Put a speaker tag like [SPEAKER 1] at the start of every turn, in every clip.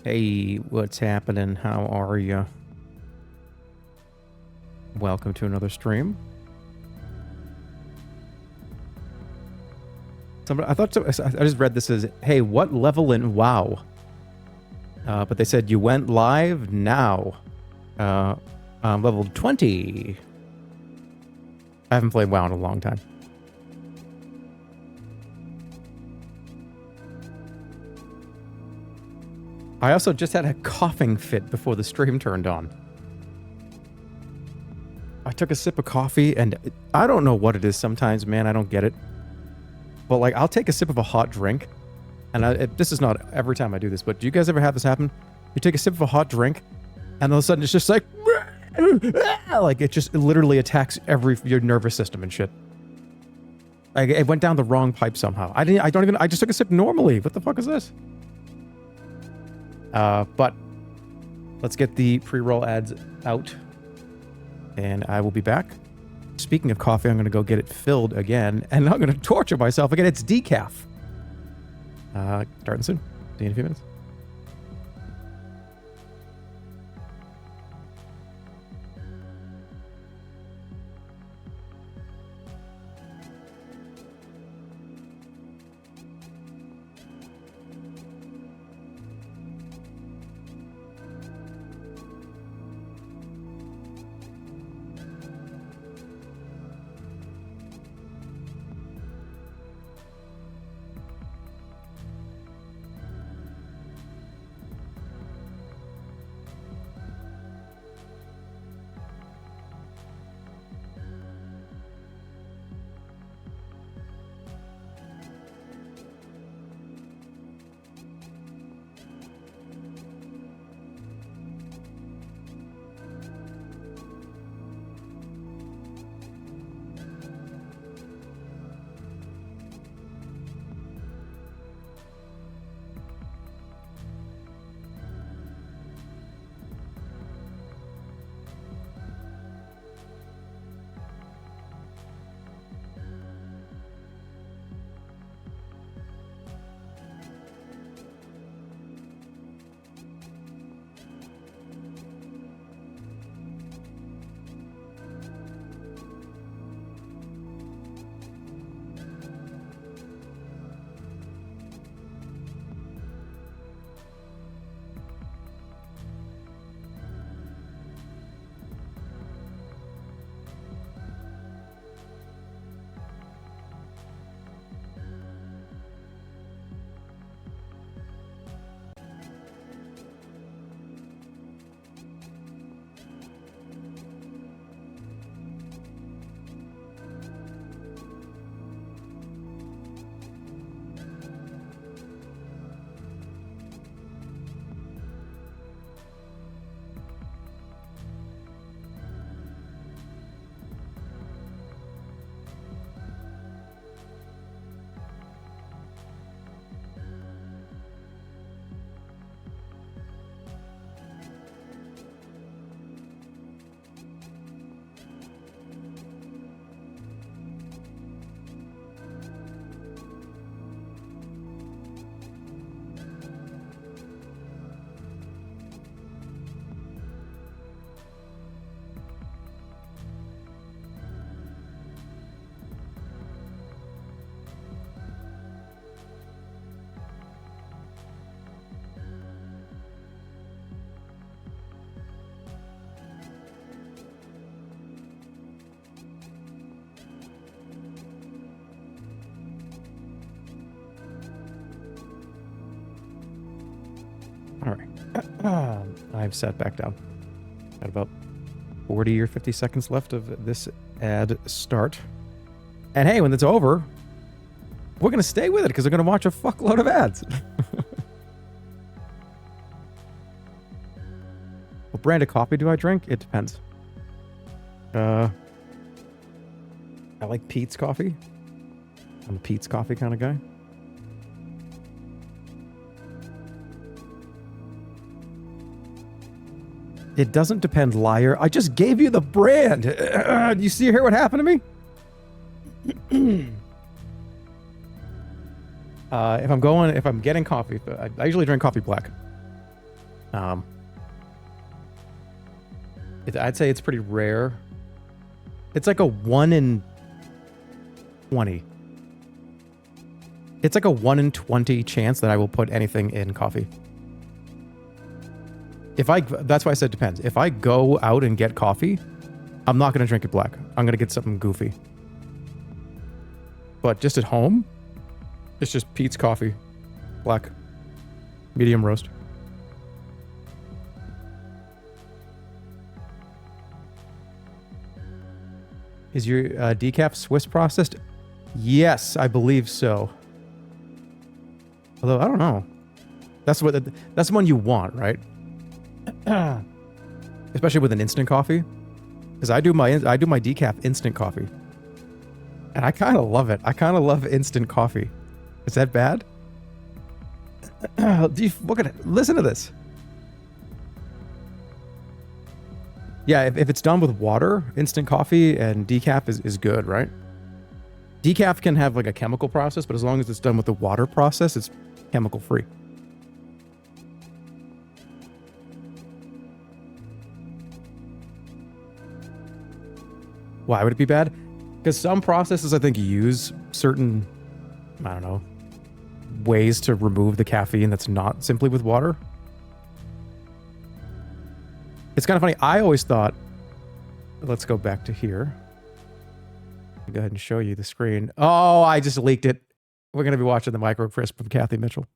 [SPEAKER 1] Hey, what's happening? How are you? Welcome to another stream. Somebody, I just read this as, hey, what level in WoW? But they said you went live now. Level 20. I haven't played WoW in a long time. I also just had a coughing fit before the stream turned on. I took a sip of coffee, and I don't know what it is sometimes, man. I don't get it. But, like, I'll take a sip of a hot drink, and this is not every time I do this, but do you guys ever have this happen? You take a sip of a hot drink, and all of a sudden it's just like, it literally attacks your nervous system and shit. Like, it went down the wrong pipe somehow. I just took a sip normally. What the fuck is this? But let's get the pre-roll ads out, and I will be back. Speaking of coffee, I'm going to go get it filled again, and I'm going to torture myself again. It's decaf. Starting soon. See you in a few minutes. I've sat back down. Got about 40 or 50 seconds left of this ad start. And hey, when it's over, we're going to stay with it because we're going to watch a fuckload of ads. What brand of coffee do I drink? It depends. I like Pete's coffee. I'm a Pete's coffee kind of guy. It doesn't depend, liar. I just gave you the brand. You see here what happened to me? If I'm getting coffee, I usually drink coffee black. Um, I'd say it's pretty rare. It's like a 1 in 20. It's like a 1 in 20 chance that I will put anything in coffee. That's why I said depends. If I go out and get coffee, I'm not going to drink it black. I'm going to get something goofy. But just at home, it's just Pete's coffee. Black. Medium roast. Is your decaf Swiss processed? Yes, I believe so. Although I don't know. That's the one you want, right? Especially with an instant coffee, because I do my decaf instant coffee, and I kind of love it. I kind of love instant coffee. Is that bad? Look at it. Listen to this. Yeah, if it's done with water, instant coffee and decaf is good, right? Decaf can have like a chemical process, but as long as it's done with the water process, it's chemical free. Why would it be bad? Because some processes, I think, use certain, I don't know, ways to remove the caffeine that's not simply with water. It's kind of funny. I always thought, let's go back to here. Go ahead and show you the screen. Oh, I just leaked it. We're going to be watching the Micro Crisp from Kathy Mitchell.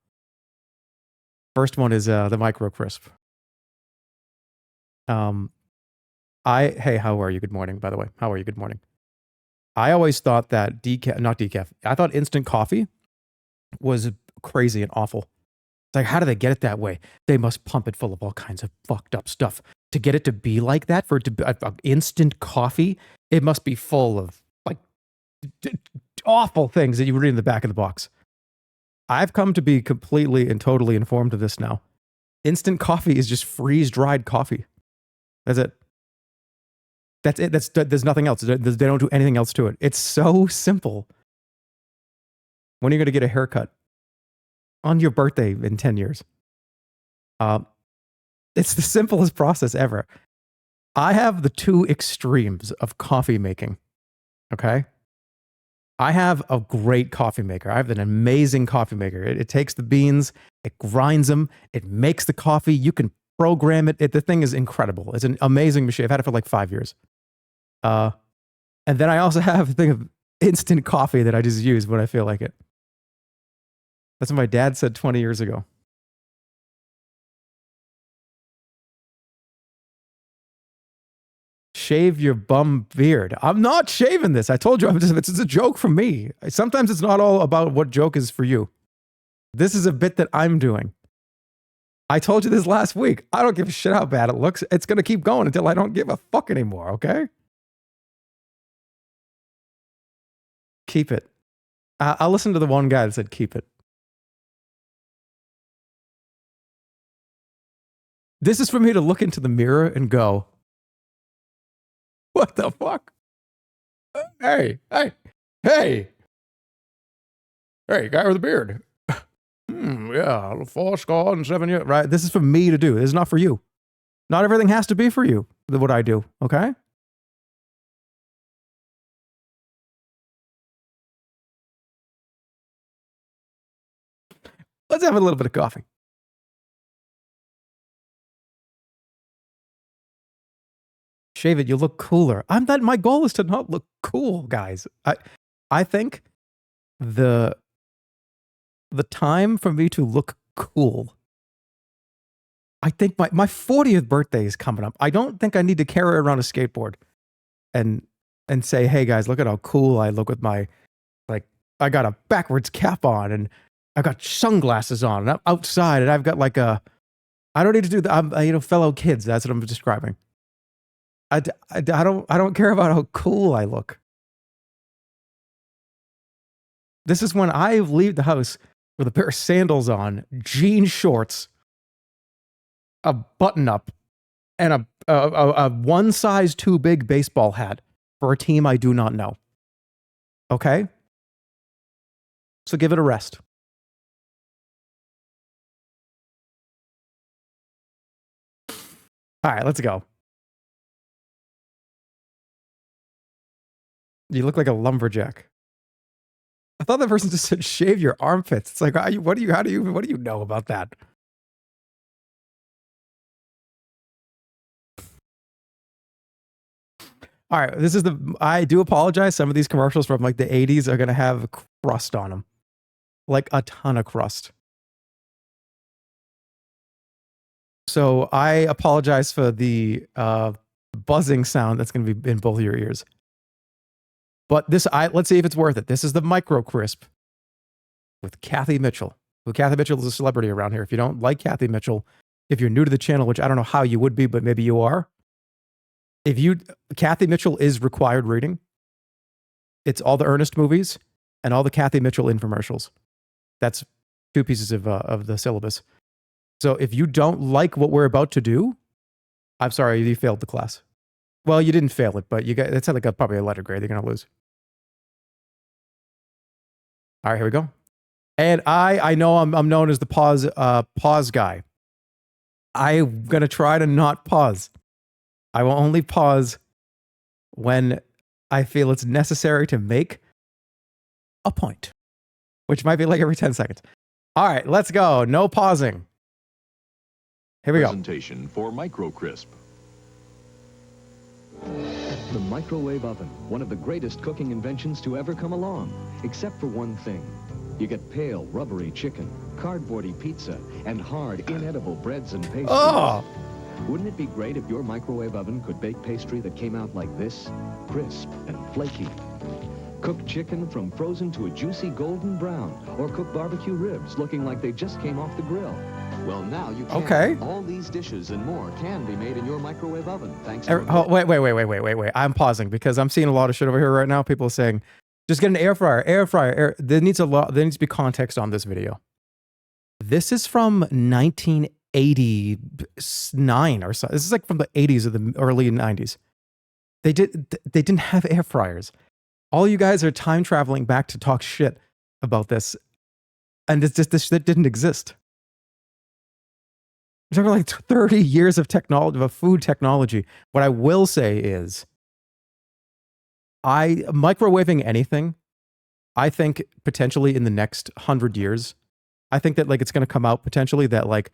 [SPEAKER 1] First one is the Micro Crisp. Hey, how are you? Good morning, by the way. How are you? Good morning. I always thought that not decaf. I thought instant coffee was crazy and awful. It's like, how do they get it that way? They must pump it full of all kinds of fucked up stuff. To get it to be like that, for it to be instant coffee, it must be full of like awful things that you read in the back of the box. I've come to be completely and totally informed of this now. Instant coffee is just freeze-dried coffee. That's it. That's it. There's nothing else. They don't do anything else to it. It's so simple. When are you going to get a haircut? On your birthday in 10 years. It's the simplest process ever. I have the two extremes of coffee making. Okay? I have a great coffee maker. I have an amazing coffee maker. It takes the beans, it grinds them, it makes the coffee. You can program it. The thing is incredible. It's an amazing machine. I've had it for like 5 years. And then I also have a thing of instant coffee that I just use when I feel like it. That's what my dad said 20 years ago. Shave your bum beard. I'm not shaving this. I told you, it's a joke from me. Sometimes it's not all about what joke is for you. This is a bit that I'm doing. I told you this last week. I don't give a shit how bad it looks. It's going to keep going until I don't give a fuck anymore, okay? Keep it. I'll listen to the one guy that said keep it. This is for me to look into the mirror and go, what the fuck? Hey, guy with a beard. Yeah, 4 score and 7 years. Right, this is for me to do. This is not for you. Not everything has to be for you, what I do, okay? Let's have a little bit of coffee. Shave it, you look cooler. My goal is to not look cool, guys. I think the time for me to look cool, I think my 40th birthday is coming up. I don't think I need to carry around a skateboard and say, hey guys, look at how cool I look with my, like, I got a backwards cap on and I've got sunglasses on and I'm outside and I've got like I don't need to do that. I'm, fellow kids, that's what I'm describing. I don't care about how cool I look. This is when I leave the house with a pair of sandals on, jean shorts, a button up, and a one size too big baseball hat for a team I do not know. Okay? So give it a rest. All right, let's go. You look like a lumberjack. I thought that person just said shave your armpits. It's like, what do you know about that? All right, I do apologize. Some of these commercials from like the 80s are going to have crust on them. Like a ton of crust. So I apologize for the buzzing sound that's going to be in both of your ears. But let's see if it's worth it. This is the Micro Crisp with Kathy Mitchell. Well, Kathy Mitchell is a celebrity around here. If you don't like Kathy Mitchell, if you're new to the channel, which I don't know how you would be, but maybe you are. Kathy Mitchell is required reading. It's all the Ernest movies and all the Kathy Mitchell infomercials. That's 2 pieces of the syllabus. So if you don't like what we're about to do, I'm sorry, you failed the class. Well, you didn't fail it, but it's like probably a letter grade. You're going to lose. All right, here we go. And I know I'm known as the pause guy. I'm going to try to not pause. I will only pause when I feel it's necessary to make a point, which might be like every 10 seconds. All right, let's go. No pausing. Here we go.
[SPEAKER 2] Presentation for Micro Crisp.
[SPEAKER 3] The microwave oven, one of the greatest cooking inventions to ever come along, except for one thing. You get pale, rubbery chicken, cardboardy pizza, and hard, inedible breads and pastries.
[SPEAKER 1] Oh!
[SPEAKER 3] Wouldn't it be great if your microwave oven could bake pastry that came out like this? Crisp and flaky. Cook chicken from frozen to a juicy golden brown, or cook barbecue ribs looking like they just came off the grill. Well, now you can.
[SPEAKER 1] Okay.
[SPEAKER 3] All these dishes and more can be made in your microwave oven, thanks
[SPEAKER 1] to... Wait. I'm pausing because I'm seeing a lot of shit over here right now. People are saying, just get an air fryer. There needs to be context on this video. This is from 1989 or so. This is like from the 80s or the early 90s. They didn't have air fryers. All you guys are time traveling back to talk shit about this. And this shit didn't exist. We're talking like 30 years of technology, of food technology. What I will say is, microwaving anything, I think potentially in the next 100 years, I think that like it's going to come out potentially that like,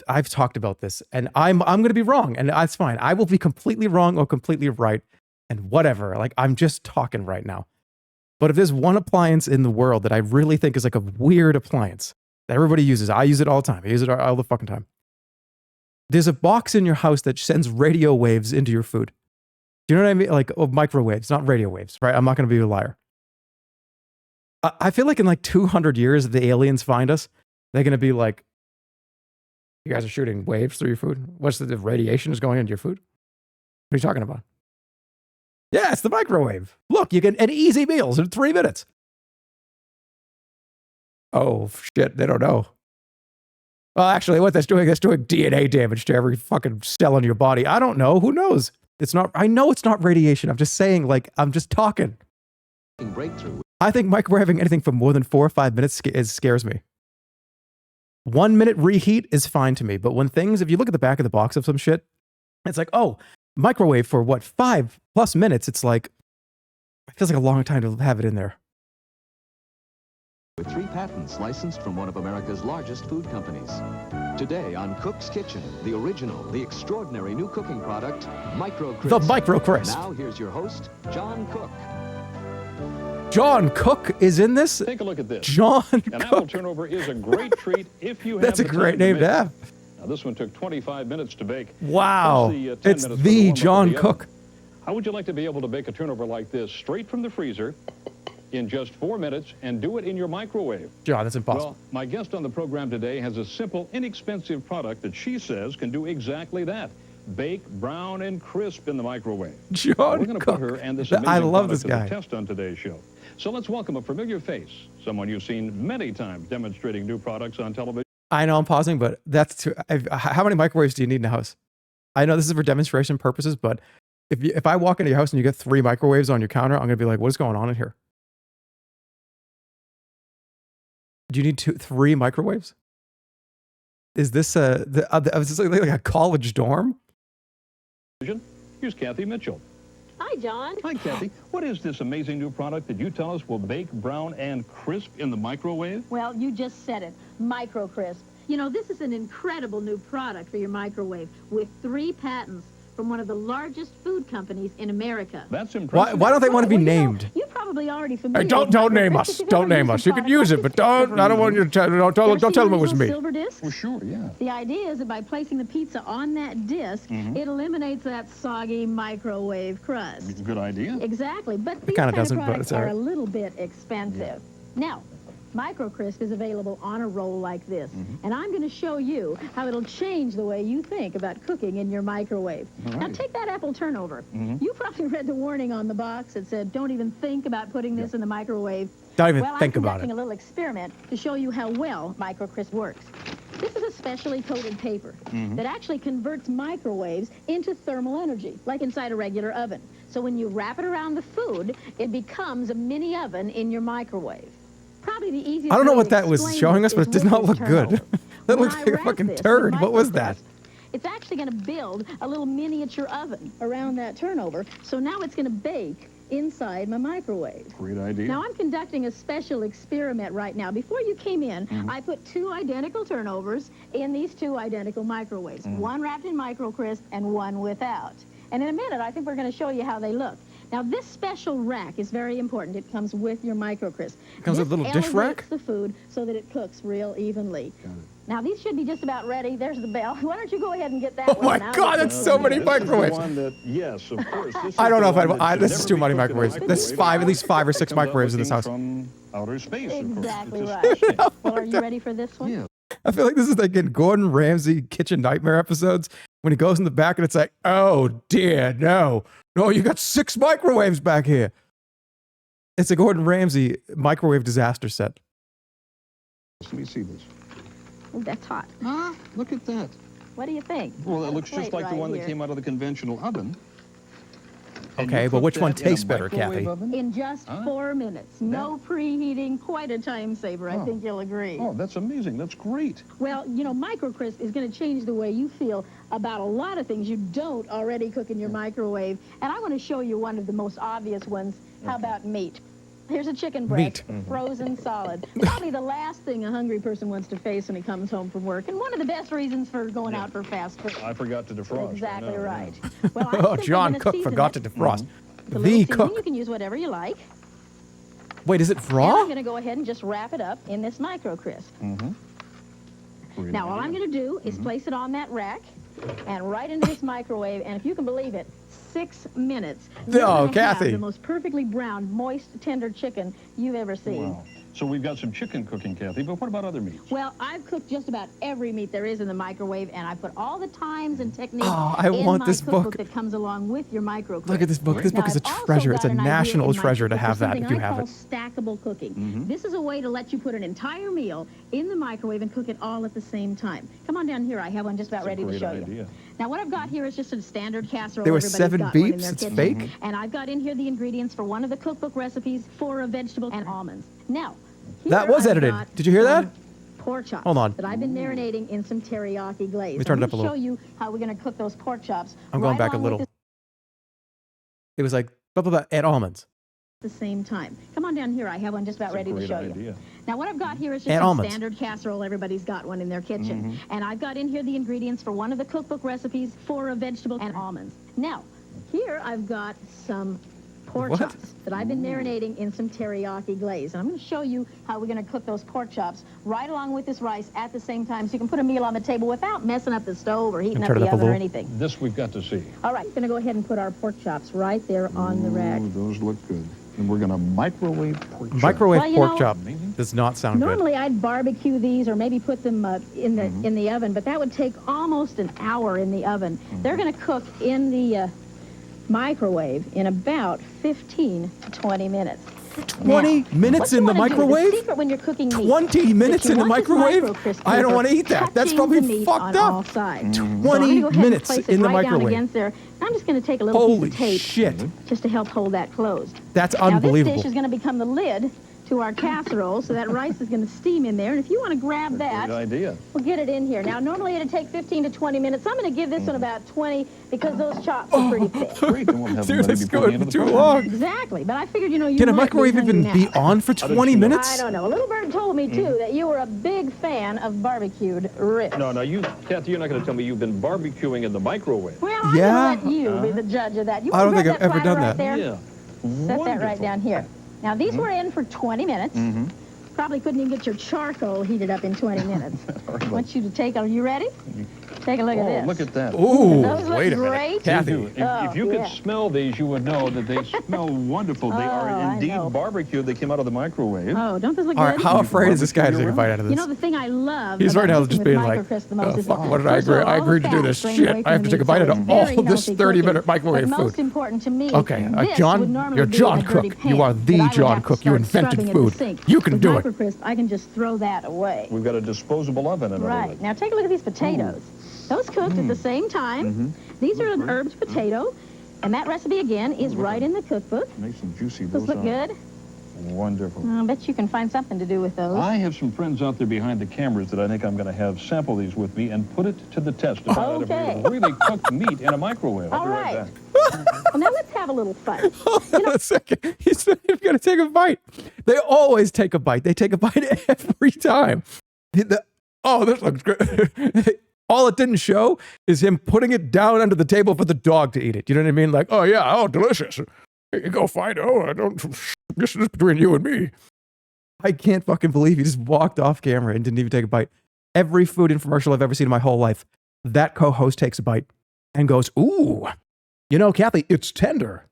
[SPEAKER 1] I've talked about this and I'm going to be wrong and that's fine. I will be completely wrong or completely right and whatever. Like I'm just talking right now. But if there's one appliance in the world that I really think is like a weird appliance that everybody uses, I use it all the time. I use it all the fucking time. There's a box in your house that sends radio waves into your food. Do you know what I mean? Like microwaves, not radio waves, right? I'm not going to be a liar. I feel like in like 200 years, if the aliens find us, they're going to be like, you guys are shooting waves through your food? What's the radiation is going into your food? What are you talking about? Yeah, it's the microwave. Look, you get an easy meals in 3 minutes. Oh, shit, they don't know. Well, actually, what that's doing DNA damage to every fucking cell in your body. I don't know. Who knows? I know it's not radiation. I'm just saying, like, I'm just talking.
[SPEAKER 3] Breakthrough.
[SPEAKER 1] I think microwaving anything for more than 4 or 5 minutes scares me. 1 minute reheat is fine to me. But if you look at the back of the box of some shit, it's like, oh, microwave for what, 5+ minutes? It's like, it feels like a long time to have it in there.
[SPEAKER 3] With 3 patents licensed from one of America's largest food companies. Today on Cook's Kitchen, the original, the extraordinary new cooking product, Micro Crisp.
[SPEAKER 1] The Micro Crisp.
[SPEAKER 3] Now here's your host, John Cook.
[SPEAKER 1] John Cook is in this?
[SPEAKER 4] Take a look at this.
[SPEAKER 1] John Cook.
[SPEAKER 4] An apple turnover is a great treat if you have
[SPEAKER 1] That's a great name to have.
[SPEAKER 4] Now, this one took 25 minutes to bake.
[SPEAKER 1] Wow. It's the John Cook.
[SPEAKER 4] How would you like to be able to bake a turnover like this straight from the freezer in just 4 minutes and do it in your microwave?
[SPEAKER 1] John, that's impossible.
[SPEAKER 4] Well, my guest on the program today has a simple, inexpensive product that she says can do exactly that. Bake, brown, and crisp in the microwave.
[SPEAKER 1] John
[SPEAKER 4] We're going to put her and this amazing product to the test on today's show. So let's welcome a familiar face, someone you've seen many times demonstrating new products on television.
[SPEAKER 1] I know I'm pausing, but how many microwaves do you need in a house? I know this is for demonstration purposes, but if I walk into your house and you get 3 microwaves on your counter, I'm going to be like, what is going on in here? Do you need 3 microwaves? Is this like a college dorm?
[SPEAKER 4] Here's Kathy Mitchell.
[SPEAKER 5] Hi, John.
[SPEAKER 4] Hi, Kathy. What is this amazing new product that you tell us will bake, brown, and crisp in the microwave?
[SPEAKER 5] Well, you just said it, Micro Crisp. You know, this is an incredible new product for your microwave with 3 patents from one of the largest food companies in America.
[SPEAKER 4] That's impressive.
[SPEAKER 1] Why don't they want to be
[SPEAKER 5] Well,
[SPEAKER 1] named?
[SPEAKER 5] You know, you're probably already familiar
[SPEAKER 1] Hey,
[SPEAKER 5] with
[SPEAKER 1] don't
[SPEAKER 5] Micro
[SPEAKER 1] name
[SPEAKER 5] Crisp
[SPEAKER 1] us.
[SPEAKER 5] if you've
[SPEAKER 1] Don't
[SPEAKER 5] ever
[SPEAKER 1] name
[SPEAKER 5] used
[SPEAKER 1] us.
[SPEAKER 5] a
[SPEAKER 1] You can
[SPEAKER 5] product
[SPEAKER 1] use
[SPEAKER 5] like
[SPEAKER 1] it, but
[SPEAKER 5] this
[SPEAKER 1] don't. I don't want you to tell. Don't tell
[SPEAKER 5] Ever seen
[SPEAKER 1] them it
[SPEAKER 5] those
[SPEAKER 1] was
[SPEAKER 5] little
[SPEAKER 1] me.
[SPEAKER 5] silver discs?
[SPEAKER 4] Well, sure, yeah.
[SPEAKER 5] The idea is that by placing the pizza on that disc, it eliminates that soggy microwave crust.
[SPEAKER 4] Good idea.
[SPEAKER 5] Exactly, but these
[SPEAKER 1] kinda
[SPEAKER 5] kind of
[SPEAKER 1] doesn't, but
[SPEAKER 5] products
[SPEAKER 1] it's all
[SPEAKER 5] are
[SPEAKER 1] right.
[SPEAKER 5] a little bit expensive. Now, Micro Crisp is available on a roll like this, and I'm going to show you how it'll change the way you think about cooking in your microwave. Now, take that apple turnover. You probably read the warning on the box that said, don't even think about putting this in the microwave.
[SPEAKER 1] Don't even
[SPEAKER 5] Well,
[SPEAKER 1] think
[SPEAKER 5] I'm
[SPEAKER 1] about
[SPEAKER 5] conducting
[SPEAKER 1] it.
[SPEAKER 5] a little experiment to show you how well Micro Crisp works. This is a specially coated paper that actually converts microwaves into thermal energy, like inside a regular oven. So when you wrap it around the food, it becomes a mini oven in your microwave. Probably the easiest
[SPEAKER 1] I don't know
[SPEAKER 5] way
[SPEAKER 1] what
[SPEAKER 5] to
[SPEAKER 1] that was
[SPEAKER 5] explain
[SPEAKER 1] showing
[SPEAKER 5] this
[SPEAKER 1] us, but it
[SPEAKER 5] is
[SPEAKER 1] did
[SPEAKER 5] with
[SPEAKER 1] not
[SPEAKER 5] this
[SPEAKER 1] look good.
[SPEAKER 5] turnover.
[SPEAKER 1] That
[SPEAKER 5] When
[SPEAKER 1] looks
[SPEAKER 5] I
[SPEAKER 1] like a
[SPEAKER 5] wrap
[SPEAKER 1] fucking
[SPEAKER 5] this with
[SPEAKER 1] turd. What was
[SPEAKER 5] Micro
[SPEAKER 1] that?
[SPEAKER 5] Crisp, it's actually going to build a little miniature oven around that turnover. So now it's going to bake inside my microwave.
[SPEAKER 4] Great idea.
[SPEAKER 5] Now, I'm conducting a special experiment right now. Before you came in, I put 2 identical turnovers in these 2 identical microwaves, one wrapped in Micro Crisp and one without. And in a minute, I think we're going to show you how they look. Now, this special rack is very important. It comes with your Micro Crisp.
[SPEAKER 1] It comes with a little dish rack?
[SPEAKER 5] The food so that it cooks real evenly. Now, these should be just about ready. There's the bell. Why don't you go ahead and get that
[SPEAKER 1] Oh
[SPEAKER 5] one?
[SPEAKER 1] my
[SPEAKER 5] Now
[SPEAKER 1] God,
[SPEAKER 5] that
[SPEAKER 1] that's
[SPEAKER 5] it's
[SPEAKER 1] so
[SPEAKER 5] ready.
[SPEAKER 1] many
[SPEAKER 4] This is the
[SPEAKER 1] microwaves.
[SPEAKER 4] one that, yes, of course. This
[SPEAKER 1] I
[SPEAKER 4] is
[SPEAKER 1] don't
[SPEAKER 4] the
[SPEAKER 1] know if
[SPEAKER 4] one
[SPEAKER 1] I'd.
[SPEAKER 4] that should
[SPEAKER 1] This is
[SPEAKER 4] never
[SPEAKER 1] too
[SPEAKER 4] be
[SPEAKER 1] many
[SPEAKER 4] cooked in a
[SPEAKER 1] microwaves. There's
[SPEAKER 4] microwave.
[SPEAKER 1] at least 5 or 6
[SPEAKER 4] Comes out
[SPEAKER 1] microwaves in this house.
[SPEAKER 4] looking from outer space, of course.
[SPEAKER 5] Exactly
[SPEAKER 4] It's
[SPEAKER 5] right.
[SPEAKER 4] disgusting.
[SPEAKER 5] Well, are you ready for this one?
[SPEAKER 4] Yeah.
[SPEAKER 1] I feel like this is like in Gordon Ramsay Kitchen Nightmare episodes when he goes in the back and it's like, oh dear, no, you got 6 microwaves back here. It's a Gordon Ramsay microwave disaster set.
[SPEAKER 4] Let me see this.
[SPEAKER 5] Ooh, that's hot.
[SPEAKER 4] Ah, look at that.
[SPEAKER 5] What do you think?
[SPEAKER 4] Well,
[SPEAKER 5] Got
[SPEAKER 4] it
[SPEAKER 5] a
[SPEAKER 4] looks just
[SPEAKER 5] plate
[SPEAKER 4] like the
[SPEAKER 5] right
[SPEAKER 4] one that
[SPEAKER 5] here.
[SPEAKER 4] came out of the conventional oven. And
[SPEAKER 1] Okay,
[SPEAKER 4] you
[SPEAKER 1] but
[SPEAKER 4] cook
[SPEAKER 1] which one
[SPEAKER 4] that in a
[SPEAKER 1] tastes better,
[SPEAKER 4] microwave
[SPEAKER 1] Kathy?
[SPEAKER 4] oven?
[SPEAKER 5] In just 4 minutes. No preheating. Quite a time saver. I
[SPEAKER 4] Oh.
[SPEAKER 5] think you'll agree.
[SPEAKER 4] Oh, that's amazing. That's great.
[SPEAKER 5] Well, you know, Micro Crisp is going to change the way you feel about a lot of things you don't already cook in your microwave. And I want to show you one of the most obvious ones. How about meat? Here's a chicken breast, frozen solid. Probably the last thing a hungry person wants to face when he comes home from work. And one of the best reasons for going out for fast food.
[SPEAKER 4] I forgot to defrost.
[SPEAKER 5] Exactly
[SPEAKER 4] I know,
[SPEAKER 5] right.
[SPEAKER 4] yeah.
[SPEAKER 5] Well, I'm
[SPEAKER 1] Oh,
[SPEAKER 5] simply
[SPEAKER 1] John
[SPEAKER 5] gonna
[SPEAKER 1] Cook
[SPEAKER 5] season
[SPEAKER 1] forgot to
[SPEAKER 5] it
[SPEAKER 1] defrost.
[SPEAKER 5] with a
[SPEAKER 1] The
[SPEAKER 5] little seasoning.
[SPEAKER 1] Cook.
[SPEAKER 5] You can use whatever you like.
[SPEAKER 1] Wait, is it
[SPEAKER 5] Now
[SPEAKER 1] raw?
[SPEAKER 5] I'm going to go ahead and just wrap it up in this Micro Crisp.
[SPEAKER 4] Great
[SPEAKER 5] Now, all
[SPEAKER 4] idea.
[SPEAKER 5] I'm going to do is place it on that rack and right into this microwave, and if you can believe it, 6 minutes. You're
[SPEAKER 1] Oh,
[SPEAKER 5] gonna have
[SPEAKER 1] Kathy.
[SPEAKER 5] the most perfectly browned, moist, tender chicken you've ever seen.
[SPEAKER 4] Wow. So we've got some chicken cooking, Kathy, but what about other meats?
[SPEAKER 5] Well, I've cooked just about every meat there is in the microwave, and I put all the times and techniques
[SPEAKER 1] Oh, I
[SPEAKER 5] in
[SPEAKER 1] want
[SPEAKER 5] my
[SPEAKER 1] this
[SPEAKER 5] cookbook
[SPEAKER 1] book.
[SPEAKER 5] that comes along with your Micro Crisp.
[SPEAKER 1] Look at this book. This book
[SPEAKER 5] Now,
[SPEAKER 1] is a
[SPEAKER 5] I've also
[SPEAKER 1] treasure. It's
[SPEAKER 5] got
[SPEAKER 1] a
[SPEAKER 5] an idea
[SPEAKER 1] national
[SPEAKER 5] in my
[SPEAKER 1] treasure to
[SPEAKER 5] cookbook
[SPEAKER 1] have
[SPEAKER 5] for
[SPEAKER 1] that if you
[SPEAKER 5] something I
[SPEAKER 1] have
[SPEAKER 5] call
[SPEAKER 1] it.
[SPEAKER 5] stackable cooking. This is a way to let you put an entire meal in the microwave and cook it all at the same time. Come on down here. I have one just about ready to
[SPEAKER 4] Great
[SPEAKER 5] show you.
[SPEAKER 4] idea.
[SPEAKER 5] Now, what I've got here is just a standard casserole.
[SPEAKER 1] There were
[SPEAKER 5] Everybody's
[SPEAKER 1] 7
[SPEAKER 5] got one in
[SPEAKER 1] beeps?
[SPEAKER 5] their
[SPEAKER 1] It's
[SPEAKER 5] kitchen.
[SPEAKER 1] fake?
[SPEAKER 5] And I've got in here the ingredients for one of the cookbook recipes for a vegetable and almonds. Now,
[SPEAKER 1] That
[SPEAKER 5] here
[SPEAKER 1] was
[SPEAKER 5] I've
[SPEAKER 1] edited.
[SPEAKER 5] got
[SPEAKER 1] Did you hear that?
[SPEAKER 5] some pork chops.
[SPEAKER 1] Hold on.
[SPEAKER 5] That I've been marinating in some teriyaki glaze.
[SPEAKER 1] Let me turn it up a
[SPEAKER 5] I'm
[SPEAKER 1] little.
[SPEAKER 5] going to show you how we're going to cook those pork chops.
[SPEAKER 1] I'm going
[SPEAKER 5] right
[SPEAKER 1] back a
[SPEAKER 5] along with
[SPEAKER 1] little.
[SPEAKER 5] this
[SPEAKER 1] It was like, blah, blah, blah, and almonds.
[SPEAKER 5] at the same time. Come on down here. I have one just about
[SPEAKER 4] That's a
[SPEAKER 5] ready to
[SPEAKER 4] great
[SPEAKER 5] show you.
[SPEAKER 4] idea.
[SPEAKER 5] Now, what I've got here is just
[SPEAKER 1] And
[SPEAKER 5] a
[SPEAKER 1] almonds.
[SPEAKER 5] standard casserole. Everybody's got one in their kitchen. And I've got in here the ingredients for one of the cookbook recipes for a vegetable and almonds. Now, here I've got some pork
[SPEAKER 1] What?
[SPEAKER 5] chops that I've been marinating in some teriyaki glaze. And I'm going to show you how we're going to cook those pork chops right along with this rice at the same time so you can put a meal on the table without messing up the stove or heating up
[SPEAKER 1] turn it
[SPEAKER 5] the
[SPEAKER 1] up a
[SPEAKER 5] oven or
[SPEAKER 1] little.
[SPEAKER 5] anything.
[SPEAKER 4] This we've got to see.
[SPEAKER 5] All right, we're going to go ahead and put our pork chops right there on the rack.
[SPEAKER 4] Ooh, those look good. And we're going to microwave pork chops.
[SPEAKER 1] Microwave
[SPEAKER 5] Well, you
[SPEAKER 1] pork
[SPEAKER 5] know-
[SPEAKER 1] chop does not sound good.
[SPEAKER 5] Normally, I'd barbecue these or maybe put them in the oven, but that would take almost an hour in the oven. They're going to cook in the microwave in about 15 to 20 minutes.
[SPEAKER 1] 20 minutes
[SPEAKER 5] what you
[SPEAKER 1] in the
[SPEAKER 5] wanna do,
[SPEAKER 1] microwave?
[SPEAKER 5] The secret when you're cooking meat,
[SPEAKER 1] 20 minutes
[SPEAKER 5] if you
[SPEAKER 1] in the
[SPEAKER 5] want this
[SPEAKER 1] microwave?
[SPEAKER 5] Micro Crisp
[SPEAKER 1] I don't
[SPEAKER 5] paper,
[SPEAKER 1] want to eat that.
[SPEAKER 5] cut
[SPEAKER 1] That's
[SPEAKER 5] things
[SPEAKER 1] probably
[SPEAKER 5] of meat
[SPEAKER 1] fucked
[SPEAKER 5] on
[SPEAKER 1] up.
[SPEAKER 5] all sides.
[SPEAKER 1] 20
[SPEAKER 5] So I'm gonna go ahead
[SPEAKER 1] minutes
[SPEAKER 5] and place
[SPEAKER 1] in
[SPEAKER 5] it
[SPEAKER 1] the
[SPEAKER 5] right down
[SPEAKER 1] microwave.
[SPEAKER 5] against there. I'm just going to take a little
[SPEAKER 1] Holy
[SPEAKER 5] piece of tape
[SPEAKER 1] shit.
[SPEAKER 5] just to help hold that closed.
[SPEAKER 1] That's
[SPEAKER 5] Now,
[SPEAKER 1] unbelievable.
[SPEAKER 5] this dish is going to become the lid to our casserole, so that rice is going to steam in there. And if you want to grab that,
[SPEAKER 4] Good idea.
[SPEAKER 5] we'll get it in here. Now, normally it'd take 15 to 20 minutes. I'm going to give this one about 20 because those chops are pretty thick.
[SPEAKER 4] Great, then we'll have them
[SPEAKER 1] Dude,
[SPEAKER 4] ready
[SPEAKER 1] that's
[SPEAKER 4] before the
[SPEAKER 1] going
[SPEAKER 4] end of the
[SPEAKER 1] too
[SPEAKER 4] program.
[SPEAKER 1] long.
[SPEAKER 5] Exactly, but I figured, you know, you
[SPEAKER 1] Can a
[SPEAKER 5] might
[SPEAKER 1] microwave
[SPEAKER 5] be
[SPEAKER 1] even
[SPEAKER 5] hungry
[SPEAKER 1] be
[SPEAKER 5] now.
[SPEAKER 1] on for 20 minutes?
[SPEAKER 5] I don't know. A little bird told me, too, that you were a big fan of barbecued ribs.
[SPEAKER 4] No, Kathy, you're not going to tell me you've been barbecuing in the microwave.
[SPEAKER 5] Well, I'm
[SPEAKER 1] Yeah.
[SPEAKER 5] going to let you be the judge of that. You
[SPEAKER 1] I don't
[SPEAKER 5] wanna
[SPEAKER 1] think
[SPEAKER 5] grab
[SPEAKER 1] I've ever
[SPEAKER 5] platter
[SPEAKER 1] done
[SPEAKER 5] right
[SPEAKER 1] that.
[SPEAKER 5] There?
[SPEAKER 4] Yeah.
[SPEAKER 5] Set that right
[SPEAKER 4] Wonderful.
[SPEAKER 5] down here. Now, these were in for 20 minutes. Probably couldn't even get your charcoal heated up in 20 minutes. I want you to take, are you ready? Take a look at this.
[SPEAKER 4] Oh, look at that.
[SPEAKER 1] Ooh,
[SPEAKER 5] Those look
[SPEAKER 1] wait a
[SPEAKER 5] great.
[SPEAKER 1] minute. Kathy.
[SPEAKER 4] If you could
[SPEAKER 5] yeah.
[SPEAKER 4] smell these, you would know that they smell wonderful. They
[SPEAKER 5] Oh,
[SPEAKER 4] are
[SPEAKER 5] I
[SPEAKER 4] indeed
[SPEAKER 5] know.
[SPEAKER 4] barbecued. They came out of the microwave.
[SPEAKER 5] Oh, don't those look
[SPEAKER 1] All
[SPEAKER 5] good?
[SPEAKER 1] right, how afraid is this guy to take a bite out of this?
[SPEAKER 5] You know, the thing I love
[SPEAKER 1] He's
[SPEAKER 5] about
[SPEAKER 1] right now
[SPEAKER 5] cooking
[SPEAKER 1] just
[SPEAKER 5] with
[SPEAKER 1] being like,
[SPEAKER 5] microcrisp the most
[SPEAKER 1] oh,
[SPEAKER 5] is
[SPEAKER 1] fuck,
[SPEAKER 5] that,
[SPEAKER 1] what did I
[SPEAKER 5] first of
[SPEAKER 1] agree?
[SPEAKER 5] all,
[SPEAKER 1] I
[SPEAKER 5] all the
[SPEAKER 1] agreed to do
[SPEAKER 5] fat
[SPEAKER 1] this.
[SPEAKER 5] is drained
[SPEAKER 1] Shit,
[SPEAKER 5] away
[SPEAKER 1] I
[SPEAKER 5] from
[SPEAKER 1] have to
[SPEAKER 5] the
[SPEAKER 1] take a
[SPEAKER 5] meat,
[SPEAKER 1] bite
[SPEAKER 5] so
[SPEAKER 1] out of
[SPEAKER 5] it's
[SPEAKER 1] all
[SPEAKER 5] very
[SPEAKER 1] this
[SPEAKER 5] healthy
[SPEAKER 1] 30-minute
[SPEAKER 5] cooking.
[SPEAKER 1] microwave
[SPEAKER 5] But
[SPEAKER 1] food.
[SPEAKER 5] most important to me,
[SPEAKER 1] Okay,
[SPEAKER 5] this
[SPEAKER 1] John,
[SPEAKER 5] would normally
[SPEAKER 1] you're
[SPEAKER 5] be
[SPEAKER 1] John
[SPEAKER 5] in a dirty
[SPEAKER 1] Cook.
[SPEAKER 5] pan
[SPEAKER 1] You are the
[SPEAKER 5] that I would
[SPEAKER 1] John
[SPEAKER 5] have to
[SPEAKER 1] Cook. You
[SPEAKER 5] start
[SPEAKER 1] invented
[SPEAKER 5] scrubbing at
[SPEAKER 1] food.
[SPEAKER 5] the sink.
[SPEAKER 1] You can
[SPEAKER 5] With
[SPEAKER 1] do it.
[SPEAKER 5] microcrisp, I can just throw that away.
[SPEAKER 4] We've got a disposable oven in
[SPEAKER 5] Right.
[SPEAKER 4] it.
[SPEAKER 5] Now take a look at these potatoes. Those cooked at the same time. These are an herbed potato. And that recipe, again, is right in the cookbook.
[SPEAKER 4] Nice and juicy.
[SPEAKER 5] Those look good.
[SPEAKER 4] Wonderful.
[SPEAKER 5] I bet you can find something to do with those.
[SPEAKER 4] I have some friends out there behind the cameras that I think I'm going to have sample these with me and put it to the test to find out
[SPEAKER 5] Okay.
[SPEAKER 4] if we really cooked meat in a microwave. I'll
[SPEAKER 5] All
[SPEAKER 4] be right
[SPEAKER 5] right.
[SPEAKER 4] back.
[SPEAKER 5] Well, now let's have a little fun.
[SPEAKER 1] Hold on a second. He's not even going to take a bite. They always take a bite. They take a bite every time. Oh, this looks good. All it didn't show is him putting it down under the table for the dog to eat it. You know what I mean? Like, oh, yeah, oh, delicious. Here you go, find it. Oh, I don't, this is between you and me. I can't fucking believe he just walked off camera and didn't even take a bite. Every food infomercial I've ever seen in my whole life, that co-host takes a bite and goes, ooh, you know, Kathy, it's tender.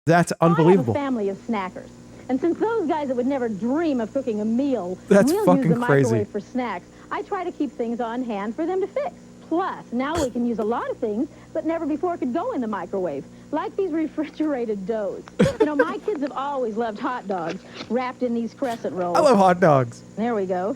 [SPEAKER 1] That's unbelievable.
[SPEAKER 5] I have a family of snackers. And since those guys that would never dream of cooking a meal
[SPEAKER 1] That's
[SPEAKER 5] will
[SPEAKER 1] fucking
[SPEAKER 5] use the
[SPEAKER 1] crazy.
[SPEAKER 5] microwave for snacks, I try to keep things on hand for them to fix. Plus, now we can use a lot of things that never before could go in the microwave, like these refrigerated doughs. You know, my kids have always loved hot dogs wrapped in these crescent rolls.
[SPEAKER 1] I love hot dogs.
[SPEAKER 5] There we go.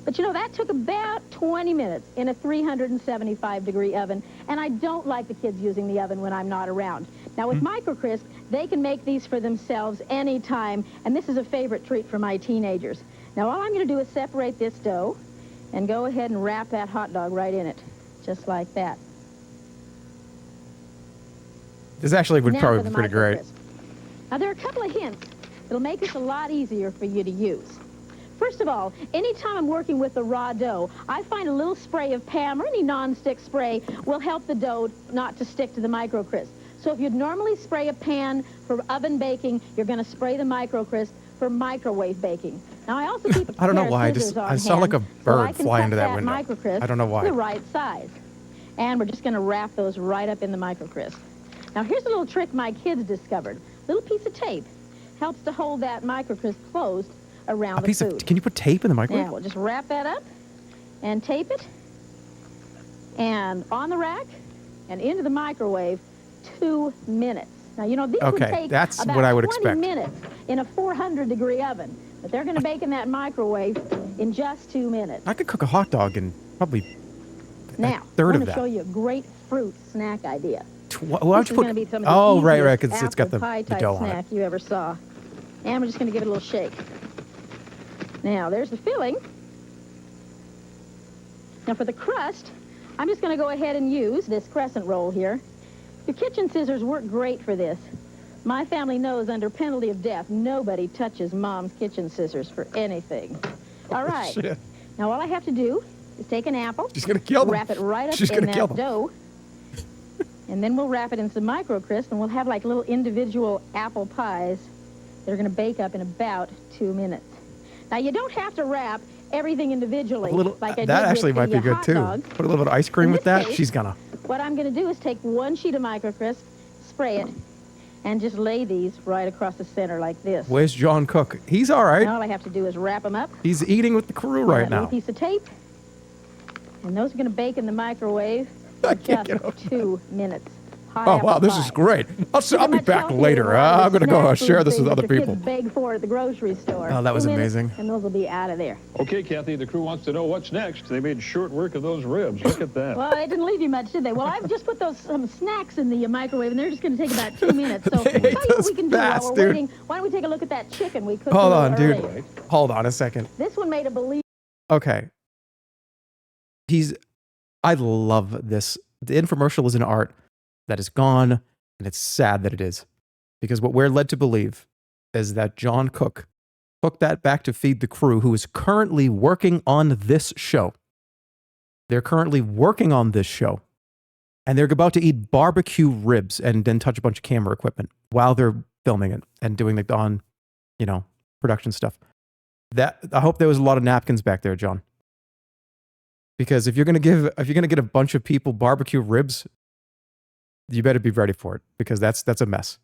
[SPEAKER 5] But you know, that took about 20 minutes in a 375-degree oven, and I don't like the kids using the oven when I'm not around. Now, with microcrisp, they can make these for themselves anytime, and this is a favorite treat for my teenagers. Now, all I'm going to do is separate this dough and go ahead and wrap that hot dog right in it, just like that.
[SPEAKER 1] This actually would
[SPEAKER 5] Now
[SPEAKER 1] probably
[SPEAKER 5] for the
[SPEAKER 1] be pretty great.
[SPEAKER 5] microcrisp. Now, there are a couple of hints that'll make this a lot easier for you to use. First of all, anytime I'm working with the raw dough, I find a little spray of Pam or any non-stick spray will help the dough not to stick to the microcrisp. So if you'd normally spray a pan for oven baking, you're going to spray the microcrisp for microwave baking. Now, I also keep a
[SPEAKER 1] I don't know
[SPEAKER 5] pair of
[SPEAKER 1] why,
[SPEAKER 5] scissors on
[SPEAKER 1] I saw like a
[SPEAKER 5] hand so I
[SPEAKER 1] bird
[SPEAKER 5] can
[SPEAKER 1] fly
[SPEAKER 5] cut
[SPEAKER 1] into that window.
[SPEAKER 5] microcrisp
[SPEAKER 1] I don't know why.
[SPEAKER 5] the right size. And we're just going to wrap those right up in the microcrisp. Now, here's a little trick my kids discovered. Little piece of tape helps to hold that microcrisp closed around
[SPEAKER 1] A piece
[SPEAKER 5] the food.
[SPEAKER 1] of, can you put tape in the microwave?
[SPEAKER 5] Now, we'll just wrap that up and tape it. And on the rack and into the microwave, 2 minutes. Now, you know, these would
[SPEAKER 1] Okay,
[SPEAKER 5] take
[SPEAKER 1] that's
[SPEAKER 5] about
[SPEAKER 1] what I would
[SPEAKER 5] 20
[SPEAKER 1] expect.
[SPEAKER 5] minutes in a 400-degree oven. But they're going to bake in that microwave in just 2 minutes.
[SPEAKER 1] I could cook a hot dog in probably
[SPEAKER 5] Now,
[SPEAKER 1] third
[SPEAKER 5] I'm
[SPEAKER 1] of
[SPEAKER 5] going to
[SPEAKER 1] that.
[SPEAKER 5] show you a great fruit snack idea.
[SPEAKER 1] Why don't
[SPEAKER 5] This
[SPEAKER 1] you
[SPEAKER 5] is
[SPEAKER 1] put?
[SPEAKER 5] going to be some of the
[SPEAKER 1] Oh, right,
[SPEAKER 5] easiest
[SPEAKER 1] because it's got
[SPEAKER 5] apple
[SPEAKER 1] the
[SPEAKER 5] pie type
[SPEAKER 1] dough on it.
[SPEAKER 5] snack you ever saw. And we're just going to give it a little shake. Now, there's the filling. Now, for the crust, I'm just going to go ahead and use this crescent roll here. Your kitchen scissors work great for this. My family knows under penalty of death, nobody touches Mom's kitchen scissors for anything. All right.
[SPEAKER 1] Shit.
[SPEAKER 5] Now, all I have to do is take an apple,
[SPEAKER 1] She's gonna kill them.
[SPEAKER 5] wrap it right up
[SPEAKER 1] She's
[SPEAKER 5] in
[SPEAKER 1] gonna kill
[SPEAKER 5] that
[SPEAKER 1] them.
[SPEAKER 5] dough, and then we'll wrap it in some microcrisp, and we'll have like little individual apple pies that are going to bake up in about 2 minutes. Now, you don't have to wrap everything individually.
[SPEAKER 1] A little,
[SPEAKER 5] like I
[SPEAKER 1] that
[SPEAKER 5] did
[SPEAKER 1] actually
[SPEAKER 5] with
[SPEAKER 1] might
[SPEAKER 5] the
[SPEAKER 1] be good
[SPEAKER 5] hot
[SPEAKER 1] too.
[SPEAKER 5] dog.
[SPEAKER 1] Put a little bit of ice cream
[SPEAKER 5] In
[SPEAKER 1] with
[SPEAKER 5] this
[SPEAKER 1] that.
[SPEAKER 5] case,
[SPEAKER 1] She's gonna.
[SPEAKER 5] What I'm going to do is take one sheet of microcrisp, spray it, and just lay these right across the center like this.
[SPEAKER 1] Where's John Cook? He's all right.
[SPEAKER 5] Now all I have to do is wrap them up.
[SPEAKER 1] He's eating with the crew
[SPEAKER 5] on
[SPEAKER 1] right
[SPEAKER 5] that little
[SPEAKER 1] now.
[SPEAKER 5] piece of tape. And those are going to bake in the microwave
[SPEAKER 1] I
[SPEAKER 5] for
[SPEAKER 1] can't
[SPEAKER 5] just
[SPEAKER 1] get over
[SPEAKER 5] 2 minutes. hot
[SPEAKER 1] Oh,
[SPEAKER 5] apple
[SPEAKER 1] wow, this
[SPEAKER 5] pie.
[SPEAKER 1] is great. I'll be
[SPEAKER 5] Much
[SPEAKER 1] back
[SPEAKER 5] healthier
[SPEAKER 1] later.
[SPEAKER 5] than a lot
[SPEAKER 1] I'm
[SPEAKER 5] of
[SPEAKER 1] going to
[SPEAKER 5] the
[SPEAKER 1] go
[SPEAKER 5] snack
[SPEAKER 1] share
[SPEAKER 5] food
[SPEAKER 1] this with
[SPEAKER 5] things
[SPEAKER 1] other
[SPEAKER 5] that the
[SPEAKER 1] people.
[SPEAKER 5] kids beg for at the grocery store.
[SPEAKER 1] Oh, that was
[SPEAKER 5] 2 minutes,
[SPEAKER 1] amazing.
[SPEAKER 5] And those will be out of there.
[SPEAKER 4] Okay, Kathy, the crew wants to know what's next. They made short work of those ribs. Look at that.
[SPEAKER 5] Well, they didn't leave you much, did they? Well, I've just put those some snacks in the microwave, and they're just going to take about 2 minutes. So,
[SPEAKER 1] They
[SPEAKER 5] tell
[SPEAKER 1] ate
[SPEAKER 5] you what
[SPEAKER 1] those
[SPEAKER 5] we can
[SPEAKER 1] fast,
[SPEAKER 5] do while
[SPEAKER 1] dude.
[SPEAKER 5] we're waiting. Why don't we take a look at that chicken we cooked
[SPEAKER 1] Hold
[SPEAKER 5] a
[SPEAKER 1] on,
[SPEAKER 5] little
[SPEAKER 1] dude.
[SPEAKER 5] earlier.
[SPEAKER 1] Hold on a second.
[SPEAKER 5] This one made a believe.
[SPEAKER 1] Okay. I love this. The infomercial is an art that is gone, and it's sad that it is. Because what we're led to believe is that John Cook took that back to feed the crew who is currently working on this show. They're currently working on this show, and they're about to eat barbecue ribs and then touch a bunch of camera equipment while they're filming it and doing the on, production stuff. I hope there was a lot of napkins back there, John. Because if you're gonna get a bunch of people barbecue ribs, you better be ready for it, because that's a mess.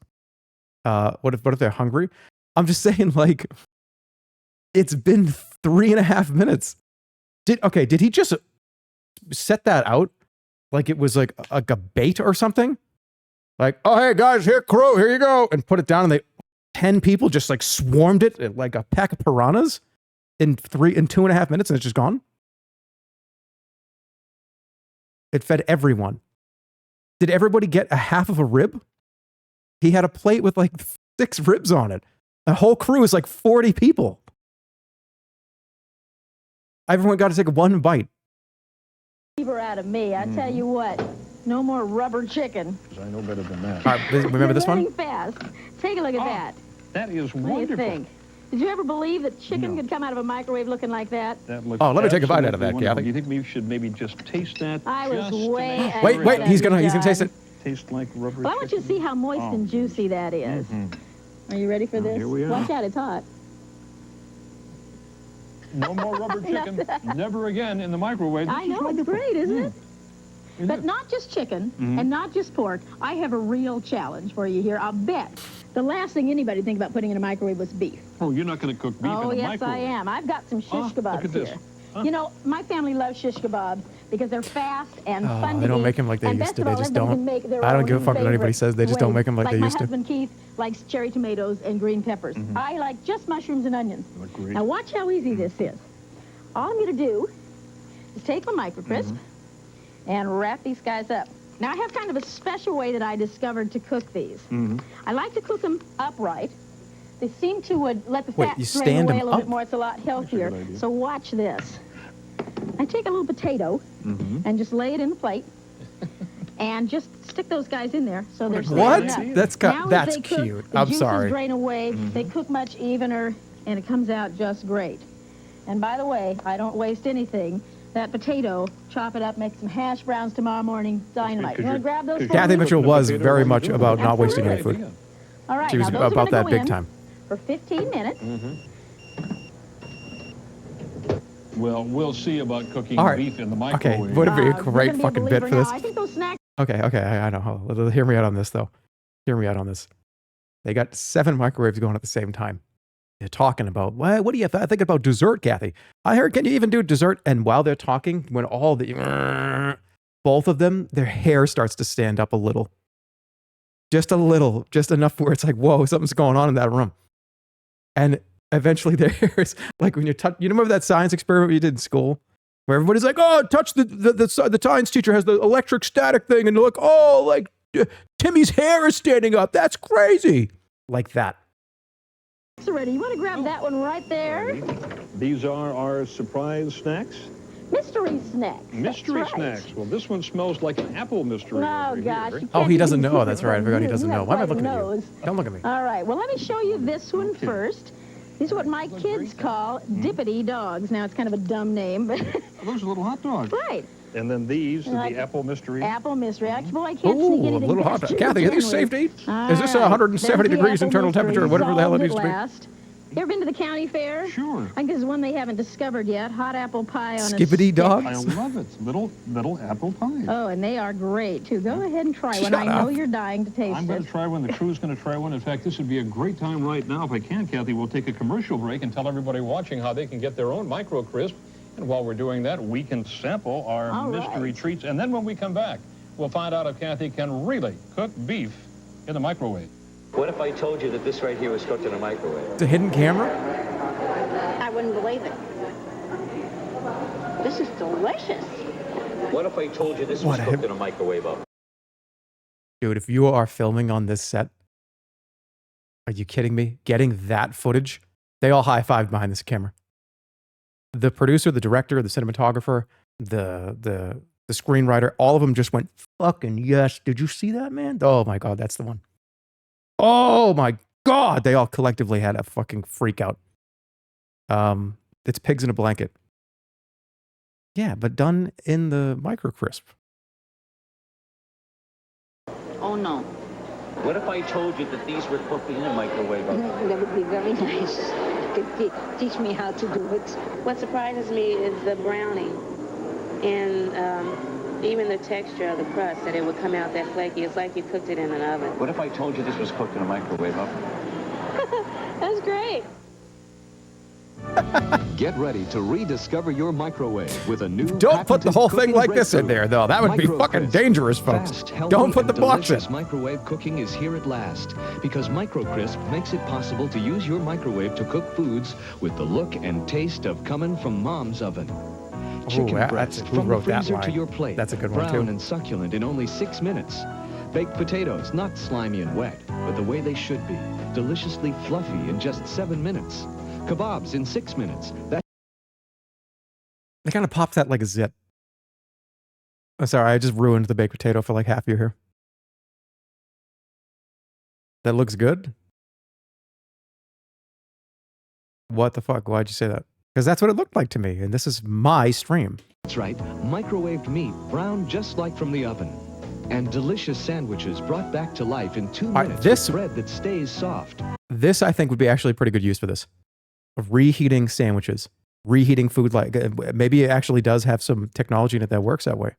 [SPEAKER 1] What if they're hungry? I'm just saying, like, it's been 3.5 minutes. Did he just set that out like it was like a bait or something? Like, oh hey guys, here crew, here you go, and put it down, and 10 people just like swarmed it like a pack of piranhas in 2.5 minutes, and it's just gone. It fed everyone. Did everybody get a half of a rib? He had a plate with like 6 ribs on it. The whole crew is like 40 people. Everyone got to take one bite.
[SPEAKER 5] Out of me, I tell you what, no more rubber chicken.
[SPEAKER 4] I know better than that.
[SPEAKER 1] All right, remember this one?
[SPEAKER 5] Learning fast. Take a look at that.
[SPEAKER 4] That is
[SPEAKER 5] What do you
[SPEAKER 4] wonderful.
[SPEAKER 5] think? Did you ever believe that chicken could come out of a microwave looking like that?
[SPEAKER 4] That looks
[SPEAKER 1] Let me take a bite out of that,
[SPEAKER 4] absolutely wonderful.
[SPEAKER 1] Kathy.
[SPEAKER 4] Do you think we should maybe just taste that?
[SPEAKER 5] I was
[SPEAKER 4] just
[SPEAKER 5] way
[SPEAKER 4] to make
[SPEAKER 5] ahead
[SPEAKER 1] Wait,
[SPEAKER 5] of
[SPEAKER 1] wait,
[SPEAKER 5] that,
[SPEAKER 1] he's gonna
[SPEAKER 5] John.
[SPEAKER 1] taste it.
[SPEAKER 4] taste like rubber
[SPEAKER 5] Well, I want you to see how moist and juicy that is. Are you ready for this?
[SPEAKER 4] here we are.
[SPEAKER 5] Watch out, it's hot.
[SPEAKER 4] No more rubber chicken. Never again in the microwave.
[SPEAKER 5] I know, it's great, isn't it? But not just chicken and not just pork. I have a real challenge for you here. I'll bet the last thing anybody think about putting in a microwave was beef.
[SPEAKER 4] Oh, you're not going to cook beef
[SPEAKER 5] Oh,
[SPEAKER 4] in a
[SPEAKER 5] yes,
[SPEAKER 4] microwave.
[SPEAKER 5] I am. I've got some shish
[SPEAKER 4] look
[SPEAKER 5] kebabs
[SPEAKER 4] at this.
[SPEAKER 5] here.
[SPEAKER 4] Huh?
[SPEAKER 5] You know, my family loves shish kebabs because they're fast and fun to
[SPEAKER 1] They don't
[SPEAKER 5] eat.
[SPEAKER 1] make them like they
[SPEAKER 5] And
[SPEAKER 1] used
[SPEAKER 5] best
[SPEAKER 1] to.
[SPEAKER 5] of
[SPEAKER 1] They
[SPEAKER 5] all,
[SPEAKER 1] just
[SPEAKER 5] everybody
[SPEAKER 1] don't.
[SPEAKER 5] can make their
[SPEAKER 1] I don't
[SPEAKER 5] own
[SPEAKER 1] give a fuck what anybody
[SPEAKER 5] favorite
[SPEAKER 1] says. They just don't
[SPEAKER 5] way.
[SPEAKER 1] make them like they
[SPEAKER 5] my
[SPEAKER 1] used to.
[SPEAKER 5] husband Keith likes cherry tomatoes and green peppers. I like just mushrooms and onions.
[SPEAKER 4] Look great.
[SPEAKER 5] Now watch how easy this is. All I'm going to do is take my micro crisp and wrap these guys up. Now I have kind of a special way that I discovered to cook these. I like to cook them upright. They seem to let the fat
[SPEAKER 1] you
[SPEAKER 5] drain
[SPEAKER 1] stand
[SPEAKER 5] away
[SPEAKER 1] them
[SPEAKER 5] a little
[SPEAKER 1] up?
[SPEAKER 5] bit more. It's a lot healthier.
[SPEAKER 4] good idea.
[SPEAKER 5] So watch this. I take a little potato and just lay it in the plate and just stick those guys in there so they're
[SPEAKER 1] What?
[SPEAKER 5] standing up. Now as
[SPEAKER 1] That's
[SPEAKER 5] they cook,
[SPEAKER 1] cute.
[SPEAKER 5] the
[SPEAKER 1] I'm
[SPEAKER 5] juices
[SPEAKER 1] sorry.
[SPEAKER 5] drain away. They cook much evener, and it comes out just great. And by the way, I don't waste anything. That potato, chop it up, make some hash browns tomorrow morning, dynamite. You want to grab those for
[SPEAKER 1] Kathy
[SPEAKER 5] me?
[SPEAKER 1] Mitchell was very much about not wasting any
[SPEAKER 5] Absolutely.
[SPEAKER 1] food.
[SPEAKER 5] All right,
[SPEAKER 1] She was
[SPEAKER 5] now those are
[SPEAKER 1] about
[SPEAKER 5] gonna
[SPEAKER 1] that
[SPEAKER 5] go
[SPEAKER 1] big
[SPEAKER 5] in
[SPEAKER 1] time.
[SPEAKER 5] for 15 minutes.
[SPEAKER 4] Well, we'll see about cooking
[SPEAKER 1] All right.
[SPEAKER 4] beef in the
[SPEAKER 1] Okay,
[SPEAKER 4] microwave.
[SPEAKER 1] would it be a
[SPEAKER 5] You're
[SPEAKER 1] great
[SPEAKER 5] gonna be a
[SPEAKER 1] fucking bit
[SPEAKER 5] believer
[SPEAKER 1] for this?
[SPEAKER 5] now. I think those snacks
[SPEAKER 1] Okay, I know. Hear me out on this, though. Hear me out on this. They got 7 microwaves going at the same time. They're talking about, what do you think about dessert, Kathy? I heard, can you even do dessert? And while they're talking, when all the, both of them, their hair starts to stand up a little. Just a little, just enough where it's like, whoa, something's going on in that room. And eventually their hair is, like when you remember that science experiment you did in school? Where everybody's like, oh, touch the science teacher has the electric static thing. And they're like, oh, like Timmy's hair is standing up. That's crazy. Like that.
[SPEAKER 5] are ready. You want to grab that one right there?
[SPEAKER 4] These are our surprise snacks.
[SPEAKER 5] Mystery snacks.
[SPEAKER 4] Mystery
[SPEAKER 5] That's right.
[SPEAKER 4] snacks. Well, this one smells like an apple mystery
[SPEAKER 5] Oh,
[SPEAKER 4] over
[SPEAKER 5] gosh.
[SPEAKER 4] here.
[SPEAKER 5] you
[SPEAKER 1] Oh,
[SPEAKER 5] can't
[SPEAKER 1] he
[SPEAKER 5] keep
[SPEAKER 1] doesn't
[SPEAKER 5] a
[SPEAKER 1] know.
[SPEAKER 5] secret
[SPEAKER 1] That's right. I
[SPEAKER 5] from
[SPEAKER 1] forgot he
[SPEAKER 5] you.
[SPEAKER 1] doesn't
[SPEAKER 5] You
[SPEAKER 1] know.
[SPEAKER 5] have
[SPEAKER 1] Why am I
[SPEAKER 5] quite a
[SPEAKER 1] looking at you?
[SPEAKER 5] nose.
[SPEAKER 1] Don't look at me.
[SPEAKER 5] All right, well, let me show you this one first. These are what my kids call dippity dogs. Now, it's kind of a dumb name, but
[SPEAKER 4] Those are little hot dogs.
[SPEAKER 5] right.
[SPEAKER 4] And then these are
[SPEAKER 5] Like
[SPEAKER 4] the apple mystery.
[SPEAKER 5] Apple mystery. Boy, I can't
[SPEAKER 1] Ooh,
[SPEAKER 5] sneak
[SPEAKER 1] a
[SPEAKER 5] anything
[SPEAKER 1] little hot
[SPEAKER 5] past
[SPEAKER 1] dog.
[SPEAKER 5] you
[SPEAKER 1] Kathy,
[SPEAKER 5] to
[SPEAKER 1] are these
[SPEAKER 5] begin
[SPEAKER 1] safe to eat?
[SPEAKER 5] with.
[SPEAKER 1] Is this
[SPEAKER 5] All right,
[SPEAKER 1] 170
[SPEAKER 5] there's the
[SPEAKER 1] degrees
[SPEAKER 5] apple
[SPEAKER 1] internal temperature,
[SPEAKER 5] mystery.
[SPEAKER 1] whatever the hell it
[SPEAKER 5] Solved
[SPEAKER 1] needs
[SPEAKER 5] at
[SPEAKER 1] to be?
[SPEAKER 5] last. You ever been to the county fair?
[SPEAKER 4] Sure.
[SPEAKER 5] I think there's one they haven't discovered yet. Hot apple pie on a
[SPEAKER 1] Skippity
[SPEAKER 5] stick.
[SPEAKER 1] dog?
[SPEAKER 4] I love it. Little apple pie.
[SPEAKER 5] Oh, and they are great, too. Go ahead and try one.
[SPEAKER 1] Shut
[SPEAKER 5] I know
[SPEAKER 1] up.
[SPEAKER 5] you're dying to taste
[SPEAKER 4] I'm going
[SPEAKER 5] it.
[SPEAKER 4] to try one. The crew's going to try one. In fact, this would be a great time right now. If I can, Kathy, we'll take a commercial break and tell everybody watching how they can get their own micro crisp. And while we're doing that, we can sample our
[SPEAKER 5] All
[SPEAKER 4] mystery
[SPEAKER 5] right.
[SPEAKER 4] treats. And then when we come back, We'll find out if Kathy can really cook beef in the microwave.
[SPEAKER 6] What if I told you that this right here was cooked in a microwave?
[SPEAKER 1] It's a hidden camera?
[SPEAKER 5] I wouldn't believe it. This is delicious.
[SPEAKER 6] What if I told you this was cooked in a microwave oven?
[SPEAKER 1] Dude, if you are filming on this set, are you kidding me? Getting that footage, they all high-fived behind this camera. The producer, the director, the cinematographer, the screenwriter, all of them just went, fucking yes. Did you see that, man? Oh my God, that's the one. Oh my God. They all collectively had a fucking freak out. It's pigs in a blanket. Yeah, but done in the micro crisp.
[SPEAKER 5] Oh no.
[SPEAKER 6] What if I told you that these were cooked in a microwave oven?
[SPEAKER 7] That would be very nice. You could teach me how to do it.
[SPEAKER 8] What surprises me is the browning and even the texture of the crust, that it would come out that flaky. It's like you cooked it in an oven.
[SPEAKER 6] What if I told you this was cooked in a microwave oven?
[SPEAKER 8] That's great.
[SPEAKER 3] Get ready to rediscover your microwave with a new.
[SPEAKER 1] Don't put the whole thing like this in there, though. That would be fucking dangerous, folks.
[SPEAKER 3] Fast, healthy,
[SPEAKER 1] Don't put the box in.
[SPEAKER 3] delicious microwave cooking is here at last because MicroCrisp makes it possible to use your microwave to cook foods with the look and taste of coming from mom's oven. Chicken breast from the freezer to your plate.
[SPEAKER 1] That's a good one, too.
[SPEAKER 3] Brown and succulent in only 6 minutes. Baked potatoes, not slimy and wet, but the way they should be. Deliciously fluffy in just 7 minutes. Kebabs in 6 minutes.
[SPEAKER 1] They kind of popped that like a zit. Oh, sorry, I just ruined the baked potato for like half your hair. That looks good. What the fuck? Why'd you say that? Because that's what it looked like to me, and this is my stream.
[SPEAKER 3] That's right, microwaved meat, browned just like from the oven. And delicious sandwiches brought back to life in 2 minutes with bread that stays soft.
[SPEAKER 1] This, I think, would be actually pretty good use for this. Of reheating sandwiches. Reheating food, like maybe it actually does have some technology in it that works that way.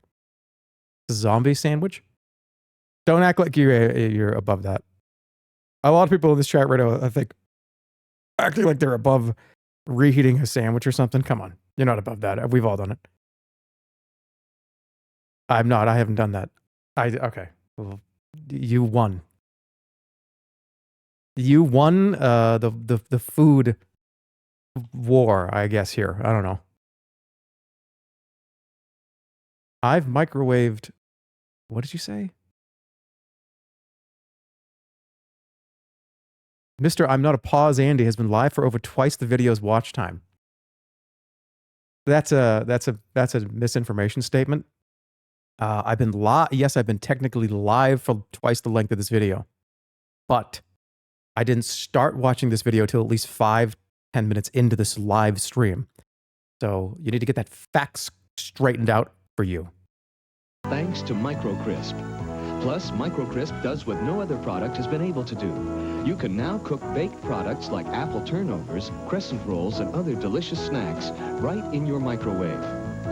[SPEAKER 1] Zombie sandwich? Don't act like you're above that. A lot of people in this chat right now, I think, acting like they're above reheating a sandwich or something. Come on. You're not above that. We've all done it. I'm not. I haven't done that. Okay. Well, you won. You won the food war, I guess, here. I don't know. I've microwaved... What did you say? Mr. I'm Not a Pause Andy has been live for over twice the video's watch time. That's a misinformation statement. I've been yes, I've been technically live for twice the length of this video. But I didn't start watching this video till at least 5-10 minutes into this live stream. So you need to get that facts straightened out for you.
[SPEAKER 3] Thanks to MicroCrisp. Plus, MicroCrisp does what no other product has been able to do. You can now cook baked products like apple turnovers, crescent rolls, and other delicious snacks right in your microwave.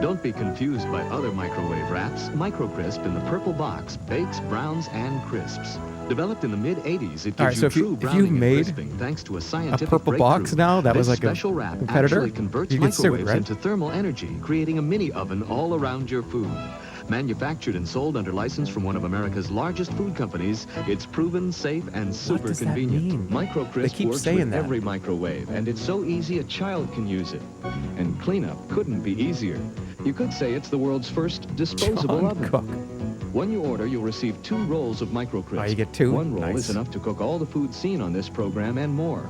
[SPEAKER 3] Don't be confused by other microwave wraps. MicroCrisp in the purple box bakes, browns, and crisps. Developed in the mid-'80s, it gives you true browning and crisping thanks to a scientific
[SPEAKER 1] purple box now that was like a
[SPEAKER 3] special wrap
[SPEAKER 1] competitor.
[SPEAKER 3] Actually converts
[SPEAKER 1] You get sued,
[SPEAKER 3] microwaves
[SPEAKER 1] right?
[SPEAKER 3] into thermal energy, creating a mini oven all around your food. Manufactured and sold under license from one of America's largest food companies, it's proven, safe, and super
[SPEAKER 1] does that
[SPEAKER 3] convenient.
[SPEAKER 1] mean?
[SPEAKER 3] MicroCrisp
[SPEAKER 1] They keep
[SPEAKER 3] works
[SPEAKER 1] saying
[SPEAKER 3] with
[SPEAKER 1] that.
[SPEAKER 3] every microwave, and it's so easy a child can use it. And cleanup couldn't be easier. You could say it's the world's first disposable
[SPEAKER 1] John
[SPEAKER 3] oven.
[SPEAKER 1] Cook.
[SPEAKER 3] When you order, you'll receive 2 rolls of MicroCrisp.
[SPEAKER 1] Oh, you get 2?
[SPEAKER 3] One roll
[SPEAKER 1] Nice.
[SPEAKER 3] is enough to cook all the food seen on this program and more.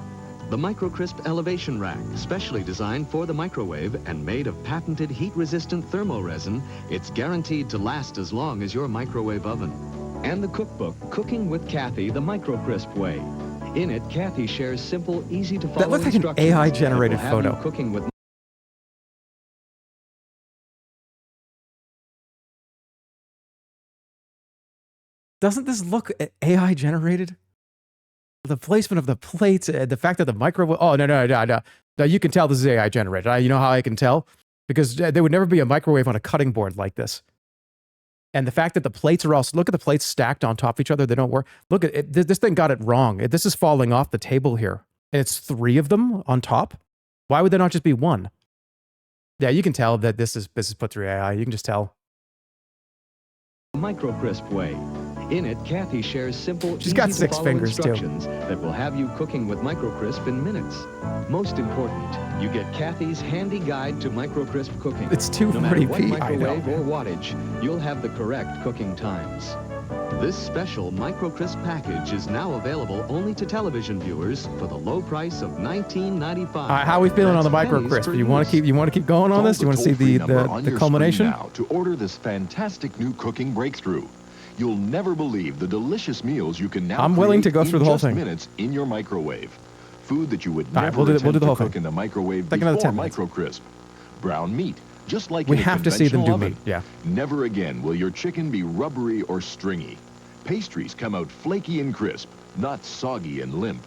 [SPEAKER 3] The MicroCrisp Elevation Rack, specially designed for the microwave and made of patented heat-resistant thermoresin, it's guaranteed to last as long as your microwave oven. And the cookbook, Cooking with Kathy, the MicroCrisp Way. In it, Kathy shares simple, easy-to-follow
[SPEAKER 1] That looks like an
[SPEAKER 3] instructions
[SPEAKER 1] AI-generated
[SPEAKER 3] that will have you
[SPEAKER 1] photo.
[SPEAKER 3] cooking with
[SPEAKER 1] Doesn't this look AI generated? The placement of the plates, the fact that the microwave... Oh, no. No, you can tell this is AI generated. You know how I can tell? Because there would never be a microwave on a cutting board like this. And the fact that the plates are all... Look at the plates stacked on top of each other. They don't work. Look at it. This thing got it wrong. This is falling off the table here. And it's 3 of them on top? Why would there not just be 1? Yeah, you can tell that this is put through AI. You can just tell.
[SPEAKER 3] micro-crisp way. In it, Kathy shares simple,
[SPEAKER 1] She's got 6
[SPEAKER 3] easy-to-follow
[SPEAKER 1] fingers, too.
[SPEAKER 3] instructions that will have you cooking with micro-crisp in minutes. Most important, you get Kathy's handy guide to micro-crisp cooking.
[SPEAKER 1] It's
[SPEAKER 3] No matter what
[SPEAKER 1] 240p, I know.
[SPEAKER 3] microwave or wattage, you'll have the correct cooking times. This special micro-crisp package is now available only to television viewers for the low price of $19.95.
[SPEAKER 1] All right, how are we feeling on the
[SPEAKER 3] That's
[SPEAKER 1] micro
[SPEAKER 3] pennies
[SPEAKER 1] crisp?
[SPEAKER 3] per
[SPEAKER 1] You want
[SPEAKER 3] use.
[SPEAKER 1] to keep going on this? You want to see the culmination?
[SPEAKER 2] Now to order this fantastic new cooking breakthrough. You'll never believe the delicious meals you can now
[SPEAKER 1] I'm willing to
[SPEAKER 2] create
[SPEAKER 1] go through
[SPEAKER 2] in
[SPEAKER 1] the whole
[SPEAKER 2] just
[SPEAKER 1] thing.
[SPEAKER 2] minutes in your microwave. Food that you would
[SPEAKER 1] All right,
[SPEAKER 2] never
[SPEAKER 1] we'll do the
[SPEAKER 2] attempt
[SPEAKER 1] whole
[SPEAKER 2] to cook
[SPEAKER 1] thing.
[SPEAKER 2] in the microwave
[SPEAKER 1] Take another
[SPEAKER 2] before
[SPEAKER 1] 10 minutes.
[SPEAKER 2] microcrisp. Brown meat, just like
[SPEAKER 1] We
[SPEAKER 2] in a
[SPEAKER 1] have to see them do
[SPEAKER 2] conventional
[SPEAKER 1] meat,
[SPEAKER 2] oven.
[SPEAKER 1] yeah.
[SPEAKER 2] Never again will your chicken be rubbery or stringy. Pastries come out flaky and crisp, not soggy and limp.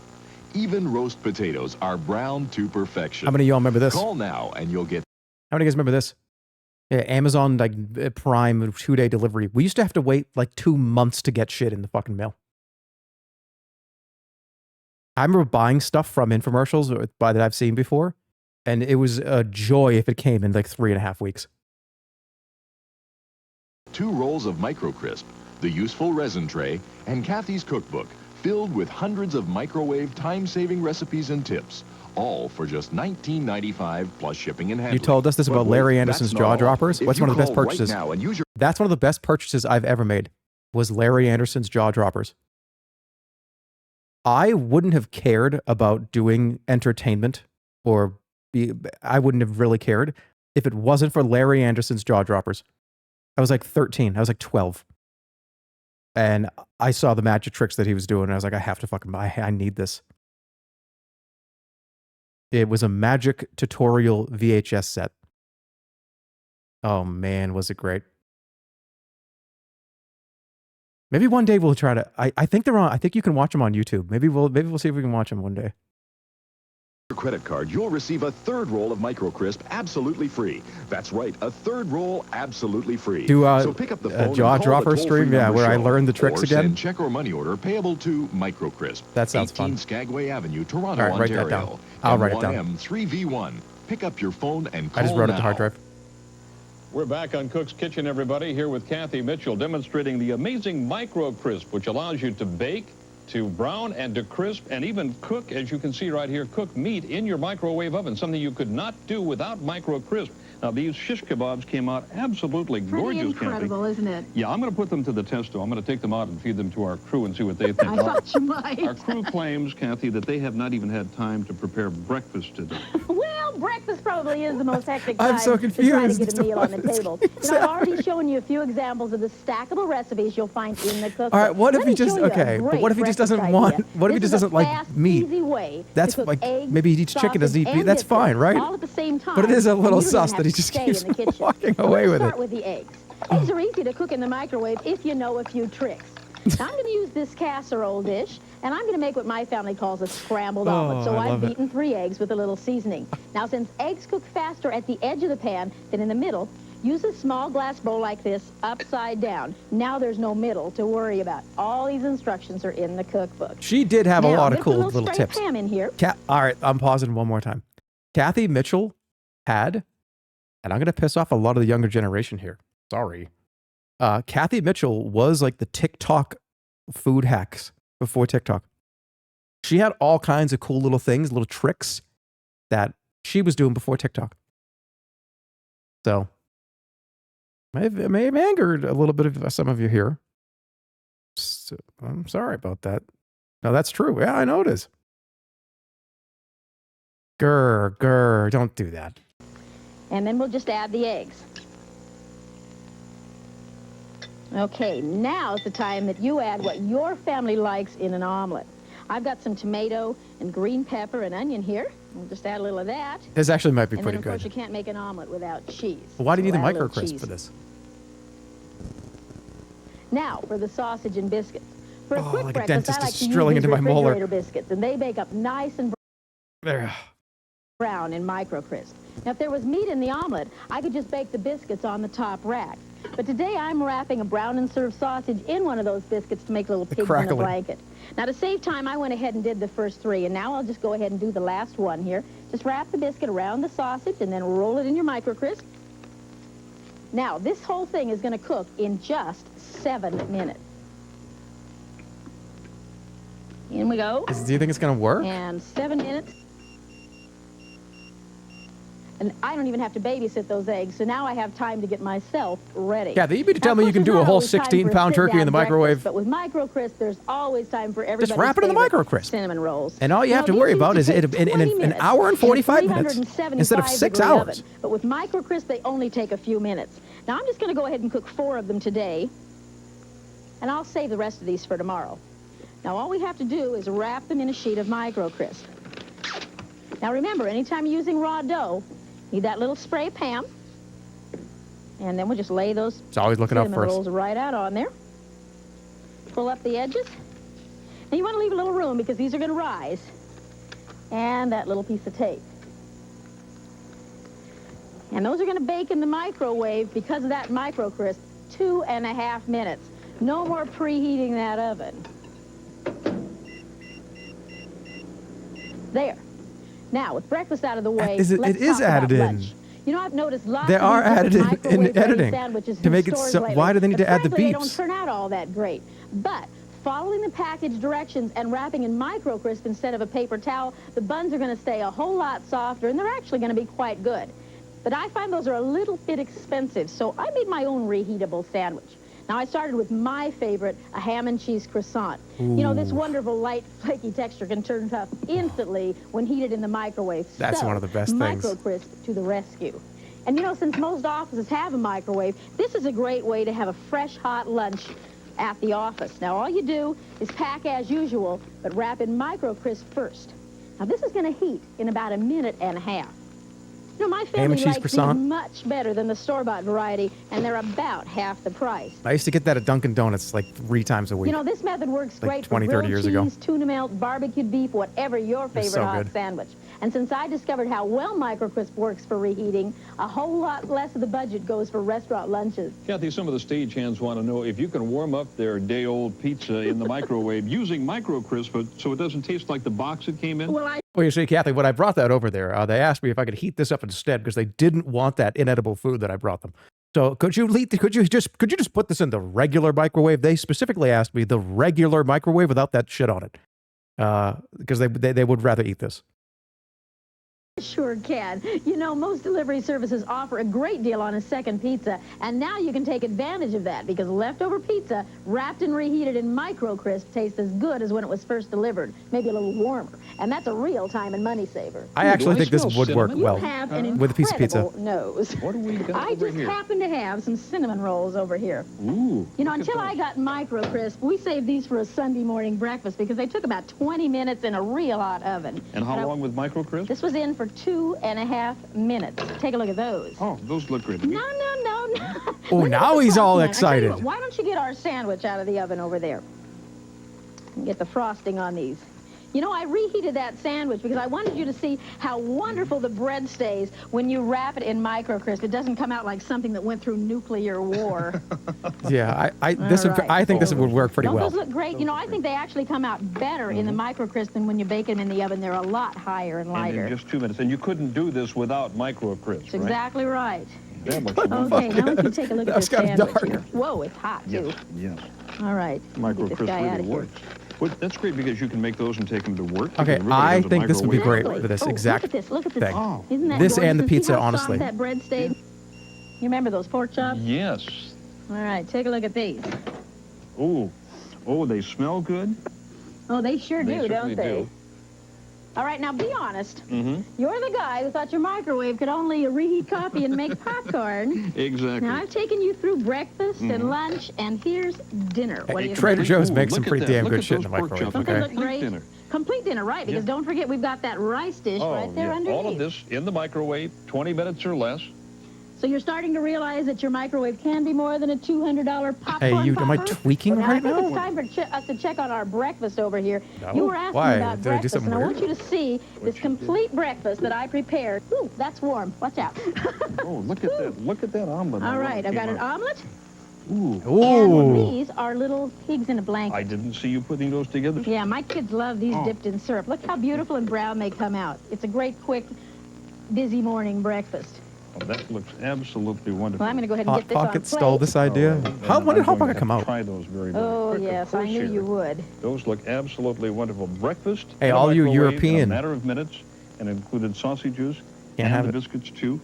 [SPEAKER 2] Even roast potatoes are browned to perfection.
[SPEAKER 1] How many of y'all remember this?
[SPEAKER 2] Call now and you'll get
[SPEAKER 1] How many of you guys remember this? Yeah, Amazon Prime 2-day delivery. We used to have to wait like 2 months to get shit in the fucking mail. I remember buying stuff from infomercials that I've seen before, and it was a joy if it came in like 3.5 weeks.
[SPEAKER 2] 2 rolls of microcrisp, the useful resin tray, and Kathy's cookbook, filled with hundreds of microwave time-saving recipes and tips, all for just $19.95 plus shipping and handling.
[SPEAKER 1] You told us this
[SPEAKER 2] But
[SPEAKER 1] about
[SPEAKER 2] wait,
[SPEAKER 1] Larry
[SPEAKER 2] that's
[SPEAKER 1] Anderson's
[SPEAKER 2] not
[SPEAKER 1] jaw
[SPEAKER 2] all.
[SPEAKER 1] droppers.
[SPEAKER 2] If
[SPEAKER 1] What's
[SPEAKER 2] you
[SPEAKER 1] one of the best
[SPEAKER 2] call right
[SPEAKER 1] purchases?
[SPEAKER 2] now and use your
[SPEAKER 1] That's one of the best purchases I've ever made. Was Larry Anderson's jaw droppers. I wouldn't have cared about doing entertainment, I wouldn't have really cared if it wasn't for Larry Anderson's jaw droppers. I was like 13. I was like 12. And I saw the magic tricks that he was doing. And I was like, I have to fucking buy. I need this. It was a magic tutorial VHS set. Oh man, was it great. Maybe one day we'll try to, I think they're on, I think you can watch them on YouTube. Maybe we'll see if we can watch them one day.
[SPEAKER 2] credit card, you'll receive a 3rd roll of microcrisp absolutely free. That's right, a 3rd roll absolutely free.
[SPEAKER 1] Do
[SPEAKER 2] so pick up the phone
[SPEAKER 1] jaw
[SPEAKER 2] and call
[SPEAKER 1] dropper
[SPEAKER 2] the toll-free
[SPEAKER 1] stream, yeah,
[SPEAKER 2] number
[SPEAKER 1] where I
[SPEAKER 2] shown,
[SPEAKER 1] learned the tricks
[SPEAKER 2] or
[SPEAKER 1] again.
[SPEAKER 2] Send check or money order payable to Microcrisp.
[SPEAKER 1] That sounds
[SPEAKER 2] 18
[SPEAKER 1] fun.
[SPEAKER 2] Skagway Avenue, Toronto,
[SPEAKER 1] All right, write that
[SPEAKER 2] Ontario.
[SPEAKER 1] down. I'll write it down.
[SPEAKER 2] M1M3V1. Pick up your phone and call
[SPEAKER 1] I just wrote it
[SPEAKER 2] now.
[SPEAKER 1] to hard drive.
[SPEAKER 4] We're back on Cook's Kitchen, everybody, here with Kathy Mitchell, demonstrating the amazing micro crisp, which allows you to bake, to brown, and to crisp, and even cook, as you can see right here, cook meat in your microwave oven, something you could not do without micro crisp. Now, these shish kebabs came out absolutely
[SPEAKER 5] Pretty
[SPEAKER 4] gorgeous,
[SPEAKER 5] incredible,
[SPEAKER 4] Kathy.
[SPEAKER 5] isn't it?
[SPEAKER 4] Yeah, I'm going to put them to the test, though. I'm going to take them out and feed them to our crew and see what they think.
[SPEAKER 5] I thought you might.
[SPEAKER 4] Our crew claims, Kathy, that they have not even had time to prepare breakfast today.
[SPEAKER 5] Well, breakfast probably is the most hectic
[SPEAKER 1] I'm
[SPEAKER 5] time
[SPEAKER 1] so
[SPEAKER 5] to try to
[SPEAKER 1] confused
[SPEAKER 5] get
[SPEAKER 1] as
[SPEAKER 5] a
[SPEAKER 1] to
[SPEAKER 5] meal
[SPEAKER 1] what
[SPEAKER 5] on the
[SPEAKER 1] is
[SPEAKER 5] table.
[SPEAKER 1] going
[SPEAKER 5] You know, I've already shown you a few examples of the stackable recipes you'll find in the cookbook.
[SPEAKER 1] All right, what if
[SPEAKER 5] Let
[SPEAKER 1] he
[SPEAKER 5] me
[SPEAKER 1] just,
[SPEAKER 5] show you a
[SPEAKER 1] okay, but
[SPEAKER 5] great
[SPEAKER 1] what if he just
[SPEAKER 5] breakfast
[SPEAKER 1] doesn't want,
[SPEAKER 5] idea.
[SPEAKER 1] what if he
[SPEAKER 5] This
[SPEAKER 1] just
[SPEAKER 5] is a
[SPEAKER 1] doesn't like
[SPEAKER 5] fast,
[SPEAKER 1] meat?
[SPEAKER 5] Easy way
[SPEAKER 1] That's
[SPEAKER 5] to cook
[SPEAKER 1] like,
[SPEAKER 5] eggs,
[SPEAKER 1] maybe he eats chicken, doesn't
[SPEAKER 5] sausage,
[SPEAKER 1] eat meat.
[SPEAKER 5] and
[SPEAKER 1] That's
[SPEAKER 5] biscuits
[SPEAKER 1] fine, right?
[SPEAKER 5] all at the same time.
[SPEAKER 1] But it is a
[SPEAKER 5] and
[SPEAKER 1] little
[SPEAKER 5] you don't
[SPEAKER 1] sus
[SPEAKER 5] have
[SPEAKER 1] that he
[SPEAKER 5] to
[SPEAKER 1] just
[SPEAKER 5] stay
[SPEAKER 1] keeps
[SPEAKER 5] in the kitchen.
[SPEAKER 1] walking
[SPEAKER 5] So
[SPEAKER 1] away
[SPEAKER 5] let's
[SPEAKER 1] with
[SPEAKER 5] start
[SPEAKER 1] it.
[SPEAKER 5] with the eggs. Eggs are easy to cook in the microwave if you know a few tricks. Now, I'm going to use this casserole dish, and I'm going to make what my family calls a scrambled omelet. So
[SPEAKER 1] I
[SPEAKER 5] I've
[SPEAKER 1] love it.
[SPEAKER 5] beaten 3 eggs with a little seasoning. Now, since eggs cook faster at the edge of the pan than in the middle, use a small glass bowl like this upside down. Now there's no middle to worry about. All these instructions are in the cookbook.
[SPEAKER 1] She did have a
[SPEAKER 5] Now,
[SPEAKER 1] lot of
[SPEAKER 5] I'm
[SPEAKER 1] cool
[SPEAKER 5] gonna put a
[SPEAKER 1] little
[SPEAKER 5] spray
[SPEAKER 1] tips.
[SPEAKER 5] Ham in here.
[SPEAKER 1] All right, I'm pausing one more time. Kathy Mitchell had, and I'm going to piss off a lot of the younger generation here. Sorry. Kathy Mitchell was like the TikTok food hacks before TikTok. She had all kinds of cool little things, little tricks that she was doing before TikTok. So, may have angered a little bit of some of you here. So, I'm sorry about that. No, that's true. Yeah, I know it is. Grr, don't do that.
[SPEAKER 5] And then we'll just add the eggs. Okay, now's the time that you add what your family likes in an omelet. I've got some tomato and green pepper and onion here. We'll just add a little of that.
[SPEAKER 1] This actually might be
[SPEAKER 5] And
[SPEAKER 1] pretty
[SPEAKER 5] then, of course,
[SPEAKER 1] good.
[SPEAKER 5] you can't make an omelet without cheese.
[SPEAKER 1] Why do you
[SPEAKER 5] So
[SPEAKER 1] need the
[SPEAKER 5] add a little
[SPEAKER 1] microcrisp
[SPEAKER 5] cheese.
[SPEAKER 1] for this?
[SPEAKER 5] Now, for the sausage and biscuits. For a
[SPEAKER 1] Oh,
[SPEAKER 5] quick
[SPEAKER 1] like a
[SPEAKER 5] breakfast,
[SPEAKER 1] dentist
[SPEAKER 5] I like
[SPEAKER 1] is
[SPEAKER 5] to use
[SPEAKER 1] drilling
[SPEAKER 5] these
[SPEAKER 1] into my molar.
[SPEAKER 5] refrigerator biscuits, and they bake up nice and
[SPEAKER 1] There.
[SPEAKER 5] brown in microcrisp. Now, if there was meat in the omelet, I could just bake the biscuits on the top rack. But today, I'm wrapping a brown and served sausage in one of those biscuits to make little pigs in a
[SPEAKER 1] crackling.
[SPEAKER 5] blanket. Now, to save time, I went ahead and did the first 3, and now I'll just go ahead and do the last one here. Just wrap the biscuit around the sausage and then roll it in your microcrisp. Now, this whole thing is going to cook in just 7 minutes. In we go.
[SPEAKER 1] Do you think it's going to work?
[SPEAKER 5] And 7 minutes. And I don't even have to babysit those eggs, so now I have time to get myself ready.
[SPEAKER 1] Yeah, you mean to tell me you can do a whole 16-pound turkey in the microwave?
[SPEAKER 5] But with Micro Crisp, there's always time for everybody's
[SPEAKER 1] Just wrap it in the Micro Crisp.
[SPEAKER 5] cinnamon rolls.
[SPEAKER 1] And all you have to worry about is in an hour and 45 minutes instead of 6 hours.
[SPEAKER 5] Oven. But with Micro Crisp, they only take a few minutes. Now, I'm just going to go ahead and cook 4 of them today, and I'll save the rest of these for tomorrow. Now, all we have to do is wrap them in a sheet of Micro Crisp. Now, remember, anytime you're using raw dough, need that little spray pan, and then we'll just lay those
[SPEAKER 1] always looking up first.
[SPEAKER 5] rolls right out on there. Pull up the edges. And you want to leave a little room because these are going to rise. And that little piece of tape. And those are going to bake in the microwave because of that Micro Crisp 2.5 minutes. No more preheating that oven. There. Now, with breakfast out of the way, let's talk about lunch.
[SPEAKER 1] In.
[SPEAKER 5] You know, I've noticed lots
[SPEAKER 1] they
[SPEAKER 5] of
[SPEAKER 1] are added in editing
[SPEAKER 5] sandwiches
[SPEAKER 1] to make it so.
[SPEAKER 5] Lately.
[SPEAKER 1] Why do they need to add the beeps?
[SPEAKER 5] They don't turn out all that great. But following the package directions and wrapping in Micro Crisp instead of a paper towel, the buns are going to stay a whole lot softer, and they're actually going to be quite good. But I find those are a little bit expensive, so I made my own reheatable sandwich. Now, I started with my favorite, a ham and cheese croissant. Ooh. You know, this wonderful, light, flaky texture can turn tough instantly when heated in the microwave.
[SPEAKER 1] That's one of the best things.
[SPEAKER 5] Micro Crisp to the rescue. And, you know, since most offices have a microwave, this is a great way to have a fresh, hot lunch at the office. Now, all you do is pack as usual, but wrap in Micro Crisp first. Now, this is going to heat in about 1.5 minutes. You know, my family likes these much better than the store-bought variety, and they're about half the price.
[SPEAKER 1] I used to get that at Dunkin' Donuts like 3 times a week.
[SPEAKER 5] You know, this method works
[SPEAKER 1] like
[SPEAKER 5] great
[SPEAKER 1] 20,
[SPEAKER 5] for
[SPEAKER 1] 30
[SPEAKER 5] grilled
[SPEAKER 1] years
[SPEAKER 5] cheese,
[SPEAKER 1] ago.
[SPEAKER 5] tuna melt, barbecued beef, whatever your favorite hot sandwich. And since I discovered how well Micro Crisp works for reheating, a whole lot less of the budget goes for restaurant lunches.
[SPEAKER 4] Kathy, some of the stagehands want to know if you can warm up their day-old pizza in the microwave using Micro Crisp so it doesn't taste like the box it came in.
[SPEAKER 5] Well,
[SPEAKER 1] you see, Kathy, when I brought that over there, they asked me if I could heat this up instead because they didn't want that inedible food that I brought them. So could you just put this in the regular microwave? They specifically asked me the regular microwave without that shit on it, because they would rather eat this.
[SPEAKER 5] Sure can. You know, most delivery services offer a great deal on a second pizza, and now you can take advantage of that because leftover pizza wrapped and reheated in Micro Crisp tastes as good as when it was first delivered, maybe a little warmer, and that's a real time and money saver.
[SPEAKER 1] I actually think this would work well
[SPEAKER 5] with
[SPEAKER 1] a piece of pizza.
[SPEAKER 5] Nose.
[SPEAKER 4] What do we got
[SPEAKER 5] I
[SPEAKER 4] over
[SPEAKER 5] just
[SPEAKER 4] here?
[SPEAKER 5] happen to have some cinnamon rolls over here.
[SPEAKER 4] Ooh.
[SPEAKER 5] You know, until I got Micro Crisp, we saved these for a Sunday morning breakfast because they took about 20 minutes in a real hot oven.
[SPEAKER 4] And how long with Micro Crisp?
[SPEAKER 5] This was in for 2.5 minutes. Take a look at those.
[SPEAKER 4] Oh, those look good.
[SPEAKER 5] No.
[SPEAKER 1] Oh, now he's all excited.
[SPEAKER 5] What, why don't you get our sandwich out of the oven over there? And get the frosting on these. You know, I reheated that sandwich because I wanted you to see how wonderful the bread stays when you wrap it in Micro Crisp. It doesn't come out like something that went through nuclear war.
[SPEAKER 1] Yeah, I think this would work pretty well.
[SPEAKER 5] Those look great. You know, I think they actually come out better in the Micro Crisp than when you bake them in the oven. They're a lot higher and lighter.
[SPEAKER 4] And in just 2 minutes. And you couldn't do this without Micro Crisp,
[SPEAKER 5] That's exactly right.
[SPEAKER 4] That looks
[SPEAKER 5] Okay, now we can take a look at this sandwich
[SPEAKER 1] dark.
[SPEAKER 5] here. Whoa, it's hot, too.
[SPEAKER 4] Yes.
[SPEAKER 5] All right.
[SPEAKER 4] Micro
[SPEAKER 5] Get
[SPEAKER 4] Crisp
[SPEAKER 5] this guy out
[SPEAKER 4] really
[SPEAKER 5] of here.
[SPEAKER 4] works. Well, that's great because you can make those and take them to work.
[SPEAKER 1] Okay, I think this would be great
[SPEAKER 5] Exactly.
[SPEAKER 1] for this exact
[SPEAKER 5] Look at this.
[SPEAKER 1] thing.
[SPEAKER 4] Oh.
[SPEAKER 5] Isn't that
[SPEAKER 1] This
[SPEAKER 5] gorgeous?
[SPEAKER 1] and the
[SPEAKER 5] See
[SPEAKER 1] pizza,
[SPEAKER 5] how
[SPEAKER 1] honestly.
[SPEAKER 5] soft that bread stayed? You remember those pork chops?
[SPEAKER 4] Yes.
[SPEAKER 5] All right, take a look at these.
[SPEAKER 4] Oh, they smell good.
[SPEAKER 5] Oh, they sure
[SPEAKER 4] They
[SPEAKER 5] do,
[SPEAKER 4] certainly
[SPEAKER 5] don't they?
[SPEAKER 4] do.
[SPEAKER 5] All right, now be honest.
[SPEAKER 4] Mm-hmm.
[SPEAKER 5] You're the guy who thought your microwave could only reheat coffee and make popcorn.
[SPEAKER 4] Exactly.
[SPEAKER 5] Now, I've taken you through breakfast and lunch, and here's dinner. What do you
[SPEAKER 1] Trader
[SPEAKER 5] think?
[SPEAKER 1] Joe's
[SPEAKER 4] Ooh,
[SPEAKER 1] makes some
[SPEAKER 4] look at
[SPEAKER 1] pretty
[SPEAKER 4] that.
[SPEAKER 1] damn
[SPEAKER 4] Look
[SPEAKER 1] good
[SPEAKER 4] at
[SPEAKER 1] shit in the
[SPEAKER 4] those pork
[SPEAKER 1] microwave.
[SPEAKER 4] chops.
[SPEAKER 5] Don't they
[SPEAKER 1] Okay.
[SPEAKER 5] look great?
[SPEAKER 4] Dinner.
[SPEAKER 5] Complete dinner, right, because don't forget we've got that rice dish right there underneath.
[SPEAKER 4] All of this in the microwave, 20 minutes or less.
[SPEAKER 5] So you're starting to realize that your microwave can be more than a $200 popcorn
[SPEAKER 1] Hey, am I
[SPEAKER 5] popper?
[SPEAKER 1] tweaking
[SPEAKER 5] Now,
[SPEAKER 1] right
[SPEAKER 5] I think
[SPEAKER 1] now?
[SPEAKER 5] it's time for us to check on our breakfast over here.
[SPEAKER 1] No?
[SPEAKER 5] You were asking
[SPEAKER 1] Why?
[SPEAKER 5] about
[SPEAKER 1] Did I do
[SPEAKER 5] breakfast,
[SPEAKER 1] something
[SPEAKER 5] and I want
[SPEAKER 1] weird?
[SPEAKER 5] you to see this complete breakfast that I prepared. Ooh, that's warm. Watch out.
[SPEAKER 4] Oh, look at that. Look at that omelet.
[SPEAKER 5] All right, I've got an omelet,
[SPEAKER 4] Ooh.
[SPEAKER 5] and
[SPEAKER 1] Ooh.
[SPEAKER 5] these are little pigs in a blanket.
[SPEAKER 4] I didn't see you putting those together.
[SPEAKER 5] Yeah, my kids love these
[SPEAKER 4] Oh.
[SPEAKER 5] dipped in syrup. Look how beautiful and brown they come out. It's a great, quick, busy morning breakfast.
[SPEAKER 4] Well, that looks absolutely wonderful.
[SPEAKER 5] Well, I'm going to go ahead and
[SPEAKER 1] Hot
[SPEAKER 5] get this on
[SPEAKER 1] Pocket
[SPEAKER 5] plate.
[SPEAKER 1] stole this idea. When did Hot Pocket come out?
[SPEAKER 4] Try those very, very
[SPEAKER 5] Oh,
[SPEAKER 4] quick.
[SPEAKER 5] yes,
[SPEAKER 4] Of
[SPEAKER 5] I
[SPEAKER 4] course
[SPEAKER 5] knew
[SPEAKER 4] here.
[SPEAKER 5] you would.
[SPEAKER 4] Those look absolutely wonderful. Breakfast.
[SPEAKER 1] Hey,
[SPEAKER 4] in a
[SPEAKER 1] all you
[SPEAKER 4] microwave
[SPEAKER 1] European.
[SPEAKER 4] In a matter of minutes, and included sausages
[SPEAKER 1] Can't
[SPEAKER 4] and
[SPEAKER 1] have
[SPEAKER 4] the
[SPEAKER 1] it.
[SPEAKER 4] biscuits too.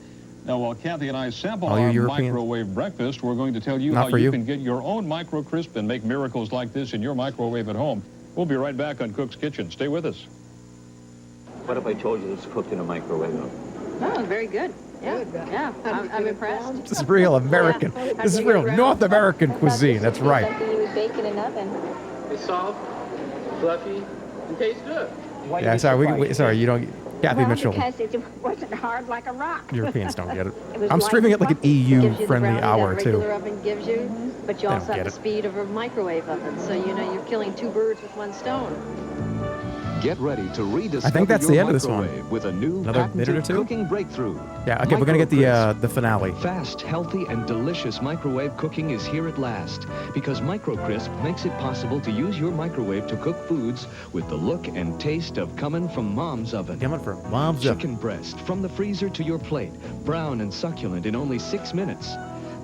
[SPEAKER 4] Now, while Kathy and I sample
[SPEAKER 1] All you
[SPEAKER 4] our
[SPEAKER 1] Europeans.
[SPEAKER 4] microwave breakfast, we're going to tell you
[SPEAKER 1] Not
[SPEAKER 4] how
[SPEAKER 1] for
[SPEAKER 4] you
[SPEAKER 1] you.
[SPEAKER 4] can get your own micro crisp and make miracles like this in your microwave at home. We'll be right back on Cook's Kitchen. Stay with us.
[SPEAKER 6] What if I told you it's cooked in a microwave oven?
[SPEAKER 8] Oh, very good. Yeah, I'm impressed.
[SPEAKER 1] This is real American. This is real North American cuisine. That's right.
[SPEAKER 8] Something you would bake in an oven.
[SPEAKER 9] It's soft, fluffy, and tastes good.
[SPEAKER 1] Yeah, sorry. Sorry, you don't. Kathy Mitchell.
[SPEAKER 7] Because it wasn't hard like a rock.
[SPEAKER 1] Europeans don't get it.
[SPEAKER 7] It was
[SPEAKER 1] I'm
[SPEAKER 7] light
[SPEAKER 1] streaming it like an
[SPEAKER 7] fluffy.
[SPEAKER 10] Gives you the
[SPEAKER 1] EU-friendly
[SPEAKER 10] brownie
[SPEAKER 1] hour,
[SPEAKER 10] that a
[SPEAKER 1] too.
[SPEAKER 10] regular oven gives you, but you
[SPEAKER 1] They
[SPEAKER 10] also
[SPEAKER 1] don't
[SPEAKER 10] have
[SPEAKER 1] get
[SPEAKER 10] the
[SPEAKER 1] it.
[SPEAKER 10] speed of a microwave oven. So, you know, you're killing two birds with one stone.
[SPEAKER 3] Get ready to rediscover
[SPEAKER 1] I think that's
[SPEAKER 3] your
[SPEAKER 1] the end of this one.
[SPEAKER 3] microwave with a new
[SPEAKER 1] Another
[SPEAKER 3] patented
[SPEAKER 1] minute or two?
[SPEAKER 3] cooking breakthrough.
[SPEAKER 1] Yeah, okay, we're going to get the finale.
[SPEAKER 3] Fast, healthy, and delicious microwave cooking is here at last because MicroCrisp makes it possible to use your microwave to cook foods with the look and taste of coming from Mom's oven.
[SPEAKER 1] Coming from Mom's oven.
[SPEAKER 3] Chicken breast from the freezer to your plate, brown and succulent in only 6 minutes.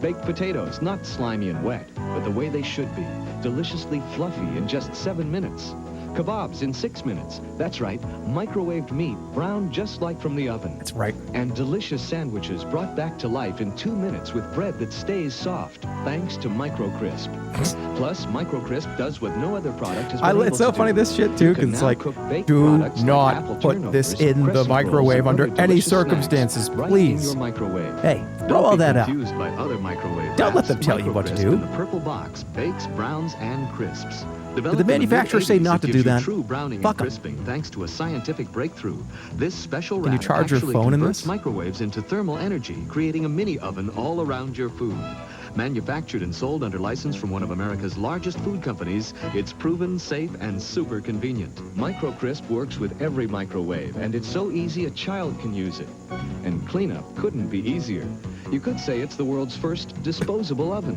[SPEAKER 3] Baked potatoes, not slimy and wet, but the way they should be, deliciously fluffy in just 7 minutes. Kebabs in 6 minutes. That's right, microwaved meat, browned just like from the oven.
[SPEAKER 1] That's right.
[SPEAKER 3] And delicious sandwiches brought back to life in 2 minutes with bread that stays soft, thanks to MicroCrisp. Plus, MicroCrisp does what no other product has been able
[SPEAKER 1] It's so
[SPEAKER 3] to
[SPEAKER 1] funny,
[SPEAKER 3] do.
[SPEAKER 1] this shit, too,
[SPEAKER 3] You can
[SPEAKER 1] because it's
[SPEAKER 3] now
[SPEAKER 1] like,
[SPEAKER 3] cook baked
[SPEAKER 1] do
[SPEAKER 3] products like apple
[SPEAKER 1] not put this
[SPEAKER 3] turnovers,
[SPEAKER 1] in the
[SPEAKER 3] crescent rolls,
[SPEAKER 1] microwave
[SPEAKER 3] and
[SPEAKER 1] under
[SPEAKER 3] other
[SPEAKER 1] any
[SPEAKER 3] delicious snacks
[SPEAKER 1] circumstances,
[SPEAKER 3] right in
[SPEAKER 1] please.
[SPEAKER 3] your microwave.
[SPEAKER 1] Hey, throw
[SPEAKER 3] Don't
[SPEAKER 1] all
[SPEAKER 3] be
[SPEAKER 1] that out.
[SPEAKER 3] confused by other microwave
[SPEAKER 1] Don't let
[SPEAKER 3] apps.
[SPEAKER 1] them tell you what to
[SPEAKER 3] MicroCrisp
[SPEAKER 1] do.
[SPEAKER 3] in the purple box bakes, browns, and crisps.
[SPEAKER 1] Did the manufacturer say not to do that?
[SPEAKER 3] True browning
[SPEAKER 1] Fuck 'em.
[SPEAKER 3] and crisping thanks to a scientific breakthrough. This special
[SPEAKER 1] Can you
[SPEAKER 3] wrap
[SPEAKER 1] charge your
[SPEAKER 3] actually
[SPEAKER 1] phone in
[SPEAKER 3] converts
[SPEAKER 1] this?
[SPEAKER 3] microwaves into thermal energy, creating a mini oven all around your food. Manufactured and sold under license from one of America's largest food companies, it's proven safe and super convenient. MicroCrisp works with every microwave, and it's so easy a child can use it. And cleanup couldn't be easier. You could say it's the world's first disposable oven.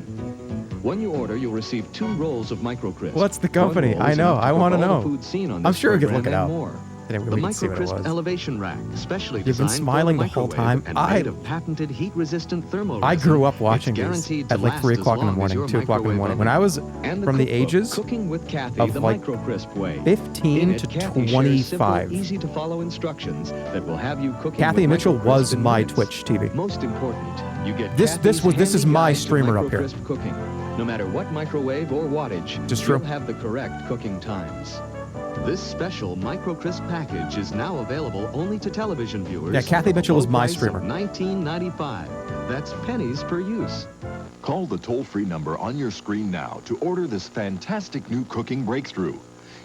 [SPEAKER 3] When you order, you'll receive 2 rolls of MicroCrisp.
[SPEAKER 1] What's the
[SPEAKER 3] One
[SPEAKER 1] company?
[SPEAKER 3] roll
[SPEAKER 1] I
[SPEAKER 3] is
[SPEAKER 1] know.
[SPEAKER 3] enough to
[SPEAKER 1] I
[SPEAKER 3] cook
[SPEAKER 1] wanna
[SPEAKER 3] all the
[SPEAKER 1] know.
[SPEAKER 3] food seen on
[SPEAKER 1] I'm
[SPEAKER 3] this
[SPEAKER 1] sure we could
[SPEAKER 3] program
[SPEAKER 1] look it
[SPEAKER 3] and
[SPEAKER 1] up.
[SPEAKER 3] more.
[SPEAKER 1] Then
[SPEAKER 3] The
[SPEAKER 1] we can see what it
[SPEAKER 3] MicroCrisp
[SPEAKER 1] was.
[SPEAKER 3] elevation rack, specially
[SPEAKER 1] You've been
[SPEAKER 3] designed
[SPEAKER 1] smiling
[SPEAKER 3] for
[SPEAKER 1] the whole
[SPEAKER 3] microwave
[SPEAKER 1] time.
[SPEAKER 3] and made of patented heat-resistant thermal
[SPEAKER 1] I
[SPEAKER 3] resin.
[SPEAKER 1] grew up
[SPEAKER 3] It's
[SPEAKER 1] watching these
[SPEAKER 3] guaranteed to
[SPEAKER 1] at like
[SPEAKER 3] last
[SPEAKER 1] 3
[SPEAKER 3] as
[SPEAKER 1] o'clock in the
[SPEAKER 3] long as
[SPEAKER 1] morning,
[SPEAKER 3] your
[SPEAKER 1] 2 o'clock in the
[SPEAKER 3] microwave
[SPEAKER 1] morning.
[SPEAKER 3] oven.
[SPEAKER 1] When I was
[SPEAKER 3] And
[SPEAKER 1] from the
[SPEAKER 3] cookbook,
[SPEAKER 1] ages
[SPEAKER 3] Cooking with Kathy,
[SPEAKER 1] of
[SPEAKER 3] the
[SPEAKER 1] like
[SPEAKER 3] MicroCrisp way.
[SPEAKER 1] 15
[SPEAKER 3] In it,
[SPEAKER 1] to
[SPEAKER 3] Kathy shares
[SPEAKER 1] 25.
[SPEAKER 3] simple, easy-to-follow instructions that will have you cooking
[SPEAKER 1] Kathy
[SPEAKER 3] with
[SPEAKER 1] Mitchell
[SPEAKER 3] MicroCrisp
[SPEAKER 1] was
[SPEAKER 3] in
[SPEAKER 1] my
[SPEAKER 3] minutes.
[SPEAKER 1] Twitch TV.
[SPEAKER 3] Most important, you get
[SPEAKER 1] This
[SPEAKER 3] Kathy's
[SPEAKER 1] is
[SPEAKER 3] handy
[SPEAKER 1] my
[SPEAKER 3] guide to
[SPEAKER 1] streamer up here.
[SPEAKER 3] MicroCrisp cooking. No matter what microwave or wattage,
[SPEAKER 1] Just true.
[SPEAKER 3] you'll have the correct cooking times. This special MicroCrisp package is now available only to television viewers.
[SPEAKER 1] Yeah, Kathy Mitchell is
[SPEAKER 3] Low
[SPEAKER 1] my
[SPEAKER 3] price of
[SPEAKER 1] streamer.
[SPEAKER 3] $19.95. That's pennies per use.
[SPEAKER 2] Call the toll-free number on your screen now to order this fantastic new cooking breakthrough.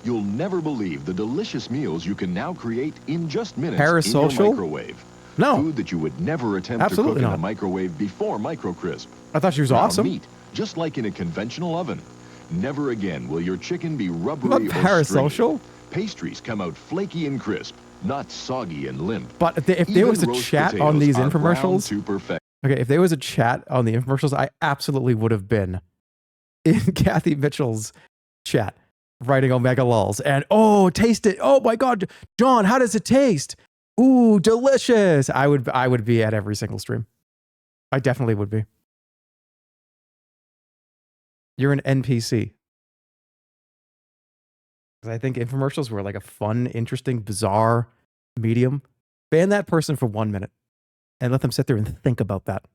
[SPEAKER 2] You'll never believe the delicious meals you can now create in just minutes in
[SPEAKER 1] Parasocial?
[SPEAKER 2] your microwave.
[SPEAKER 1] No.
[SPEAKER 2] Food that you would never attempt
[SPEAKER 1] Absolutely
[SPEAKER 2] to cook
[SPEAKER 1] not.
[SPEAKER 2] in a microwave before MicroCrisp.
[SPEAKER 1] I thought she was
[SPEAKER 2] Now,
[SPEAKER 1] awesome.
[SPEAKER 2] meat, just like in a conventional oven. Never again will your chicken be rubbery
[SPEAKER 1] Not
[SPEAKER 2] or
[SPEAKER 1] parasocial.
[SPEAKER 2] stringy. Pastries come out flaky and crisp, not soggy and limp.
[SPEAKER 1] But if there
[SPEAKER 2] Even
[SPEAKER 1] was a
[SPEAKER 2] roast
[SPEAKER 1] chat on
[SPEAKER 2] potatoes
[SPEAKER 1] these
[SPEAKER 2] are browned
[SPEAKER 1] infomercials,
[SPEAKER 2] to perfection.
[SPEAKER 1] okay, if there was a chat on the infomercials, I absolutely would have been in Kathy Mitchell's chat, writing Omega Lulls. And, oh, taste it. Oh, my God. John, how does it taste? Ooh, delicious. I would be at every single stream. I definitely would be. You're an NPC. 'Cause I think infomercials were like a fun, interesting, bizarre medium. Ban that person for 1 minute and let them sit there and think about that.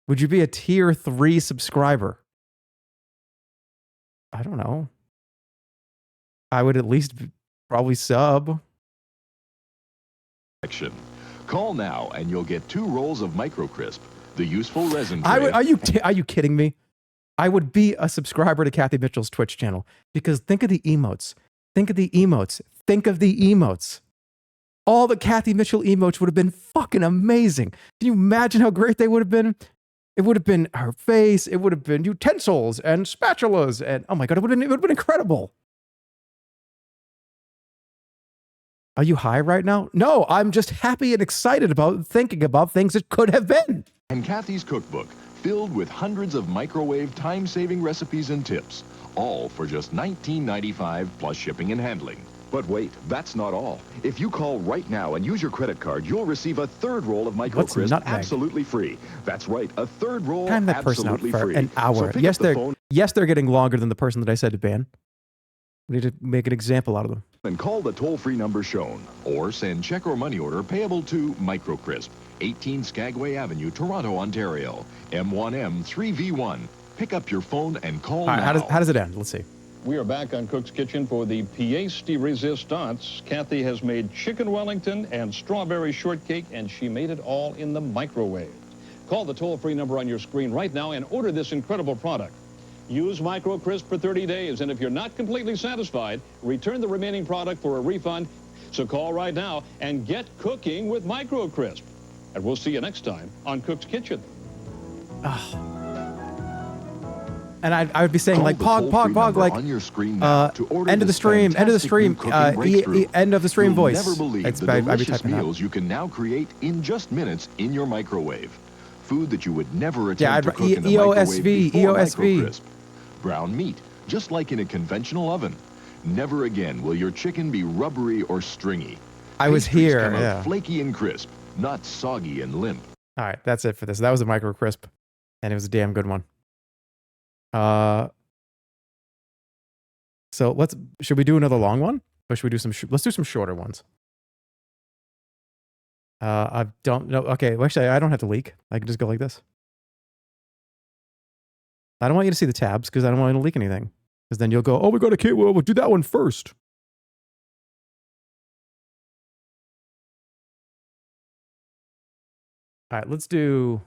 [SPEAKER 1] Would you be a tier 3 subscriber? I don't know. I would at least probably sub.
[SPEAKER 2] Call now and you'll get 2 rolls of MicroCrisp, the useful resin
[SPEAKER 1] I
[SPEAKER 2] tray.
[SPEAKER 1] would, are you kidding me? I would be a subscriber to Kathy Mitchell's Twitch channel because think of the emotes. Think of the emotes. Think of the emotes. All the Kathy Mitchell emotes would have been fucking amazing. Can you imagine how great they would have been? It would have been her face. It would have been utensils and spatulas. And oh my God, it would have been incredible. Are you high right now? No, I'm just happy and excited about thinking about things that could have been.
[SPEAKER 2] And Kathy's cookbook, filled with hundreds of microwave time-saving recipes and tips, all for just $19.95 plus shipping and handling. But wait, that's not all. If you call right now and use your credit card, you'll receive a third roll of Micro
[SPEAKER 1] What's
[SPEAKER 2] Crisp
[SPEAKER 1] nutmeg?
[SPEAKER 2] absolutely free. That's right, a third roll
[SPEAKER 1] Time that person out
[SPEAKER 2] absolutely
[SPEAKER 1] for
[SPEAKER 2] free.
[SPEAKER 1] an hour.
[SPEAKER 2] So pick
[SPEAKER 1] Yes,
[SPEAKER 2] up the phone
[SPEAKER 1] they're getting longer than the person that I said to ban. We need to make an example out of them.
[SPEAKER 2] and call the toll-free number shown, or send check or money order payable to Micro Crisp, 18 Skagway Avenue, Toronto, Ontario, M1M3V1. Pick up your phone and call
[SPEAKER 1] All right,
[SPEAKER 2] now.
[SPEAKER 1] how does it end? Let's see.
[SPEAKER 4] We are back on Cook's Kitchen for the pièce de résistance. Kathy has made chicken Wellington and strawberry shortcake, and she made it all in the microwave. Call the toll-free number on your screen right now and order this incredible product. Use Micro Crisp for 30 days, and if you're not completely satisfied, return the remaining product for a refund. So call right now and get cooking with Micro Crisp. And we'll see you next time on Cook's Kitchen.
[SPEAKER 1] And I would be saying,
[SPEAKER 2] Call
[SPEAKER 1] like,
[SPEAKER 2] the
[SPEAKER 1] pog,
[SPEAKER 2] toll-free number
[SPEAKER 1] like,
[SPEAKER 2] on your screen now to order
[SPEAKER 1] end of the
[SPEAKER 2] this
[SPEAKER 1] stream, end of the
[SPEAKER 2] fantastic
[SPEAKER 1] stream,
[SPEAKER 2] new cooking breakthrough.
[SPEAKER 1] end of the stream
[SPEAKER 2] You'll
[SPEAKER 1] voice.
[SPEAKER 2] never believe
[SPEAKER 1] It's
[SPEAKER 2] the
[SPEAKER 1] I'd be
[SPEAKER 2] delicious
[SPEAKER 1] typing that.
[SPEAKER 2] meals you can now create in just minutes in your microwave. Food that you would never attempt
[SPEAKER 1] Yeah,
[SPEAKER 2] to cook in the microwave before Micro Crisp. Brown meat, just like in a conventional oven. Never again will your chicken be rubbery or stringy.
[SPEAKER 1] I was
[SPEAKER 2] Pastries
[SPEAKER 1] here,
[SPEAKER 2] come out
[SPEAKER 1] yeah.
[SPEAKER 2] flaky and crisp, not soggy and limp.
[SPEAKER 1] All right, that's it for this. That was a Micro Crisp, and it was a damn good one. So should we do another long one, or should we do let's do some shorter ones. I don't know. Okay, well, actually, I don't have to leak. I can just go like this. I don't want you to see the tabs because I don't want you to leak anything. Because then you'll go, oh, we got a we'll do that one first. All right, let's do.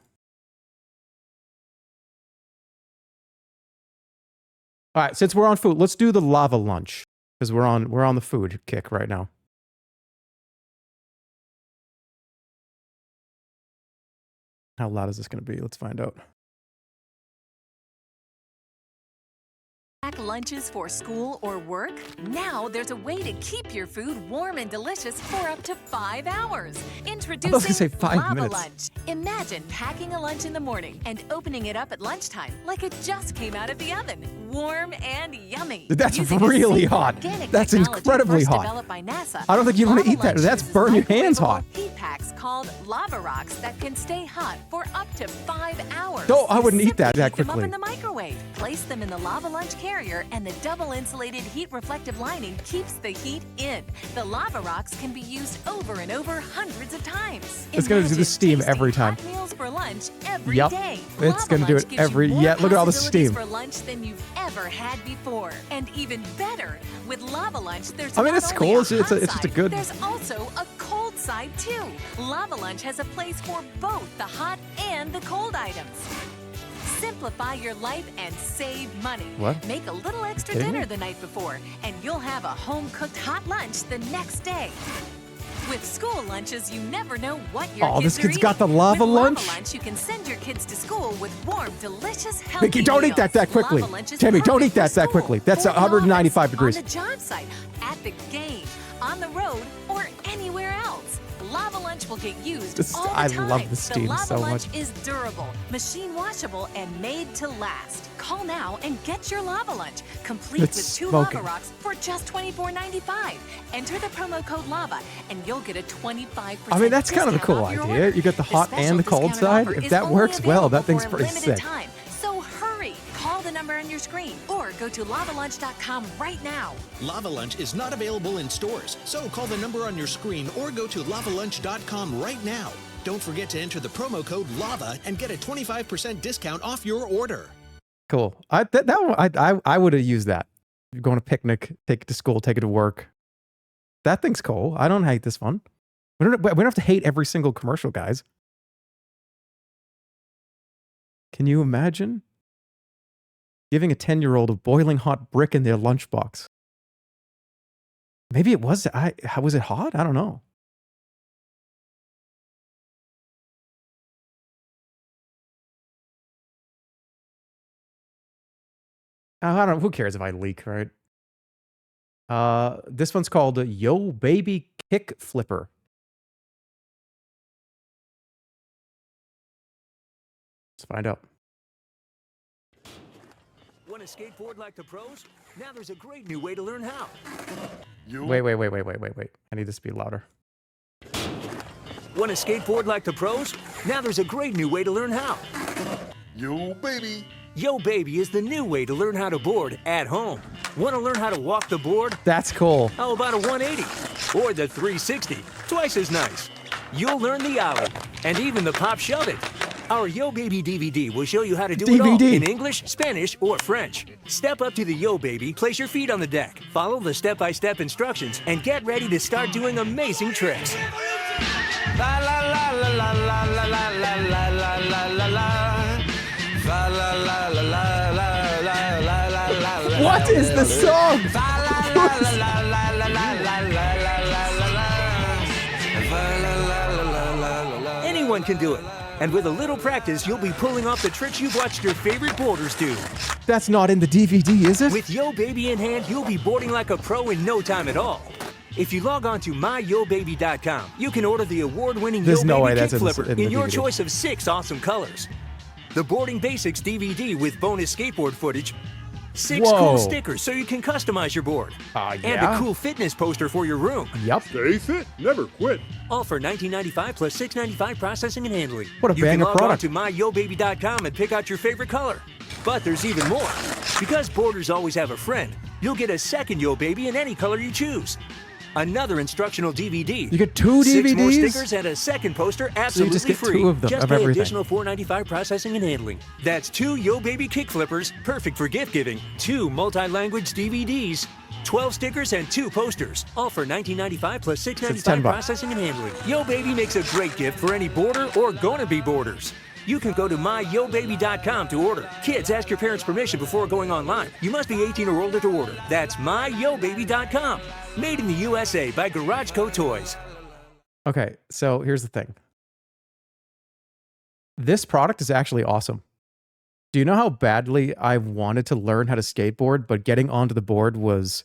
[SPEAKER 1] All right, since we're on food, let's do the lava lunch because we're on the food kick right now. How loud is this going to be? Let's find out.
[SPEAKER 11] Pack lunches for school or work? Now there's a way to keep your food warm and delicious for up to 5 hours. Introducing
[SPEAKER 1] I was gonna say 5
[SPEAKER 11] Lava
[SPEAKER 1] minutes.
[SPEAKER 11] Lunch. Imagine packing a lunch in the morning and opening it up at lunchtime like it just came out of the oven. Warm and yummy.
[SPEAKER 1] That's
[SPEAKER 11] Using a
[SPEAKER 1] really
[SPEAKER 11] simple
[SPEAKER 1] hot.
[SPEAKER 11] organic
[SPEAKER 1] That's
[SPEAKER 11] technology
[SPEAKER 1] incredibly
[SPEAKER 11] first
[SPEAKER 1] hot.
[SPEAKER 11] developed by NASA,
[SPEAKER 1] I don't think you want to
[SPEAKER 11] Lava
[SPEAKER 1] eat that.
[SPEAKER 11] Lunch
[SPEAKER 1] That's
[SPEAKER 11] uses
[SPEAKER 1] burn your hands
[SPEAKER 11] microwavable
[SPEAKER 1] hot.
[SPEAKER 11] heat packs called lava rocks that can stay hot for up to 5 hours.
[SPEAKER 1] No, I wouldn't eat that
[SPEAKER 11] Simply heat them
[SPEAKER 1] quickly.
[SPEAKER 11] up in the microwave. Place them in the Lava Lunch carrier, and the double insulated heat reflective lining keeps the heat in. The lava rocks can be used over and over hundreds of times.
[SPEAKER 1] It's gonna do the
[SPEAKER 11] Imagine
[SPEAKER 1] steam
[SPEAKER 11] tasty
[SPEAKER 1] every time.
[SPEAKER 11] hot meals for lunch every
[SPEAKER 1] Yep.
[SPEAKER 11] day.
[SPEAKER 1] It's
[SPEAKER 11] Lava
[SPEAKER 1] gonna do
[SPEAKER 11] Lunch
[SPEAKER 1] it
[SPEAKER 11] gives you
[SPEAKER 1] every-
[SPEAKER 11] more
[SPEAKER 1] yeah, look at all the
[SPEAKER 11] possibilities
[SPEAKER 1] steam.
[SPEAKER 11] for lunch than you've ever had before. And even better, with Lava Lunch, there's
[SPEAKER 1] I mean,
[SPEAKER 11] not
[SPEAKER 1] it's
[SPEAKER 11] only
[SPEAKER 1] cool.
[SPEAKER 11] a
[SPEAKER 1] It's just
[SPEAKER 11] hot
[SPEAKER 1] a
[SPEAKER 11] side,
[SPEAKER 1] good-
[SPEAKER 11] There's also a cold side too. Lava Lunch has a place for both the hot and the cold items. Simplify your life and save money.
[SPEAKER 1] What?
[SPEAKER 11] Make a little extra
[SPEAKER 1] Kidding
[SPEAKER 11] dinner
[SPEAKER 1] me?
[SPEAKER 11] the night before, and you'll have a home-cooked hot lunch the next day. With school lunches, you never know what your
[SPEAKER 1] Oh,
[SPEAKER 11] kids
[SPEAKER 1] this kid's
[SPEAKER 11] are
[SPEAKER 1] got the
[SPEAKER 11] eating.
[SPEAKER 1] lava
[SPEAKER 11] With
[SPEAKER 1] lunch?
[SPEAKER 11] Lava Lunch, you can send your kids to school with warm, delicious, healthy
[SPEAKER 1] Mickey, don't eat that
[SPEAKER 11] meals.
[SPEAKER 1] quickly.
[SPEAKER 11] Lava Lunch is
[SPEAKER 1] Tammy, don't
[SPEAKER 11] perfect
[SPEAKER 1] eat that
[SPEAKER 11] for school,
[SPEAKER 1] quickly. That's
[SPEAKER 11] or in
[SPEAKER 1] 195
[SPEAKER 11] office,
[SPEAKER 1] degrees.
[SPEAKER 11] On the job site, at the game, on the road, or anywhere else. Lava Lunch will get used
[SPEAKER 1] This-
[SPEAKER 11] all the
[SPEAKER 1] I
[SPEAKER 11] time.
[SPEAKER 1] love the steam
[SPEAKER 11] Lava
[SPEAKER 1] so
[SPEAKER 11] Lunch
[SPEAKER 1] much.
[SPEAKER 11] is durable, machine washable, and made to last. Call now and get your Lava Lunch, complete
[SPEAKER 1] It's
[SPEAKER 11] with 2
[SPEAKER 1] smoking.
[SPEAKER 11] lava rocks for just $24.95. Enter the promo code LAVA and you'll get a 25%
[SPEAKER 1] I mean, that's kind of a
[SPEAKER 11] discount
[SPEAKER 1] cool
[SPEAKER 11] off your
[SPEAKER 1] idea.
[SPEAKER 11] order.
[SPEAKER 1] You get the hot
[SPEAKER 11] special
[SPEAKER 1] and the cold
[SPEAKER 11] discounted
[SPEAKER 1] side.
[SPEAKER 11] offer
[SPEAKER 1] If
[SPEAKER 11] is
[SPEAKER 1] that
[SPEAKER 11] only
[SPEAKER 1] works well, that
[SPEAKER 11] available
[SPEAKER 1] thing's
[SPEAKER 11] for a
[SPEAKER 1] pretty
[SPEAKER 11] limited
[SPEAKER 1] sick.
[SPEAKER 11] time. So hurry. Call the number on your screen or go to lavalunch.com right now.
[SPEAKER 12] Lava Lunch is not available in stores, so call the number on your screen or go to lavalunch.com right now. Don't forget to enter the promo code LAVA and get a 25% discount off your order.
[SPEAKER 1] Cool. I would have used that. You're going to picnic, take it to school, take it to work. That thing's cool. I don't hate this one. We don't have to hate every single commercial, guys. Can you imagine giving a 10-year-old a boiling hot brick in their lunchbox? Maybe it was. Was it hot? I don't know. I don't know. Who cares if I leak, right? This one's called Yo Baby Kick Flipper. Let's find out.
[SPEAKER 13] Want to skateboard like the pros? Now there's a great new way to learn how.
[SPEAKER 1] Wait. I need this to be louder.
[SPEAKER 13] Want to skateboard like the pros? Now there's a great new way to learn how.
[SPEAKER 14] Yo, baby.
[SPEAKER 13] Yo Baby is the new way to learn how to board at home. Want to learn how to walk the board?
[SPEAKER 1] That's cool.
[SPEAKER 13] How about a 180? Or the 360? Twice as nice. You'll learn the ollie and even the pop shove it. Our Yo Baby DVD will show you how to do it all in English, Spanish, or French. Step up to the Yo Baby, place your feet on the deck, follow the step-by-step instructions, and get ready to start doing amazing tricks.
[SPEAKER 15] La la la la la la la la la la la la la la. La la la la la la la la la la.
[SPEAKER 1] What is the song?
[SPEAKER 13] Anyone can do it. And with a little practice, you'll be pulling off the tricks you've watched your favorite boarders do.
[SPEAKER 1] That's not in the DVD, is it?
[SPEAKER 13] With Yo Baby in hand, you'll be boarding like a pro in no time at all. If you log on to myyobaby.com, you can order the award-winning Yo Baby Kick Flipper in your choice of 6 awesome colors. The Boarding Basics DVD with bonus skateboard footage, 6 cool stickers so you can customize your board, and a cool fitness poster for your room.
[SPEAKER 1] Yep.
[SPEAKER 14] Stay fit, never quit.
[SPEAKER 13] All for $19.95 plus $6.95 processing and handling.
[SPEAKER 1] What a banger product.
[SPEAKER 13] You can log on to myyobaby.com and pick out your favorite color. But there's even more. Because boarders always have a friend, you'll get a second Yo Baby in any color you choose. Another instructional DVD.
[SPEAKER 1] You get 2 DVDs?
[SPEAKER 13] 6 more stickers and a second poster absolutely
[SPEAKER 1] so you just get
[SPEAKER 13] free.
[SPEAKER 1] 2 of them,
[SPEAKER 13] just
[SPEAKER 1] of
[SPEAKER 13] pay
[SPEAKER 1] everything.
[SPEAKER 13] additional $4.95 processing and handling. That's 2 Yo Baby Kick Flippers, perfect for gift giving, 2 multi-language DVDs, 12 stickers, and 2 posters. All for $19.95 plus $6.95 processing and handling. Yo Baby makes a great gift for any boarder or gonna-be boarders. You can go to myyobaby.com to order. Kids, ask your parents' permission before going online. You must be 18 or older to order. That's myyobaby.com. Made in the USA by Garage Co. Toys.
[SPEAKER 1] Okay, so here's the thing. This product is actually awesome. Do you know how badly I wanted to learn how to skateboard, but getting onto the board was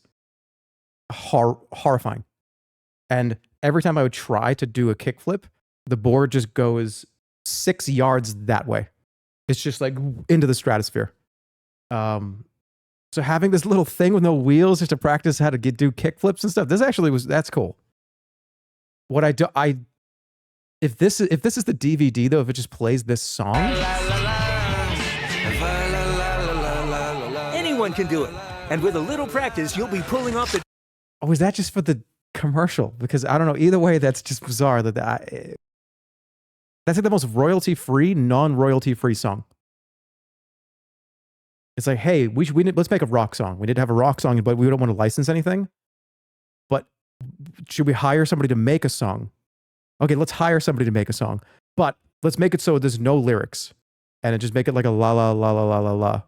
[SPEAKER 1] horrifying. And every time I would try to do a kickflip, the board just goes 6 yards that way. It's just like into the stratosphere. So having this little thing with no wheels just to practice how to do kickflips and stuff, that's cool. What if this is the DVD though, if it just plays this song,
[SPEAKER 13] anyone can do it. And with a little practice, you'll be pulling off the...
[SPEAKER 1] Oh, is that just for the commercial? Because I don't know. Either way, that's just bizarre. That's like the most royalty-free, non-royalty-free song. It's like, hey, let's make a rock song. We need to have a rock song, but we don't want to license anything. But should we hire somebody to make a song? Okay, let's hire somebody to make a song. But let's make it so there's no lyrics. And just make it like a la la la la la la la.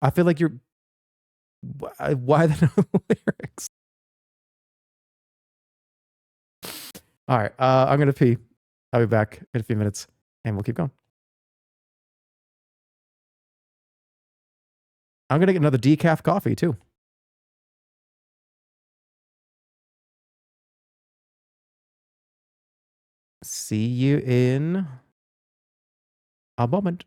[SPEAKER 1] I feel like you're... Why the no lyrics? All right, I'm going to pee. I'll be back in a few minutes, and we'll keep going. I'm going to get another decaf coffee, too. See you in a moment.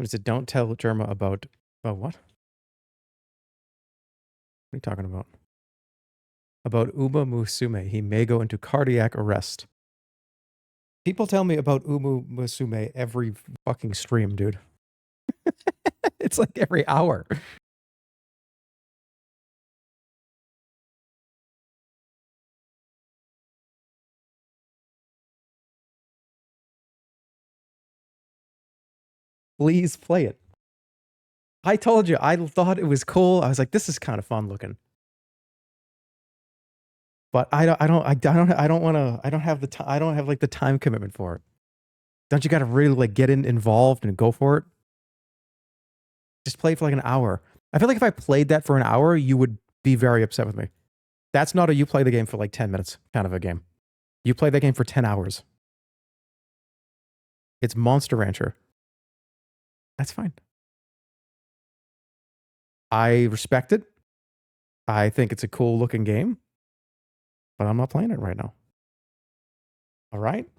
[SPEAKER 1] Somebody said, don't tell Jerma about what? What are you talking about? About Uma Musume. He may go into cardiac arrest. People tell me about Uma Musume every fucking stream, dude. It's like every hour. Please play it. I told you, I thought it was cool. I was like, this is kind of fun looking. But I don't have like the time commitment for it. Don't you got to really like get involved and go for it? Just play it for like an hour. I feel like if I played that for an hour, you would be very upset with me. That's not a you play the game for like 10 minutes kind of a game. You play that game for 10 hours. It's Monster Rancher. That's fine. I respect it. I think it's a cool looking game, but I'm not playing it right now. All right?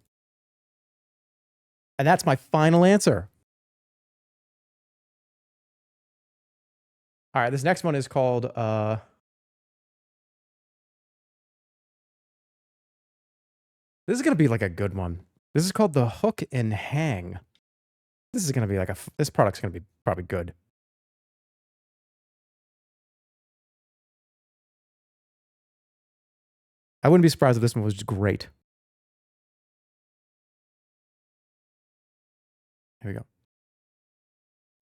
[SPEAKER 1] And that's my final answer. All right, this next one is called this is going to be like a good one. This is called the Hook and Hang. This is going to be like this product's going to be probably good. I wouldn't be surprised if this one was great. Here we go.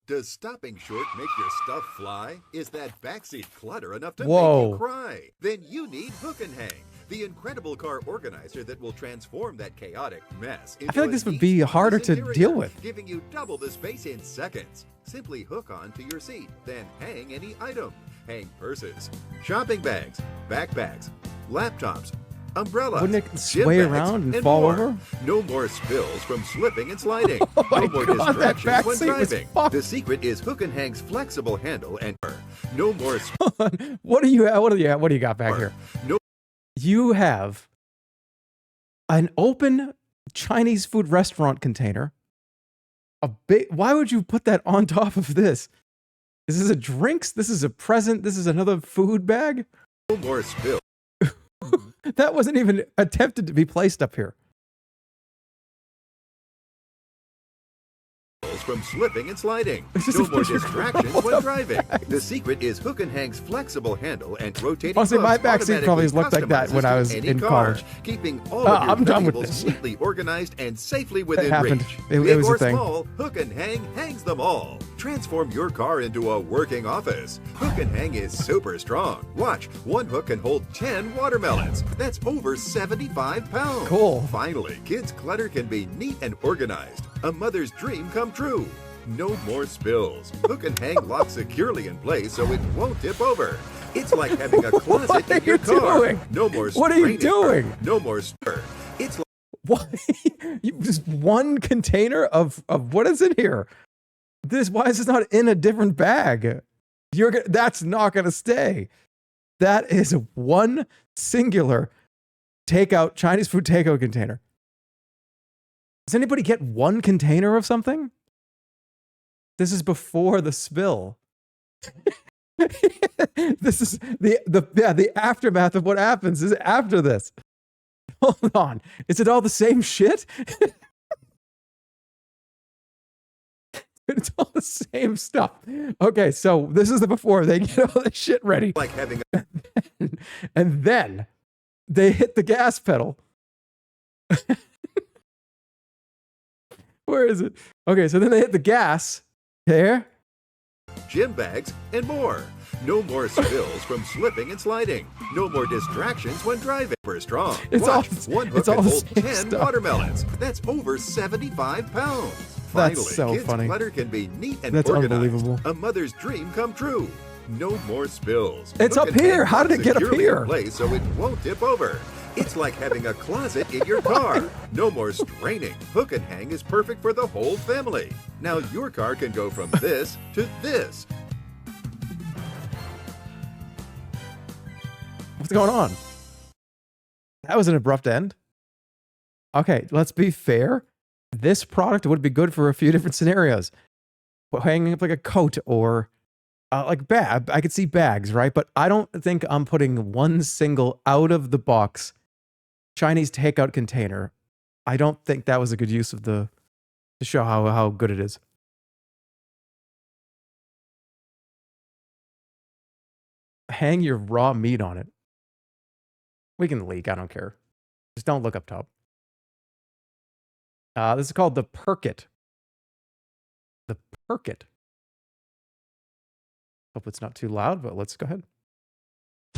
[SPEAKER 16] Does stopping short make your stuff fly? Is that backseat clutter enough to
[SPEAKER 1] Whoa.
[SPEAKER 16] make you cry? Then you need Hook and Hang, the incredible car organizer that will transform that chaotic mess into
[SPEAKER 1] I feel like this would be harder to deal with.
[SPEAKER 16] giving you double the space in seconds. Simply hook on to your seat, then hang any item. Hang purses, shopping bags, backpacks, laptops, umbrellas.
[SPEAKER 1] Wouldn't it sway
[SPEAKER 16] gym bags,
[SPEAKER 1] around and fall
[SPEAKER 16] more.
[SPEAKER 1] over?
[SPEAKER 16] No more spills from slipping and sliding.
[SPEAKER 1] Oh my
[SPEAKER 16] no more
[SPEAKER 1] God, that
[SPEAKER 16] distractions
[SPEAKER 1] back
[SPEAKER 16] when
[SPEAKER 1] seat was
[SPEAKER 16] driving.
[SPEAKER 1] fucked.
[SPEAKER 16] The secret is Hook and Hang's flexible handle and no more.
[SPEAKER 1] What do you got back here?
[SPEAKER 16] No.
[SPEAKER 1] You have an open Chinese food restaurant container. Why would you put that on top of this? Is this a drinks? This is a present. This is another food bag.
[SPEAKER 16] No more spill.
[SPEAKER 1] That wasn't even attempted to be placed up here.
[SPEAKER 16] From slipping and sliding.
[SPEAKER 1] This is
[SPEAKER 16] No
[SPEAKER 1] a
[SPEAKER 16] more
[SPEAKER 1] picture of
[SPEAKER 16] distractions
[SPEAKER 1] all
[SPEAKER 16] when
[SPEAKER 1] the
[SPEAKER 16] driving.
[SPEAKER 1] bags.
[SPEAKER 16] The secret is Hook and Hang's flexible handle and rotating
[SPEAKER 1] Honestly, my
[SPEAKER 16] hooks
[SPEAKER 1] back seat probably
[SPEAKER 16] automatically
[SPEAKER 1] looked like that when I
[SPEAKER 16] customizes
[SPEAKER 1] was
[SPEAKER 16] to any
[SPEAKER 1] in
[SPEAKER 16] car,
[SPEAKER 1] college.
[SPEAKER 16] keeping all of your
[SPEAKER 1] I'm done with
[SPEAKER 16] valuables
[SPEAKER 1] this.
[SPEAKER 16] neatly organized and safely within
[SPEAKER 1] happened.
[SPEAKER 16] reach.
[SPEAKER 1] It
[SPEAKER 16] Big
[SPEAKER 1] was a
[SPEAKER 16] or
[SPEAKER 1] thing.
[SPEAKER 16] small, Hook and Hang hangs them all. Transform your car into a working office. Hook and Hang is super strong. Watch, one hook can hold 10 watermelons. That's over 75 pounds.
[SPEAKER 1] Cool.
[SPEAKER 16] Finally, kids' clutter can be neat and organized. A mother's dream come true. No more spills. Hook and Hang locks securely in place so it won't tip over. It's like having a closet
[SPEAKER 1] What are
[SPEAKER 16] in your
[SPEAKER 1] you
[SPEAKER 16] car.
[SPEAKER 1] doing?
[SPEAKER 16] No more
[SPEAKER 1] What are you
[SPEAKER 16] straining.
[SPEAKER 1] doing?
[SPEAKER 16] No more stir. It's like
[SPEAKER 1] What? Just one container of what is in here? Why is this not in a different bag? That's not gonna stay. That is one singular Chinese food takeout container. Does anybody get one container of something? This is before the spill. This is the aftermath of what happens is after this. Hold on. Is it all the same shit? It's all the same stuff. Okay, so this is the before. They get all the shit ready.
[SPEAKER 16] like having
[SPEAKER 1] And then they hit the gas pedal. Where is it? Okay, so then they hit the gas. There.
[SPEAKER 16] gym bags and more. No more spills from slipping and sliding. No more distractions when driving. Super strong.
[SPEAKER 1] It's
[SPEAKER 16] Watch,
[SPEAKER 1] all-
[SPEAKER 16] one hook
[SPEAKER 1] it's all
[SPEAKER 16] can
[SPEAKER 1] the
[SPEAKER 16] hold
[SPEAKER 1] same
[SPEAKER 16] 10
[SPEAKER 1] stuff.
[SPEAKER 16] watermelons. That's over 75 pounds.
[SPEAKER 1] That's
[SPEAKER 16] Finally,
[SPEAKER 1] so
[SPEAKER 16] kids'
[SPEAKER 1] funny.
[SPEAKER 16] clutter can be neat and
[SPEAKER 1] That's
[SPEAKER 16] organized.
[SPEAKER 1] unbelievable.
[SPEAKER 16] A mother's dream come true. No more spills.
[SPEAKER 1] It's
[SPEAKER 16] Hook
[SPEAKER 1] up
[SPEAKER 16] and
[SPEAKER 1] here.
[SPEAKER 16] Hang
[SPEAKER 1] How did it get up
[SPEAKER 16] securely
[SPEAKER 1] here?
[SPEAKER 16] in place so it won't tip over. It's like having a closet in your car. No more straining. Hook and Hang is perfect for the whole family. Now your car can go from this to this.
[SPEAKER 1] What's going on? That was an abrupt end. Okay, let's be fair. This product would be good for a few different scenarios. hanging up like a coat or like bag. I could see bags, right? But I don't think I'm putting one single out of the box Chinese takeout container. I don't think that was a good use of to show how good it is. Hang your raw meat on it. We can leak, I don't care. Just don't look up top. This is called the Perkit. The Perkit. Hope it's not too loud, but let's go ahead.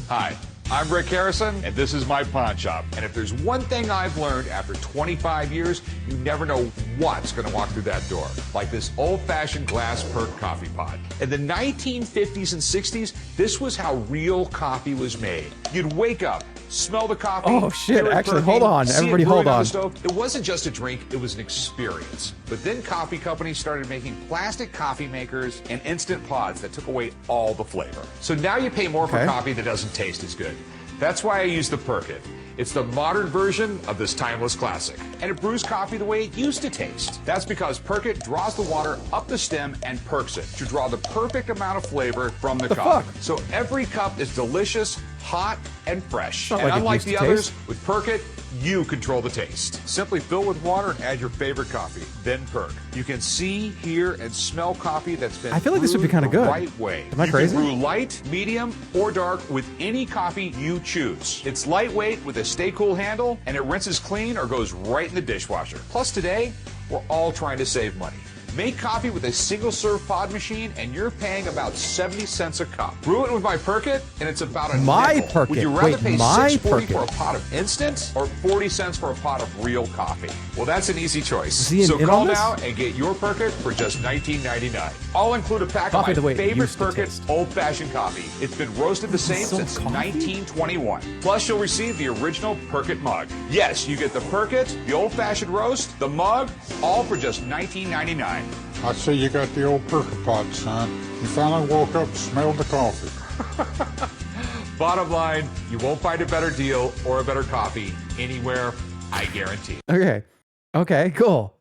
[SPEAKER 17] Hi, I'm Rick Harrison, and this is my pawn shop. And if there's one thing I've learned after 25 years, you never know what's going to walk through that door. Like this old-fashioned glass Perk coffee pot. In the 1950s and 60s, this was how real coffee was made. You'd wake up, smell the coffee.
[SPEAKER 1] Oh shit, actually, hold on. Everybody hold on.
[SPEAKER 17] It wasn't just a drink, it was an experience. But then coffee companies started making plastic coffee makers and instant pods that took away all the flavor. So now you pay more for coffee that doesn't taste as good. That's why I use the Perkit. It's the modern version of this timeless classic. And it brews coffee the way it used to taste. That's because Perkit draws the water up the stem and perks it to draw the perfect amount of flavor from the coffee. So every cup is delicious, hot, and fresh. And
[SPEAKER 1] like
[SPEAKER 17] unlike the others, with Perkit, you control the taste. Simply fill with water and add your favorite coffee, then perk. You can see, hear, and smell coffee that's been
[SPEAKER 1] I feel like this would be kind of good.
[SPEAKER 17] the right way.
[SPEAKER 1] Am I crazy?
[SPEAKER 17] You can brew light, medium, or dark with any coffee you choose. It's lightweight with a stay cool handle, and it rinses clean or goes right in the dishwasher. Plus today, we're all trying to save money. Make coffee with a single-serve pod machine, and you're paying about 70 cents a cup. Brew it with my Perkit, and it's about a nickel. Would you rather pay $6.40 for a pot of instant or 40 cents for a pot of real coffee? Well, that's an easy choice. So call now and get your Perkit for just $19.99. I'll include a pack of my favorite Perkit old-fashioned coffee. It's been roasted the same since 1921. Plus, you'll receive the original Perkit mug. Yes, you get the Perkit, the old-fashioned roast, the mug, all for just $19.99.
[SPEAKER 18] I see you got the old Perkit pot, son. You finally woke up and smelled the coffee.
[SPEAKER 17] Bottom line, you won't find a better deal or a better coffee anywhere, I guarantee.
[SPEAKER 1] Okay. Okay, cool.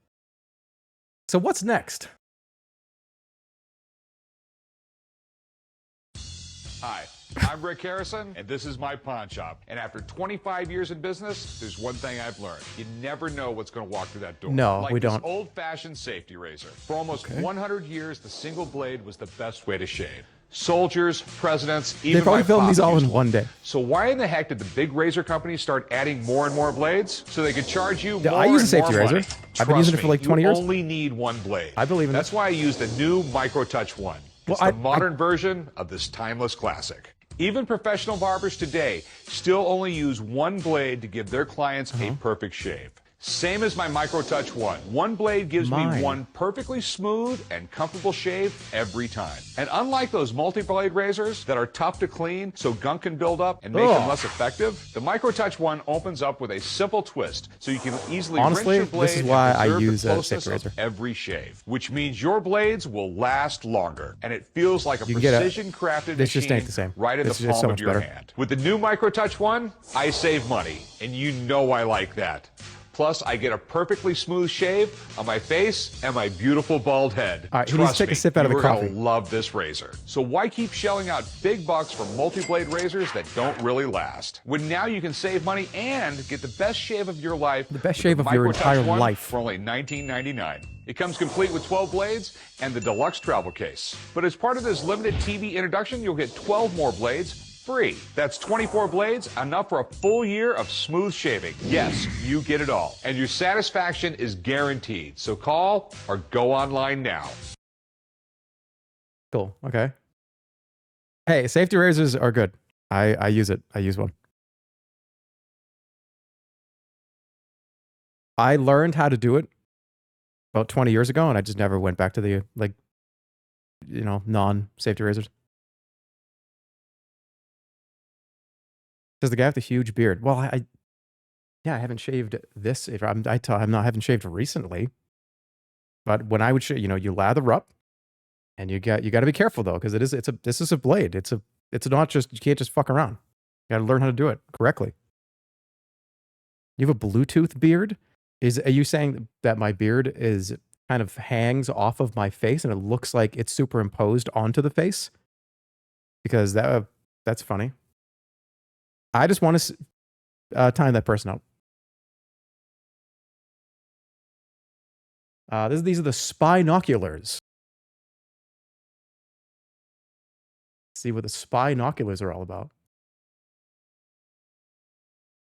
[SPEAKER 1] So what's next?
[SPEAKER 17] Hi, I'm Rick Harrison, and this is my pawn shop. And after 25 years in business, there's one thing I've learned. You never know what's going to walk through that door.
[SPEAKER 1] No,
[SPEAKER 17] like
[SPEAKER 1] we
[SPEAKER 17] this
[SPEAKER 1] don't.
[SPEAKER 17] old-fashioned safety razor. For almost 100 years, the single blade was the best way to shave. Soldiers, presidents, even
[SPEAKER 1] They probably
[SPEAKER 17] my
[SPEAKER 1] filmed
[SPEAKER 17] pop
[SPEAKER 1] these all in
[SPEAKER 17] used
[SPEAKER 1] one day.
[SPEAKER 17] So why in the heck did the big razor companies start adding more and more blades? So they could charge you more
[SPEAKER 1] I use a
[SPEAKER 17] and
[SPEAKER 1] safety
[SPEAKER 17] more
[SPEAKER 1] razor.
[SPEAKER 17] money.
[SPEAKER 1] I've been using it
[SPEAKER 17] Trust
[SPEAKER 1] for like
[SPEAKER 17] me,
[SPEAKER 1] 20 years.
[SPEAKER 17] You only need one blade.
[SPEAKER 1] I believe in
[SPEAKER 17] That's why I use the new MicroTouch 1. It's
[SPEAKER 1] Well,
[SPEAKER 17] the modern version of this timeless classic. Even professional barbers today still only use one blade to give their clients a perfect shave. Same as my MicroTouch 1. One blade gives me one perfectly smooth and comfortable shave every time. And unlike those multi-blade razors that are tough to clean so gunk can build up and make them less effective, the MicroTouch 1 opens up with a simple twist so you can easily
[SPEAKER 1] Honestly,
[SPEAKER 17] rinse your blade
[SPEAKER 1] this is why
[SPEAKER 17] and
[SPEAKER 1] I
[SPEAKER 17] preserve the
[SPEAKER 1] use a
[SPEAKER 17] closeness
[SPEAKER 1] safety razor.
[SPEAKER 17] of every shave, which means your blades will last longer and it feels like a
[SPEAKER 1] You can get a-
[SPEAKER 17] precision-crafted
[SPEAKER 1] this just
[SPEAKER 17] machine
[SPEAKER 1] ain't the same.
[SPEAKER 17] right in
[SPEAKER 1] This
[SPEAKER 17] the
[SPEAKER 1] is just so
[SPEAKER 17] palm of
[SPEAKER 1] much
[SPEAKER 17] your
[SPEAKER 1] better.
[SPEAKER 17] hand. With the new MicroTouch 1, I save money, and you know I like that. Plus, I get a perfectly smooth shave on my face and my beautiful bald head.
[SPEAKER 1] All right, he needs to
[SPEAKER 17] Trust
[SPEAKER 1] take a
[SPEAKER 17] me,
[SPEAKER 1] sip out of the
[SPEAKER 17] you are
[SPEAKER 1] coffee.
[SPEAKER 17] gonna love this razor. So why keep shelling out big bucks for multi-blade razors that don't really last? When now you can save money and get the best shave of your life.
[SPEAKER 1] The best
[SPEAKER 17] with
[SPEAKER 1] shave
[SPEAKER 17] the
[SPEAKER 1] of your
[SPEAKER 17] MicroTouch
[SPEAKER 1] entire
[SPEAKER 17] 1
[SPEAKER 1] life.
[SPEAKER 17] for only $19.99. It comes complete with 12 blades and the deluxe travel case. But as part of this limited TV introduction, you'll get 12 more blades free. That's 24 blades, enough for a full year of smooth shaving. Yes, you get it all. And your satisfaction is guaranteed. So call or go online now.
[SPEAKER 1] Cool. Okay. Hey, safety razors are good. I use it. I use one. I learned how to do it about 20 years ago, and I just never went back to the, like, you know, non-safety razors. Does the guy with the huge beard? Well, yeah, I haven't shaved this. Haven't shaved recently. But when I would shave, you know, you lather up, and you got to be careful though, because this is a blade. It's not just, you can't just fuck around. You got to learn how to do it correctly. You have a Bluetooth beard? Are you saying that my beard is kind of hangs off of my face and it looks like it's superimposed onto the face. Because that's funny. I just want to time that person out. These are the spinoculars. See what the spinoculars are all about.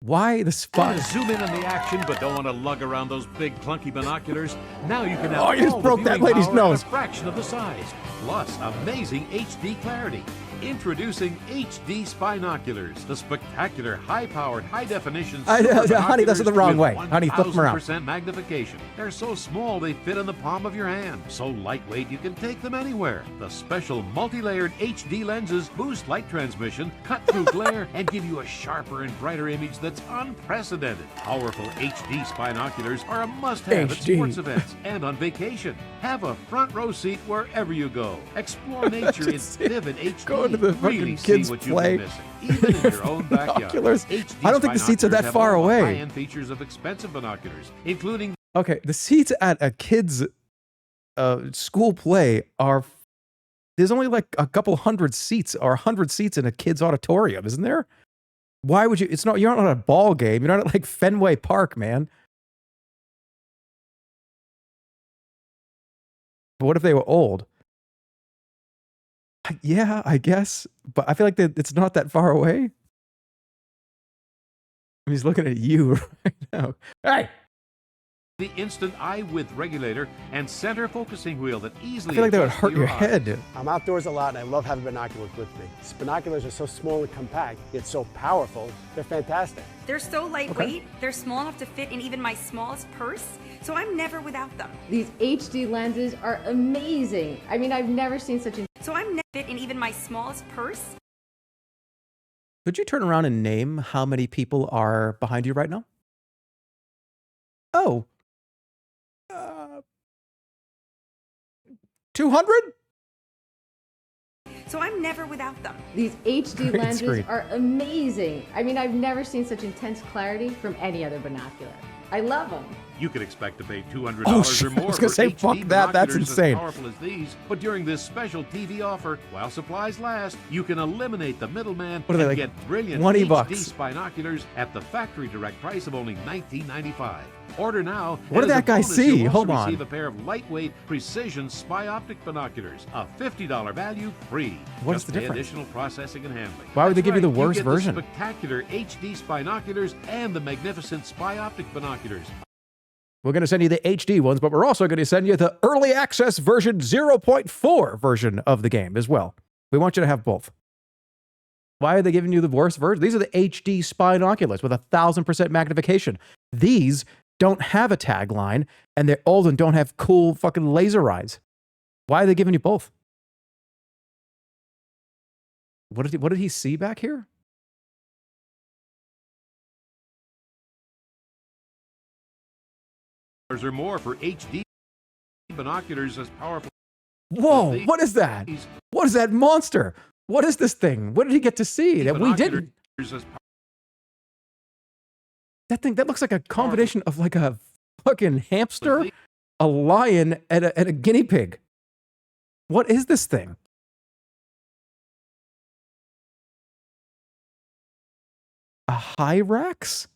[SPEAKER 1] Why the spy?
[SPEAKER 19] Want to zoom in on the action, but don't want to lug around those big clunky binoculars? Now you can have
[SPEAKER 1] Oh, you just
[SPEAKER 19] all
[SPEAKER 1] broke
[SPEAKER 19] the
[SPEAKER 1] that
[SPEAKER 19] viewing
[SPEAKER 1] lady's
[SPEAKER 19] power at
[SPEAKER 1] nose.
[SPEAKER 19] a fraction of the size. Plus, amazing HD clarity. Introducing HD Spinoculars, the spectacular, high-powered, high-definition
[SPEAKER 1] honey, that's the wrong way. Honey, flip them around.
[SPEAKER 19] 1000% magnification. They're so small they fit in the palm of your hand. So lightweight you can take them anywhere. The special multi-layered HD lenses boost light transmission, cut through glare, and give you a sharper and brighter image that's unprecedented. Powerful HD Spinoculars are a must-have at
[SPEAKER 1] HD.
[SPEAKER 19] sports events and on vacation. Have a front row seat wherever you go. Explore nature in vivid HD.
[SPEAKER 1] Go to the fucking
[SPEAKER 19] Really
[SPEAKER 1] kids
[SPEAKER 19] see what you've
[SPEAKER 1] play.
[SPEAKER 19] been missing, even in your own backyard.
[SPEAKER 1] Binoculars.
[SPEAKER 19] HD
[SPEAKER 1] I don't think the seats are that
[SPEAKER 19] Spinoculars have
[SPEAKER 1] far
[SPEAKER 19] all the
[SPEAKER 1] away.
[SPEAKER 19] high-end features of expensive binoculars, including
[SPEAKER 1] Okay, the seats at a kid's school play are. There's only like a couple hundred seats or 100 seats in a kid's auditorium, isn't there? Why would you? It's not. You're not at a ball game. You're not at like Fenway Park, man. But what if they were old? Yeah, I guess. But I feel like that it's not that far away. He's looking at you right now. Hey!
[SPEAKER 19] the instant eye width regulator and center focusing wheel that easily
[SPEAKER 1] I feel like that would
[SPEAKER 19] adjusts
[SPEAKER 1] hurt
[SPEAKER 19] to
[SPEAKER 1] your
[SPEAKER 19] eye.
[SPEAKER 1] head.
[SPEAKER 20] I'm outdoors a lot and I love having binoculars with me. Binoculars are so small and compact, yet so powerful, they're fantastic.
[SPEAKER 21] They're so lightweight, they're small enough to fit in even my smallest purse, so I'm never without them.
[SPEAKER 22] These HD lenses are amazing. I mean, I've never seen such a...
[SPEAKER 21] So I'm never fit in even my smallest purse.
[SPEAKER 1] Could you turn around and name how many people are behind you right now? Oh. 200?
[SPEAKER 21] So I'm never without them.
[SPEAKER 22] These HD
[SPEAKER 1] Great
[SPEAKER 22] lenses
[SPEAKER 1] screen.
[SPEAKER 22] are amazing. I mean, I've never seen such intense clarity from any other binocular. I love them.
[SPEAKER 19] You could expect to pay $200
[SPEAKER 1] Oh,
[SPEAKER 19] or
[SPEAKER 1] shit.
[SPEAKER 19] more
[SPEAKER 1] I was gonna
[SPEAKER 19] for
[SPEAKER 1] say,
[SPEAKER 19] HD
[SPEAKER 1] fuck that. That's
[SPEAKER 19] binoculars
[SPEAKER 1] insane.
[SPEAKER 19] as powerful as these. But during this special TV offer, while supplies last, you can eliminate the middleman
[SPEAKER 1] What are they,
[SPEAKER 19] and
[SPEAKER 1] like,
[SPEAKER 19] get brilliant
[SPEAKER 1] 20
[SPEAKER 19] HD
[SPEAKER 1] bucks?
[SPEAKER 19] binoculars at the factory direct price of only $19.95. Order now.
[SPEAKER 1] What
[SPEAKER 19] and
[SPEAKER 1] did
[SPEAKER 19] as a
[SPEAKER 1] that guy
[SPEAKER 19] bonus,
[SPEAKER 1] see?
[SPEAKER 19] you'll also
[SPEAKER 1] Hold on.
[SPEAKER 19] receive a pair of lightweight precision spy optic binoculars, a $50 value free.
[SPEAKER 1] What is
[SPEAKER 19] Just
[SPEAKER 1] the
[SPEAKER 19] pay
[SPEAKER 1] difference?
[SPEAKER 19] additional processing and handling.
[SPEAKER 1] Why would they
[SPEAKER 19] That's
[SPEAKER 1] give you the
[SPEAKER 19] right,
[SPEAKER 1] worst
[SPEAKER 19] get
[SPEAKER 1] version?
[SPEAKER 19] The spectacular HD spinoculars and the magnificent spy optic binoculars.
[SPEAKER 1] We're going to send you the HD ones, but we're also going to send you the early access version 0.4 version of the game as well. We want you to have both. Why are they giving you the worst version? These are the HD spinoculars with 1,000% magnification. These don't have a tagline, and they're old and don't have cool fucking laser eyes. Why are they giving you both? What did he see back here?
[SPEAKER 19] Or more for HD binoculars as powerful.
[SPEAKER 1] Whoa,
[SPEAKER 19] as
[SPEAKER 1] what is that?
[SPEAKER 19] these
[SPEAKER 1] What is that monster? What is this thing? What did he get to see that we didn't?
[SPEAKER 19] binoculars as
[SPEAKER 1] That thing, that looks like a combination of like a fucking hamster, a lion, and a guinea pig. What is this thing? A Hyrax?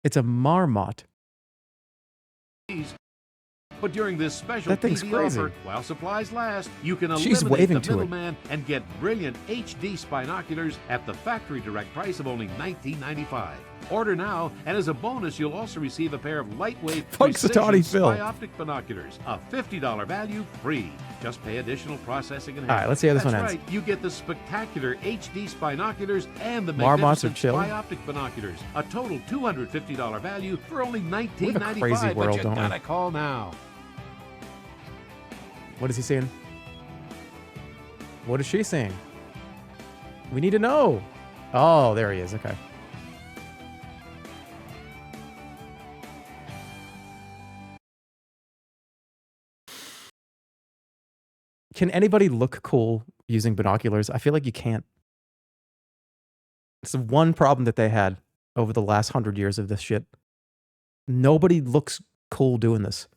[SPEAKER 1] It's a marmot.
[SPEAKER 19] these. But during this special
[SPEAKER 1] That thing's
[SPEAKER 19] TV
[SPEAKER 1] crazy.
[SPEAKER 19] offer, while supplies last, you can
[SPEAKER 1] She's
[SPEAKER 19] eliminate
[SPEAKER 1] waving
[SPEAKER 19] the
[SPEAKER 1] to it.
[SPEAKER 19] middleman and get brilliant HD spinoculars at the factory direct price of only $19.95. Order now, and as a bonus, you'll also receive a pair of lightweight
[SPEAKER 1] Punxsutawney
[SPEAKER 19] precision
[SPEAKER 1] Phil.
[SPEAKER 19] spy optic binoculars, a $50 value free. Just pay additional processing and
[SPEAKER 1] All right,
[SPEAKER 19] handling.
[SPEAKER 1] let's see how this
[SPEAKER 19] That's
[SPEAKER 1] one ends.
[SPEAKER 19] right, you get the spectacular HD spinoculars and the
[SPEAKER 1] Marmots are
[SPEAKER 19] magnificent
[SPEAKER 1] chill.
[SPEAKER 19] spy optic binoculars, a total $250 value for only $19.95.
[SPEAKER 1] We have a crazy
[SPEAKER 19] but
[SPEAKER 1] world,
[SPEAKER 19] you
[SPEAKER 1] don't we?
[SPEAKER 19] gotta call now.
[SPEAKER 1] What is he saying? What is she saying? We need to know. Oh, there he is. Okay. Can anybody look cool using binoculars? I feel like you can't. It's the one problem that they had over the last 100 years of this shit. Nobody looks cool doing this.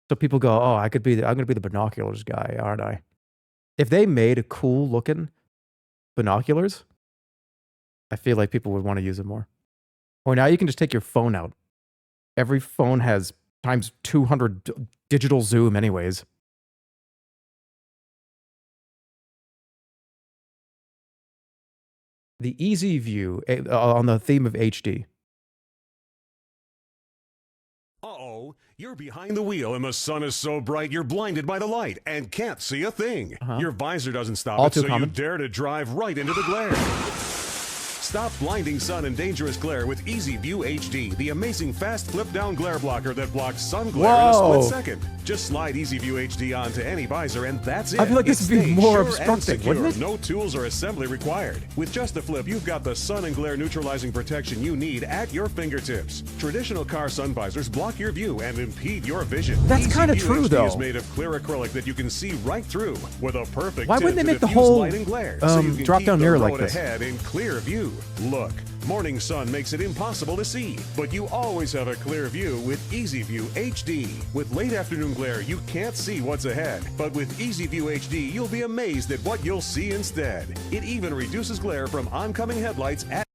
[SPEAKER 1] So people go, oh, I'm going to be the binoculars guy, aren't I? If they made cool looking binoculars, I feel like people would want to use it more. Or now you can just take your phone out. Every phone has times 200 digital zoom anyways. The Easy View on the theme of HD.
[SPEAKER 5] Uh-oh, you're behind the wheel and the sun is so bright you're blinded by the light and can't see a thing. Your visor doesn't stop
[SPEAKER 1] All
[SPEAKER 5] it,
[SPEAKER 1] too
[SPEAKER 5] so
[SPEAKER 1] common.
[SPEAKER 5] you dare to drive right into the glare. Stop blinding sun and dangerous glare with Easy View HD, the amazing fast flip-down glare blocker that blocks sun glare in a
[SPEAKER 1] Whoa.
[SPEAKER 5] split second. Just slide Easy View HD onto any visor and that's it.
[SPEAKER 1] I feel like this
[SPEAKER 5] It
[SPEAKER 1] would be
[SPEAKER 5] stays
[SPEAKER 1] more
[SPEAKER 5] sure and
[SPEAKER 1] obstructing,
[SPEAKER 5] secure.
[SPEAKER 1] wouldn't it?
[SPEAKER 5] No tools or assembly required. With just a flip, you've got the sun and glare neutralizing protection you need at your fingertips. Traditional car sun visors block your view and impede your vision.
[SPEAKER 1] That's
[SPEAKER 5] Easy
[SPEAKER 1] kinda
[SPEAKER 5] View
[SPEAKER 1] true,
[SPEAKER 5] HD
[SPEAKER 1] though.
[SPEAKER 5] is made of clear acrylic that you can see right through with a perfect
[SPEAKER 1] Why
[SPEAKER 5] tip
[SPEAKER 1] wouldn't they
[SPEAKER 5] to
[SPEAKER 1] make the
[SPEAKER 5] diffuse
[SPEAKER 1] whole,
[SPEAKER 5] light and glare, so you can
[SPEAKER 1] drop-down
[SPEAKER 5] keep
[SPEAKER 1] mirror
[SPEAKER 5] the
[SPEAKER 1] like
[SPEAKER 5] road
[SPEAKER 1] this?
[SPEAKER 5] ahead in clear view. Look, morning sun makes it impossible to see, but you always have a clear view with Easy View HD. With late afternoon glare, you can't see what's ahead, but with Easy View HD, you'll be amazed at what you'll see instead. It even reduces glare from oncoming headlights at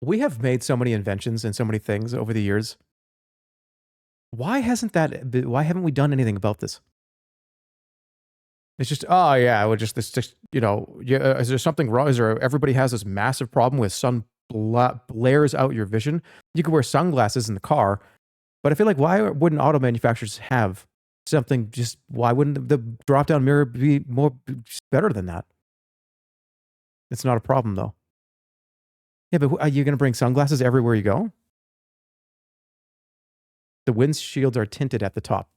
[SPEAKER 1] We have made so many inventions and so many things over the years. Why haven't we done anything about this? It's just, oh yeah, it's just is there something wrong? Is there, everybody has this massive problem with sun blares out your vision. You could wear sunglasses in the car, but I feel like why wouldn't auto manufacturers have something, why wouldn't the drop-down mirror be better than that? It's not a problem though. Yeah, but are you going to bring sunglasses everywhere you go? The windshields are tinted at the top.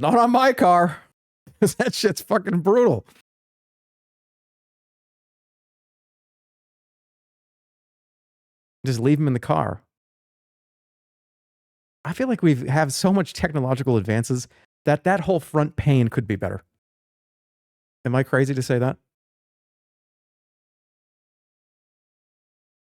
[SPEAKER 1] Not on my car. That shit's fucking brutal. Just leave them in the car. I feel like we have so much technological advances that whole front pane could be better. Am I crazy to say that?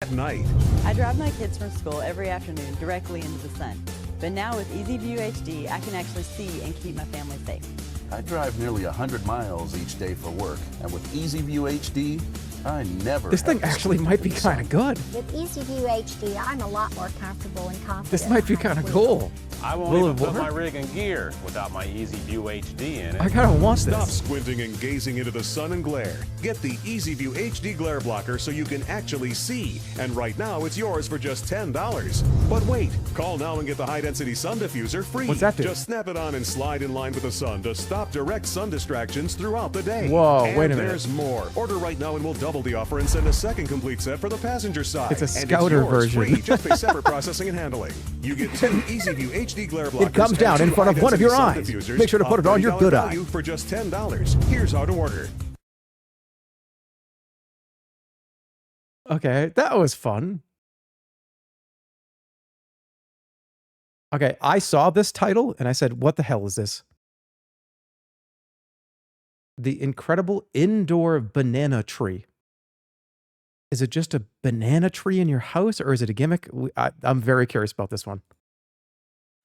[SPEAKER 5] at night.
[SPEAKER 6] I drive my kids from school every afternoon directly into the sun. But now with Easy View HD, I can actually see and keep my family safe.
[SPEAKER 23] I drive nearly 100 miles each day for work, and with Easy View HD, I never.
[SPEAKER 1] This thing actually might be kind of good.
[SPEAKER 24] With Easy View HD, I'm a lot more comfortable and confident.
[SPEAKER 1] This might be kind of cool.
[SPEAKER 25] I won't even put my rig in gear without my Easy View HD in it.
[SPEAKER 1] I kind of want this.
[SPEAKER 5] Stop squinting and gazing into the sun and glare. Get the Easy View HD glare blocker so you can actually see. And right now, it's yours for just $10. But wait, call now and get the high-density sun diffuser free.
[SPEAKER 1] What's that do?
[SPEAKER 5] Just snap it on and slide in line with the sun to stop direct sun distractions throughout the day.
[SPEAKER 1] Whoa,
[SPEAKER 5] and
[SPEAKER 1] wait a minute.
[SPEAKER 5] There's more. Order right now and we'll double the offer and send a second complete set for the passenger side.
[SPEAKER 1] It's a
[SPEAKER 5] And
[SPEAKER 1] scouter
[SPEAKER 5] it's yours
[SPEAKER 1] version.
[SPEAKER 5] Free. Just pay separate processing and handling. You get two Easy View HD glare blockers.
[SPEAKER 1] It comes down
[SPEAKER 5] and
[SPEAKER 1] in
[SPEAKER 5] two
[SPEAKER 1] front of one of your
[SPEAKER 5] high-density
[SPEAKER 1] eyes.
[SPEAKER 5] sun diffusers,
[SPEAKER 1] Make sure to put it on your
[SPEAKER 5] $30
[SPEAKER 1] good eye.
[SPEAKER 5] value for just $10. Here's how to order.
[SPEAKER 1] Okay, that was fun. Okay, I saw this title and I said, what the hell is this? The Incredible Indoor Banana Tree. Is it just a banana tree in your house or is it a gimmick? I'm very curious about this one.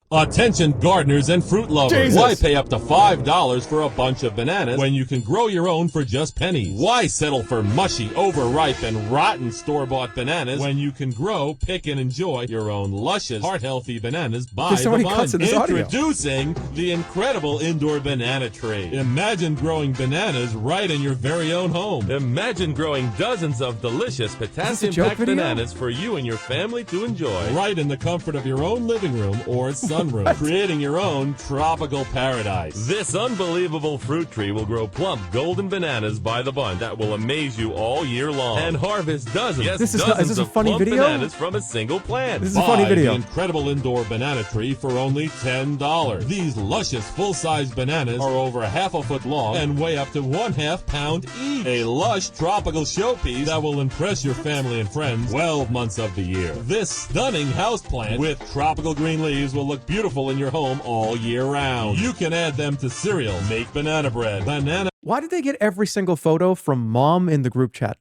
[SPEAKER 26] Attention gardeners and fruit lovers.
[SPEAKER 1] Jesus.
[SPEAKER 26] Why pay up to $5 for a bunch of bananas when you can grow your own for just pennies? Why settle for mushy, overripe, and rotten store-bought bananas when you can grow, pick, and enjoy your own luscious, heart-healthy bananas by
[SPEAKER 1] There's so
[SPEAKER 26] the
[SPEAKER 1] many cuts in this audio.
[SPEAKER 26] Introducing the incredible indoor banana tree. Imagine growing bananas right in your very own home. Imagine growing dozens of delicious potassium-packed
[SPEAKER 1] video?
[SPEAKER 26] bananas for you and your family to enjoy right in the comfort of your own living room or sunroom, creating your own tropical paradise. This unbelievable fruit tree will grow plump golden bananas by the bunch that will amaze you all year long and harvest dozens,
[SPEAKER 1] Is this
[SPEAKER 26] dozens
[SPEAKER 1] a
[SPEAKER 26] of
[SPEAKER 1] funny
[SPEAKER 26] plump
[SPEAKER 1] video?
[SPEAKER 26] bananas from a single plant.
[SPEAKER 1] This is a funny
[SPEAKER 26] Buy
[SPEAKER 1] video.
[SPEAKER 26] The incredible indoor banana tree for only $10. These luscious full-size bananas are over half a foot long and weigh up to 1/2 pound each. A lush tropical showpiece that will impress your family and friends 12 months of the year. This stunning houseplant with tropical green leaves will look beautiful in your home all year round. You can add them to cereal, make banana bread, banana.
[SPEAKER 1] Why did they get every single photo from mom in the group chat?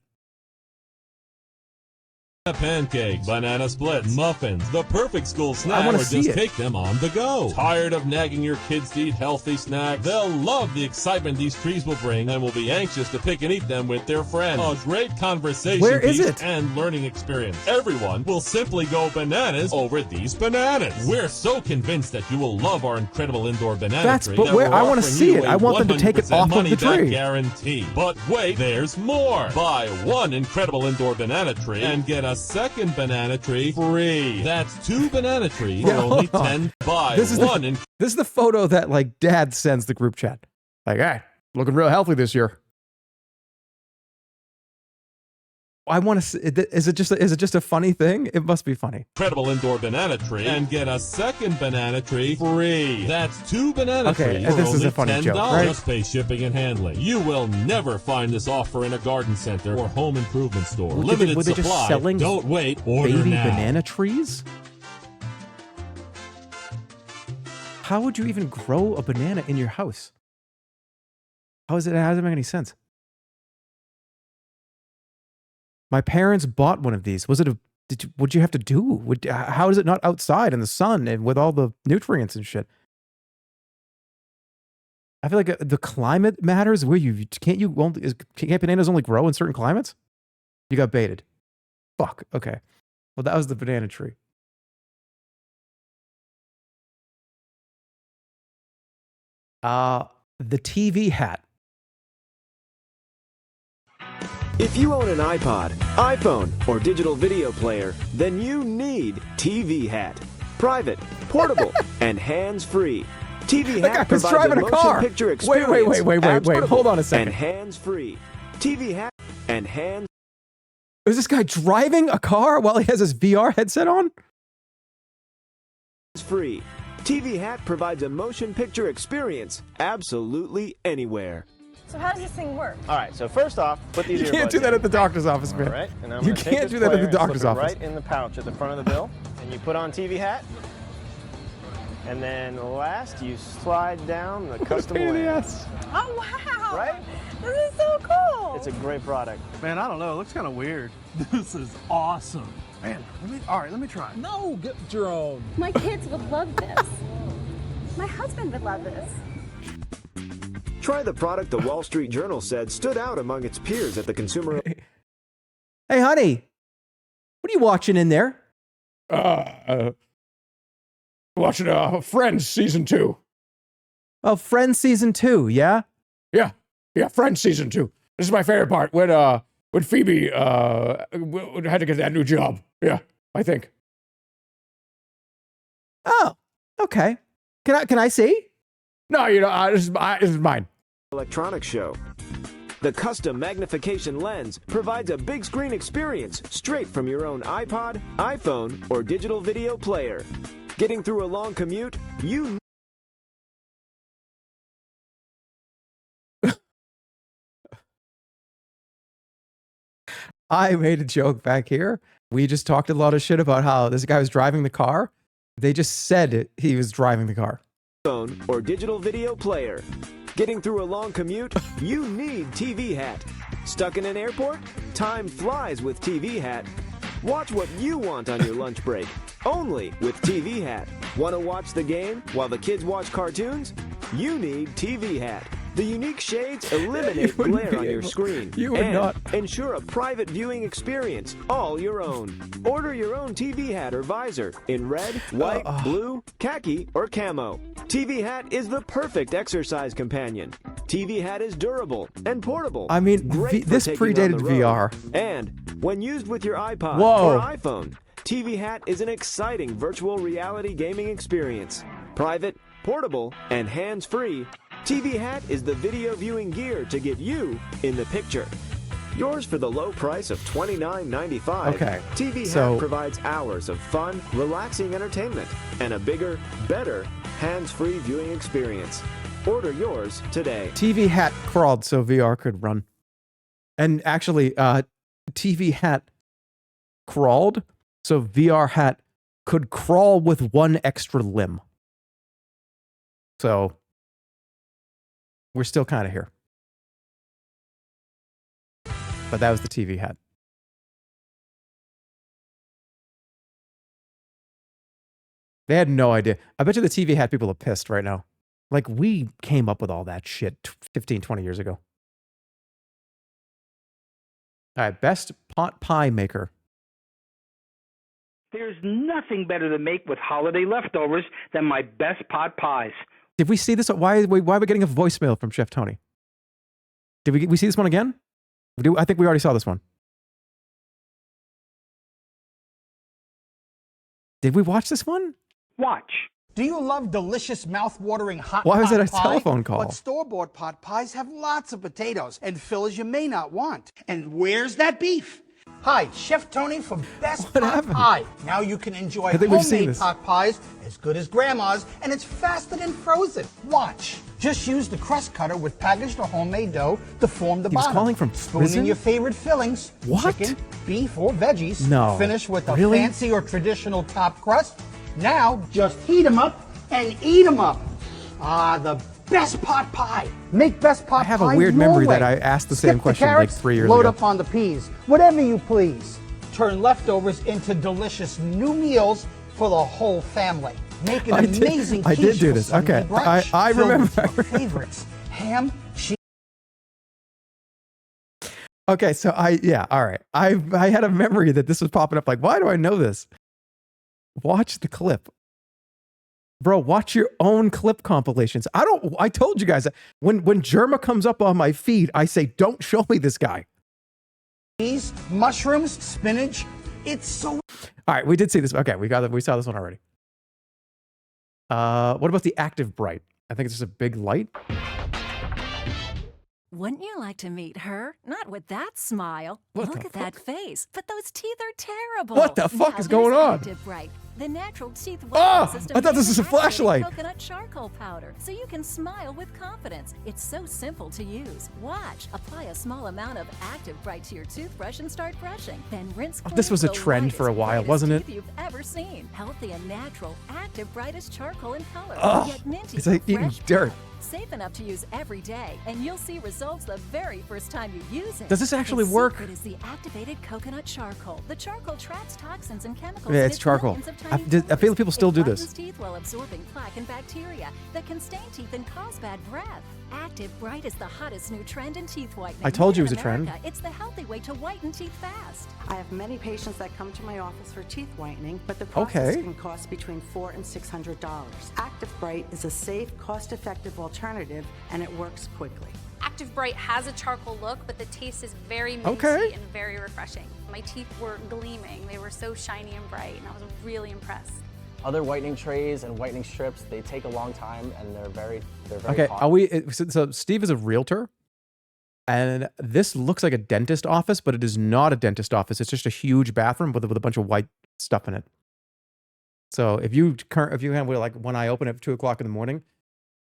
[SPEAKER 26] Pancakes, banana splits, muffins, the perfect school snack,
[SPEAKER 1] wanna
[SPEAKER 26] or
[SPEAKER 1] see
[SPEAKER 26] just
[SPEAKER 1] it.
[SPEAKER 26] take them on the go. Tired of nagging your kids to eat healthy snacks? They'll love the excitement these trees will bring and will be anxious to pick and eat them with their friends. A great conversation
[SPEAKER 1] Where is
[SPEAKER 26] piece
[SPEAKER 1] it?
[SPEAKER 26] and learning experience. Everyone will simply go bananas over these bananas. We're so convinced that you will love our incredible indoor banana tree.
[SPEAKER 1] But
[SPEAKER 26] that
[SPEAKER 1] where
[SPEAKER 26] we're
[SPEAKER 1] I want to
[SPEAKER 26] offering
[SPEAKER 1] see
[SPEAKER 26] you
[SPEAKER 1] it.
[SPEAKER 26] a
[SPEAKER 1] I want them to take it
[SPEAKER 26] 100%
[SPEAKER 1] off of the
[SPEAKER 26] money-back
[SPEAKER 1] tree.
[SPEAKER 26] guarantee. But wait, there's more. Buy one incredible indoor banana tree and get a second banana tree free. That's 2 banana trees for
[SPEAKER 1] Yeah,
[SPEAKER 26] only
[SPEAKER 1] hold on.
[SPEAKER 26] 10. Buy
[SPEAKER 1] This is
[SPEAKER 26] one.
[SPEAKER 1] this is the photo that like Dad sends the group chat. Like, hey, looking real healthy this year. I want to see. Is it just a funny thing? It must be funny.
[SPEAKER 26] Incredible indoor banana tree and get a second banana tree free. That's 2 banana
[SPEAKER 1] Okay,
[SPEAKER 26] trees for
[SPEAKER 1] this is
[SPEAKER 26] only
[SPEAKER 1] a funny
[SPEAKER 26] $10.
[SPEAKER 1] joke, right?
[SPEAKER 26] Just pay shipping and handling. You will never find this offer in a garden center or home improvement store.
[SPEAKER 1] Were
[SPEAKER 26] Limited
[SPEAKER 1] they just
[SPEAKER 26] supply.
[SPEAKER 1] selling
[SPEAKER 26] Don't wait. Order
[SPEAKER 1] baby
[SPEAKER 26] now.
[SPEAKER 1] banana trees? How would you even grow a banana in your house? How does it make any sense? My parents bought one of these. Was it a? What'd you have to do? How is it not outside in the sun and with all the nutrients and shit? I feel like the climate matters. Where can't bananas only grow in certain climates? You got baited. Fuck. Okay. Well, that was the banana tree. The TV hat.
[SPEAKER 3] If you own an iPod, iPhone, or digital video player, then you need TV Hat. Private, portable, and hands-free. TV
[SPEAKER 1] That guy
[SPEAKER 3] Hat
[SPEAKER 1] was
[SPEAKER 3] provides a
[SPEAKER 1] driving a
[SPEAKER 3] motion
[SPEAKER 1] car.
[SPEAKER 3] picture
[SPEAKER 1] Wait.
[SPEAKER 3] experience.
[SPEAKER 1] Hold on a second.
[SPEAKER 3] And hands-free. TV Hat and hands.
[SPEAKER 1] Is this guy driving a car while he has his VR headset on?
[SPEAKER 3] Free. TV Hat provides a motion picture experience absolutely anywhere.
[SPEAKER 4] So how does this thing work?
[SPEAKER 7] All right, so first off, put these
[SPEAKER 1] You
[SPEAKER 7] earbuds
[SPEAKER 1] can't do that
[SPEAKER 7] in.
[SPEAKER 1] at the doctor's office, man.
[SPEAKER 7] All right, and I'm
[SPEAKER 1] You
[SPEAKER 7] gonna take
[SPEAKER 1] can't
[SPEAKER 7] this
[SPEAKER 1] do that at
[SPEAKER 7] player
[SPEAKER 1] the
[SPEAKER 7] and slip
[SPEAKER 1] doctor's
[SPEAKER 7] it
[SPEAKER 1] office.
[SPEAKER 7] right in the pouch at the front of the bill, and you put on TV Hat. And then last, you slide down the custom lens.
[SPEAKER 4] Oh, wow.
[SPEAKER 7] Right?
[SPEAKER 4] This is so cool.
[SPEAKER 7] It's a great product.
[SPEAKER 8] Man, I don't know. It looks kind of weird. This is awesome. Man, let me try.
[SPEAKER 9] No, get your own.
[SPEAKER 24] My kids would love this. My husband would love this.
[SPEAKER 3] Try the product the Wall Street Journal said stood out among its peers at the consumer.
[SPEAKER 1] Hey, honey, what are you watching in there?
[SPEAKER 10] Watching Friends season 2.
[SPEAKER 1] Oh, Friends season 2, yeah?
[SPEAKER 10] Yeah, Friends season 2. This is my favorite part when Phoebe had to get that new job. Yeah, I think.
[SPEAKER 1] Oh, okay. Can I see?
[SPEAKER 10] No, this is mine.
[SPEAKER 3] Electronics show. The custom magnification lens provides a big screen experience straight from your own iPod, iPhone, or digital video player. Getting through a long commute, you
[SPEAKER 1] I made a joke back here. We just talked a lot of shit about how this guy was driving the car. They just said he was driving the car.
[SPEAKER 3] phone or digital video player. Getting through a long commute, you need TV Hat. Stuck in an airport? Time flies with TV Hat. Watch what you want on your lunch break, only with TV Hat. Want to watch the game while the kids watch cartoons? You need TV Hat. The unique shades eliminate glare on your screen and ensure a private viewing experience all your own. Order your own TV hat or visor in red, white, blue, khaki, or camo. TV Hat is the perfect exercise companion. TV Hat is durable and portable.
[SPEAKER 1] I mean, this predated VR.
[SPEAKER 3] And when used with your iPod
[SPEAKER 1] Whoa.
[SPEAKER 3] or iPhone, TV Hat is an exciting virtual reality gaming experience. Private, portable, and hands-free, TV Hat is the video viewing gear to get you in the picture. Yours for the low price of $29.95.
[SPEAKER 1] Okay,
[SPEAKER 3] TV
[SPEAKER 1] so-
[SPEAKER 3] Hat provides hours of fun, relaxing entertainment and a bigger, better, hands-free viewing experience. Order yours today.
[SPEAKER 1] TV Hat crawled so VR could run. And actually, TV Hat crawled so VR Hat could crawl with one extra limb. So we're still kind of here. But that was the TV Hat. They had no idea. I bet you the TV hat people are pissed right now. Like, we came up with all that shit 15, 20 years ago. All right, best pot pie maker.
[SPEAKER 2] There's nothing better to make with holiday leftovers than my best pot pies.
[SPEAKER 1] Did we see this? Why are we getting a voicemail from Chef Tony? Did we see this one again? I think we already saw this one. Did we watch this one?
[SPEAKER 2] Watch.
[SPEAKER 9] Do you love delicious, mouth-watering hot
[SPEAKER 1] Why was
[SPEAKER 9] pot
[SPEAKER 1] it a
[SPEAKER 9] pie?
[SPEAKER 1] telephone call?
[SPEAKER 9] But store-bought pot pies have lots of potatoes and fillers you may not want. And where's that beef? Hi, Chef Tony for Best Pot Pie. Now you can enjoy
[SPEAKER 1] I think we've seen
[SPEAKER 9] homemade
[SPEAKER 1] this.
[SPEAKER 9] pot pies as good as Grandma's, and it's faster than frozen. Watch. Just use the crust cutter with packaged or homemade dough to form the
[SPEAKER 1] He was
[SPEAKER 9] bottom.
[SPEAKER 1] calling from
[SPEAKER 9] Spoon
[SPEAKER 1] prison?
[SPEAKER 9] in your favorite fillings.
[SPEAKER 1] What?
[SPEAKER 9] Chicken, beef, or veggies.
[SPEAKER 1] No.
[SPEAKER 9] Finish with a
[SPEAKER 1] Really?
[SPEAKER 9] fancy or traditional top crust. Now just heat them up and eat them up. Ah, the best pot pie. Make best pot pie.
[SPEAKER 1] I have a weird memory that I asked the same
[SPEAKER 9] Skip
[SPEAKER 1] question like
[SPEAKER 9] carrots,
[SPEAKER 1] 3 years
[SPEAKER 9] load
[SPEAKER 1] ago.
[SPEAKER 9] up on the peas. Whatever you please. Turn leftovers into delicious new meals for the whole family. Make an amazing
[SPEAKER 1] I did
[SPEAKER 9] quiche
[SPEAKER 1] do
[SPEAKER 9] for
[SPEAKER 1] this.
[SPEAKER 9] Sunday
[SPEAKER 1] Okay.
[SPEAKER 9] brunch
[SPEAKER 1] I
[SPEAKER 9] filled
[SPEAKER 1] remember.
[SPEAKER 9] with your favorites. Ham, cheese.
[SPEAKER 1] Okay, so all right. I had a memory that this was popping up. Like, why do I know this? Watch the clip. Bro, watch your own clip compilations. I told you guys that when Jerma comes up on my feed, I say, don't show me this guy.
[SPEAKER 9] Cheese, mushrooms, spinach. It's so.
[SPEAKER 1] All right, we did see this. Okay, we saw this one already. What about the Active Bright? I think it's just a big light.
[SPEAKER 11] Wouldn't you like to meet her? Not with that smile. Look at that face. But those teeth are terrible.
[SPEAKER 1] What the fuck
[SPEAKER 11] Now
[SPEAKER 1] is going
[SPEAKER 11] there's
[SPEAKER 1] on?
[SPEAKER 11] Active Bright, the natural teeth
[SPEAKER 1] Oh,
[SPEAKER 11] whitening system.
[SPEAKER 1] I thought this
[SPEAKER 11] uses
[SPEAKER 1] was a
[SPEAKER 11] activated
[SPEAKER 1] flashlight.
[SPEAKER 11] Coconut charcoal powder, so you can smile with confidence. It's so simple to use. Watch. Apply a small amount of Active Bright to your toothbrush and start brushing. Then rinse.
[SPEAKER 1] Oh, this was a
[SPEAKER 11] clean the
[SPEAKER 1] trend for a
[SPEAKER 11] whitest,
[SPEAKER 1] while,
[SPEAKER 11] brightest
[SPEAKER 1] wasn't it?
[SPEAKER 11] teeth you've ever seen. Healthy and natural. Active Brightest charcoal in color.
[SPEAKER 1] Ugh,
[SPEAKER 11] Yet minty
[SPEAKER 1] it's like
[SPEAKER 11] for
[SPEAKER 1] eating
[SPEAKER 11] fresh
[SPEAKER 1] dirt.
[SPEAKER 11] breath. Safe enough to use every day, and you'll see results the very first time you use it.
[SPEAKER 1] Does this actually
[SPEAKER 11] The
[SPEAKER 1] work?
[SPEAKER 11] secret is the activated coconut charcoal. The charcoal traps toxins and chemicals.
[SPEAKER 1] Yeah,
[SPEAKER 11] in
[SPEAKER 1] it's
[SPEAKER 11] its
[SPEAKER 1] charcoal.
[SPEAKER 11] millions of
[SPEAKER 1] I
[SPEAKER 11] tiny
[SPEAKER 1] feel people still
[SPEAKER 11] It
[SPEAKER 1] do
[SPEAKER 11] brightens
[SPEAKER 1] this.
[SPEAKER 11] teeth while absorbing plaque and bacteria that can stain teeth and cause bad breath. Active Bright is the hottest new trend in teeth whitening.
[SPEAKER 1] I told you
[SPEAKER 11] Made
[SPEAKER 1] it was
[SPEAKER 11] in
[SPEAKER 1] a trend.
[SPEAKER 11] America, It's the healthy way to whiten teeth fast.
[SPEAKER 12] I have many patients that come to my office for teeth whitening, but the process
[SPEAKER 1] Okay.
[SPEAKER 12] can cost between $400 and $600. Active Bright is a safe, cost-effective alternative, and it works quickly.
[SPEAKER 14] Active Bright has a charcoal look, but the taste is very minty
[SPEAKER 1] Okay.
[SPEAKER 14] and very refreshing. My teeth were gleaming. They were so shiny and bright, and I was really impressed.
[SPEAKER 7] Other whitening trays and whitening strips, they take a long time and they're very
[SPEAKER 1] Okay,
[SPEAKER 7] hot.
[SPEAKER 1] are we? So Steve is a realtor, and this looks like a dentist office, but it is not a dentist office. It's just a huge bathroom with a bunch of white stuff in it. So if you have like when I open at 2:00 in the morning,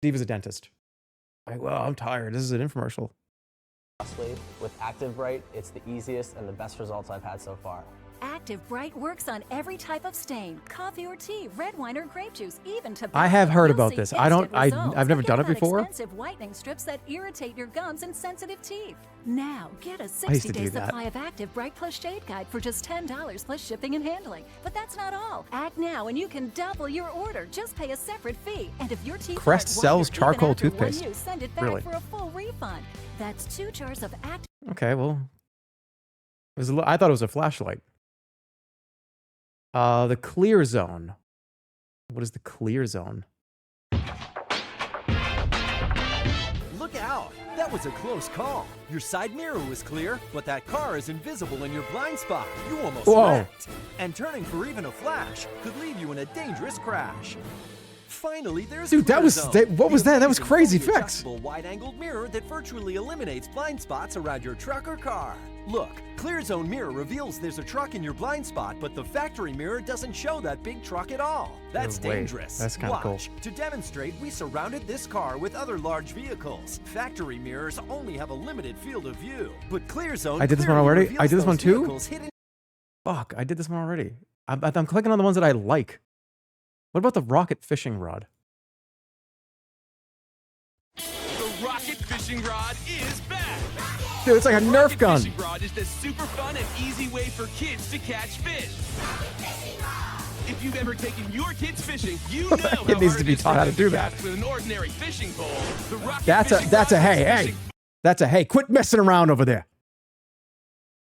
[SPEAKER 1] Steve is a dentist. Like, well, I'm tired. This is an infomercial.
[SPEAKER 7] Honestly, with Active Bright, it's the easiest and the best results I've had so far.
[SPEAKER 11] Active Bright works on every type of stain, coffee or tea, red wine or grape juice, even tobacco.
[SPEAKER 1] I have heard
[SPEAKER 11] You'll
[SPEAKER 1] about
[SPEAKER 11] see
[SPEAKER 1] this.
[SPEAKER 11] instant results.
[SPEAKER 1] I've never done it
[SPEAKER 11] Forget about
[SPEAKER 1] before.
[SPEAKER 11] expensive whitening strips that irritate your gums and sensitive teeth. Now, get a
[SPEAKER 1] I used to
[SPEAKER 11] 60-day
[SPEAKER 1] do that.
[SPEAKER 11] supply of Active Bright plus Shade Guide for just $10 plus shipping and handling. But that's not all. Act now and you can double your order. Just pay a separate fee. And if your teeth
[SPEAKER 1] Crest
[SPEAKER 11] aren't
[SPEAKER 1] sells
[SPEAKER 11] whiter even
[SPEAKER 1] charcoal
[SPEAKER 11] after one
[SPEAKER 1] toothpaste.
[SPEAKER 11] use, send it back
[SPEAKER 1] Really?
[SPEAKER 11] for a full refund. That's 2 jars of Active.
[SPEAKER 1] Okay, well, I thought it was a flashlight. The clear zone. What is the clear zone?
[SPEAKER 15] Look out! That was a close call. Your side mirror was clear, but that car is invisible in your blind spot. You almost
[SPEAKER 1] Whoa.
[SPEAKER 15] wrecked. And turning for even a flash could leave you in a dangerous crash. Finally, there's
[SPEAKER 1] Dude, that
[SPEAKER 15] Clear
[SPEAKER 1] was
[SPEAKER 15] Zone,
[SPEAKER 1] what was
[SPEAKER 15] the
[SPEAKER 1] that? That was
[SPEAKER 15] amazing
[SPEAKER 1] crazy
[SPEAKER 15] fully
[SPEAKER 1] fix.
[SPEAKER 15] adjustable wide-angled mirror that virtually eliminates blind spots around your truck or car. Look, Clear Zone mirror reveals there's a truck in your blind spot, but the factory mirror doesn't show that big truck at all. That's
[SPEAKER 1] No way.
[SPEAKER 15] dangerous.
[SPEAKER 1] That's kinda cool.
[SPEAKER 15] Watch. To demonstrate, we surrounded this car with other large vehicles. Factory mirrors only have a limited field of view, but Clear Zone
[SPEAKER 1] I did this one
[SPEAKER 15] clearly
[SPEAKER 1] already. I
[SPEAKER 15] reveals
[SPEAKER 1] did this one
[SPEAKER 15] those
[SPEAKER 1] too.
[SPEAKER 15] vehicles hidden.
[SPEAKER 1] Fuck, I did this one already. I'm clicking on the ones that I like. What about the rocket fishing rod?
[SPEAKER 27] The rocket fishing rod is back.
[SPEAKER 1] Dude, it's like a Nerf gun.
[SPEAKER 27] Fishing rod is the super fun and easy way for kids to catch fish. If you've ever taken your kids fishing, you know
[SPEAKER 1] It needs to be taught how to do that.
[SPEAKER 27] with an ordinary fishing pole. The rocket
[SPEAKER 1] That's a
[SPEAKER 27] fishing rod
[SPEAKER 1] hey,
[SPEAKER 27] is
[SPEAKER 1] hey. That's a hey, quit messing around over there.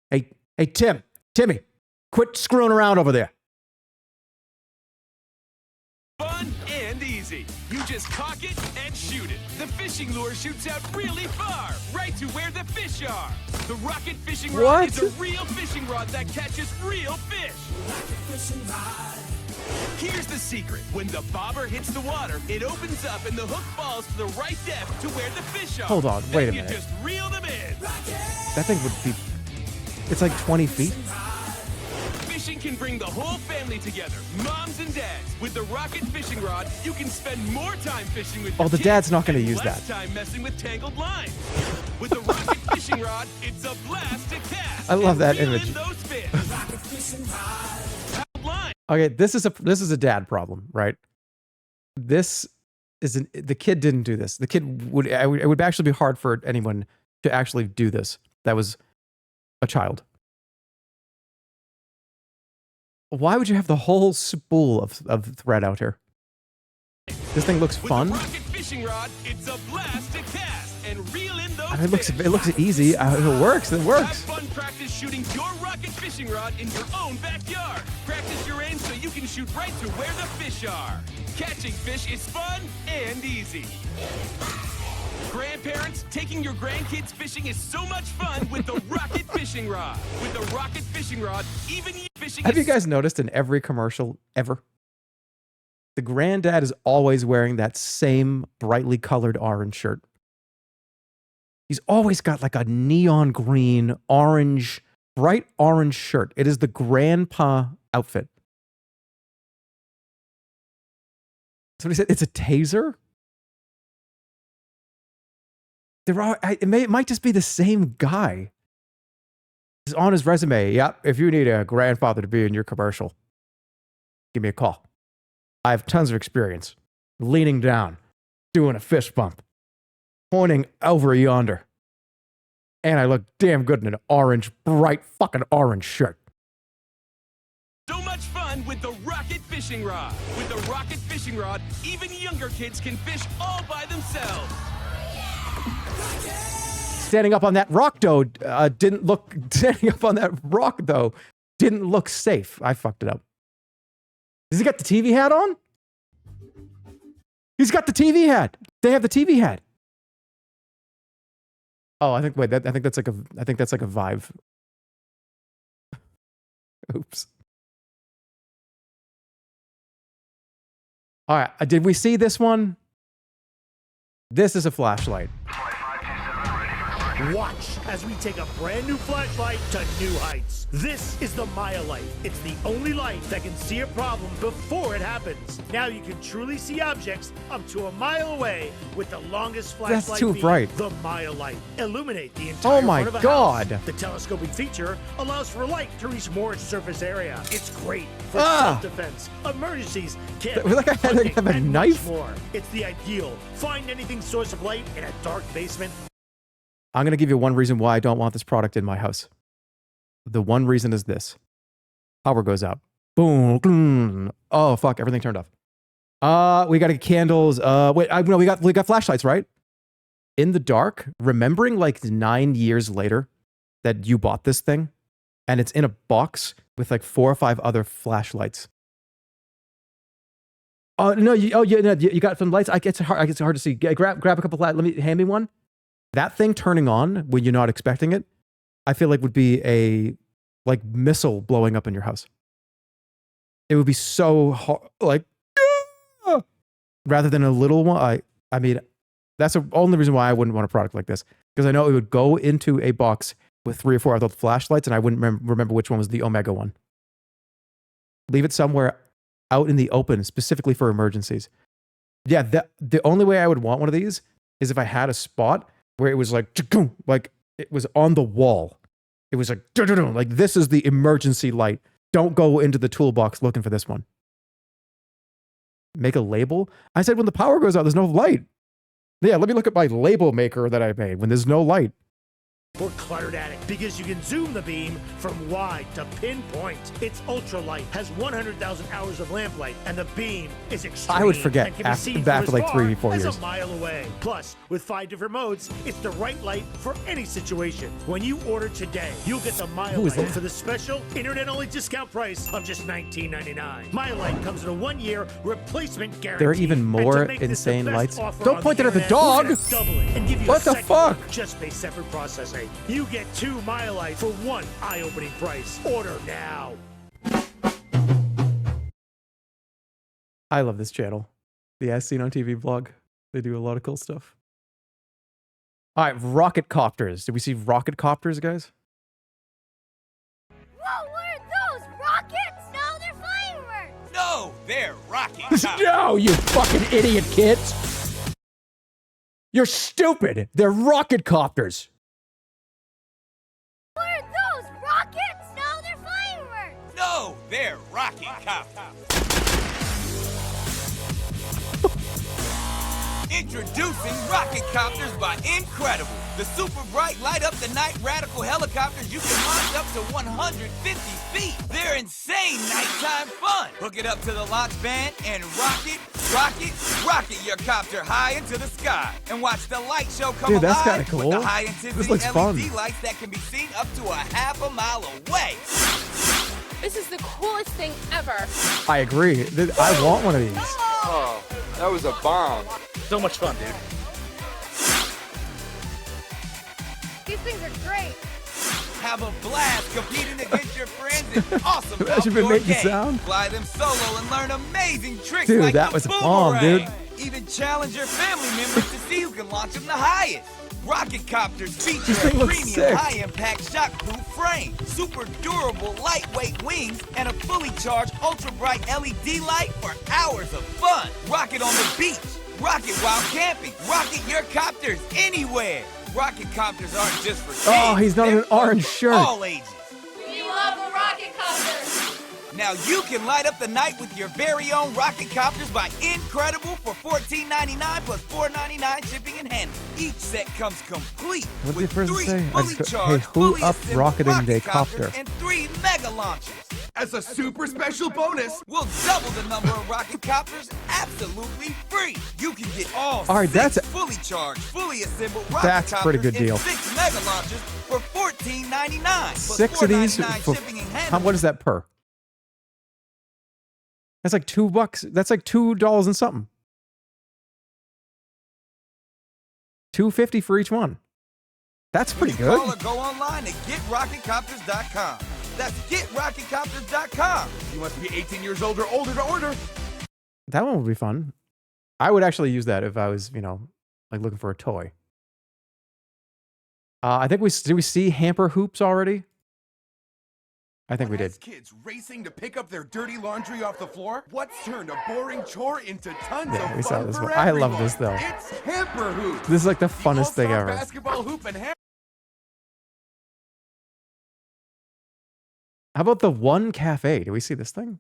[SPEAKER 1] Hey, Timmy, quit screwing around over there.
[SPEAKER 27] fun and easy. You just cock it and shoot it. The fishing lure shoots out really far, right to where the fish are. The rocket fishing rod
[SPEAKER 1] What?
[SPEAKER 27] is a real fishing rod that catches real fish. Here's the secret. When the bobber hits the water, it opens up and the hook falls to the right depth to where the fish are.
[SPEAKER 1] Hold on, wait a
[SPEAKER 27] Then you
[SPEAKER 1] minute.
[SPEAKER 27] just reel them in.
[SPEAKER 1] That thing would be. It's like 20 feet.
[SPEAKER 27] Fishing can bring the whole family together, moms and dads. With the rocket fishing rod, you can spend more time fishing with your
[SPEAKER 1] Oh, the
[SPEAKER 27] kids
[SPEAKER 1] dad's not gonna
[SPEAKER 27] and
[SPEAKER 1] use
[SPEAKER 27] less
[SPEAKER 1] that.
[SPEAKER 27] time messing with tangled lines. With the rocket fishing rod, it's a blast to cast.
[SPEAKER 1] I love
[SPEAKER 27] and
[SPEAKER 1] that
[SPEAKER 27] reel in
[SPEAKER 1] image.
[SPEAKER 27] those fish.
[SPEAKER 1] Okay, this is a dad problem, right? This is the kid didn't do this. The kid would it would actually be hard for anyone to actually do this. That was a child. Why would you have the whole spool of thread out here? This thing looks
[SPEAKER 27] With
[SPEAKER 1] fun.
[SPEAKER 27] the rocket fishing rod, it's a blast to cast and reel in those
[SPEAKER 1] I mean,
[SPEAKER 27] fish.
[SPEAKER 1] it looks easy. It works. It
[SPEAKER 27] Have
[SPEAKER 1] works.
[SPEAKER 27] fun practice shooting your rocket fishing rod in your own backyard. Practice your aim so you can shoot right to where the fish are. Catching fish is fun and easy. Grandparents, taking your grandkids fishing is so much fun with the rocket fishing rod. With the rocket fishing rod, even fishing
[SPEAKER 1] Have you
[SPEAKER 27] is
[SPEAKER 1] guys noticed in every commercial ever, the granddad is always wearing that same brightly colored orange shirt? He's always got like a neon green, orange, bright orange shirt. It is the grandpa outfit. That's what he said. It's a taser? It might just be the same guy. It's on his resume. Yep, if you need a grandfather to be in your commercial, give me a call. I have tons of experience. Leaning down, doing a fist bump, pointing over yonder. And I look damn good in an orange, bright fucking orange shirt.
[SPEAKER 27] so much fun with the rocket fishing rod. With the rocket fishing rod, even younger kids can fish all by themselves.
[SPEAKER 1] Standing up on that rock, though, didn't look safe. I fucked it up. Does he got the TV hat on? He's got the TV hat. They have the TV hat. Oh, I think that's like a Vive. Oops. All right, did we see this one? This is a flashlight.
[SPEAKER 13] Watch as we take a brand new flashlight to new heights. This is the Maya light. It's the only light that can see a problem before it happens. Now you can truly see objects up to a mile away with the longest flashlight.
[SPEAKER 1] That's too
[SPEAKER 13] beam,
[SPEAKER 1] bright.
[SPEAKER 13] The Maya light. Illuminate the entire
[SPEAKER 1] Oh my
[SPEAKER 13] front of a
[SPEAKER 1] God.
[SPEAKER 13] house. The telescoping feature allows for light to reach more surface area. It's great for
[SPEAKER 1] Ah.
[SPEAKER 13] self-defense, emergencies,
[SPEAKER 1] That was like I had to have a
[SPEAKER 13] and
[SPEAKER 1] knife?
[SPEAKER 13] much more. It's the ideal find anything source of light in a dark basement.
[SPEAKER 1] I'm going to give you one reason why I don't want this product in my house. The one reason is this. Power goes out. Boom. Boom. Oh, fuck. Everything turned off. We got to get candles. Wait, no, we got flashlights, right? In the dark, remembering like 9 years later that you bought this thing and it's in a box with like 4 or 5 other flashlights. Oh, no, you got some lights. It's hard to see. Grab a couple of hand me one. That thing turning on when you're not expecting it, I feel like would be a like missile blowing up in your house. It would be so hard, like rather than a little one. I mean, that's the only reason why I wouldn't want a product like this, because I know it would go into a box with 3 or 4 other flashlights, and I wouldn't remember which one was the Omega one. Leave it somewhere out in the open, specifically for emergencies. Yeah, the only way I would want one of these is if I had a spot where it was like it was on the wall. It was like this is the emergency light. Don't go into the toolbox looking for this one. Make a label. I said when the power goes out, there's no light. Yeah, let me look at my label maker that I made when there's no light.
[SPEAKER 13] or cluttered attic, because you can zoom the beam from wide to pinpoint. It's ultralight, has 100,000 hours of lamplight, and the beam is extreme.
[SPEAKER 1] I would forget
[SPEAKER 13] and can be seen
[SPEAKER 1] after
[SPEAKER 13] from
[SPEAKER 1] like
[SPEAKER 13] as
[SPEAKER 1] 3
[SPEAKER 13] far
[SPEAKER 1] 4
[SPEAKER 13] as
[SPEAKER 1] years.
[SPEAKER 13] a mile away. Plus, with 5 different modes, it's the right light for any situation. When you order today, you'll get the Mile
[SPEAKER 1] Who is
[SPEAKER 13] Light
[SPEAKER 1] that?
[SPEAKER 13] for the special internet-only discount price of just $19.99. Mile Light comes with a 1-year replacement guarantee.
[SPEAKER 1] There are even
[SPEAKER 13] And
[SPEAKER 1] more
[SPEAKER 13] to make this the
[SPEAKER 1] insane
[SPEAKER 13] best
[SPEAKER 1] lights.
[SPEAKER 13] offer
[SPEAKER 1] Don't
[SPEAKER 13] on
[SPEAKER 1] point it at the
[SPEAKER 13] internet, we're
[SPEAKER 1] dog.
[SPEAKER 13] gonna double it and give you
[SPEAKER 1] What
[SPEAKER 13] a
[SPEAKER 1] the
[SPEAKER 13] second
[SPEAKER 1] fuck?
[SPEAKER 13] one. Just pay separate processing. You get 2 Mile Light for 1 eye-opening price. Order now.
[SPEAKER 1] I love this channel. The As Seen on TV blog. They do a lot of cool stuff. All right, rocket copters. Did we see rocket copters, guys?
[SPEAKER 24] Whoa, what are those? Rockets? No, they're fireworks.
[SPEAKER 27] No, they're rocket.
[SPEAKER 10] No, you fucking idiot kids! You're stupid! They're rocket copters!
[SPEAKER 24] What are those? Rockets? No, they're fireworks.
[SPEAKER 27] No, they're rocket copters. Introducing Rocket Copters by Incredible. The super bright light up the night radical helicopters you can launch up to 150 feet. They're insane nighttime fun. Hook it up to the launch band and rocket your copter high into the sky. And watch the light show come
[SPEAKER 1] Dude, that's
[SPEAKER 27] alive
[SPEAKER 1] kinda cool.
[SPEAKER 27] with the high intensity
[SPEAKER 1] This looks
[SPEAKER 27] LED
[SPEAKER 1] fun.
[SPEAKER 27] lights that can be seen up to a half a mile away.
[SPEAKER 16] This is the coolest thing ever.
[SPEAKER 1] I agree. I want one of these.
[SPEAKER 16] Oh,
[SPEAKER 27] that was a bomb.
[SPEAKER 16] so much fun, dude. These things are great.
[SPEAKER 27] Have a blast competing against your friends in awesome
[SPEAKER 1] Imagine if it
[SPEAKER 27] outdoor
[SPEAKER 1] made the
[SPEAKER 27] games.
[SPEAKER 1] sound.
[SPEAKER 27] Fly them solo and learn amazing tricks
[SPEAKER 1] Dude,
[SPEAKER 27] like
[SPEAKER 1] that
[SPEAKER 27] the
[SPEAKER 1] was a bomb, dude.
[SPEAKER 27] boomerang. Even challenge your family members to see who can launch them the highest. Rocket Copters feature
[SPEAKER 1] This
[SPEAKER 27] a
[SPEAKER 1] thing looks
[SPEAKER 27] premium
[SPEAKER 1] sick.
[SPEAKER 27] high-impact shockproof frame, super durable lightweight wings, and a fully charged ultra-bright LED light for hours of fun. Rocket on the beach. Rocket while camping. Rocket your copters anywhere. Rocket copters aren't just for kids.
[SPEAKER 1] Oh, he's not in
[SPEAKER 27] They're
[SPEAKER 1] an orange
[SPEAKER 27] for
[SPEAKER 1] shirt.
[SPEAKER 27] all ages.
[SPEAKER 16] We love the rocket copters.
[SPEAKER 27] Now you can light up the night with your very own Rocket Copters by Incredible for $14.99 plus $4.99 shipping and handling. Each set comes complete
[SPEAKER 1] What did
[SPEAKER 27] with
[SPEAKER 1] the person
[SPEAKER 27] 3
[SPEAKER 1] say?
[SPEAKER 27] fully
[SPEAKER 1] Hey,
[SPEAKER 27] charged,
[SPEAKER 1] who
[SPEAKER 27] fully
[SPEAKER 1] up
[SPEAKER 27] assembled
[SPEAKER 1] rocketing
[SPEAKER 27] rocket
[SPEAKER 1] the
[SPEAKER 27] copters
[SPEAKER 1] copter?
[SPEAKER 27] and 3 mega launchers. As a super special bonus, we'll double the number of Rocket Copters absolutely free. You can get all
[SPEAKER 1] All right,
[SPEAKER 27] 6
[SPEAKER 1] that's-
[SPEAKER 27] fully charged, fully assembled Rocket
[SPEAKER 1] That's a pretty good
[SPEAKER 27] Copters
[SPEAKER 1] deal.
[SPEAKER 27] and 6 mega launchers for $14.99 plus
[SPEAKER 1] 6 of these.
[SPEAKER 27] $4.99
[SPEAKER 1] For,
[SPEAKER 27] shipping and handling.
[SPEAKER 1] what is that per? That's like $2. That's like $2 and something. $2.50 for each one. That's pretty good.
[SPEAKER 27] Call or go online to GetRocketCopters.com. That's GetRocketCopters.com. You must be 18 years old or older to order.
[SPEAKER 1] That one would be fun. I would actually use that if I was, like looking for a toy. I think did we see hamper hoops already? I think we did.
[SPEAKER 17] Kids racing to pick up their dirty laundry off the floor? What's turned a boring chore into tons
[SPEAKER 1] Yeah,
[SPEAKER 17] of
[SPEAKER 1] we saw
[SPEAKER 17] fun
[SPEAKER 1] this
[SPEAKER 17] for
[SPEAKER 1] one. I love
[SPEAKER 17] everyone?
[SPEAKER 1] this though.
[SPEAKER 17] It's hamper hoops.
[SPEAKER 1] This is like the funnest thing
[SPEAKER 17] All-star
[SPEAKER 1] ever.
[SPEAKER 17] Basketball hoop and hamper.
[SPEAKER 1] How about the One Cafe? Do we see this thing?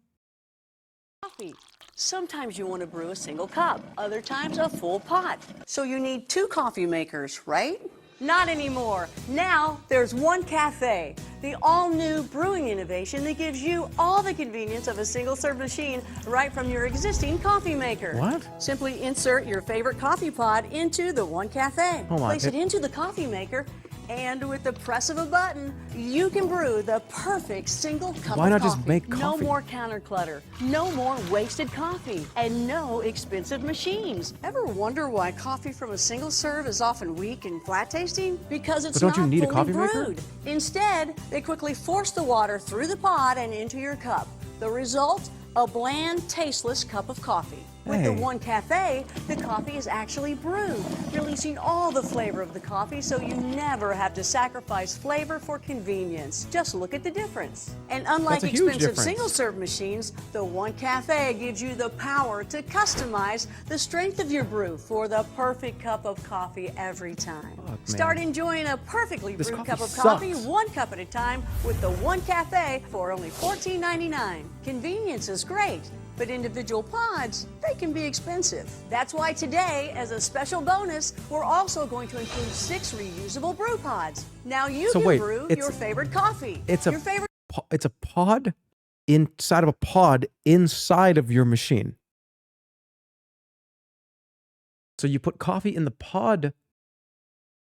[SPEAKER 18] Coffee. Sometimes you want to brew a single cup, other times a full pot. So you need 2 coffee makers, right? Not anymore. Now there's One Cafe, the all-new brewing innovation that gives you all the convenience of a single-serve machine right from your existing coffee maker.
[SPEAKER 1] What?
[SPEAKER 18] Simply insert your favorite coffee pod into the One Cafe.
[SPEAKER 1] Hold on,
[SPEAKER 18] Place it into the coffee maker, and with the press of a button, you can brew the perfect single cup
[SPEAKER 1] Why
[SPEAKER 18] of
[SPEAKER 1] not
[SPEAKER 18] coffee.
[SPEAKER 1] just make
[SPEAKER 18] No
[SPEAKER 1] coffee?
[SPEAKER 18] more counter clutter, no more wasted coffee, and no expensive machines. Ever wonder why coffee from a single serve is often weak and flat tasting? Because it's
[SPEAKER 1] But don't
[SPEAKER 18] not
[SPEAKER 1] you need a
[SPEAKER 18] fully
[SPEAKER 1] coffee maker?
[SPEAKER 18] brewed. Instead, they quickly force the water through the pod and into your cup. The result? A bland, tasteless cup of coffee. With the
[SPEAKER 1] Hey.
[SPEAKER 18] One Cafe, the coffee is actually brewed, releasing all the flavor of the coffee so you never have to sacrifice flavor for convenience. Just look at the difference. And unlike
[SPEAKER 1] That's a huge
[SPEAKER 18] expensive
[SPEAKER 1] difference.
[SPEAKER 18] single-serve machines, the One Cafe gives you the power to customize the strength of your brew for the perfect cup of coffee every time. Start enjoying a perfectly
[SPEAKER 1] This
[SPEAKER 18] brewed
[SPEAKER 1] coffee
[SPEAKER 18] cup of coffee
[SPEAKER 1] sucks.
[SPEAKER 18] 1 cup at a time with the One Cafe for only $14.99. Convenience is great. But individual pods, they can be expensive. That's why today, as a special bonus, we're also going to include 6 reusable brew pods. Now you can brew your favorite coffee. It's
[SPEAKER 1] a pod inside of a pod inside of your machine. So you put coffee in the pod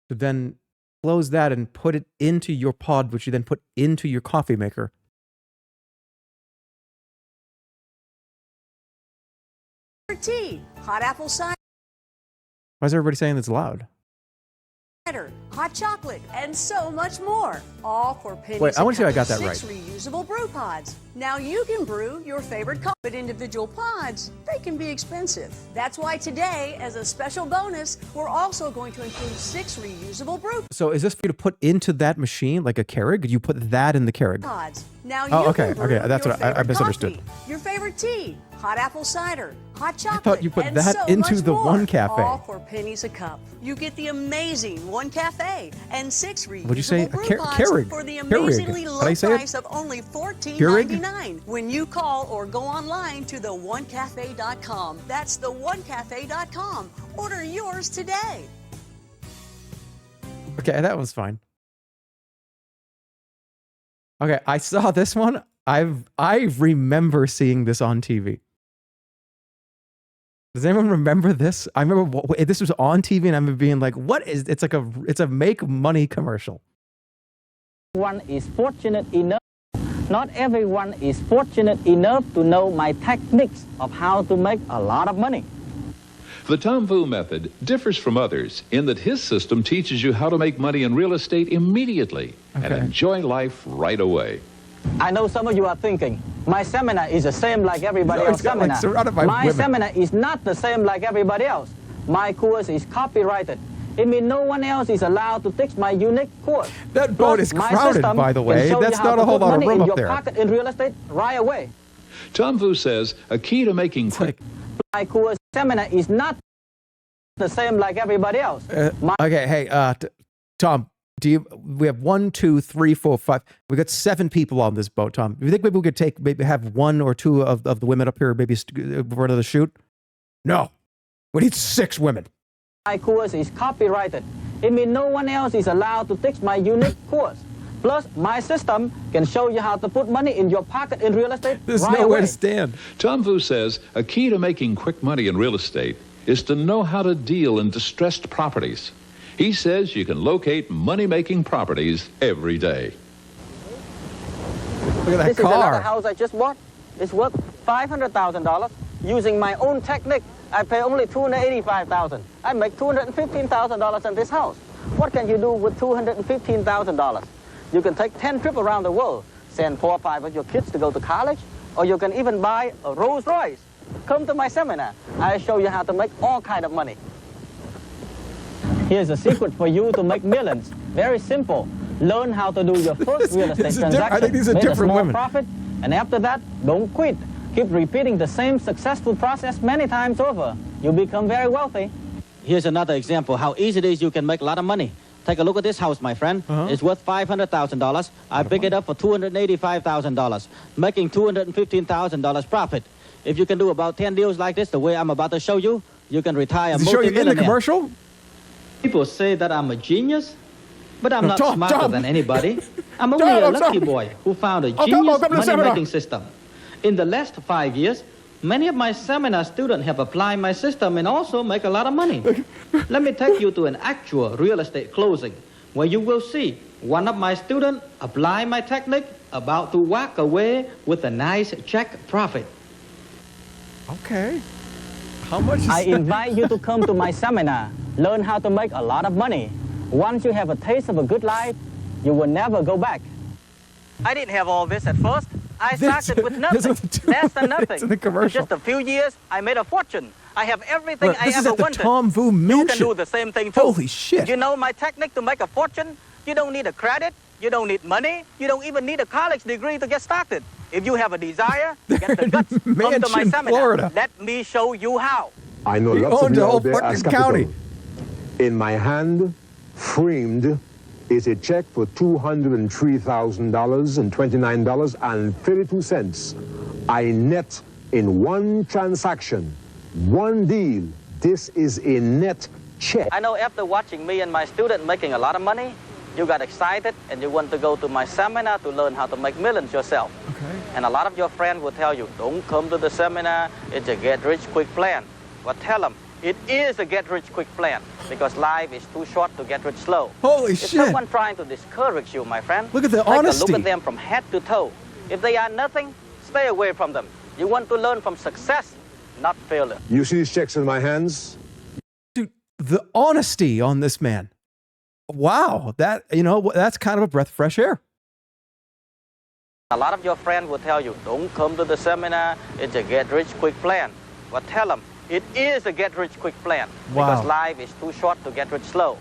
[SPEAKER 1] to then close that and put it into your pod, which you then put into your coffee maker.
[SPEAKER 18] Tea, hot apple cider.
[SPEAKER 1] Why is everybody saying it's loud?
[SPEAKER 18] Hot chocolate, and so much more. All for pennies.
[SPEAKER 1] Wait, I want to see if I got that
[SPEAKER 18] 6 reusable brew pods. Now you can brew your favorite coffee. But individual pods, they can be expensive. That's why today, as a special bonus, we're also going to include 6 reusable brew
[SPEAKER 1] So is this for you to put into that machine, like a Keurig? You put that in the Keurig.
[SPEAKER 18] pods. Now you
[SPEAKER 1] okay,
[SPEAKER 18] can brew
[SPEAKER 1] okay, that's
[SPEAKER 18] your
[SPEAKER 1] what I
[SPEAKER 18] favorite
[SPEAKER 1] misunderstood.
[SPEAKER 18] coffee, your favorite tea, hot apple cider, hot chocolate.
[SPEAKER 1] thought you put
[SPEAKER 18] and
[SPEAKER 1] that
[SPEAKER 18] so
[SPEAKER 1] into
[SPEAKER 18] much
[SPEAKER 1] the
[SPEAKER 18] more,
[SPEAKER 1] One Cafe.
[SPEAKER 18] All for pennies a cup. You get the amazing One Cafe and 6 reusable
[SPEAKER 1] What'd you say?
[SPEAKER 18] brew
[SPEAKER 1] A
[SPEAKER 18] pods
[SPEAKER 1] Keurig.
[SPEAKER 18] for the
[SPEAKER 1] Keurig.
[SPEAKER 18] amazingly
[SPEAKER 1] How'd
[SPEAKER 18] low
[SPEAKER 1] I say it?
[SPEAKER 18] price of only
[SPEAKER 1] Keurig?
[SPEAKER 18] $14.99 when you call or go online to theonecafe.com. That's theonecafe.com. Order yours today.
[SPEAKER 1] Okay, that was fine. Okay, I saw this one. I remember seeing this on TV. Does anyone remember this? I remember this was on TV, and I remember being like, "What is?" It's a make money commercial.
[SPEAKER 6] One is fortunate enough. Not everyone is fortunate enough to know my techniques of how to make a lot of money.
[SPEAKER 19] The Tom Vu method differs from others in that his system teaches you how to make money in real estate immediately and enjoy life right away.
[SPEAKER 6] I know some of you are thinking, my seminar is the same like everybody else's seminar.
[SPEAKER 1] surrounded by
[SPEAKER 6] My
[SPEAKER 1] women.
[SPEAKER 6] seminar is not the same like everybody else. My course is copyrighted. It means no one else is allowed to teach my unique course.
[SPEAKER 1] That boat is
[SPEAKER 6] My
[SPEAKER 1] crowded,
[SPEAKER 6] system
[SPEAKER 1] by the
[SPEAKER 6] can
[SPEAKER 1] way.
[SPEAKER 6] show you
[SPEAKER 1] That's
[SPEAKER 6] how
[SPEAKER 1] not
[SPEAKER 6] to
[SPEAKER 1] a whole
[SPEAKER 6] put
[SPEAKER 1] lot of
[SPEAKER 6] money
[SPEAKER 1] room
[SPEAKER 6] in
[SPEAKER 1] up
[SPEAKER 6] your
[SPEAKER 1] there.
[SPEAKER 6] pocket in real estate right away.
[SPEAKER 19] Tom Vu says a key to making quick.
[SPEAKER 6] My course seminar is not the same like everybody else.
[SPEAKER 1] Okay, hey, Tom. We have 1, 2, 3, 4, 5. We got 7 people on this boat, Tom. Do you think maybe we could maybe have 1 or 2 of the women up here, maybe for another shoot? No, we need 6 women.
[SPEAKER 6] My course is copyrighted. It means no one else is allowed to teach my unique course. Plus, my system can show you how to put money in your pocket in real estate
[SPEAKER 1] There's
[SPEAKER 6] right
[SPEAKER 1] nowhere
[SPEAKER 6] away.
[SPEAKER 1] to stand.
[SPEAKER 19] Tom Vu says a key to making quick money in real estate is to know how to deal in distressed properties. He says you can locate money-making properties every day.
[SPEAKER 1] Look at that
[SPEAKER 6] This is
[SPEAKER 1] car.
[SPEAKER 6] another house I just bought. It's worth $500,000. Using my own technique, I pay only $285,000. I make $215,000 in this house. What can you do with $215,000? You can take 10 trips around the world, send 4 or 5 of your kids to go to college, or you can even buy a Rolls Royce. Come to my seminar. I show you how to make all kind of money. Here's a secret for you to make millions. Very simple. Learn how to do your first real estate transaction.
[SPEAKER 1] I think these are
[SPEAKER 6] Make a
[SPEAKER 1] different
[SPEAKER 6] small
[SPEAKER 1] women.
[SPEAKER 6] profit, and after that, don't quit. Keep repeating the same successful process many times over. You'll become very wealthy. Here's another example how easy it is you can make a lot of money. Take a look at this house, my friend. It's worth $500,000. I pick it up for $285,000, making $215,000 profit. If you can do about 10 deals like this, the way I'm about to show you, you can retire
[SPEAKER 1] Does he show you in the
[SPEAKER 6] multi-millionaire.
[SPEAKER 1] commercial?
[SPEAKER 6] People say that I'm a genius, but I'm
[SPEAKER 1] No,
[SPEAKER 6] not
[SPEAKER 1] Tom,
[SPEAKER 6] smarter
[SPEAKER 1] Tom.
[SPEAKER 6] than anybody. I'm only
[SPEAKER 1] Tom,
[SPEAKER 6] a lucky
[SPEAKER 1] Tom.
[SPEAKER 6] boy who found a
[SPEAKER 1] Come
[SPEAKER 6] genius
[SPEAKER 1] to the seminar.
[SPEAKER 6] money-making system. In the last 5 years, many of my seminar students have applied my system and also make a lot of money. Let me take you to an actual real estate closing, where you will see one of my students apply my technique, about to walk away with a nice check profit.
[SPEAKER 1] Okay. How much is
[SPEAKER 6] I
[SPEAKER 1] that?
[SPEAKER 6] invite you to come to my seminar. Learn how to make a lot of money. Once you have a taste of a good life, you will never go back. I didn't have all this at first. I started with nothing, less than nothing.
[SPEAKER 1] in the commercial.
[SPEAKER 6] In just a few years, I made a fortune. I have everything
[SPEAKER 1] Look,
[SPEAKER 6] I
[SPEAKER 1] this is
[SPEAKER 6] ever
[SPEAKER 1] at the
[SPEAKER 6] wanted.
[SPEAKER 1] Tom Vu
[SPEAKER 6] You
[SPEAKER 1] mansion.
[SPEAKER 6] can do the same thing too.
[SPEAKER 1] Holy shit.
[SPEAKER 6] You know my technique to make a fortune? You don't need a credit. You don't need money. You don't even need a college degree to get started. If you have a desire, get the guts, come to my
[SPEAKER 1] mansion,
[SPEAKER 6] seminar.
[SPEAKER 1] Florida.
[SPEAKER 6] Let me show you how.
[SPEAKER 20] I know
[SPEAKER 1] He
[SPEAKER 20] lots of
[SPEAKER 1] owned
[SPEAKER 20] you
[SPEAKER 1] the
[SPEAKER 20] out
[SPEAKER 1] whole
[SPEAKER 20] there as
[SPEAKER 1] fucking
[SPEAKER 20] capital.
[SPEAKER 1] county.
[SPEAKER 20] In my hand, framed, is a check for $203,029.32. I net in one transaction, one deal. This is a net check.
[SPEAKER 6] I know after watching me and my student making a lot of money, you got excited and you want to go to my seminar to learn how to make millions yourself.
[SPEAKER 1] Okay.
[SPEAKER 6] And a lot of your friends will tell you, don't come to the seminar, it's a get-rich-quick plan. But tell them, it is a get-rich-quick plan because life is too short to get rich slow.
[SPEAKER 1] Holy
[SPEAKER 6] if
[SPEAKER 1] shit.
[SPEAKER 6] someone trying to discourage you, my friend,
[SPEAKER 1] Look at the
[SPEAKER 6] take
[SPEAKER 1] honesty.
[SPEAKER 6] a look at them from head to toe. If they are nothing, stay away from them. You want to learn from success, not failure.
[SPEAKER 20] You see these checks in my hands?
[SPEAKER 1] Dude, the honesty on this man. Wow, that, you know, that's kind of a breath of fresh air.
[SPEAKER 6] A lot of your friends will tell you, don't come to the seminar, it's a get-rich-quick plan. But tell them, it is a get-rich-quick plan because life is too short to get rich slow.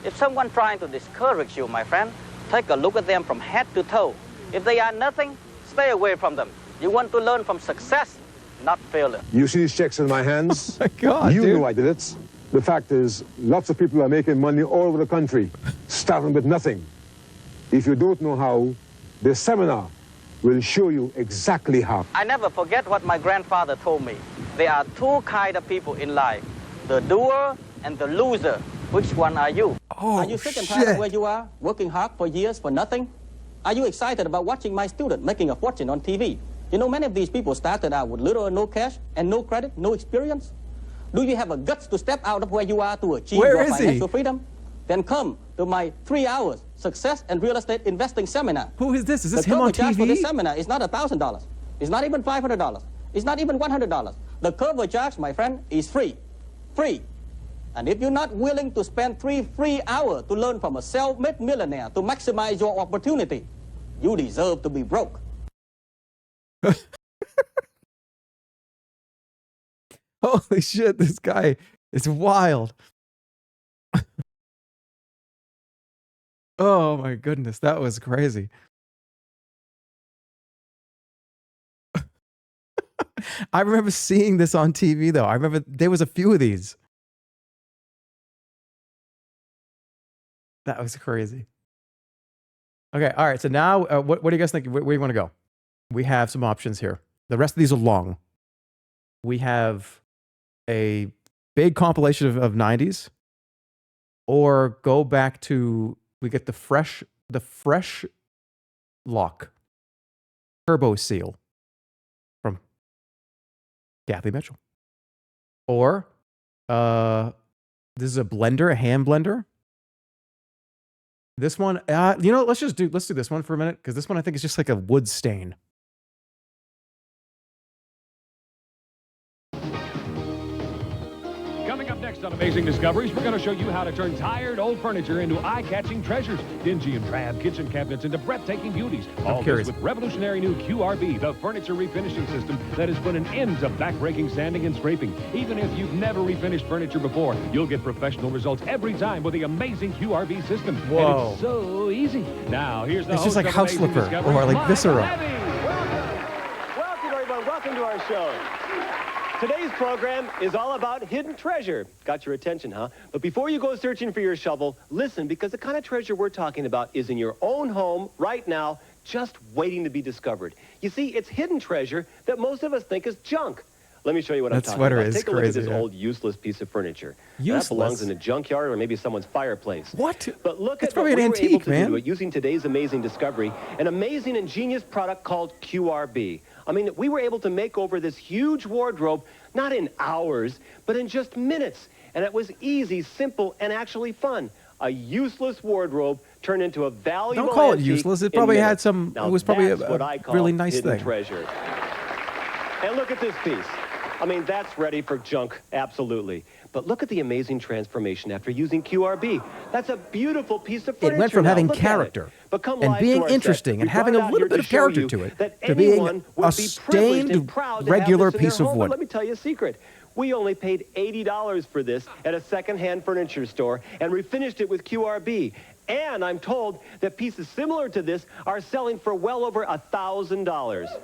[SPEAKER 6] If someone trying to discourage you, my friend, take a look at them from head to toe. If they are nothing, stay away from them. You want to learn from success, not failure.
[SPEAKER 20] You see these checks in my hands?
[SPEAKER 1] Oh my God,
[SPEAKER 20] you
[SPEAKER 1] dude.
[SPEAKER 20] knew I did it. The fact is, lots of people are making money all over the country, starting with nothing. If you don't know how, the seminar will show you exactly how.
[SPEAKER 6] I never forget what my grandfather told me. There are two kinds of people in life, the doer and the loser. Which one are you?
[SPEAKER 1] Oh,
[SPEAKER 6] are you sick and tired of where you are, working hard for years for nothing? Are you excited about watching my student making a fortune on TV? You know, many of these people started out with little or no cash and no credit, no experience. Do you have a guts to step out of where you are to achieve your financial freedom? Then come to my 3 hours Success and Real Estate Investing Seminar.
[SPEAKER 1] Who is this? Is this
[SPEAKER 6] the
[SPEAKER 1] him on
[SPEAKER 6] cover charge for
[SPEAKER 1] TV?
[SPEAKER 6] this seminar is not $1,000. It's not even $500. It's not even $100. The cover charge, my friend, is free. Free. And if you're not willing to spend 3 free hours to learn from a self-made millionaire to maximize your opportunity, you deserve to be broke.
[SPEAKER 1] Holy shit, this guy is wild. Oh my goodness, that was crazy. I remember seeing this on TV though. I remember there was a few of these. That was crazy. Okay, all right. So now, what do you guys think? Where do you want to go? We have some options here. The rest of these are long. We have a big compilation of 90s, or go back to, we get the fresh lock turbo seal from Kathy Mitchell, or this is a blender, a hand blender. This one, you know, let's do this one for a minute, because this one I think is just like a wood stain.
[SPEAKER 4] Coming up next on Amazing Discoveries, we're going to show you how to turn tired old furniture into eye-catching treasures, dingy and drab kitchen cabinets into breathtaking beauties. All this with revolutionary new QRB, the furniture refinishing system that has put an end to back-breaking sanding and scraping. Even if you've never refinished furniture before, you'll get professional results every time with the amazing QRB system.
[SPEAKER 1] Whoa.
[SPEAKER 4] And it's so easy. Now, here's the
[SPEAKER 1] It's
[SPEAKER 4] host
[SPEAKER 1] just like
[SPEAKER 4] of
[SPEAKER 1] House
[SPEAKER 4] Amazing
[SPEAKER 1] Flipper
[SPEAKER 4] Discoveries,
[SPEAKER 1] or like
[SPEAKER 4] Mike
[SPEAKER 1] Viscera.
[SPEAKER 7] Welcome, everyone. Welcome to our show. Today's program is all about hidden treasure. Got your attention, huh? But before you go searching for your shovel, listen, because the kind of treasure we're talking about is in your own home right now, just waiting to be discovered. You see, it's hidden treasure that most of us think is junk. Let me show you what I'm
[SPEAKER 1] That
[SPEAKER 7] talking
[SPEAKER 1] sweater
[SPEAKER 7] about.
[SPEAKER 1] is
[SPEAKER 7] Take a look
[SPEAKER 1] crazy,
[SPEAKER 7] at this
[SPEAKER 1] yeah.
[SPEAKER 7] old useless piece of furniture.
[SPEAKER 1] Useless?
[SPEAKER 7] That belongs in a junkyard or maybe someone's fireplace.
[SPEAKER 1] What?
[SPEAKER 7] But look
[SPEAKER 1] It's
[SPEAKER 7] at what
[SPEAKER 1] probably
[SPEAKER 7] we
[SPEAKER 1] an
[SPEAKER 7] were able
[SPEAKER 1] antique,
[SPEAKER 7] to
[SPEAKER 1] man.
[SPEAKER 7] do to it using today's amazing discovery, an amazing ingenious product called QRB. I mean, we were able to make over this huge wardrobe, not in hours, but in just minutes. And it was easy, simple, and actually fun. A useless wardrobe turned into a valuable
[SPEAKER 1] Don't call it
[SPEAKER 7] antique
[SPEAKER 1] useless. It
[SPEAKER 7] in
[SPEAKER 1] probably had
[SPEAKER 7] minutes.
[SPEAKER 1] some,
[SPEAKER 7] Now,
[SPEAKER 1] it was probably
[SPEAKER 7] that's what I
[SPEAKER 1] a
[SPEAKER 7] call
[SPEAKER 1] really nice
[SPEAKER 7] hidden
[SPEAKER 1] thing.
[SPEAKER 7] treasure. And look at this piece. I mean, that's ready for junk, absolutely. But look at the amazing transformation after using QRB. That's a beautiful piece of furniture.
[SPEAKER 1] It went from
[SPEAKER 7] now.
[SPEAKER 1] having
[SPEAKER 7] Look at
[SPEAKER 1] character
[SPEAKER 7] it. But come
[SPEAKER 1] and
[SPEAKER 7] live to
[SPEAKER 1] being
[SPEAKER 7] our set.
[SPEAKER 1] interesting and
[SPEAKER 7] We
[SPEAKER 1] having
[SPEAKER 7] brought
[SPEAKER 1] a
[SPEAKER 7] out
[SPEAKER 1] little
[SPEAKER 7] here
[SPEAKER 1] bit of
[SPEAKER 7] show
[SPEAKER 1] character
[SPEAKER 7] you
[SPEAKER 1] to it,
[SPEAKER 7] that
[SPEAKER 1] to being
[SPEAKER 7] anyone would
[SPEAKER 1] a
[SPEAKER 7] be privileged and
[SPEAKER 1] stained
[SPEAKER 7] proud to
[SPEAKER 1] regular
[SPEAKER 7] have this in their
[SPEAKER 1] piece of
[SPEAKER 7] home.
[SPEAKER 1] wood.
[SPEAKER 7] But let me tell you a secret. We only paid $80 for this at a second-hand furniture store and refinished it with QRB. And I'm told that pieces similar to this are selling for well over $1,000.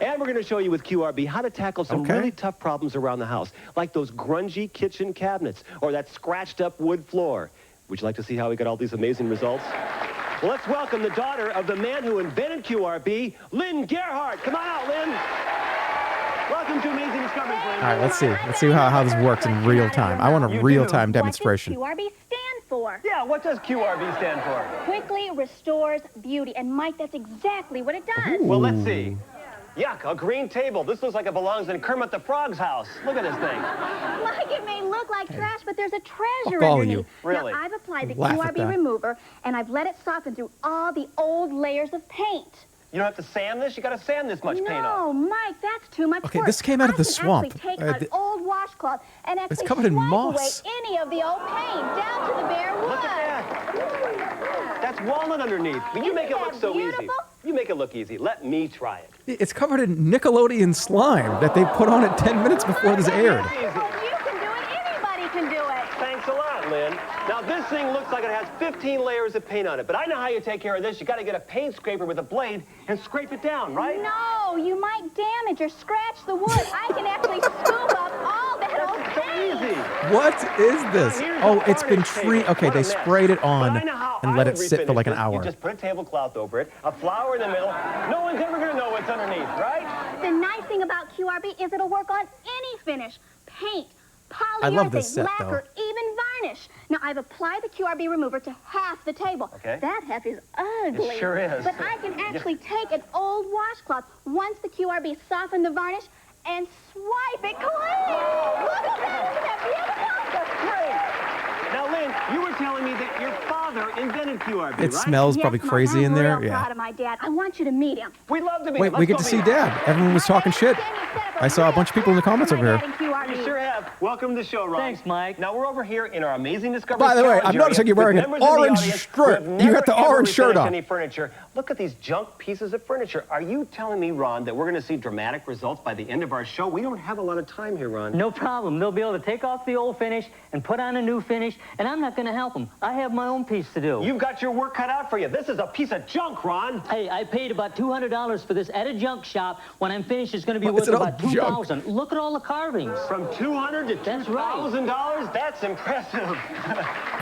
[SPEAKER 7] And we're going to show you with QRB how to tackle some really tough problems around the house, like those grungy kitchen cabinets or that scratched-up wood floor. Would you like to see how we got all these amazing results? Well, let's welcome the daughter of the man who invented QRB, Lynn Gerhardt. Come on out, Lynn. Welcome to Amazing Discoveries, Lynn.
[SPEAKER 1] All right, let's see. Let's see how this works in real time. I want a real-time demonstration.
[SPEAKER 5] What does QRB stand for?
[SPEAKER 7] Yeah, what does QRB stand for?
[SPEAKER 5] Quickly restores beauty. And Mike, that's exactly what it does.
[SPEAKER 7] Well, let's see. Yuck, a green table. This looks like it belongs in Kermit the Frog's house. Look at this thing.
[SPEAKER 5] Mike, it may look like trash, but there's a treasure
[SPEAKER 1] Fuck all of
[SPEAKER 5] underneath.
[SPEAKER 1] you.
[SPEAKER 7] Really?
[SPEAKER 5] Now, I've applied the
[SPEAKER 1] Laugh at
[SPEAKER 5] QRB
[SPEAKER 1] that.
[SPEAKER 5] remover, and I've let it soften through all the old layers of paint.
[SPEAKER 7] You don't have to sand this? You got to sand this much paint off.
[SPEAKER 5] No, Mike, that's too much
[SPEAKER 1] Okay,
[SPEAKER 5] work.
[SPEAKER 1] this came out of the
[SPEAKER 5] I can
[SPEAKER 1] swamp.
[SPEAKER 5] actually take
[SPEAKER 1] Uh,
[SPEAKER 5] an old washcloth and actually
[SPEAKER 1] covered in
[SPEAKER 5] swipe
[SPEAKER 1] moss.
[SPEAKER 5] away any of the old paint down to the bare wood.
[SPEAKER 7] Look at that. That's walnut underneath. But you make it look so easy. You make it look easy. Let me try it.
[SPEAKER 1] It's covered in Nickelodeon slime that they put on it 10 minutes before this aired.
[SPEAKER 5] You can do it. Anybody can do it.
[SPEAKER 7] Thanks a lot, Lynn. Now, this thing looks like it has 15 layers of paint on it, but I know how you take care of this. You got to get a paint scraper with a blade and scrape it down, right?
[SPEAKER 5] No, you might damage or scratch the wood. I can actually scoop up all that old paint.
[SPEAKER 7] Easy.
[SPEAKER 1] What is this?
[SPEAKER 7] Now, here's
[SPEAKER 1] Oh,
[SPEAKER 7] the
[SPEAKER 1] it's been
[SPEAKER 7] varnish table.
[SPEAKER 1] Okay,
[SPEAKER 7] What a
[SPEAKER 1] they
[SPEAKER 7] mess.
[SPEAKER 1] sprayed it on
[SPEAKER 7] But I know how
[SPEAKER 1] and
[SPEAKER 7] I
[SPEAKER 1] let
[SPEAKER 7] would
[SPEAKER 1] it sit for
[SPEAKER 7] refinish
[SPEAKER 1] like an
[SPEAKER 7] this.
[SPEAKER 1] hour.
[SPEAKER 7] You just put a tablecloth over it, a flower in the middle. No one's ever going to know what's underneath, right?
[SPEAKER 5] The nice thing about QRB is it'll work on any finish. Paint, polyurethane,
[SPEAKER 1] I love this set,
[SPEAKER 5] lacquer, even varnish. Now, I've applied the QRB remover to half the table.
[SPEAKER 7] Okay.
[SPEAKER 5] That half is ugly.
[SPEAKER 7] It sure is.
[SPEAKER 5] But I can actually take an old washcloth once the QRB softened the varnish and swipe it clean. Look at that. Isn't that beautiful?
[SPEAKER 7] That's great. Now, Lynn, you were telling me that your father invented QRB,
[SPEAKER 1] It
[SPEAKER 7] right?
[SPEAKER 1] smells probably
[SPEAKER 5] Yes, Mike,
[SPEAKER 1] crazy in there.
[SPEAKER 5] I'm real proud
[SPEAKER 1] Yeah.
[SPEAKER 5] of my dad. I want you to meet him.
[SPEAKER 7] We'd love to meet
[SPEAKER 1] Wait,
[SPEAKER 7] him.
[SPEAKER 1] we
[SPEAKER 7] Let's
[SPEAKER 1] get
[SPEAKER 7] go
[SPEAKER 1] to see
[SPEAKER 7] meet him.
[SPEAKER 1] Dad. Everyone was talking shit. I saw a bunch of people in the comments over here.
[SPEAKER 7] You sure have. Welcome to the show, Ron.
[SPEAKER 6] Thanks, Mike.
[SPEAKER 7] Now, we're over here in our Amazing Discovery
[SPEAKER 1] By the way,
[SPEAKER 7] Challenge
[SPEAKER 1] I'm noticing
[SPEAKER 7] area
[SPEAKER 1] you're wearing
[SPEAKER 7] with
[SPEAKER 1] an
[SPEAKER 7] members of the
[SPEAKER 1] orange
[SPEAKER 7] audience
[SPEAKER 1] shirt.
[SPEAKER 7] who have
[SPEAKER 1] You got the
[SPEAKER 7] never, ever
[SPEAKER 1] orange shirt
[SPEAKER 7] refinished
[SPEAKER 1] on.
[SPEAKER 7] any furniture. Look at these junk pieces of furniture. Are you telling me, Ron, that we're going to see dramatic results by the end of our show? We don't have a lot of time here, Ron.
[SPEAKER 6] No problem. They'll be able to take off the old finish and put on a new finish, and I'm not going to help them. I have my own piece to do.
[SPEAKER 7] You've got your work cut out for you. This is a piece of junk, Ron.
[SPEAKER 6] Hey, I paid about $200 for this at a junk shop. When I'm finished, it's going to be
[SPEAKER 1] What,
[SPEAKER 6] worth
[SPEAKER 1] is it all
[SPEAKER 6] about $2,000. Look at all the carvings.
[SPEAKER 7] From $200 to $2,000? That's impressive.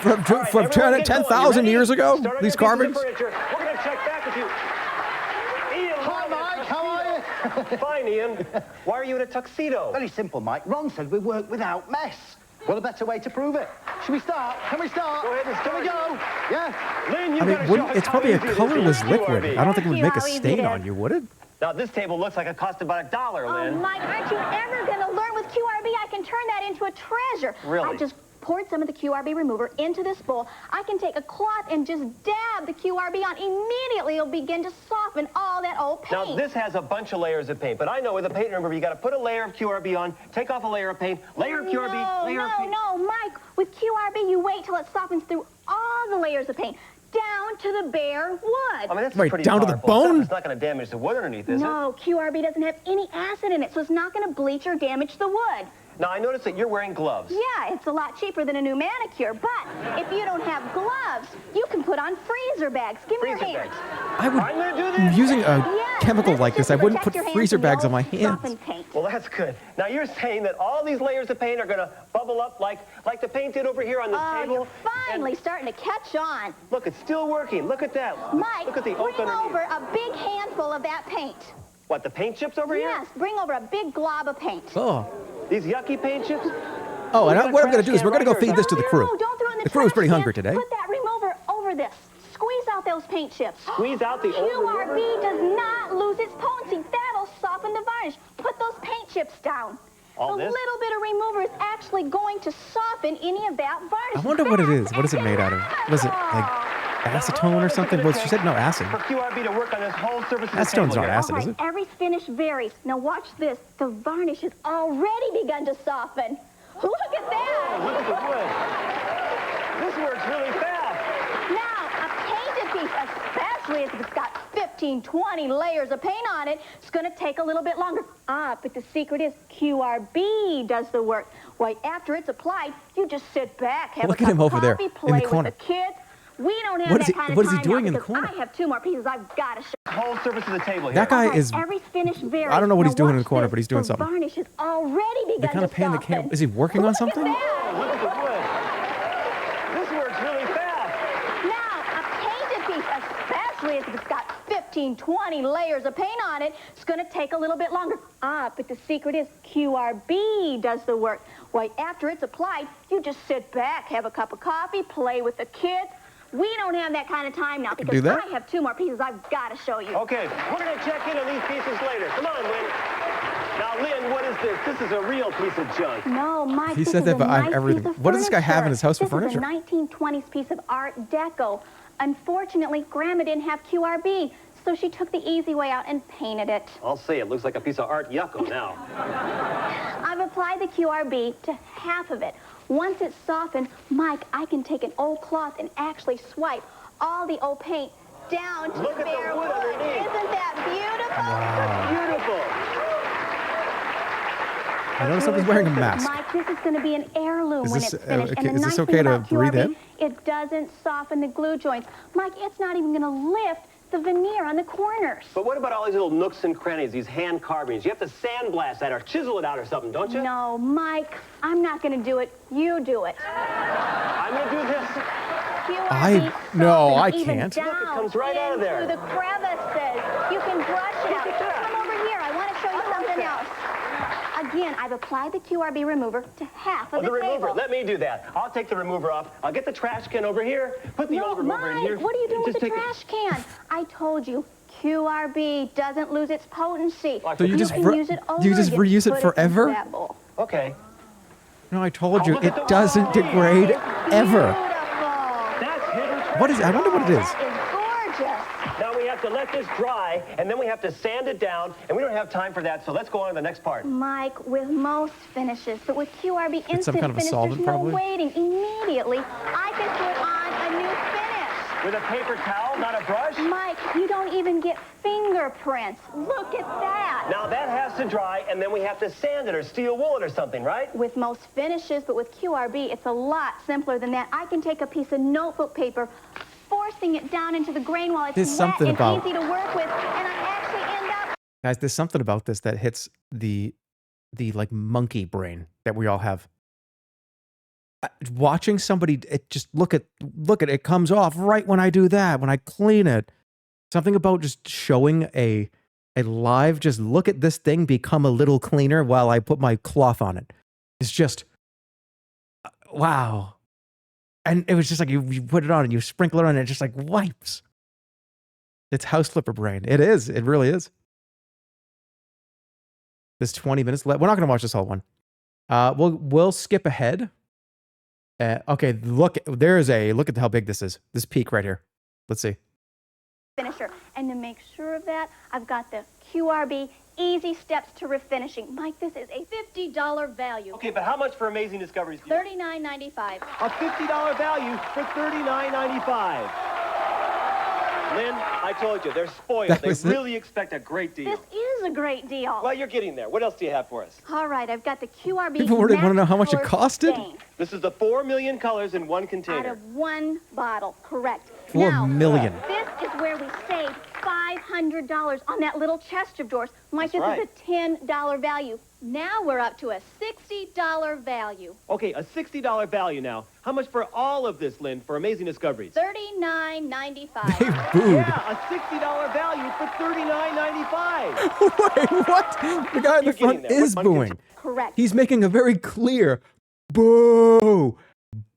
[SPEAKER 1] From
[SPEAKER 7] All right, everyone get going.
[SPEAKER 1] 10,000
[SPEAKER 7] You
[SPEAKER 1] years
[SPEAKER 7] ready?
[SPEAKER 1] ago,
[SPEAKER 7] Start on
[SPEAKER 1] these
[SPEAKER 7] your pieces of
[SPEAKER 1] carvings?
[SPEAKER 7] furniture. We're going to check back with you. Ian,
[SPEAKER 8] Hi, Mike. How are you?
[SPEAKER 7] Fine, Ian. Why are you in a tuxedo?
[SPEAKER 8] Very simple, Mike. Ron said we work without mess. What a better way to prove it? Should we start? Can we start?
[SPEAKER 7] Go ahead and start.
[SPEAKER 8] Can we go? Yeah.
[SPEAKER 7] Lynn,
[SPEAKER 1] I
[SPEAKER 7] you've
[SPEAKER 1] mean,
[SPEAKER 7] got to
[SPEAKER 1] wouldn't,
[SPEAKER 7] show us
[SPEAKER 1] it's
[SPEAKER 7] how
[SPEAKER 1] probably a
[SPEAKER 7] easy it is to
[SPEAKER 1] colorless
[SPEAKER 7] use
[SPEAKER 1] liquid.
[SPEAKER 7] QRB.
[SPEAKER 1] I don't think it would make a
[SPEAKER 5] How easy
[SPEAKER 1] stain
[SPEAKER 5] it
[SPEAKER 1] on
[SPEAKER 5] is.
[SPEAKER 1] you, would it?
[SPEAKER 7] Now, this table looks like it cost about $1, Lynn.
[SPEAKER 5] Oh, Mike, aren't you ever going to learn with QRB? I can turn that into a treasure.
[SPEAKER 7] Really?
[SPEAKER 5] I just poured some of the QRB remover into this bowl. I can take a cloth and just dab the QRB on. Immediately, it'll begin to soften all that old paint.
[SPEAKER 7] Now, this has a bunch of layers of paint, but I know with a paint remover, you got to put a layer of QRB on, take off a layer of paint, layer of QRB, layer of paint.
[SPEAKER 5] No, Mike. With QRB, you wait till it softens through all the layers of paint, down to the bare wood.
[SPEAKER 7] I mean, that's
[SPEAKER 1] Wait,
[SPEAKER 7] pretty
[SPEAKER 1] down to the
[SPEAKER 7] powerful stuff.
[SPEAKER 1] bone?
[SPEAKER 7] It's not going to damage the wood underneath, is it?
[SPEAKER 5] No, QRB doesn't have any acid in it, so it's not going to bleach or damage the wood.
[SPEAKER 7] Now, I noticed that you're wearing gloves.
[SPEAKER 5] Yeah, it's a lot cheaper than a new manicure, but if you don't have gloves, you can put on freezer bags. Give me your
[SPEAKER 7] Freezer
[SPEAKER 5] hands.
[SPEAKER 7] bags.
[SPEAKER 1] I would,
[SPEAKER 7] I'm going to do this.
[SPEAKER 1] using a
[SPEAKER 5] Yes,
[SPEAKER 1] chemical
[SPEAKER 5] this
[SPEAKER 1] like
[SPEAKER 5] is
[SPEAKER 1] this,
[SPEAKER 5] to
[SPEAKER 1] I wouldn't
[SPEAKER 5] protect
[SPEAKER 1] put
[SPEAKER 5] your hands
[SPEAKER 1] freezer
[SPEAKER 5] from the
[SPEAKER 1] bags on my
[SPEAKER 5] old
[SPEAKER 1] hands.
[SPEAKER 5] softened paint.
[SPEAKER 7] Well, that's good. Now, you're saying that all these layers of paint are going to bubble up like the paint did over here on this table?
[SPEAKER 5] You're finally starting to catch on.
[SPEAKER 7] Look, it's still working. Look at that.
[SPEAKER 5] Mike,
[SPEAKER 7] Look at the
[SPEAKER 5] bring
[SPEAKER 7] oak underneath.
[SPEAKER 5] over a big handful of that paint.
[SPEAKER 7] What, the paint chips over here?
[SPEAKER 5] Yes, bring over a big glob of paint.
[SPEAKER 1] Oh.
[SPEAKER 7] These yucky paint chips?
[SPEAKER 1] Oh, and
[SPEAKER 7] We got
[SPEAKER 1] what
[SPEAKER 7] a
[SPEAKER 1] I'm going to do is
[SPEAKER 7] trash
[SPEAKER 1] we're going to
[SPEAKER 7] can
[SPEAKER 1] go feed
[SPEAKER 7] right
[SPEAKER 1] this to the crew.
[SPEAKER 5] No, don't throw it in the
[SPEAKER 1] The crew's
[SPEAKER 5] trash
[SPEAKER 1] pretty
[SPEAKER 5] can.
[SPEAKER 1] hungry today.
[SPEAKER 5] Put that remover over this. Squeeze out those paint chips.
[SPEAKER 7] Squeeze out the old remover?
[SPEAKER 5] QRB does not lose its potency. That'll soften the varnish. Put those paint chips down.
[SPEAKER 7] All
[SPEAKER 5] the
[SPEAKER 7] this?
[SPEAKER 5] little bit of remover is actually going to soften any of that varnish.
[SPEAKER 1] I wonder what it is. What is it made out of? Was it like acetone or something? Well, she said no acid.
[SPEAKER 7] For QRB to work on this whole surface of the
[SPEAKER 1] Acetone's
[SPEAKER 7] table
[SPEAKER 1] not
[SPEAKER 7] here.
[SPEAKER 1] acid, is
[SPEAKER 5] All
[SPEAKER 1] it?
[SPEAKER 5] right, every finish varies. Now watch this. The varnish has already begun to soften. Look at that.
[SPEAKER 7] Look at the wood. This works really fast.
[SPEAKER 5] Now, a painted piece, especially if it's got 15, 20 layers of paint on it, it's going to take a little bit longer. But the secret is QRB does the work. Why, after it's applied, you just sit back, have
[SPEAKER 1] Look
[SPEAKER 5] a
[SPEAKER 1] at
[SPEAKER 5] cup
[SPEAKER 1] him
[SPEAKER 5] of
[SPEAKER 1] over there
[SPEAKER 5] coffee,
[SPEAKER 1] in
[SPEAKER 5] play
[SPEAKER 1] the corner.
[SPEAKER 5] with the kids. We don't have
[SPEAKER 1] What is
[SPEAKER 5] that
[SPEAKER 1] he-
[SPEAKER 5] kind of
[SPEAKER 1] what is he
[SPEAKER 5] time
[SPEAKER 1] doing
[SPEAKER 5] now
[SPEAKER 1] in the
[SPEAKER 5] because
[SPEAKER 1] corner?
[SPEAKER 5] I have 2 more pieces I've got to show.
[SPEAKER 7] Whole surface of the table here.
[SPEAKER 1] That guy
[SPEAKER 5] All right,
[SPEAKER 1] is.
[SPEAKER 5] every finish varies.
[SPEAKER 1] I don't know what
[SPEAKER 5] Now
[SPEAKER 1] he's doing in the
[SPEAKER 5] watch
[SPEAKER 1] corner,
[SPEAKER 5] this.
[SPEAKER 1] but he's doing
[SPEAKER 5] the
[SPEAKER 1] something.
[SPEAKER 5] Varnish has already begun
[SPEAKER 1] They kind of
[SPEAKER 5] to
[SPEAKER 1] pan the
[SPEAKER 5] soften.
[SPEAKER 1] camera. Is he working on something?
[SPEAKER 7] Look at the wood. This works really fast.
[SPEAKER 5] Now, a painted piece, especially if it's got 15, 20 layers of paint on it, it's going to take a little bit longer. But the secret is QRB does the work. Why, after it's applied, you just sit back, have a cup of coffee, play with the kids. We don't have that kind of time now because I have 2 more pieces I've got to show you.
[SPEAKER 7] Okay, we're going to check in on these pieces later. Come on, Lynn. Now, Lynn, what is this? This is a real piece of junk.
[SPEAKER 5] No, Mike,
[SPEAKER 1] He
[SPEAKER 5] this
[SPEAKER 1] said
[SPEAKER 5] is
[SPEAKER 1] that,
[SPEAKER 5] a
[SPEAKER 1] but
[SPEAKER 5] nice
[SPEAKER 1] everything.
[SPEAKER 5] piece of
[SPEAKER 1] What does this guy have in his house for furniture?
[SPEAKER 5] This is a 1920s piece of Art Deco. Unfortunately, Grandma didn't have QRB, so she took the easy way out and painted it.
[SPEAKER 7] I'll say it looks like a piece of Art Yucko now.
[SPEAKER 5] I've applied the QRB to half of it. Once it's softened, Mike, I can take an old cloth and actually swipe all the old paint down to
[SPEAKER 7] Look at
[SPEAKER 5] bare
[SPEAKER 7] the wood
[SPEAKER 5] wood.
[SPEAKER 7] underneath.
[SPEAKER 5] Isn't that beautiful?
[SPEAKER 7] That's beautiful.
[SPEAKER 1] I noticed something's wearing a mask.
[SPEAKER 5] Mike, this is going to be an heirloom when it's finished. And the
[SPEAKER 1] is
[SPEAKER 5] nice
[SPEAKER 1] this
[SPEAKER 5] thing
[SPEAKER 1] okay to
[SPEAKER 5] about
[SPEAKER 1] breathe
[SPEAKER 5] QRB,
[SPEAKER 1] in?
[SPEAKER 5] it doesn't soften the glue joints. Mike, it's not even going to lift the veneer on the corners.
[SPEAKER 7] But what about all these little nooks and crannies, these hand carvings? You have to sandblast that or chisel it out or something, don't you?
[SPEAKER 5] No, Mike, I'm not going to do it. You do it.
[SPEAKER 7] I'm going to do this.
[SPEAKER 1] No, I
[SPEAKER 5] even
[SPEAKER 1] can't.
[SPEAKER 5] Down
[SPEAKER 7] Look, it comes right out of there.
[SPEAKER 5] Into the crevices. You can brush it out. Come over here. I want to show you something else. Again, I've applied the QRB remover to half of
[SPEAKER 7] the
[SPEAKER 5] the
[SPEAKER 7] remover.
[SPEAKER 5] table.
[SPEAKER 7] Let me do that. I'll take the remover off. I'll get the trash can over here. Put the old remover in here.
[SPEAKER 5] What are you doing with
[SPEAKER 7] Just
[SPEAKER 5] the
[SPEAKER 7] take
[SPEAKER 5] trash can? I told you, QRB doesn't lose its potency.
[SPEAKER 1] So you just
[SPEAKER 5] can use it over
[SPEAKER 1] you just
[SPEAKER 5] again.
[SPEAKER 1] reuse it
[SPEAKER 5] Put
[SPEAKER 1] forever?
[SPEAKER 5] in that bowl.
[SPEAKER 7] Okay.
[SPEAKER 1] No, I told you it doesn't degrade ever. What is? I wonder what it is.
[SPEAKER 5] That is gorgeous.
[SPEAKER 7] Now we have to let this dry, and then we have to sand it down, and we don't have time for that, so let's go on to the next part.
[SPEAKER 5] Mike, with most finishes, but with QRB
[SPEAKER 1] It's some
[SPEAKER 5] instant
[SPEAKER 1] kind of a
[SPEAKER 5] finish,
[SPEAKER 1] solvent,
[SPEAKER 5] there's no
[SPEAKER 1] probably?
[SPEAKER 5] waiting. Immediately, I can put on a new finish.
[SPEAKER 7] With a paper towel, not a brush?
[SPEAKER 5] Mike, you don't even get fingerprints. Look at that.
[SPEAKER 7] Now that has to dry, and then we have to sand it or steel wool it or something, right?
[SPEAKER 5] With most finishes, but with QRB, it's a lot simpler than that. I can take a piece of notebook paper, forcing it down into the grain while it's
[SPEAKER 1] There's
[SPEAKER 5] wet
[SPEAKER 1] something
[SPEAKER 5] and
[SPEAKER 1] about-
[SPEAKER 5] easy to work with, and I actually end up...
[SPEAKER 1] Guys, there's something about this that hits the like monkey brain that we all have. Watching somebody, it just look at it comes off right when I do that, when I clean it. Something about just showing a live, just look at this thing become a little cleaner while I put my cloth on it. It's just, wow. And it was just like you put it on and you sprinkle it on and it just like wipes. It's house flipper brain. It is. It really is. There's 20 minutes left. We're not going to watch this whole one. We'll skip ahead. Okay, look at how big this is. This peak right here. Let's see.
[SPEAKER 5] Finisher. And to make sure of that, I've got the QRB Easy Steps to Refinishing. Mike, this is a $50 value.
[SPEAKER 7] Okay, but how much for Amazing Discoveries?
[SPEAKER 5] $39.95.
[SPEAKER 7] A $50 value for $39.95. Lynn, I told you, they're spoiled.
[SPEAKER 1] That
[SPEAKER 7] They
[SPEAKER 1] was it?
[SPEAKER 7] really expect a great deal.
[SPEAKER 5] This is a great deal.
[SPEAKER 7] Well, you're getting there. What else do you have for us?
[SPEAKER 5] All right, I've got the QRB
[SPEAKER 1] People want to know how much it
[SPEAKER 5] Color
[SPEAKER 1] costed?
[SPEAKER 5] Stain
[SPEAKER 7] This is the 4 million colors in one
[SPEAKER 5] out
[SPEAKER 7] container.
[SPEAKER 5] of one bottle, correct.
[SPEAKER 1] 4
[SPEAKER 5] now,
[SPEAKER 1] million.
[SPEAKER 5] This is where we saved $500 on that little chest of drawers. Mike,
[SPEAKER 7] That's
[SPEAKER 5] this is a $10 value. Now we're up to a $60 value.
[SPEAKER 7] Okay, a $60 value now. How much for all of this, Lynn, for Amazing Discoveries?
[SPEAKER 5] $39.95.
[SPEAKER 1] Booed.
[SPEAKER 7] Yeah, a $60 value for $39.95.
[SPEAKER 1] Wait, what? The guy in the
[SPEAKER 7] You're
[SPEAKER 1] front
[SPEAKER 7] getting there.
[SPEAKER 1] is
[SPEAKER 7] What
[SPEAKER 1] booing.
[SPEAKER 5] Correct.
[SPEAKER 1] He's making a very clear boo.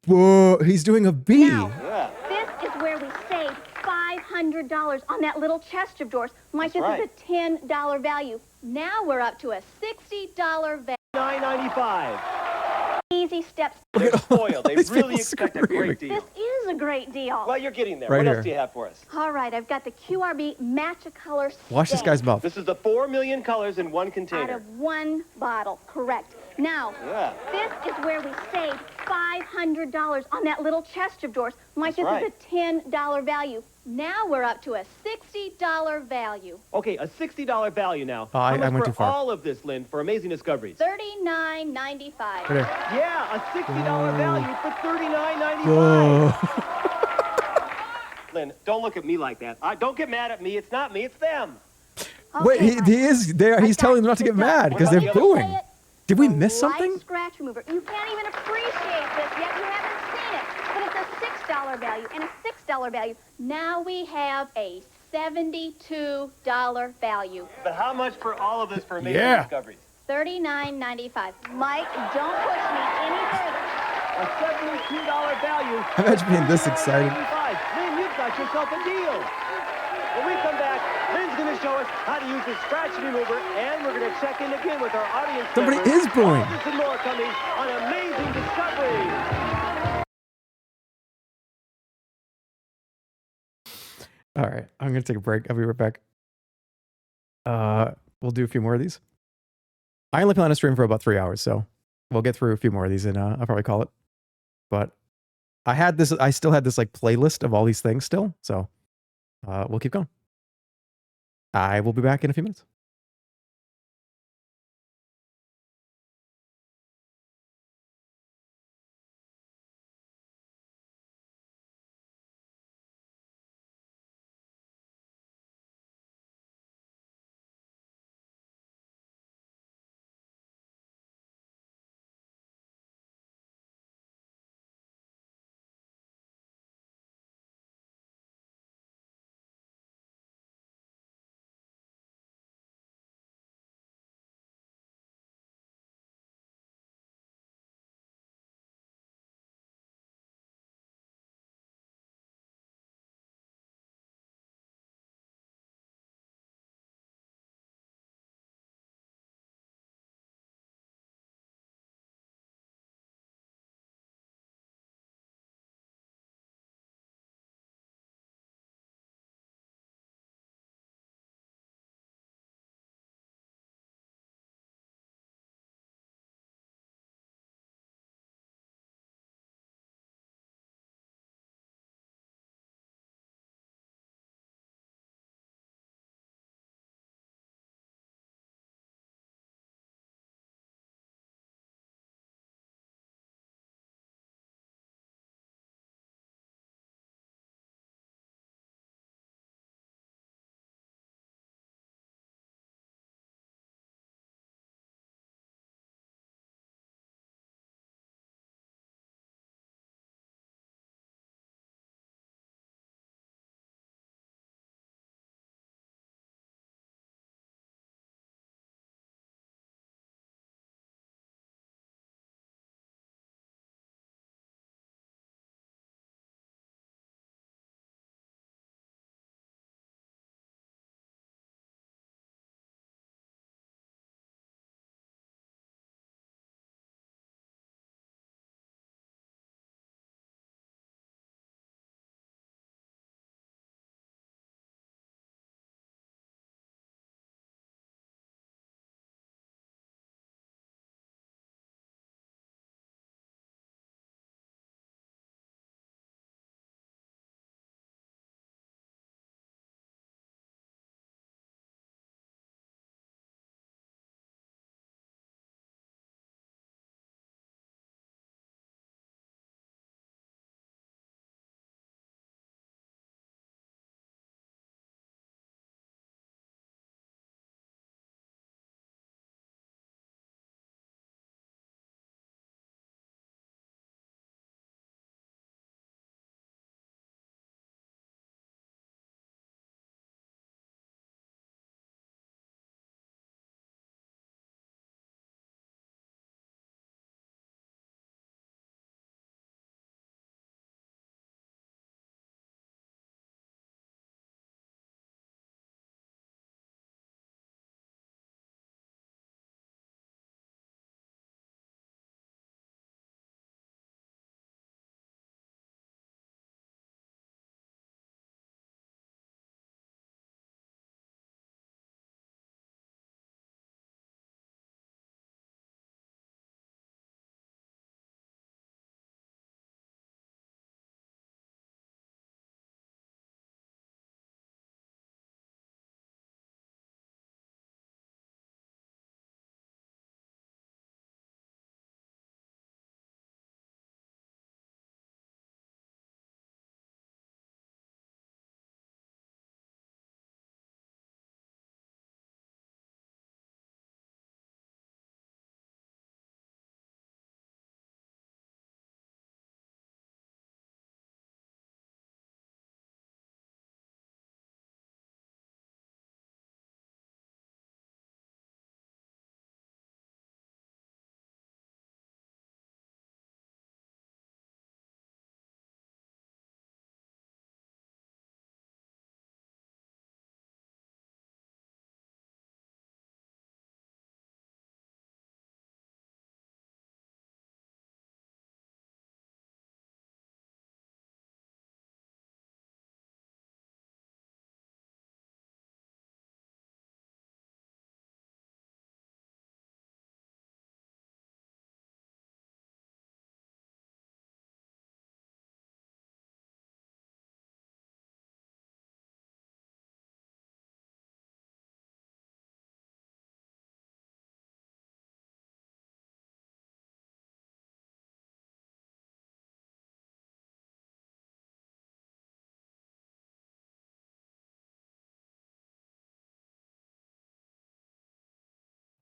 [SPEAKER 1] Boo. He's doing a B.
[SPEAKER 7] Yeah.
[SPEAKER 5] This is where we saved $500 on that little chest of drawers. Mike,
[SPEAKER 7] That's
[SPEAKER 5] this is a $10 value. Now we're up to a $60 value.
[SPEAKER 7] $9.95.
[SPEAKER 5] Easy Steps.
[SPEAKER 7] They're spoiled. They
[SPEAKER 1] These
[SPEAKER 7] really
[SPEAKER 1] people
[SPEAKER 7] expect a
[SPEAKER 1] screaming.
[SPEAKER 7] great deal.
[SPEAKER 5] This is a great deal.
[SPEAKER 7] Well, you're getting there.
[SPEAKER 1] Right
[SPEAKER 7] What
[SPEAKER 1] here.
[SPEAKER 7] else do you have for us?
[SPEAKER 5] All right, I've got the QRB Match-A-Color
[SPEAKER 1] Watch this
[SPEAKER 5] Stain
[SPEAKER 1] guy's mouth.
[SPEAKER 7] This is the 4 million colors in one
[SPEAKER 5] out
[SPEAKER 7] container.
[SPEAKER 5] of one bottle, correct. Now,
[SPEAKER 7] Yeah.
[SPEAKER 5] this is where we saved $500 on that little chest of drawers. Mike,
[SPEAKER 7] That's
[SPEAKER 5] this is a $10 value. Now we're up to a $60 value.
[SPEAKER 7] Okay, a $60 value now.
[SPEAKER 1] Oh,
[SPEAKER 7] How
[SPEAKER 1] I
[SPEAKER 7] much
[SPEAKER 1] went
[SPEAKER 7] for
[SPEAKER 1] too far.
[SPEAKER 7] all of this, Lynn, for Amazing Discoveries?
[SPEAKER 5] $39.95.
[SPEAKER 1] Right here.
[SPEAKER 7] Yeah, a $60 value for $39.95.
[SPEAKER 1] Whoa.
[SPEAKER 7] Lynn, don't look at me like that. Don't get mad at me. It's not me. It's them.
[SPEAKER 1] Wait,
[SPEAKER 5] Okay,
[SPEAKER 1] he is there. He's telling them not to get mad because they're booing. Did we miss
[SPEAKER 5] Light
[SPEAKER 1] something?
[SPEAKER 5] scratch remover. You can't even appreciate this yet. You haven't seen it. But it's a $6 value and a $6 value. Now we have a $72 value.
[SPEAKER 7] But how much for all of this for amazing discoveries?
[SPEAKER 5] $39.95. Mike, don't push me any further.
[SPEAKER 7] A $72 value.
[SPEAKER 1] Imagine being this excited.
[SPEAKER 7] Lynn, you've got yourself a deal. When we come back, Lynn's going to show us how to use the scratch remover, and we're going to check in again with our audience
[SPEAKER 1] Somebody
[SPEAKER 7] members.
[SPEAKER 1] is blowing.
[SPEAKER 7] All this and more coming on Amazing Discoveries.
[SPEAKER 1] All right, I'm gonna take a break. I'll be right back. We'll do a few more of these. I only plan to stream for about 3 hours, so we'll get through a few more of these, and I'll probably call it. But I still had this like playlist of all these things still, so we'll keep going. I will be back in a few minutes.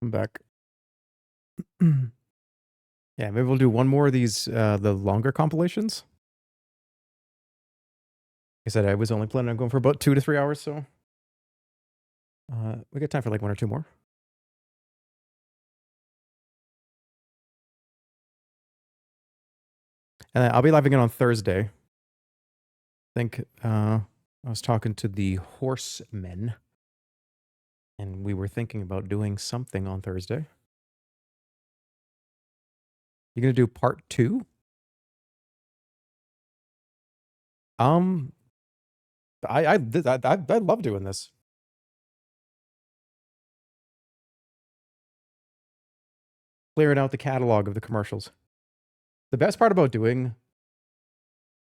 [SPEAKER 1] I'm back. Yeah, maybe we'll do one more of these, the longer compilations. Like I said, I was only planning on going for about 2 to 3 hours, so we got time for like 1 or 2 more. And I'll be live again on Thursday. I think I was talking to the horsemen, and we were thinking about doing something on Thursday. You gonna do part 2? I love doing this. Clearing out the catalog of the commercials. The best part about doing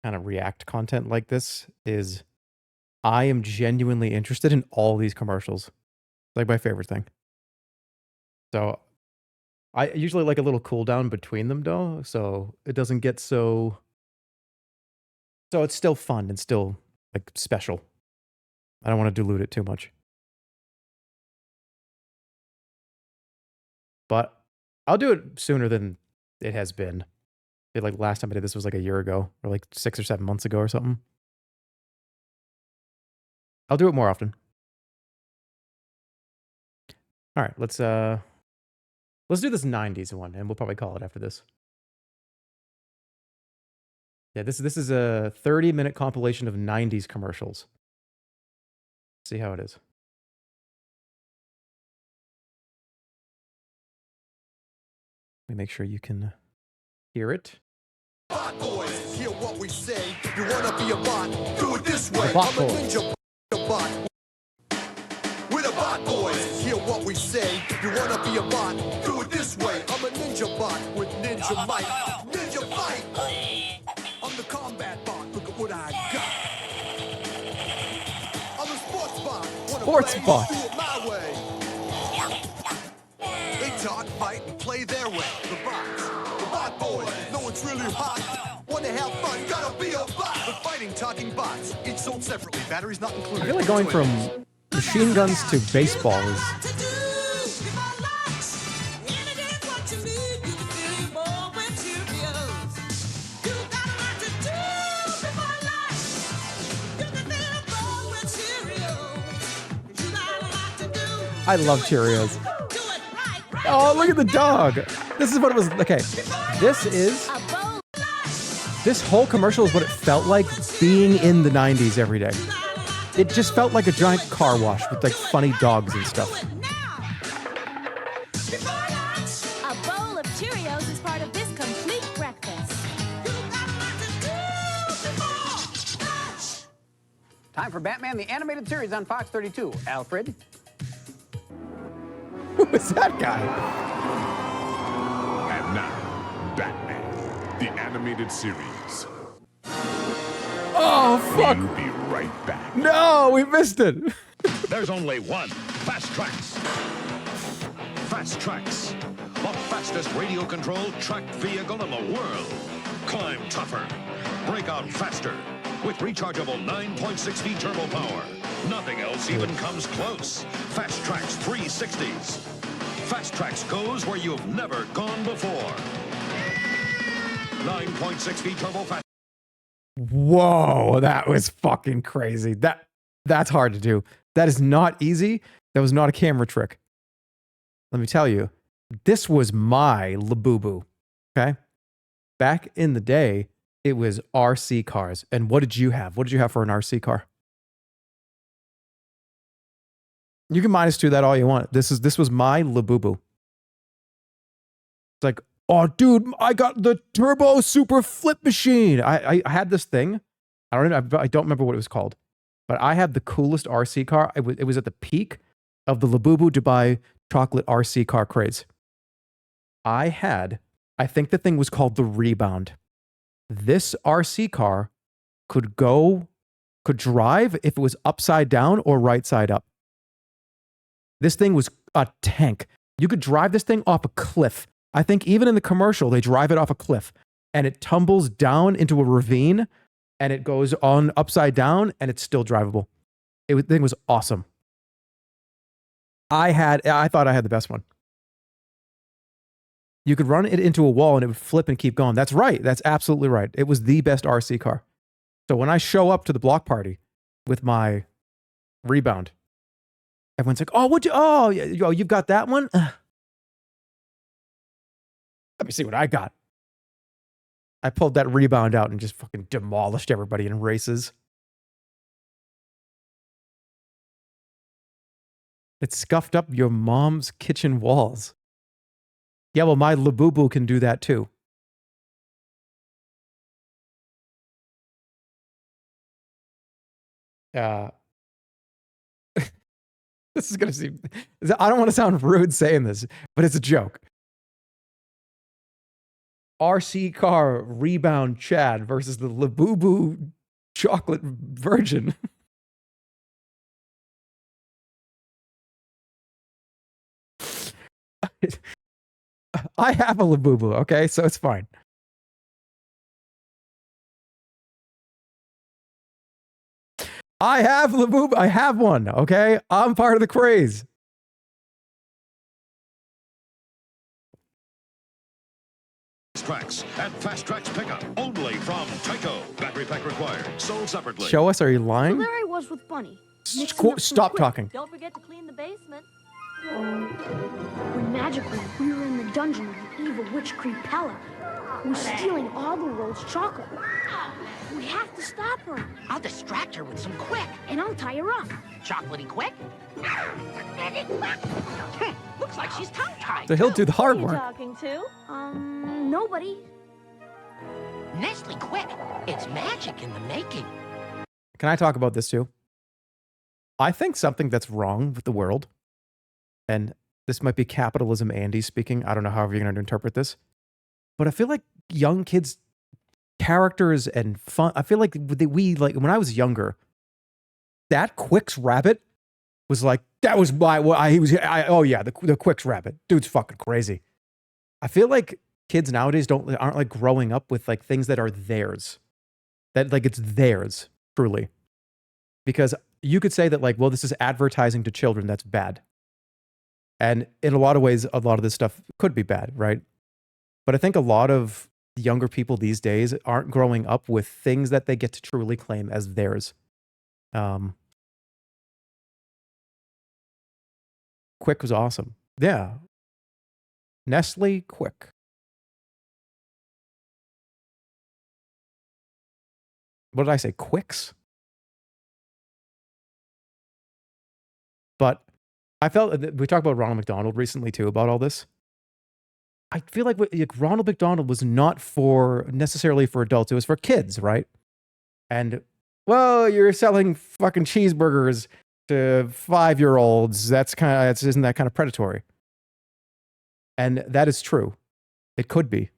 [SPEAKER 1] kind of React content like this is I am genuinely interested in all these commercials. It's like my favorite thing. So I usually like a little cooldown between them though, so it doesn't get so it's still fun and still like special. I don't want to dilute it too much. But I'll do it sooner than it has been. Like last time I did this was like a year ago, or like 6 or 7 months ago or something. I'll do it more often. All right, let's do this 90s one, and we'll probably call it after this. Yeah, this is a 30-minute compilation of 90s commercials. See how it is. Let me make sure you can hear it.
[SPEAKER 2] Bot boys, hear what we say. You wanna be a bot? Do it this way.
[SPEAKER 1] Bot
[SPEAKER 2] I'm a
[SPEAKER 1] boys.
[SPEAKER 2] ninja bot. We're the bot boys. Hear what we say. You wanna be a bot? Do it this way. I'm a ninja bot with ninja might. Ninja fight. I'm the combat bot. Look at what I got. I'm a sports bot.
[SPEAKER 1] Sports bot.
[SPEAKER 2] Do it my way. They talk, fight, and play their way. The bots. The bot boys. No, it's really hot. Wanna have fun? Gotta be a bot. The fighting, talking bots. Each sold separately. Batteries not included.
[SPEAKER 1] I feel like going from machine guns to baseball is... I love Cheerios. Oh, look at the dog. This is what it was. Okay. This whole commercial is what it felt like being in the 90s every day. It just felt like a giant car wash with like funny dogs and stuff.
[SPEAKER 11] A bowl of Cheerios is part of this complete breakfast.
[SPEAKER 3] Time for Batman the Animated Series on Fox 32. Alfred?
[SPEAKER 1] Who is that guy?
[SPEAKER 21] And now, Batman, the Animated Series.
[SPEAKER 1] Oh, fuck.
[SPEAKER 21] We'll be right back.
[SPEAKER 1] No, we missed it.
[SPEAKER 4] There's only one. Fast Tracks. Fast Tracks. The fastest radio-controlled tracked vehicle in the world. Climb tougher. Brake out faster. With rechargeable 9.6V turbo power. Nothing else even comes close. Fast Tracks 360s. Fast Tracks goes where you've never gone before. 9.6V turbo fast.
[SPEAKER 1] Whoa, that was fucking crazy. That's hard to do. That is not easy. That was not a camera trick. Let me tell you, this was my Labubu. Okay? Back in the day, it was RC cars. And what did you have? What did you have for an RC car? You can -2 that all you want. This was my Labubu. It's like, oh, dude, I got the turbo super flip machine. I had this thing. I don't remember what it was called, but I had the coolest RC car. It was at the peak of the Labubu Dubai chocolate RC car craze. I think the thing was called the Rebound. This RC car could drive if it was upside down or right side up. This thing was a tank. You could drive this thing off a cliff. I think even in the commercial, they drive it off a cliff and it tumbles down into a ravine and it goes on upside down and it's still drivable. The thing was awesome. I thought I had the best one. You could run it into a wall and it would flip and keep going. That's right. That's absolutely right. It was the best RC car. So when I show up to the block party with my Rebound, everyone's like, "Oh, you've got that one? Let me see what I got." I pulled that Rebound out and just fucking demolished everybody in races. It scuffed up your mom's kitchen walls. Yeah, well, my Labubu can do that too. This is going to seem... I don't want to sound rude saying this, but it's a joke. RC car Rebound Chad versus the Labubu chocolate virgin. I have a Labubu, okay? So it's fine. I have Labubu. I have one, okay? I'm part of the craze.
[SPEAKER 9] Tracks and Fast Tracks pickup only from Tyco. Battery pack required. Sold separately.
[SPEAKER 1] Show us, are you lying?
[SPEAKER 24] So there I was with Bunny.
[SPEAKER 1] Stop talking.
[SPEAKER 24] Don't forget to clean the basement. When magically we were in the dungeon of the evil witch Creepella, who's stealing all the world's chocolate. We have to stop her.
[SPEAKER 12] I'll distract her with some quick.
[SPEAKER 24] And I'll tie her up.
[SPEAKER 12] Chocolatey quick? Looks like she's tongue-tied.
[SPEAKER 1] So he'll do the hard
[SPEAKER 24] Who are you
[SPEAKER 1] work.
[SPEAKER 24] talking to? Nobody.
[SPEAKER 12] Nestle quick. It's magic in the making.
[SPEAKER 1] Can I talk about this too? I think something that's wrong with the world, and this might be capitalism Andy speaking, I don't know however you're going to interpret this, but I feel like young kids' characters and fun, I feel like like when I was younger, that Quicks rabbit was like, that was oh yeah, the Quicks rabbit. Dude's fucking crazy. I feel like kids nowadays aren't like growing up with like things that are theirs. That like it's theirs, truly. Because you could say that like, well, this is advertising to children, that's bad. And in a lot of ways, a lot of this stuff could be bad, right? But I think a lot of younger people these days aren't growing up with things that they get to truly claim as theirs. Quick was awesome. Yeah. Nestle Quick. What did I say? Quicks? But I felt, we talked about Ronald McDonald recently too, about all this. I feel like Ronald McDonald was not necessarily for adults. It was for kids, right? And, well, you're selling fucking cheeseburgers to 5-year-olds. Isn't that kind of predatory? And that is true. It could be.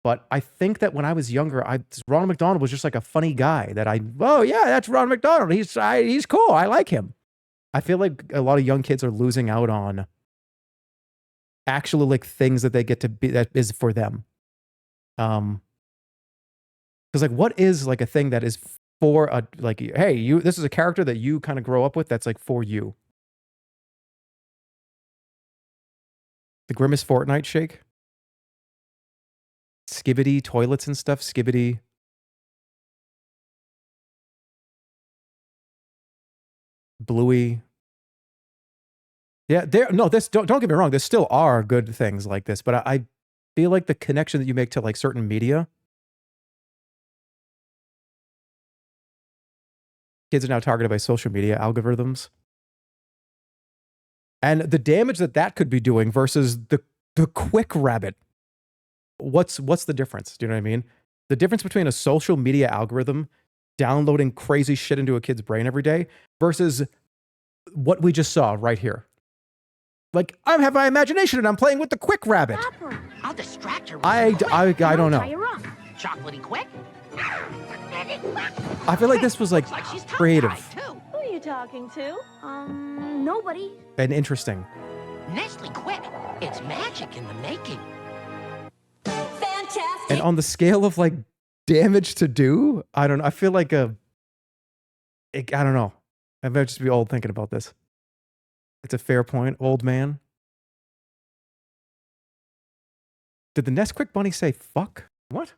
[SPEAKER 1] But I think that when I was younger, Ronald McDonald was just like a funny guy that oh yeah, that's Ronald McDonald. He's cool. I like him. I feel like a lot of young kids are losing out on actually like things that they get to be, that is for them. Because like, what is like a thing that is for a, like, hey, this is a character that you kind of grow up with that's like for you. The Grimace Fortnite shake. Skibbity toilets and stuff. Skibbity. Bluey. Yeah, don't get me wrong. There still are good things like this, but I feel like the connection that you make to like certain media. Kids are now targeted by social media algorithms. And the damage that could be doing versus the Quick rabbit. What's the difference? Do you know what I mean? The difference between a social media algorithm downloading crazy shit into a kid's brain every day versus what we just saw right here. Like, I have my imagination and I'm playing with the Quick rabbit.
[SPEAKER 12] I'll distract her with
[SPEAKER 1] I don't know.
[SPEAKER 12] Chocolatey quick?
[SPEAKER 1] I feel like this was like creative
[SPEAKER 24] Who are you talking to? Nobody.
[SPEAKER 1] and interesting.
[SPEAKER 12] Nestle quick. It's magic in the making.
[SPEAKER 5] Fantastic.
[SPEAKER 1] And on the scale of like damage to do, I don't know. I feel like I don't know. I might just be old thinking about this. It's a fair point, old man. Did the Nesquik bunny say fuck? What?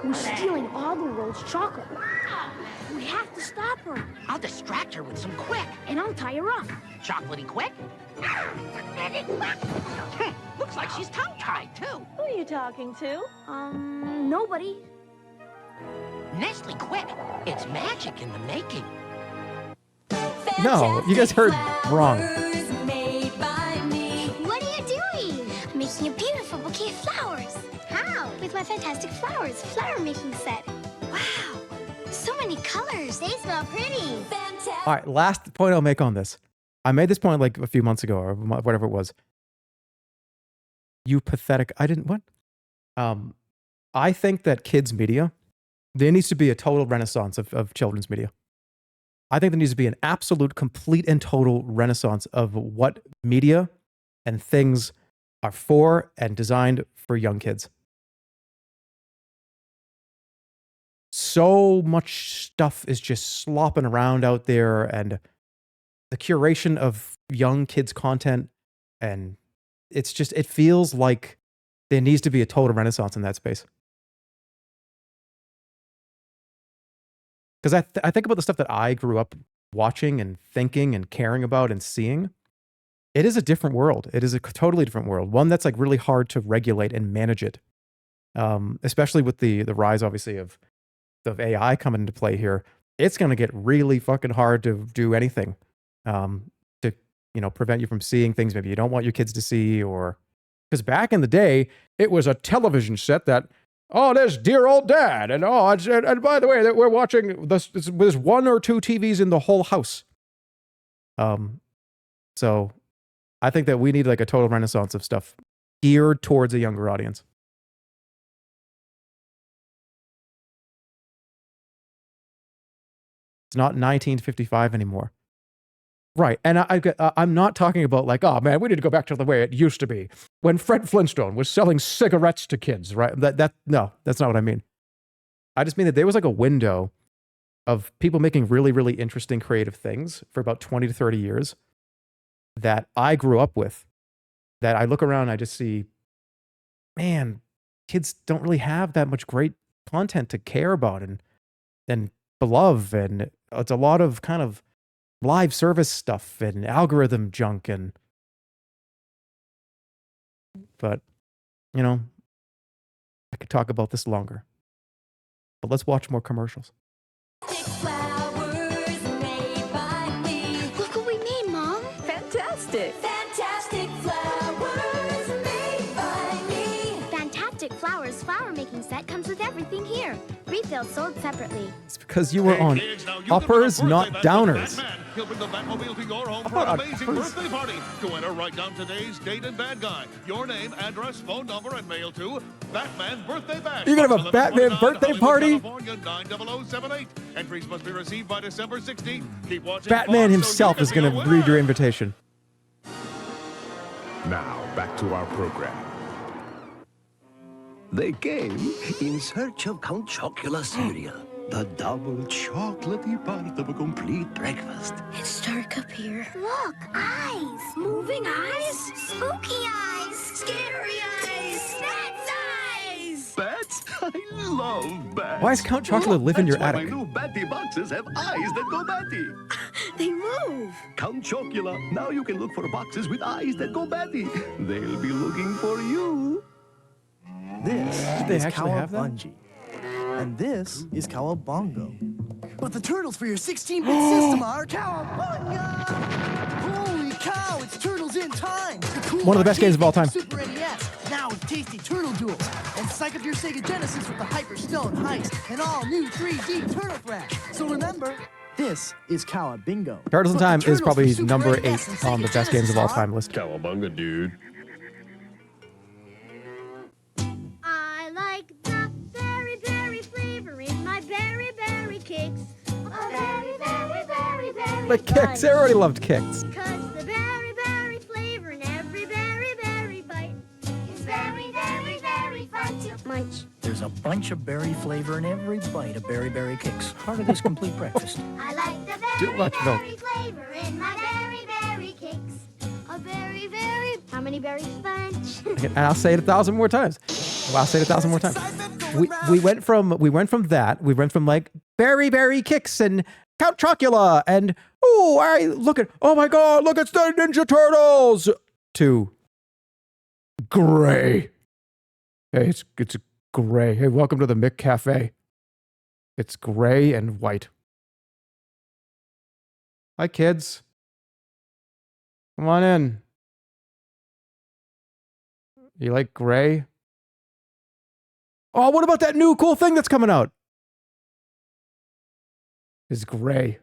[SPEAKER 24] We're stealing all the world's chocolate. We have to stop her.
[SPEAKER 12] I'll distract her with some quick.
[SPEAKER 24] And I'll tie her up.
[SPEAKER 12] Chocolatey quick? Looks like she's tongue-tied, too.
[SPEAKER 5] Who are you talking to?
[SPEAKER 24] Nobody.
[SPEAKER 12] Nestle Quick. It's magic in the making.
[SPEAKER 1] No, you guys heard wrong.
[SPEAKER 24] What are you doing? I'm making a beautiful bouquet of flowers. How? With my fantastic flowers flower making set. Wow, so many colors. They smell pretty.
[SPEAKER 1] All right, last point I'll make on this. I made this point like a few months ago or whatever it was. You pathetic. I didn't, what? I think that kids' media, there needs to be a total renaissance of children's media. I think there needs to be an absolute, complete, and total renaissance of what media and things are for and designed for young kids. So much stuff is just slopping around out there, and the curation of young kids' content, and it's just, it feels like there needs to be a total renaissance in that space. Because I think about the stuff that I grew up watching and thinking and caring about and seeing. It is a different world. It is a totally different world. One that's like really hard to regulate and manage it. Especially with the rise, obviously, of AI coming into play here. It's going to get really fucking hard to do anything to, prevent you from seeing things maybe you don't want your kids to see, or because back in the day, it was a television set that, oh, there's dear old dad. And and by the way, we're watching there's one or two TVs in the whole house. So I think that we need like a total renaissance of stuff geared towards a younger audience. It's not 1955 anymore. Right. And I'm not talking about like, oh man, we need to go back to the way it used to be when Fred Flintstone was selling cigarettes to kids, right? No, that's not what I mean. I just mean that there was like a window of people making really, really interesting creative things for about 20 to 30 years that I grew up with, that I look around and I just see, man, kids don't really have that much great content to care about and love. And it's a lot of kind of live service stuff and algorithm junk but I could talk about this longer, but let's watch more commercials.
[SPEAKER 24] Look what we made, Mom.
[SPEAKER 5] Fantastic.
[SPEAKER 24] Fantastic flowers made by me. Fantastic Flowers flower making set comes with everything here. Refills sold separately.
[SPEAKER 1] It's because you were on uppers, not downers.
[SPEAKER 9] He'll bring the Batmobile to your home for an amazing birthday party. To enter, write down today's date and bad guy. Your name, address, phone number, and mail to Batman Birthday Bash.
[SPEAKER 1] You're going to have a Batman birthday party?
[SPEAKER 9] California 90078. Entries must be received by December 16th. Keep watching.
[SPEAKER 1] Batman himself is going to read your invitation.
[SPEAKER 21] Now, back to our program.
[SPEAKER 2] They came in search of Count Chocula cereal, the double chocolatey part of a complete breakfast.
[SPEAKER 24] It's dark up here. Look, eyes. Moving eyes. Spooky eyes. Scary eyes. That's eyes.
[SPEAKER 2] Bats? I love bats.
[SPEAKER 1] Why does Count Chocula live in your attic?
[SPEAKER 2] My new Batty boxes have eyes that go batty.
[SPEAKER 24] They move.
[SPEAKER 2] Count Chocula. Now you can look for boxes with eyes that go batty. They'll be looking for you.
[SPEAKER 13] This
[SPEAKER 1] they
[SPEAKER 13] is
[SPEAKER 1] actually have that?
[SPEAKER 13] Cowabunga. And this is Cowabongo.
[SPEAKER 14] But the turtles for your 16-bit system are Cowabunga! Holy cow, it's Turtles in Time! The cool
[SPEAKER 1] One of the best games of all time.
[SPEAKER 14] Super NES, now with tasty turtle duels. And psych up your Sega Genesis with the Hyper Stone Heist and all new 3D Turtle Thrash. So remember,
[SPEAKER 13] This is Cowabingo.
[SPEAKER 1] Turtles in Time is probably number 8 on the best games of all time list.
[SPEAKER 21] Cowabunga, dude.
[SPEAKER 24] I like the berry flavor in my berry cakes. A berry
[SPEAKER 1] Like Kicks, everybody loved Kicks.
[SPEAKER 24] Cause the berry flavor in every berry bite is very fun to munch.
[SPEAKER 13] There's a bunch of berry flavor in every bite of berry cakes. Part of this complete breakfast.
[SPEAKER 24] I like the
[SPEAKER 1] Too much milk.
[SPEAKER 24] berry flavor in my berry cakes. A very How many berries? Bunch.
[SPEAKER 1] And I'll say it 1,000 more times. Well, I'll say it 1,000 more times. We went from that. We went from like Berry Kicks and Count Chocula and oh my God, look, it's the Ninja Turtles to gray. Hey, it's gray. Hey, welcome to the Mick Cafe. It's gray and white. Hi, kids. Come on in. You like gray? Oh, what about that new cool thing that's coming out? It's gray.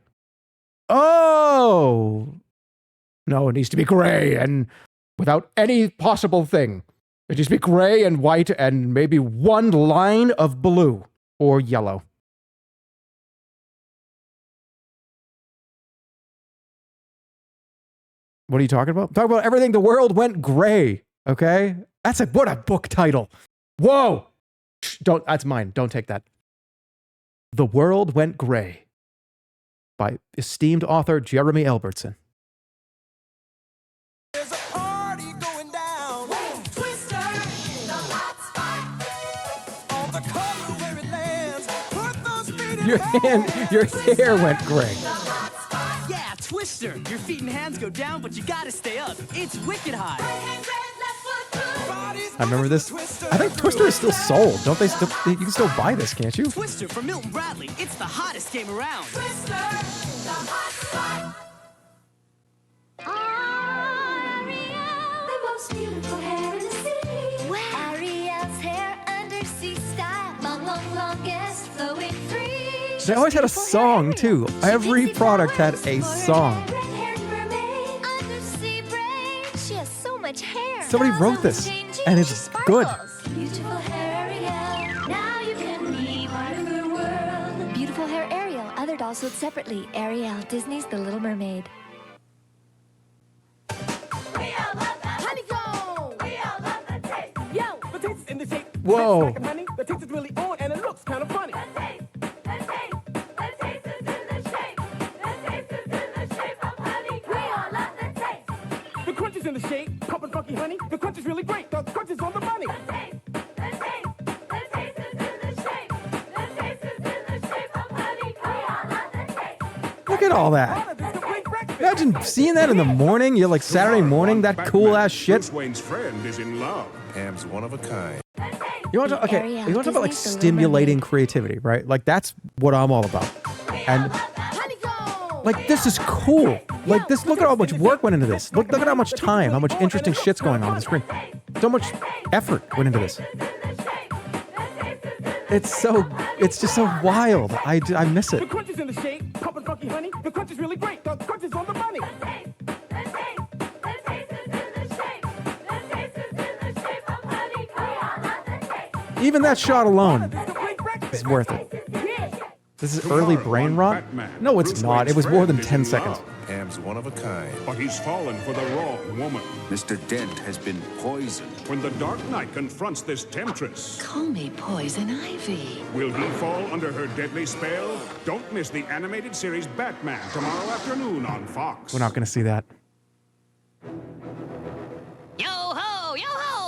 [SPEAKER 1] Oh! No, it needs to be gray and without any possible thing. It needs to be gray and white and maybe one line of blue or yellow. What are you talking about? Talk about everything. The world went gray. Okay? What a book title. Whoa! That's mine. Don't take that. The World Went Gray by esteemed author Jeremy Albertson.
[SPEAKER 2] There's a party going down. Twister, the hot spot. On the color where it lands. Put those feet in
[SPEAKER 1] Your hair went gray.
[SPEAKER 14] Yeah, Twister. Your feet and hands go down, but you gotta stay up. It's wicked hot.
[SPEAKER 1] I remember this. I think Twister is still sold. Don't they still? You can still buy this, can't you?
[SPEAKER 14] Twister from Milton Bradley. It's the hottest game around.
[SPEAKER 2] Twister, the hot spot.
[SPEAKER 24] Ariel, the most beautiful hair in the city. Wow. Ariel's hair undersea style. Long, longest flowing free.
[SPEAKER 1] They always had a song too. Every product had a song.
[SPEAKER 24] Red-haired mermaid, undersea braid. She has so much hair.
[SPEAKER 1] Somebody wrote this, and it's good.
[SPEAKER 24] Beautiful hair Ariel. Now you can be part of the world. Beautiful hair Ariel. Other dolls sold separately. Ariel, Disney's The Little Mermaid.
[SPEAKER 2] In the shape.
[SPEAKER 1] Whoa.
[SPEAKER 2] Like honey. The taste is really on and it looks kind of funny. The taste is in the shape. The taste is in the shape of honey. We all love the taste. The crunch is in the shape. Pump and funky honey. The crunch is really great. The crunch is on the money. The taste is in the shape. The taste is in the shape of honey. We all love the taste.
[SPEAKER 1] Look at all that. Imagine seeing that in the morning. You're like Saturday morning. That cool ass shit.
[SPEAKER 21] Bruce Wayne's friend is in love.
[SPEAKER 9] Pam's one of a kind.
[SPEAKER 1] You want to you want to talk about like stimulating creativity, right? Like that's what I'm all about. And like this is cool. Like this. Look at how much work went into this. Look at how much time, how much interesting shit's going on the screen. So much effort went into this. It's just so wild. I miss it.
[SPEAKER 2] The crunch is in the shape. Pump and funky honey. The crunch is really great. The crunch is on the money.
[SPEAKER 1] Even that shot alone is worth it. This is early brain rot? No, it's not. It was more than 10 seconds.
[SPEAKER 9] Pam's one of a kind.
[SPEAKER 21] But he's fallen for the wrong woman.
[SPEAKER 9] Mr. Dent has been poisoned.
[SPEAKER 21] When the Dark Knight confronts this temptress,
[SPEAKER 10] Call me Poison Ivy.
[SPEAKER 21] will he fall under her deadly spell? Don't miss the animated series Batman tomorrow afternoon on Fox.
[SPEAKER 1] We're not going to see that.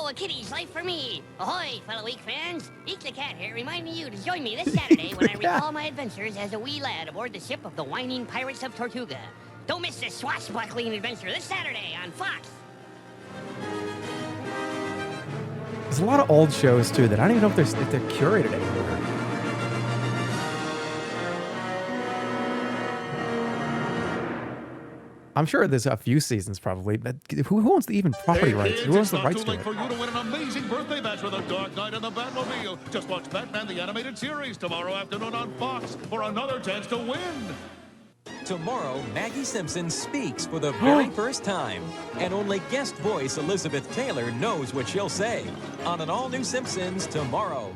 [SPEAKER 12] A kitty's life for me. Ahoy, fellow Week fans. Eek the Cat here, reminding you to join me this Saturday when I recall my adventures as a wee lad aboard the ship of the whining Pirates of Tortuga. Don't miss this swashbuckling adventure this Saturday on Fox.
[SPEAKER 1] There's a lot of old shows too that I don't even know if they're curated anymore. I'm sure there's a few seasons probably, but who owns the even property rights? Who owns the rights to it?
[SPEAKER 9] It's not too late for you to win an amazing birthday bash with a Dark Knight and the Batmobile. Just watch Batman the Animated Series tomorrow afternoon on Fox for another chance to win.
[SPEAKER 15] Tomorrow, Maggie Simpson speaks for the very first time, and only guest voice Elizabeth Taylor knows what she'll say on an all-new Simpsons tomorrow.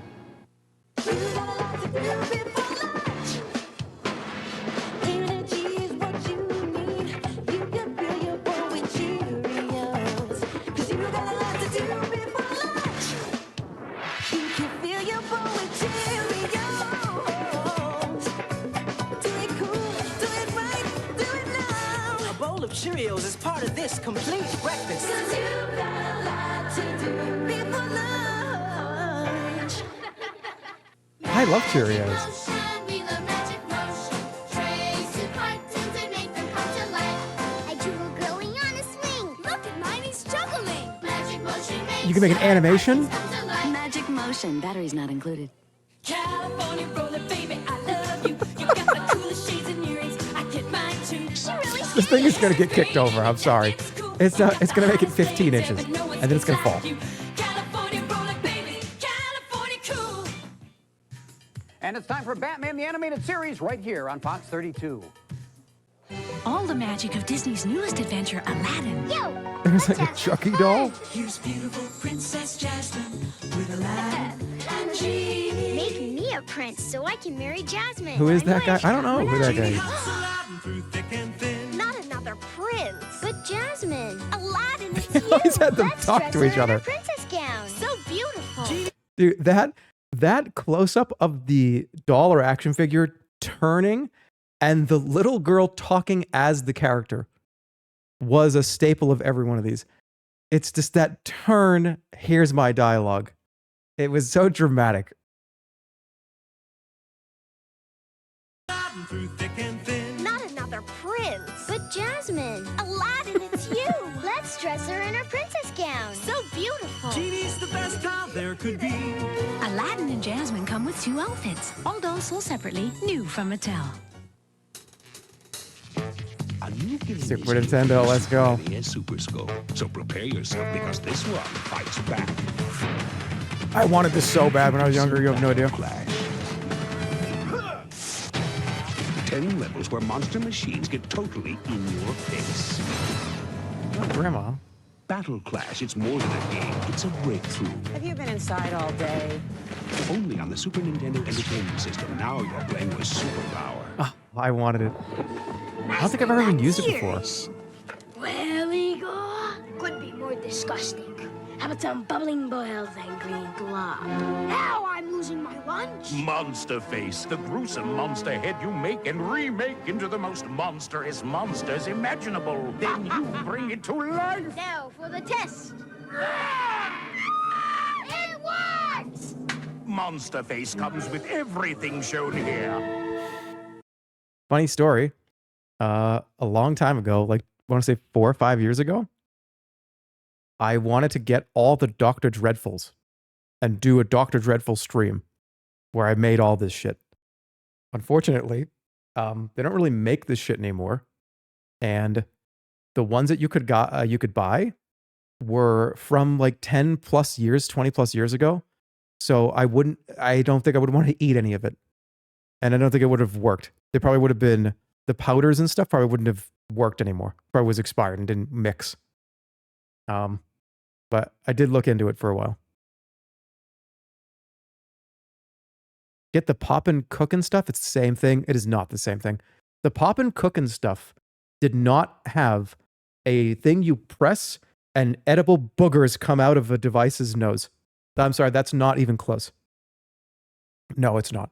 [SPEAKER 14] Cheerios is part of this complete breakfast.
[SPEAKER 1] I love Cheerios. You can make an animation.
[SPEAKER 10] Magic motion. Batteries not included.
[SPEAKER 16] California roller, baby, I love you. You got the coolest shades in earrings. I get mine too.
[SPEAKER 1] This thing is gonna get kicked over. I'm sorry. It's gonna make it 15 inches, and then it's gonna fall.
[SPEAKER 16] California roller, baby, California cool.
[SPEAKER 3] And it's time for Batman the Animated Series right here on Fox 32.
[SPEAKER 10] All the magic of Disney's newest adventure, Aladdin.
[SPEAKER 24] Yo!
[SPEAKER 1] There's like a Chucky doll.
[SPEAKER 16] Here's beautiful Princess Jasmine with Aladdin and Genie.
[SPEAKER 24] Make me a prince so I can marry Jasmine.
[SPEAKER 1] Who is that guy? I don't know who that guy is.
[SPEAKER 24] Not another prince, but Jasmine. Aladdin, it's
[SPEAKER 1] He
[SPEAKER 24] you.
[SPEAKER 1] always had them
[SPEAKER 24] Let's
[SPEAKER 1] talk
[SPEAKER 24] dress
[SPEAKER 1] to
[SPEAKER 24] her
[SPEAKER 1] each
[SPEAKER 24] in her
[SPEAKER 1] other.
[SPEAKER 24] princess gown. So beautiful.
[SPEAKER 1] Dude, that close-up of the doll or action figure turning and the little girl talking as the character was a staple of every one of these. It's just that turn, here's my dialogue. It was so dramatic.
[SPEAKER 24] Not another prince, but Jasmine. Aladdin, it's you. Let's dress her in her princess gown. So beautiful.
[SPEAKER 16] Genie's the best doll there could be.
[SPEAKER 10] Aladdin and Jasmine come with 2 outfits. All dolls sold separately, new from Mattel.
[SPEAKER 1] Super Nintendo, let's go.
[SPEAKER 21] Super Scope. So prepare yourself because this one fights back.
[SPEAKER 1] I wanted this so bad when I was younger, you have no idea.
[SPEAKER 21] 10 levels where monster machines get totally in your face.
[SPEAKER 1] Oh, Grandma.
[SPEAKER 21] Battle Clash, it's more than a game, it's a breakthrough.
[SPEAKER 18] Have you been inside all day?
[SPEAKER 21] Only on the Super Nintendo Entertainment System. Now you're playing with superpower.
[SPEAKER 1] Oh, I wanted it. I don't think I've ever even used it before.
[SPEAKER 24] Well, Igor, could be more disgusting. How about some bubbling boils and green glop? Now I'm losing my lunch.
[SPEAKER 21] Monster Face, the gruesome monster head you make and remake into the most monstrous monsters imaginable. Then you bring it to life.
[SPEAKER 24] Now for the test. It works!
[SPEAKER 21] Monster Face comes with everything shown here.
[SPEAKER 1] Funny story. A long time ago, like I want to say 4 or 5 years ago, I wanted to get all the Dr. Dreadfuls and do a Dr. Dreadful stream where I made all this shit. Unfortunately, they don't really make this shit anymore. And the ones that you could buy were from like 10 plus years, 20 plus years ago. So I don't think I would want to eat any of it. And I don't think it would have worked. They probably would have been, the powders and stuff probably wouldn't have worked anymore. Probably was expired and didn't mix. But I did look into it for a while. Get the Poppin' Cookin' stuff. It's the same thing. It is not the same thing. The Poppin' Cookin' stuff did not have a thing you press and edible boogers come out of a device's nose. I'm sorry, that's not even close. No, it's not.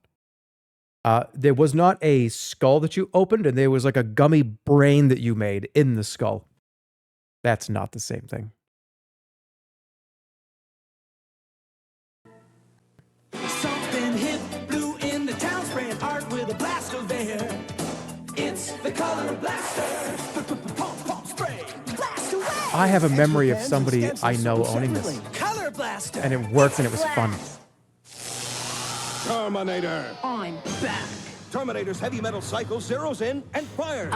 [SPEAKER 1] There was not a skull that you opened and there was like a gummy brain that you made in the skull. That's not the same thing.
[SPEAKER 16] Something hit blue in the town, spraying art with a blast of air. It's the color blaster. Pump, spray, blast away.
[SPEAKER 1] I have a memory of somebody I know owning this.
[SPEAKER 16] Color blaster.
[SPEAKER 1] And it worked and it was fun.
[SPEAKER 9] Terminator.
[SPEAKER 16] I'm back.
[SPEAKER 2] Terminator's heavy metal cycle zeroes in and fires.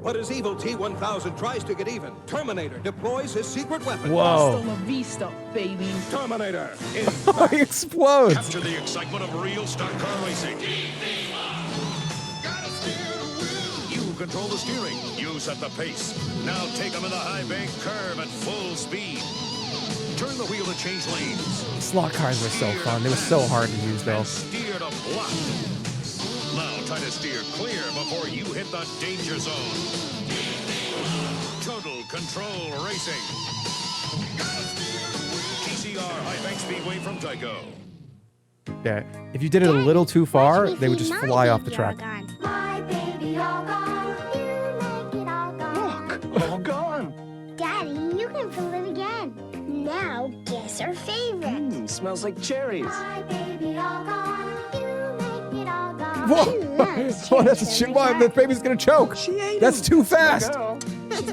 [SPEAKER 2] But as evil T-1000 tries to get even, Terminator deploys his secret weapon.
[SPEAKER 1] Whoa.
[SPEAKER 16] Hasta la vista, baby.
[SPEAKER 9] Terminator.
[SPEAKER 1] He explodes.
[SPEAKER 9] Capture the excitement of real stock car racing. You control the steering. You set the pace. Now take them in the high bank curve at full speed. Turn the wheel to change lanes.
[SPEAKER 1] Slot cars were so fun. They were so hard to use though.
[SPEAKER 9] Steer to block. Now try to steer clear before you hit the danger zone. Total Control Racing. TCR High Bank Speedway from Tyco.
[SPEAKER 1] Yeah, if you did it a little too far, they would just fly off the track.
[SPEAKER 24] My baby all gone. You make it all gone.
[SPEAKER 8] Look, all gone.
[SPEAKER 24] Daddy, you can fill it again. Now, guess our favorite.
[SPEAKER 8] Smells like cherries.
[SPEAKER 24] My baby all gone. You
[SPEAKER 1] Whoa, that's a shit. Why the baby's gonna choke? That's too fast.
[SPEAKER 10] This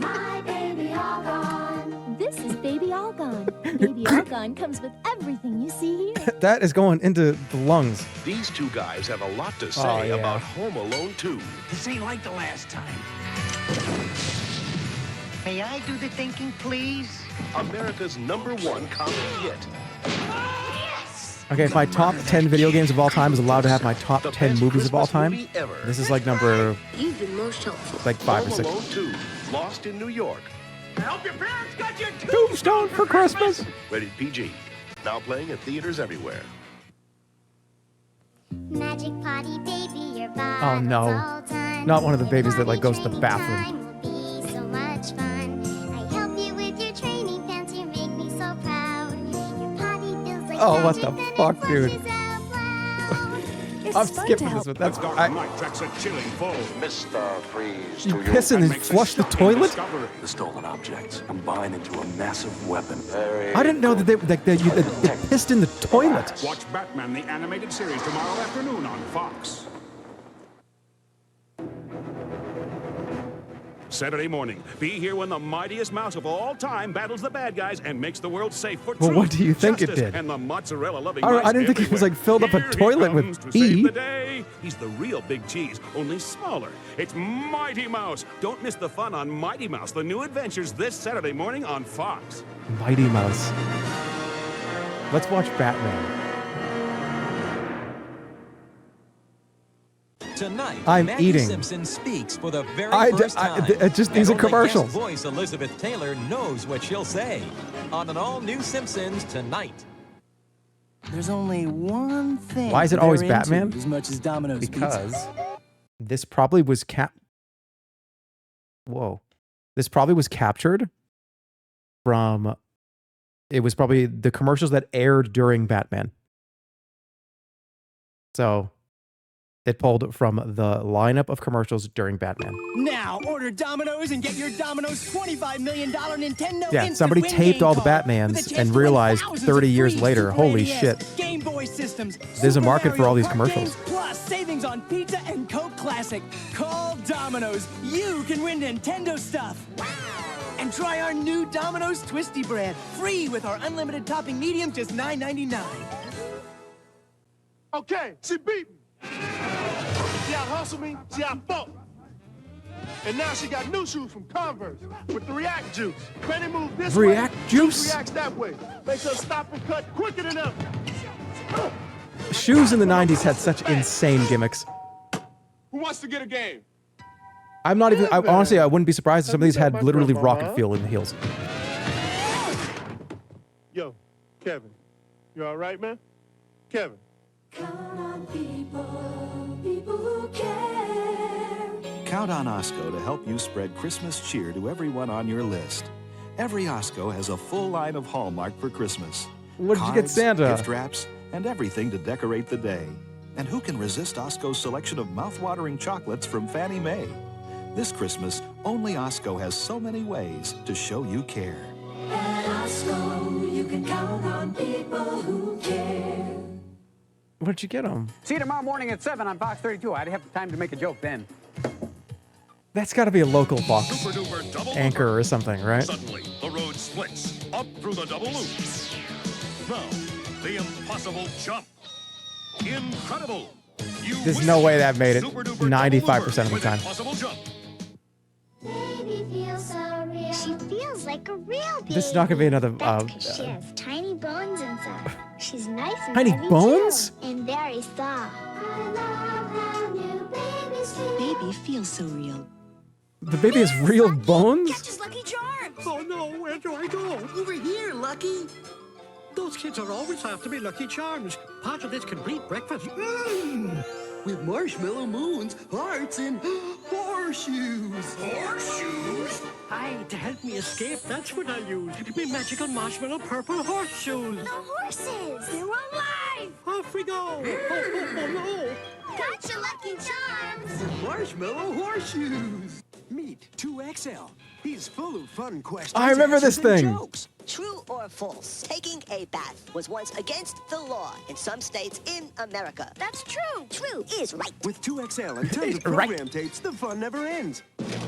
[SPEAKER 10] is Baby All Gone. Baby All Gone comes with everything you see here.
[SPEAKER 1] That is going into the lungs.
[SPEAKER 21] These two guys have a lot to say
[SPEAKER 1] yeah.
[SPEAKER 21] about Home Alone 2.
[SPEAKER 13] This ain't like the last time.
[SPEAKER 8] May I do the thinking, please?
[SPEAKER 21] America's #1 comedy hit.
[SPEAKER 1] Okay, if my top 10 video games of all time is allowed to have my top 10 movies of all time, this is like number
[SPEAKER 24] You've been most helpful.
[SPEAKER 1] like 5 or
[SPEAKER 21] Home
[SPEAKER 1] 6.
[SPEAKER 21] Alone 2, Lost in New York.
[SPEAKER 16] I hope your parents got you
[SPEAKER 1] Tombstone for Christmas.
[SPEAKER 21] Rated PG. Now playing at theaters everywhere.
[SPEAKER 24] Magic potty baby, your body.
[SPEAKER 1] Oh no. Not one of the babies that like goes to the bathroom.
[SPEAKER 24] Will be so much fun. I help you with your training pants, you make me so proud. Your potty feels like
[SPEAKER 1] Oh, what
[SPEAKER 24] magic,
[SPEAKER 1] the
[SPEAKER 24] then it
[SPEAKER 1] fuck, dude?
[SPEAKER 24] flushes out loud.
[SPEAKER 1] I'm skipping this, but that's
[SPEAKER 21] Tracks a chilling foe.
[SPEAKER 17] Mr. Freeze.
[SPEAKER 1] You piss and then flush the toilet?
[SPEAKER 17] The stolen objects combine into a massive weapon.
[SPEAKER 1] I didn't know that they pissed in the toilet.
[SPEAKER 21] Watch Batman the Animated Series tomorrow afternoon on Fox. Saturday morning, be here when the mightiest mouse of all time battles the bad guys and makes the world safe for
[SPEAKER 1] Well,
[SPEAKER 21] truth,
[SPEAKER 1] what do you think it
[SPEAKER 21] justice,
[SPEAKER 1] did?
[SPEAKER 21] and the mozzarella-loving
[SPEAKER 1] I
[SPEAKER 21] mice
[SPEAKER 1] didn't think it was like filled up a
[SPEAKER 21] everywhere.
[SPEAKER 1] toilet
[SPEAKER 21] Here
[SPEAKER 1] with
[SPEAKER 21] he comes to
[SPEAKER 1] pee.
[SPEAKER 21] save the day. He's the real Big Cheese, only smaller. It's Mighty Mouse. Don't miss the fun on Mighty Mouse, the new adventures this Saturday morning on Fox.
[SPEAKER 1] Mighty Mouse. Let's watch Batman.
[SPEAKER 15] Tonight,
[SPEAKER 1] I'm
[SPEAKER 15] Maggie
[SPEAKER 1] eating.
[SPEAKER 15] Simpson speaks for the very first time.
[SPEAKER 1] Just these are
[SPEAKER 15] And only
[SPEAKER 1] commercials.
[SPEAKER 15] guest voice Elizabeth Taylor knows what she'll say on an all-new Simpsons tonight.
[SPEAKER 13] There's only one thing.
[SPEAKER 1] Why is it always
[SPEAKER 13] they're into
[SPEAKER 1] Batman?
[SPEAKER 13] As much as Domino's
[SPEAKER 1] Because
[SPEAKER 13] pizza.
[SPEAKER 1] this probably was Whoa. This probably was captured from... It was probably the commercials that aired during Batman. So... It pulled from the lineup of commercials during Batman.
[SPEAKER 14] Now order Domino's and get your Domino's $25 million Nintendo.
[SPEAKER 1] Yeah,
[SPEAKER 14] Instant
[SPEAKER 1] somebody
[SPEAKER 14] Win
[SPEAKER 1] taped
[SPEAKER 14] game
[SPEAKER 1] all the
[SPEAKER 14] card with a
[SPEAKER 1] Batmans
[SPEAKER 14] chance
[SPEAKER 1] and
[SPEAKER 14] to win
[SPEAKER 1] realized
[SPEAKER 14] thousands
[SPEAKER 1] 30
[SPEAKER 14] of
[SPEAKER 1] years
[SPEAKER 14] free
[SPEAKER 1] later,
[SPEAKER 14] Super
[SPEAKER 1] holy
[SPEAKER 14] NES,
[SPEAKER 1] shit,
[SPEAKER 14] Game Boy systems.
[SPEAKER 1] there's a
[SPEAKER 14] Super
[SPEAKER 1] market for
[SPEAKER 14] Mario
[SPEAKER 1] all these
[SPEAKER 14] Kart
[SPEAKER 1] commercials.
[SPEAKER 14] games, plus savings on pizza and Coke Classic. Call Domino's. You can win Nintendo stuff. And try our new Domino's Twisty Bread. Free with our unlimited topping medium, just $9.99.
[SPEAKER 9] Okay, she beat me. She out-hustled me, she out-fought. And now she got new shoes from Converse with the React Juice. When they move this
[SPEAKER 1] React
[SPEAKER 9] way,
[SPEAKER 1] Juice?
[SPEAKER 9] reacts that way. Makes her stop and cut quicker than ever.
[SPEAKER 1] Shoes in the 90s had such insane gimmicks.
[SPEAKER 9] Who wants to get a game?
[SPEAKER 1] I'm not even... honestly, I wouldn't be surprised if some of these had literally rocket fuel in the heels.
[SPEAKER 9] Yo, Kevin, you all right, man? Kevin.
[SPEAKER 19] Count on Osco to help you spread Christmas cheer to everyone on your list. Every Osco has a full line of Hallmark for Christmas.
[SPEAKER 1] What did you get,
[SPEAKER 19] Cards,
[SPEAKER 1] Santa?
[SPEAKER 19] gift wraps, and everything to decorate the day. And who can resist Osco's selection of mouth-watering chocolates from Fannie Mae? This Christmas, only Osco has so many ways to show you care.
[SPEAKER 16] At Osco, you can count on people who care.
[SPEAKER 1] What did you get them?
[SPEAKER 3] See you tomorrow morning at 7 on Fox 32. I'd have time to make a joke then.
[SPEAKER 1] That's got to be a local Fox
[SPEAKER 9] Super-duper double
[SPEAKER 1] anchor or something, right?
[SPEAKER 9] Suddenly, the road splits up through the double loop. Now, the impossible jump. Incredible.
[SPEAKER 1] There's no way that made it 95% of the time.
[SPEAKER 9] Impossible jump.
[SPEAKER 24] Baby feels so real. She feels like a real baby.
[SPEAKER 1] This is not going to be another...
[SPEAKER 24] That's 'cause she has tiny bones inside. She's nice and
[SPEAKER 1] Tiny
[SPEAKER 24] heavy
[SPEAKER 1] bones?
[SPEAKER 24] too, and very soft. I love how new babies feel.
[SPEAKER 10] Baby feels so real.
[SPEAKER 1] The baby has real bones?
[SPEAKER 14] Catch Lucky Charms. Oh no, where do I go? Over here, Lucky. Those kids are always after me, Lucky Charms. Part of this complete breakfast. With marshmallow moons, hearts, and horseshoes. Horseshoes? Aye, to help me escape, that's what I use. Me magical marshmallow purple horseshoes.
[SPEAKER 24] The horses. They're alive.
[SPEAKER 14] Off we go. Oh, no.
[SPEAKER 24] Gotcha, Lucky Charms.
[SPEAKER 14] Marshmallow horseshoes. Meet 2XL. He's full of fun questions.
[SPEAKER 1] I remember this
[SPEAKER 14] answers, and
[SPEAKER 1] thing.
[SPEAKER 14] Jokes.
[SPEAKER 6] True or false? Taking a bath was once against the law in some states in America.
[SPEAKER 24] That's true.
[SPEAKER 6] True is right.
[SPEAKER 20] With 2XL and tons of program tapes, the fun never ends.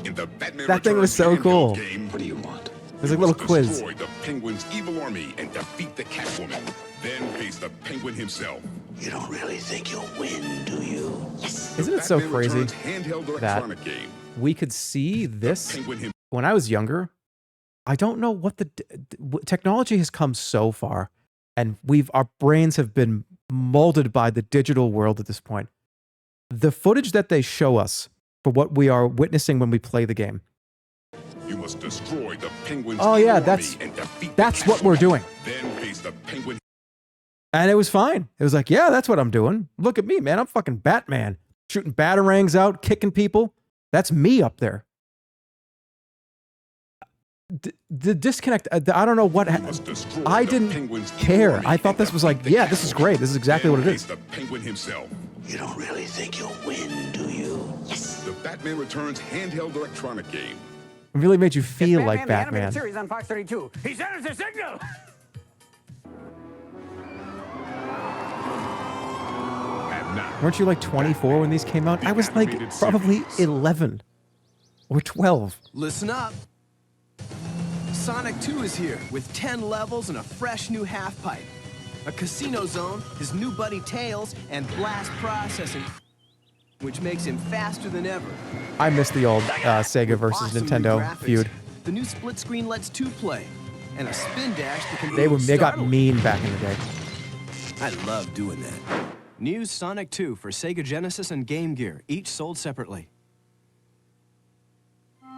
[SPEAKER 22] In the Batman
[SPEAKER 1] That thing was so
[SPEAKER 22] Returns
[SPEAKER 1] cool.
[SPEAKER 22] game, what do you want?
[SPEAKER 1] There's a little quiz.
[SPEAKER 22] Destroy the Penguin's evil army and defeat the Catwoman. Then face the Penguin himself.
[SPEAKER 17] You don't really think you'll win, do you?
[SPEAKER 6] Yes.
[SPEAKER 1] Isn't it so
[SPEAKER 22] Batman
[SPEAKER 1] crazy
[SPEAKER 22] Returns handheld
[SPEAKER 1] that
[SPEAKER 22] electronic game.
[SPEAKER 1] we could see this
[SPEAKER 22] Penguin him.
[SPEAKER 1] when I was younger? I don't know what the technology has come so far, and our brains have been molded by the digital world at this point. The footage that they show us for what we are witnessing when we play the game.
[SPEAKER 22] You must destroy the Penguin's
[SPEAKER 1] Oh
[SPEAKER 22] evil
[SPEAKER 1] yeah,
[SPEAKER 22] army and defeat the
[SPEAKER 1] that's what we're
[SPEAKER 22] Catwoman.
[SPEAKER 1] doing.
[SPEAKER 22] Then face the Penguin.
[SPEAKER 1] And it was fine. It was like, yeah, that's what I'm doing. Look at me, man. I'm fucking Batman. Shooting batarangs out, kicking people. That's me up there. The disconnect, I don't know what. I didn't care. I thought this was like, yeah, this is great. This is exactly what it is.
[SPEAKER 22] The Penguin himself.
[SPEAKER 17] You don't really think you'll win, do you?
[SPEAKER 22] Yes. The Batman Returns handheld electronic game.
[SPEAKER 1] It really made you feel like
[SPEAKER 3] The animated
[SPEAKER 1] Batman.
[SPEAKER 3] series on Fox 32. He centers the signal.
[SPEAKER 1] Weren't you like 24 when these came out? I was like probably 11 or 12.
[SPEAKER 23] Listen up. Sonic 2 is here with 10 levels and a fresh new half-pipe. A casino zone, his new buddy Tails, and blast processing, which makes him faster than ever.
[SPEAKER 1] I miss the old Sega versus
[SPEAKER 23] Awesome new
[SPEAKER 1] Nintendo
[SPEAKER 23] graphics.
[SPEAKER 1] feud.
[SPEAKER 23] The new split screen lets 2 play, and a spin dash that can
[SPEAKER 1] They got mean back in the day.
[SPEAKER 23] I love doing that. New Sonic 2 for Sega Genesis and Game Gear, each sold separately.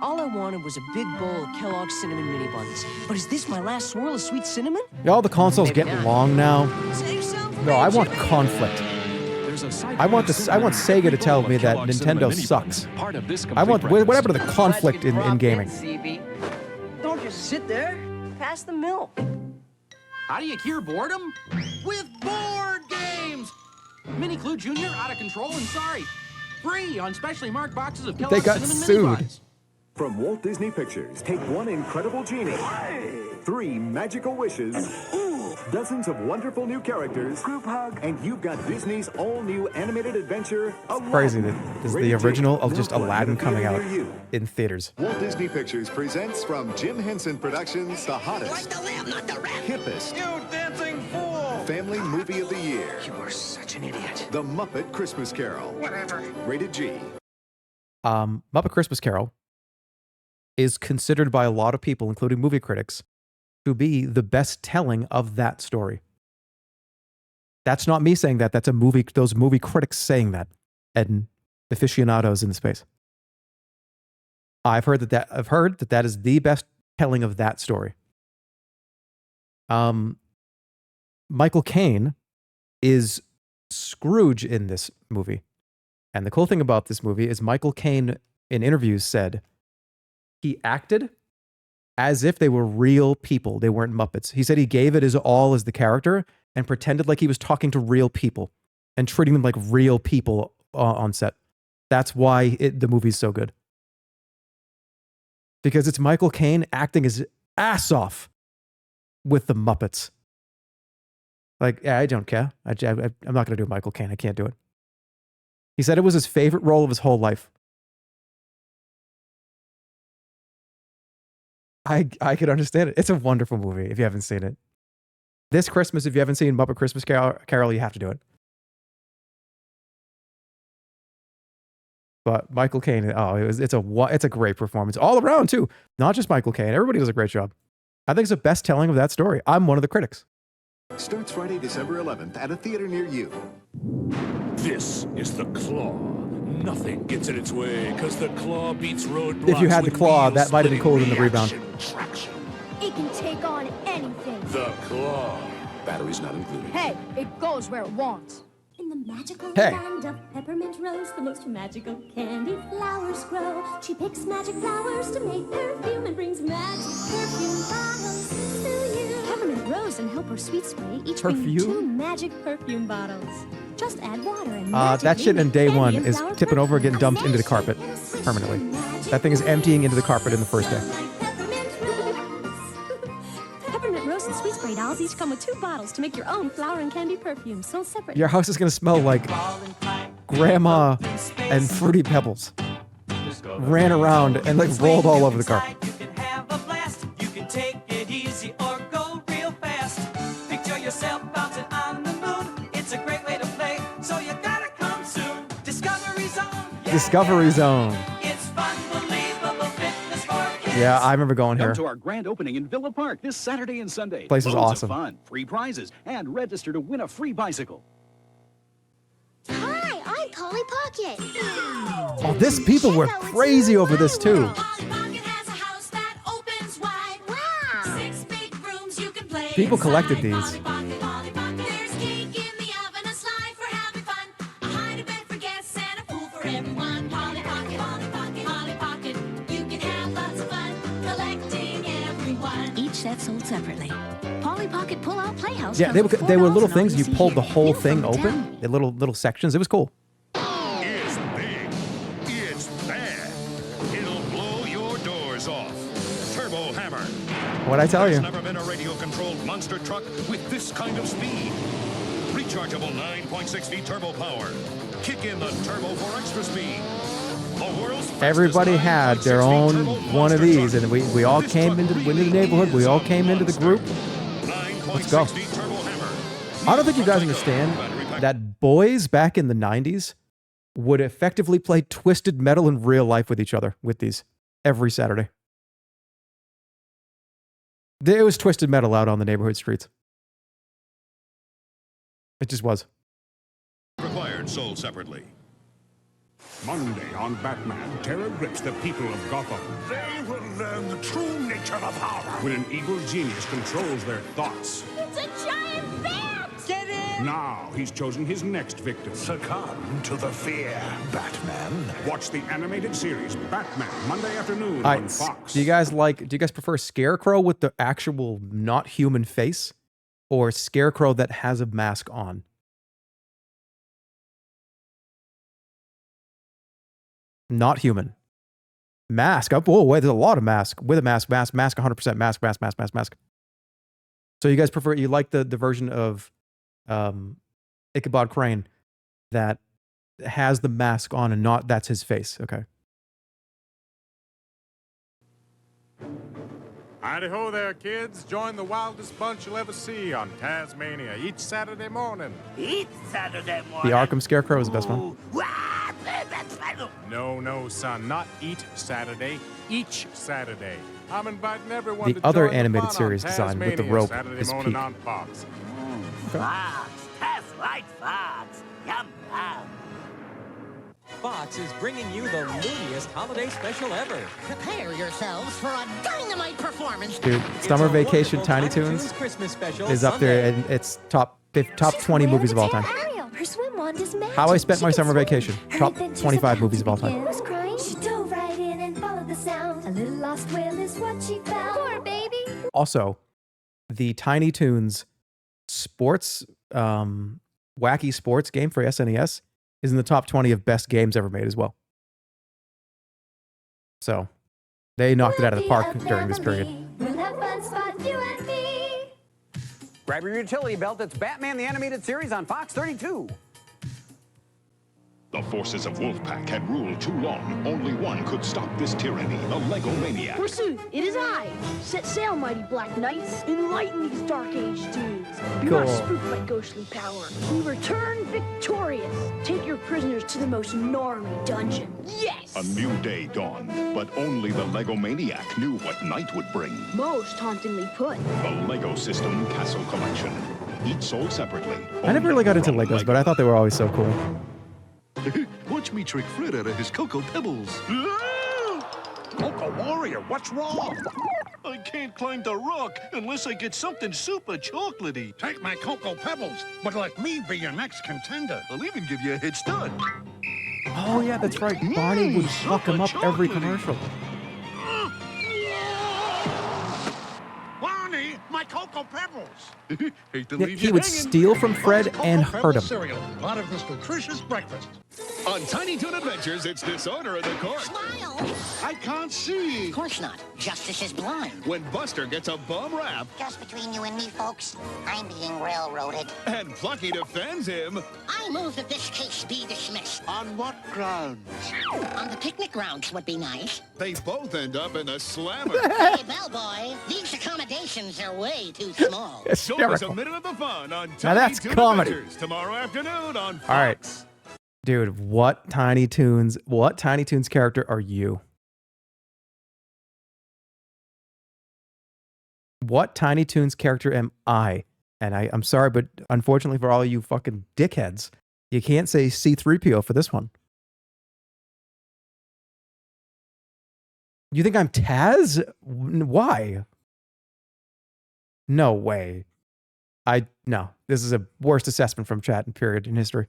[SPEAKER 25] All I wanted was a big bowl of Kellogg's Cinnamon Mini Buns. But is this my last swirl of sweet cinnamon?
[SPEAKER 1] Y'all, the console's getting long now. No, I want conflict. I want Sega to tell me that Nintendo sucks. I want whatever the conflict in gaming.
[SPEAKER 25] Don't just sit there. Pass the milk.
[SPEAKER 26] How do you cure boredom? With board games! Mini Clue Jr. out of control and sorry. Free on specially marked boxes of Kellogg's
[SPEAKER 1] got
[SPEAKER 26] Cinnamon
[SPEAKER 1] sued.
[SPEAKER 26] Mini Buns.
[SPEAKER 27] From Walt Disney Pictures, take one incredible genie, 3 magical wishes, dozens of wonderful new characters, group hug, and you've got Disney's all-new animated adventure, Aladdin.
[SPEAKER 1] Crazy that this is the original of just Aladdin coming out in theaters.
[SPEAKER 27] Walt Disney Pictures presents from Jim Henson Productions the hottest,
[SPEAKER 6] Like the lamb, not the rat.
[SPEAKER 27] hippest,
[SPEAKER 14] You dancing fool!
[SPEAKER 27] family movie of the year,
[SPEAKER 14] You are such an idiot.
[SPEAKER 27] The Muppet Christmas Carol.
[SPEAKER 14] Whatever.
[SPEAKER 27] Rated G.
[SPEAKER 1] Muppet Christmas Carol is considered by a lot of people, including movie critics, to be the best telling of that story. That's not me saying that. That's those movie critics saying that, and aficionados in the space. I've heard that is the best telling of that story. Michael Caine is Scrooge in this movie. And the cool thing about this movie is Michael Caine in interviews said he acted as if they were real people. They weren't Muppets. He said he gave it his all as the character and pretended like he was talking to real people and treating them like real people on set. That's why the movie's so good. Because it's Michael Caine acting his ass off with the Muppets. Like, yeah, I don't care. I'm not going to do Michael Caine. I can't do it. He said it was his favorite role of his whole life. I could understand it. It's a wonderful movie if you haven't seen it. This Christmas, if you haven't seen Muppet Christmas Carol, you have to do it. But Michael Caine, it's a great performance all around too. Not just Michael Caine. Everybody does a great job. I think it's the best telling of that story. I'm one of the critics.
[SPEAKER 27] Starts Friday, December 11th at a theater near you.
[SPEAKER 21] This is the Claw. Nothing gets in its way, because the Claw beats roadblocks.
[SPEAKER 1] If you had the
[SPEAKER 21] with
[SPEAKER 1] claw, that might have been cooler than the
[SPEAKER 21] reaction
[SPEAKER 1] rebound.
[SPEAKER 21] traction.
[SPEAKER 10] It can take on anything.
[SPEAKER 21] The Claw.
[SPEAKER 17] Batteries not included.
[SPEAKER 10] Hey, it goes where it wants.
[SPEAKER 28] In the magical
[SPEAKER 1] Hey.
[SPEAKER 28] land of peppermint rose, the most magical candy flowers grow. She picks magic flowers to make perfume and brings magic perfume bottles to you. Peppermint rose and helper sweet spray each bring
[SPEAKER 1] Perfume?
[SPEAKER 28] 2 magic perfume bottles. Just add water and
[SPEAKER 1] That shit in day
[SPEAKER 28] candy
[SPEAKER 1] one
[SPEAKER 28] and
[SPEAKER 1] is
[SPEAKER 28] flower
[SPEAKER 1] tipping over and
[SPEAKER 28] perfume.
[SPEAKER 1] getting dumped into the carpet permanently. That thing is emptying into the carpet in the first day.
[SPEAKER 28] Peppermint rose. Peppermint each come with 2 bottles to make your own flower and candy perfume sold separately.
[SPEAKER 1] Your house is gonna smell like grandma and Fruity Pebbles ran around and like rolled all over the carpet.
[SPEAKER 16] You can have a blast. You can take it easy or go real fast. Picture yourself bouncing on the moon. It's a great way to play, so you gotta come soon. Discovery Zone.
[SPEAKER 1] Discovery Zone.
[SPEAKER 16] It's fun, believable fitness for kids.
[SPEAKER 1] Yeah, I remember going here.
[SPEAKER 2] Come to our grand opening in Villa Park this Saturday and Sunday.
[SPEAKER 1] Place is
[SPEAKER 2] Loads
[SPEAKER 1] awesome.
[SPEAKER 2] Of fun, free prizes, and register to win a free bicycle.
[SPEAKER 24] Hi, I'm Polly Pocket.
[SPEAKER 1] Oh, this people were crazy over this too. People collected these.
[SPEAKER 4] Each set sold separately. Polly Pocket Pull-Out Playhouse.
[SPEAKER 1] Yeah, they were little things. You pulled the whole
[SPEAKER 4] New
[SPEAKER 1] thing
[SPEAKER 4] from
[SPEAKER 1] open. The little sections. It was cool.
[SPEAKER 21] It's big. It's bad. It'll blow your doors off. Turbo Hammer.
[SPEAKER 1] What'd I tell you?
[SPEAKER 21] There's never been a radio-controlled monster truck with this kind of speed. Rechargeable 9.6 feet turbo power. Kick in the turbo for extra speed. The world's
[SPEAKER 1] Everybody had their own one of these, and we all came into the neighborhood. We all came into the group. Let's go. I don't think you guys understand that boys back in the 90s would effectively play Twisted Metal in real life with each other with these every Saturday. There was Twisted Metal out on the neighborhood streets. It just was.
[SPEAKER 9] Required, sold separately.
[SPEAKER 5] Monday on Batman, terror grips the people of Gotham.
[SPEAKER 21] They will learn the true nature of power.
[SPEAKER 5] When an evil genius controls their thoughts.
[SPEAKER 24] It's a giant bat! Get in!
[SPEAKER 5] Now he's chosen his next victim.
[SPEAKER 21] Succumb to the fear, Batman.
[SPEAKER 5] Watch the animated series Batman Monday afternoon
[SPEAKER 1] All
[SPEAKER 5] on
[SPEAKER 1] right,
[SPEAKER 5] Fox.
[SPEAKER 1] do you guys prefer Scarecrow with the actual not human face, or Scarecrow that has a mask on? Not human. Mask. Up. Whoa, wait, there's a lot of mask. With a mask, 100% mask. So you guys prefer, you like the version of Ichabod Crane that has the mask on and not that's his face. Okay.
[SPEAKER 7] Howdy-ho there, kids. Join the wildest bunch you'll ever see on Tasmania each Saturday morning.
[SPEAKER 21] Each Saturday
[SPEAKER 1] The Arkham Scarecrow is the best one.
[SPEAKER 7] No, son. Not each Saturday. Each Saturday. I'm inviting everyone
[SPEAKER 1] The
[SPEAKER 7] to
[SPEAKER 1] other
[SPEAKER 7] join
[SPEAKER 1] animated
[SPEAKER 7] the fun
[SPEAKER 1] series
[SPEAKER 7] on
[SPEAKER 1] design with the
[SPEAKER 7] Tasmania
[SPEAKER 1] rope
[SPEAKER 7] Saturday
[SPEAKER 1] is
[SPEAKER 7] morning
[SPEAKER 1] peak.
[SPEAKER 7] on Fox.
[SPEAKER 21] Fox. That's right, Fox. Yum, yum.
[SPEAKER 15] Fox is bringing you the looniest holiday special ever.
[SPEAKER 8] Prepare yourselves for a dynamite performance.
[SPEAKER 1] Dude, Summer Vacation Tiny Toons
[SPEAKER 15] Christmas special
[SPEAKER 1] is up there, and it's top 20 movies of all time.
[SPEAKER 10] Ariel, her swim wand is magic.
[SPEAKER 1] How I Spent
[SPEAKER 10] She
[SPEAKER 1] My
[SPEAKER 10] can
[SPEAKER 1] Summer
[SPEAKER 10] swim.
[SPEAKER 1] Vacation.
[SPEAKER 10] Her
[SPEAKER 1] Top
[SPEAKER 10] adventures
[SPEAKER 1] 25
[SPEAKER 10] about
[SPEAKER 1] movies
[SPEAKER 10] to
[SPEAKER 1] of all time.
[SPEAKER 10] begin. Was crying. She dove right in and followed the sound. A little lost whale is what she found. Poor baby.
[SPEAKER 1] Also, the Tiny Toons sports, wacky sports game for SNES is in the top 20 of best games ever made as well. So, they knocked it out of the park during this period.
[SPEAKER 24] We'll have fun, Spot, you and me.
[SPEAKER 3] Grab your utility belt. It's Batman the Animated Series on Fox 32.
[SPEAKER 22] The forces of Wolfpack had ruled too long. Only one could stop this tyranny, the Lego Maniac.
[SPEAKER 11] Forsooth, it is I. Set sail, mighty Black Knights. Enlighten these dark age dudes. Be
[SPEAKER 1] Cool.
[SPEAKER 11] not spooked by ghostly power. We return victorious. Take your prisoners to the most gnarly dungeon. Yes!
[SPEAKER 22] A new day dawned, but only the Lego Maniac knew what night would bring.
[SPEAKER 11] Most hauntingly put.
[SPEAKER 22] The Lego System Castle Collection. Each sold separately.
[SPEAKER 1] I never really got into Legos, but I thought they were always so cool.
[SPEAKER 12] Watch me trick Fred out of his Cocoa Pebbles.
[SPEAKER 21] Coco Warrior, what's wrong?
[SPEAKER 12] I can't climb the rock unless I get something super chocolatey.
[SPEAKER 21] Take my Cocoa Pebbles, but let me be your next contender.
[SPEAKER 12] I'll even give you a head start.
[SPEAKER 1] Oh, yeah, that's right. Barney would fuck him up every commercial.
[SPEAKER 21] Barney, my Cocoa Pebbles.
[SPEAKER 12] Hate to
[SPEAKER 1] Yeah,
[SPEAKER 12] leave
[SPEAKER 1] he
[SPEAKER 12] you
[SPEAKER 1] would
[SPEAKER 12] hanging.
[SPEAKER 1] steal from Fred and hurt him.
[SPEAKER 21] Cereal, part of this nutritious breakfast.
[SPEAKER 9] On Tiny Toon Adventures, it's disorder in the court.
[SPEAKER 8] Smile!
[SPEAKER 12] I can't see.
[SPEAKER 8] Of course not. Justice is blind.
[SPEAKER 9] When Buster gets a bum rap.
[SPEAKER 24] Just between you and me, folks, I'm being railroaded.
[SPEAKER 9] And Plucky defends him.
[SPEAKER 8] I move that this case be dismissed.
[SPEAKER 12] On what grounds?
[SPEAKER 8] On the picnic grounds would be nice.
[SPEAKER 9] They both end up in a slammer.
[SPEAKER 8] Hey, bellboy, these accommodations are way too small.
[SPEAKER 9] Show us a minute of the fun on
[SPEAKER 1] Now
[SPEAKER 9] Tiny
[SPEAKER 1] that's
[SPEAKER 9] Toon
[SPEAKER 1] comedy.
[SPEAKER 9] Adventures tomorrow afternoon on Fox.
[SPEAKER 1] All right. Dude, what Tiny Toons character are you? What Tiny Toons character am I? And I'm sorry, but unfortunately for all you fucking dickheads, you can't say C-3PO for this one. You think I'm Taz? Why? No way. No. This is a worst assessment from chat and period in history.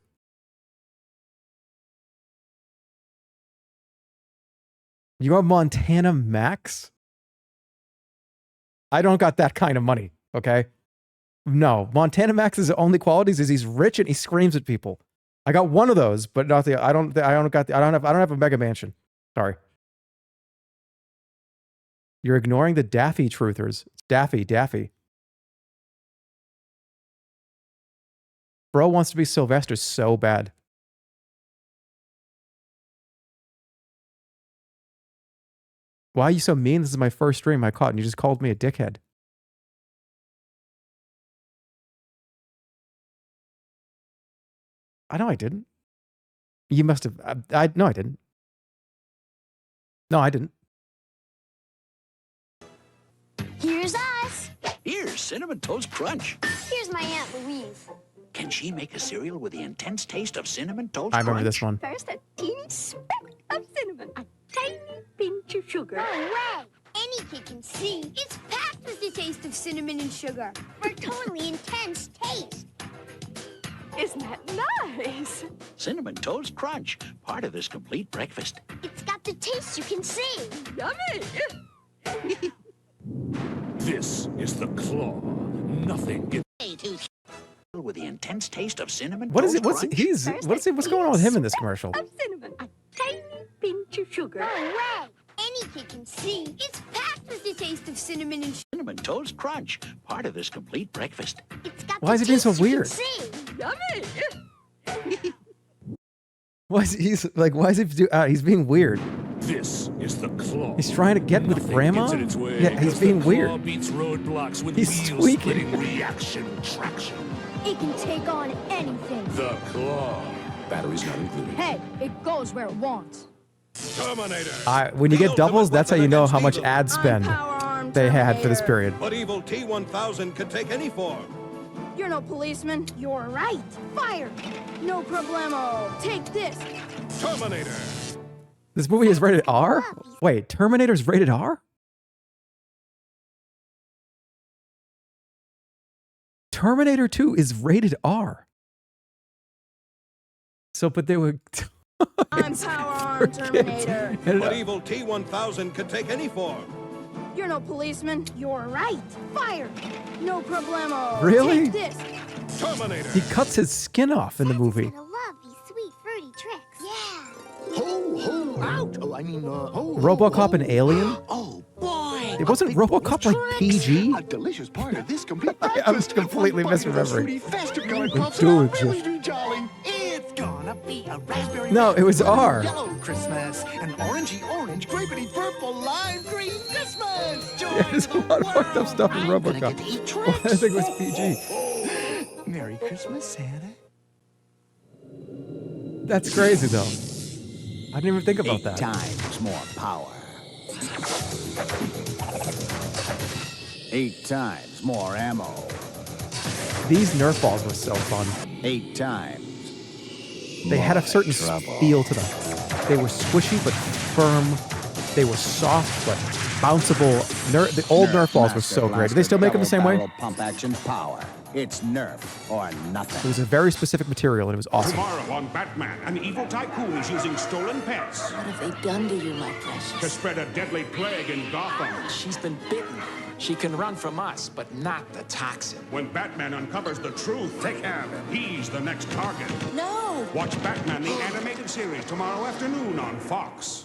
[SPEAKER 1] You are Montana Max? I don't got that kind of money, okay? No, Montana Max's only qualities is he's rich and he screams at people. I got one of those, but not the. I don't have a mega mansion. Sorry. You're ignoring the Daffy truthers. It's Daffy. Bro wants to be Sylvester so bad. Why are you so mean? This is my first stream I caught and you just called me a dickhead. I know I didn't. You must have. No, I didn't. No, I didn't.
[SPEAKER 11] Here's us.
[SPEAKER 6] Here's Cinnamon Toast Crunch.
[SPEAKER 11] Here's my Aunt Louise.
[SPEAKER 6] Can she make a cereal with the intense taste of Cinnamon Toast
[SPEAKER 1] I remember
[SPEAKER 6] Crunch?
[SPEAKER 1] this one.
[SPEAKER 11] First, a teeny speck of cinnamon, a tiny pinch of sugar.
[SPEAKER 24] No way! Any kid can see. It's packed with the taste of cinnamon and sugar for a totally intense taste.
[SPEAKER 11] Isn't that nice?
[SPEAKER 6] Cinnamon Toast Crunch, part of this complete breakfast.
[SPEAKER 24] It's got the taste you can see.
[SPEAKER 11] Yummy!
[SPEAKER 5] This is the claw. Nothing gets
[SPEAKER 6] with the intense taste of cinnamon.
[SPEAKER 1] What is
[SPEAKER 6] Toast
[SPEAKER 1] it? What's going on with him in this commercial?
[SPEAKER 11] Of cinnamon, a tiny pinch of sugar.
[SPEAKER 24] No way! Any kid can see. It's packed with the taste of cinnamon and sugar.
[SPEAKER 6] Cinnamon Toast Crunch, part of this complete breakfast.
[SPEAKER 24] It's got
[SPEAKER 1] Why is he being so weird?
[SPEAKER 11] Yummy!
[SPEAKER 1] Why is he's being weird?
[SPEAKER 5] This is the claw.
[SPEAKER 1] He's trying to get with grandma? Yeah, he's being weird.
[SPEAKER 5] Beats roadblocks with
[SPEAKER 1] He's squeaking.
[SPEAKER 5] reaction traction.
[SPEAKER 10] It can take on anything.
[SPEAKER 5] The claw. Batteries not included.
[SPEAKER 10] Hey, it goes where it wants.
[SPEAKER 5] Terminator.
[SPEAKER 1] When you get doubles, that's how you know how much ad spend they had for this period.
[SPEAKER 14] But evil T-1000 can take any form.
[SPEAKER 10] You're no policeman. You're right. Fire. No problemo. Take this.
[SPEAKER 5] Terminator.
[SPEAKER 1] This movie is rated R? Wait, Terminator's rated R? Terminator 2 is rated R. So, but they were...
[SPEAKER 10] I'm Power Arm Terminator.
[SPEAKER 14] But evil T-1000 can take any form.
[SPEAKER 10] You're no policeman. You're right. Fire. No problemo.
[SPEAKER 1] Really?
[SPEAKER 10] Take this.
[SPEAKER 14] Terminator.
[SPEAKER 1] He cuts his skin off in the movie.
[SPEAKER 24] I love these sweet fruity tricks. Yeah.
[SPEAKER 12] Ho, ho, out. Oh, I mean, ho.
[SPEAKER 1] RoboCop and Alien?
[SPEAKER 12] Oh, boy.
[SPEAKER 1] It wasn't RoboCop like PG?
[SPEAKER 12] A delicious part of this complete
[SPEAKER 1] I was completely misremembering.
[SPEAKER 12] Dude, really be jolly. It's gonna be a raspberry.
[SPEAKER 1] No, it was R.
[SPEAKER 12] Yellow Christmas, an orangey orange, grapey purple, lime green Christmas. Joy
[SPEAKER 1] Yeah, there's a lot of fucked up stuff in RoboCop. I think it was PG.
[SPEAKER 12] Merry Christmas, Santa.
[SPEAKER 1] That's crazy, though. I didn't even think about that.
[SPEAKER 6] 8 times more power. 8 times more ammo.
[SPEAKER 1] These Nerf balls were so fun.
[SPEAKER 6] 8 times.
[SPEAKER 1] They had a certain feel to them. They were squishy but firm. They were soft but bounceable. The old Nerf balls were so great. Do they still make them the same way?
[SPEAKER 6] Pump action power. It's Nerf or nothing.
[SPEAKER 1] It was a very specific material and it was awesome.
[SPEAKER 5] Tomorrow on Batman, an evil tycoon is using stolen pets
[SPEAKER 8] What have they done to you, my precious?
[SPEAKER 5] to spread a deadly plague in Gotham.
[SPEAKER 13] She's been bitten. She can run from us, but not the toxin.
[SPEAKER 5] When Batman uncovers the truth, take care of him. He's the next target.
[SPEAKER 8] No,
[SPEAKER 5] Watch Batman the Animated Series tomorrow afternoon on Fox.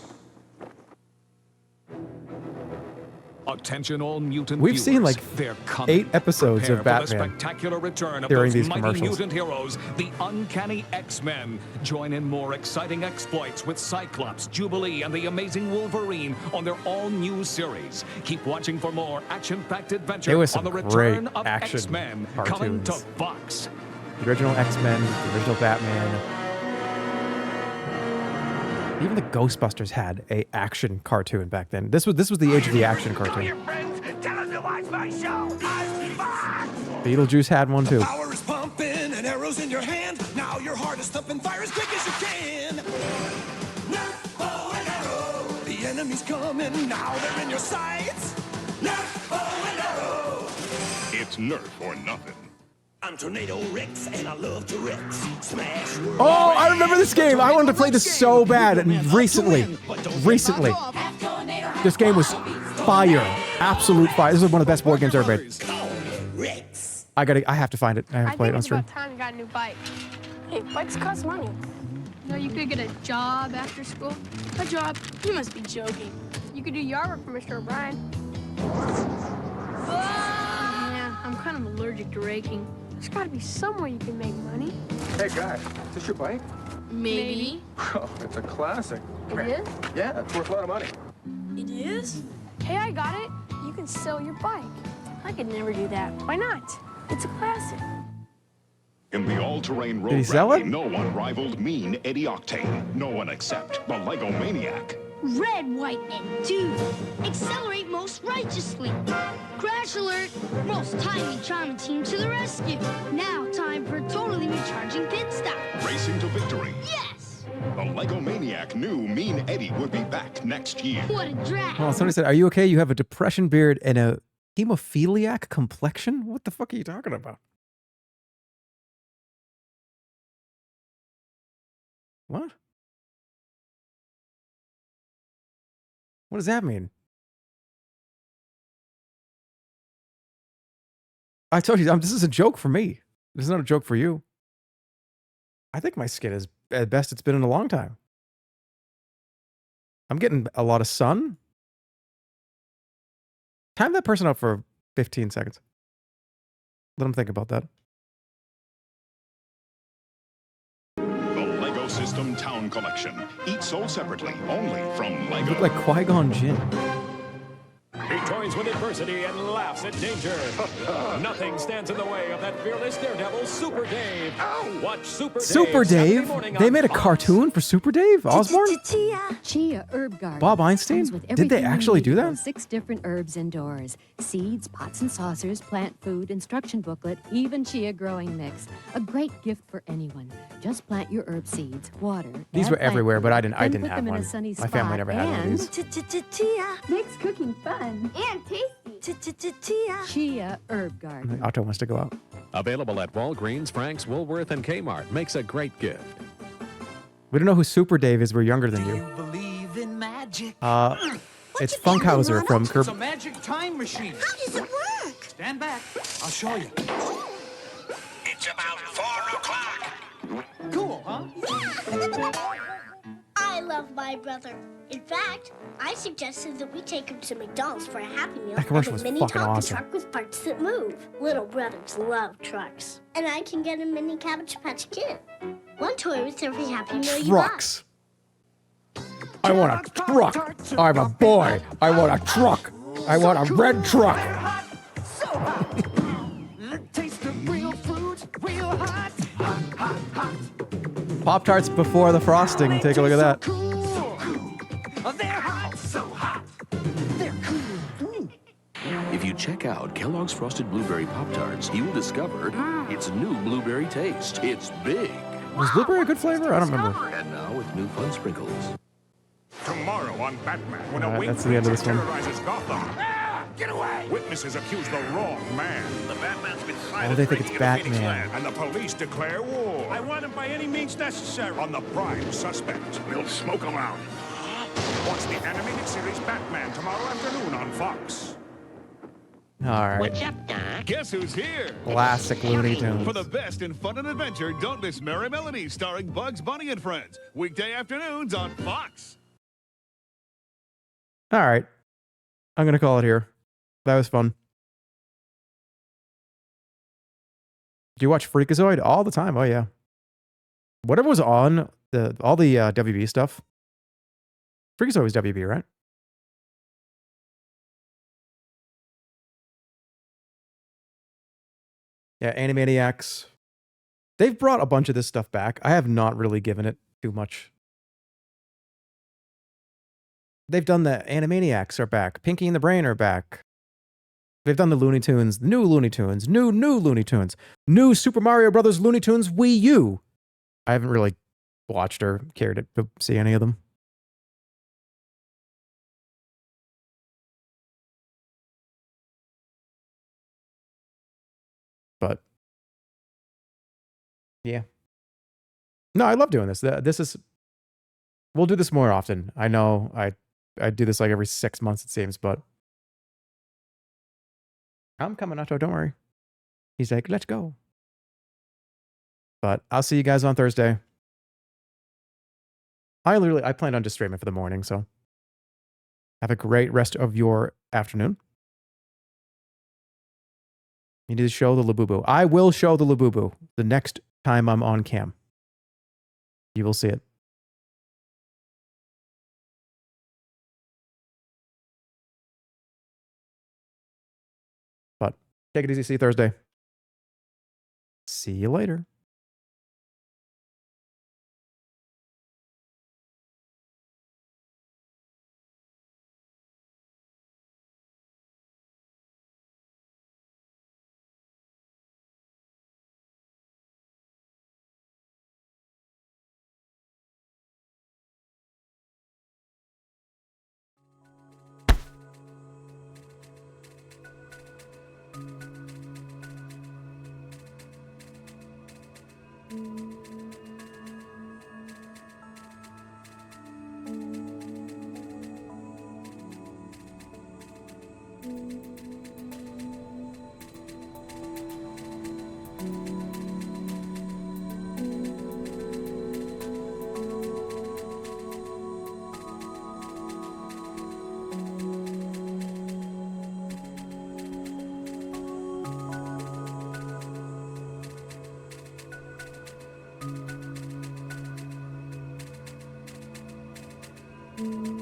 [SPEAKER 17] Attention all mutant
[SPEAKER 1] We've
[SPEAKER 17] viewers.
[SPEAKER 1] seen like
[SPEAKER 17] They're coming.
[SPEAKER 1] 8 episodes
[SPEAKER 17] Prepare
[SPEAKER 1] of Batman
[SPEAKER 17] for the spectacular return of
[SPEAKER 1] during
[SPEAKER 17] those
[SPEAKER 1] these
[SPEAKER 17] mighty
[SPEAKER 1] commercials.
[SPEAKER 17] mutant heroes, the Uncanny X-Men. Join in more exciting exploits with Cyclops, Jubilee, and the Amazing Wolverine on their all-new series. Keep watching for more action-packed adventure
[SPEAKER 1] There was
[SPEAKER 17] on
[SPEAKER 1] some
[SPEAKER 17] the return
[SPEAKER 1] great
[SPEAKER 17] of
[SPEAKER 1] action
[SPEAKER 17] X-Men coming to
[SPEAKER 1] cartoons.
[SPEAKER 17] Fox.
[SPEAKER 1] The original X-Men, the original Batman. Even the Ghostbusters had a action cartoon back then. This was the age of the action cartoon. Beetlejuice had one too.
[SPEAKER 12] Power is pumping and arrows in your hand. Now your heart is thumping, fire as quick as you can. Nerf, bow and arrow. The enemy's coming, now they're in your sights. Nerf, bow and arrow.
[SPEAKER 21] It's Nerf or nothing.
[SPEAKER 12] I'm Tornado Rex and I love to Rex. Smash world.
[SPEAKER 1] Oh, I remember this game. I wanted to play this so bad. And recently, this game was fire. Absolute fire. This is one of the best board games ever made. I have to find it. I have to play it on stream.
[SPEAKER 11] It's about time you got a new bike. Hey, bikes cost money. You know, you could get a job after school. A job? You must be joking. You could do yard work for Mr. O'Brien. Yeah, I'm kind of allergic to raking. There's got to be somewhere you can make money.
[SPEAKER 18] Hey, guy, is this your bike?
[SPEAKER 11] Maybe.
[SPEAKER 18] Oh, it's a classic.
[SPEAKER 11] It is?
[SPEAKER 18] Yeah, it's worth a lot of money.
[SPEAKER 11] It is? Hey, I got it. You can sell your bike. I could never do that. Why not? It's a classic.
[SPEAKER 21] In the all-terrain
[SPEAKER 1] Did he
[SPEAKER 21] road
[SPEAKER 1] sell
[SPEAKER 21] rally,
[SPEAKER 1] it?
[SPEAKER 21] no one rivaled Mean Eddie Octane. No one except the Lego Maniac.
[SPEAKER 24] Red, white, and two. Accelerate most righteously. Crash alert! Most timely charming team to the rescue. Now time for a totally recharging pit stop.
[SPEAKER 21] Racing to victory.
[SPEAKER 24] Yes!
[SPEAKER 21] The Lego Maniac knew Mean Eddie would be back next year.
[SPEAKER 24] What a drag!
[SPEAKER 1] Oh, somebody said, "Are you okay? You have a depression beard and a hemophiliac complexion? What the fuck are you talking about?" What? What does that mean? I told you, this is a joke for me. This is not a joke for you. I think my skin is at best it's been in a long time. I'm getting a lot of sun. Time that person up for 15 seconds. Let him think about that.
[SPEAKER 21] The Lego System Town Collection. Each sold separately, only from
[SPEAKER 1] You
[SPEAKER 21] Lego.
[SPEAKER 1] look like Qui-Gon Jinn.
[SPEAKER 15] He toys with adversity and laughs at danger. Nothing stands in the way of that fearless daredevil, Super Dave. Watch Super Dave.
[SPEAKER 1] Super
[SPEAKER 15] Saturday
[SPEAKER 1] Dave?
[SPEAKER 15] morning
[SPEAKER 1] They
[SPEAKER 15] on
[SPEAKER 1] made a
[SPEAKER 15] Fox.
[SPEAKER 1] cartoon for Super Dave? Osborne?
[SPEAKER 19] Chia Herb Garden.
[SPEAKER 1] Bob Einstein?
[SPEAKER 19] Comes with
[SPEAKER 1] Did they
[SPEAKER 19] everything you
[SPEAKER 1] actually
[SPEAKER 19] need
[SPEAKER 1] do
[SPEAKER 19] to grow
[SPEAKER 1] that?
[SPEAKER 19] 6 different herbs indoors. Seeds, pots and saucers, plant food, instruction booklet, even chia growing mix. A great gift for anyone. Just plant your herb seeds, water.
[SPEAKER 1] These
[SPEAKER 19] add
[SPEAKER 1] were
[SPEAKER 19] plant
[SPEAKER 1] everywhere,
[SPEAKER 19] food,
[SPEAKER 1] but I didn't
[SPEAKER 19] then
[SPEAKER 1] have
[SPEAKER 19] put them in
[SPEAKER 1] one.
[SPEAKER 19] a sunny
[SPEAKER 1] My family
[SPEAKER 19] spot
[SPEAKER 1] never had one of
[SPEAKER 19] and
[SPEAKER 1] these.
[SPEAKER 10] Chia makes cooking fun and tasty.
[SPEAKER 19] Chia Herb Garden.
[SPEAKER 1] Otto wants to go out.
[SPEAKER 20] Available at Walgreens, Frank's, Woolworth, and Kmart. Makes a great gift.
[SPEAKER 1] We don't know who Super Dave is. We're younger than you.
[SPEAKER 12] Believe in magic.
[SPEAKER 1] It's Funkhauser from
[SPEAKER 12] It's
[SPEAKER 1] Curb.
[SPEAKER 12] a magic time machine.
[SPEAKER 24] How does it work?
[SPEAKER 12] Stand back. I'll show you.
[SPEAKER 6] It's about 4 o'clock.
[SPEAKER 12] Cool, huh?
[SPEAKER 24] I love my brother. In fact, I suggested that we take him to McDonald's for a Happy Meal
[SPEAKER 1] That commercial
[SPEAKER 24] and
[SPEAKER 1] was
[SPEAKER 24] a mini
[SPEAKER 1] fucking
[SPEAKER 24] Tonka
[SPEAKER 1] awesome.
[SPEAKER 24] truck with parts that move. Little brothers love trucks. And I can get a mini Cabbage Patch Kid. One toy with every Happy Meal you buy.
[SPEAKER 1] Trucks. I want a truck. I'm a boy. I want a truck. I want a red truck.
[SPEAKER 12] Taste of real fruit, real hot. Hot, hot, hot.
[SPEAKER 1] Pop-Tarts before the frosting. Take a look at that.
[SPEAKER 12] They're hot, so hot. They're cool.
[SPEAKER 23] If you check out Kellogg's Frosted Blueberry Pop-Tarts, you will discover its new blueberry taste. It's big.
[SPEAKER 1] Was blueberry a good flavor? I don't remember.
[SPEAKER 23] And now with new fun sprinkles.
[SPEAKER 5] Tomorrow on Batman, when a
[SPEAKER 1] Alright,
[SPEAKER 5] winged
[SPEAKER 1] that's the end of
[SPEAKER 5] creature
[SPEAKER 1] this one.
[SPEAKER 5] terrorizes Gotham. Get away! Witnesses accuse the wrong man.
[SPEAKER 6] The Batman's been
[SPEAKER 1] Oh, they think it's Batman.
[SPEAKER 5] And the police declare war.
[SPEAKER 7] I want him by any means necessary.
[SPEAKER 5] On the prime suspect.
[SPEAKER 21] We'll smoke them out.
[SPEAKER 5] Watch the animated series Batman tomorrow afternoon on Fox.
[SPEAKER 1] All right.
[SPEAKER 24] What's up, Doc?
[SPEAKER 9] Guess who's here?
[SPEAKER 1] Classic Looney Tunes.
[SPEAKER 9] For the best in fun and adventure, don't miss Merry Melodies starring Bugs Bunny and Friends. Weekday afternoons on Fox.
[SPEAKER 1] All right. I'm going to call it here. That was fun. Do you watch Freakazoid? All the time. Oh, yeah. Whatever was on, all the WB stuff. Freakazoid was WB, right? Yeah, Animaniacs. They've brought a bunch of this stuff back. I have not really given it too much. They've done the Animaniacs are back. Pinky and the Brain are back. They've done the Looney Tunes, new Looney Tunes, new Looney Tunes, new Super Mario Brothers Looney Tunes Wii U. I haven't really watched or cared to see any of them. But yeah. No, I love doing this. This is, we'll do this more often. I know I do this like every 6 months, it seems, but I'm coming, Otto, don't worry. He's like, let's go. But I'll see you guys on Thursday. I planned on just streaming for the morning, so have a great rest of your afternoon. You need to show the Labubu. I will show the Labubu the next time I'm on cam. You will see it. But take it easy. See you Thursday. See you later.
[SPEAKER 10] Mm-hmm.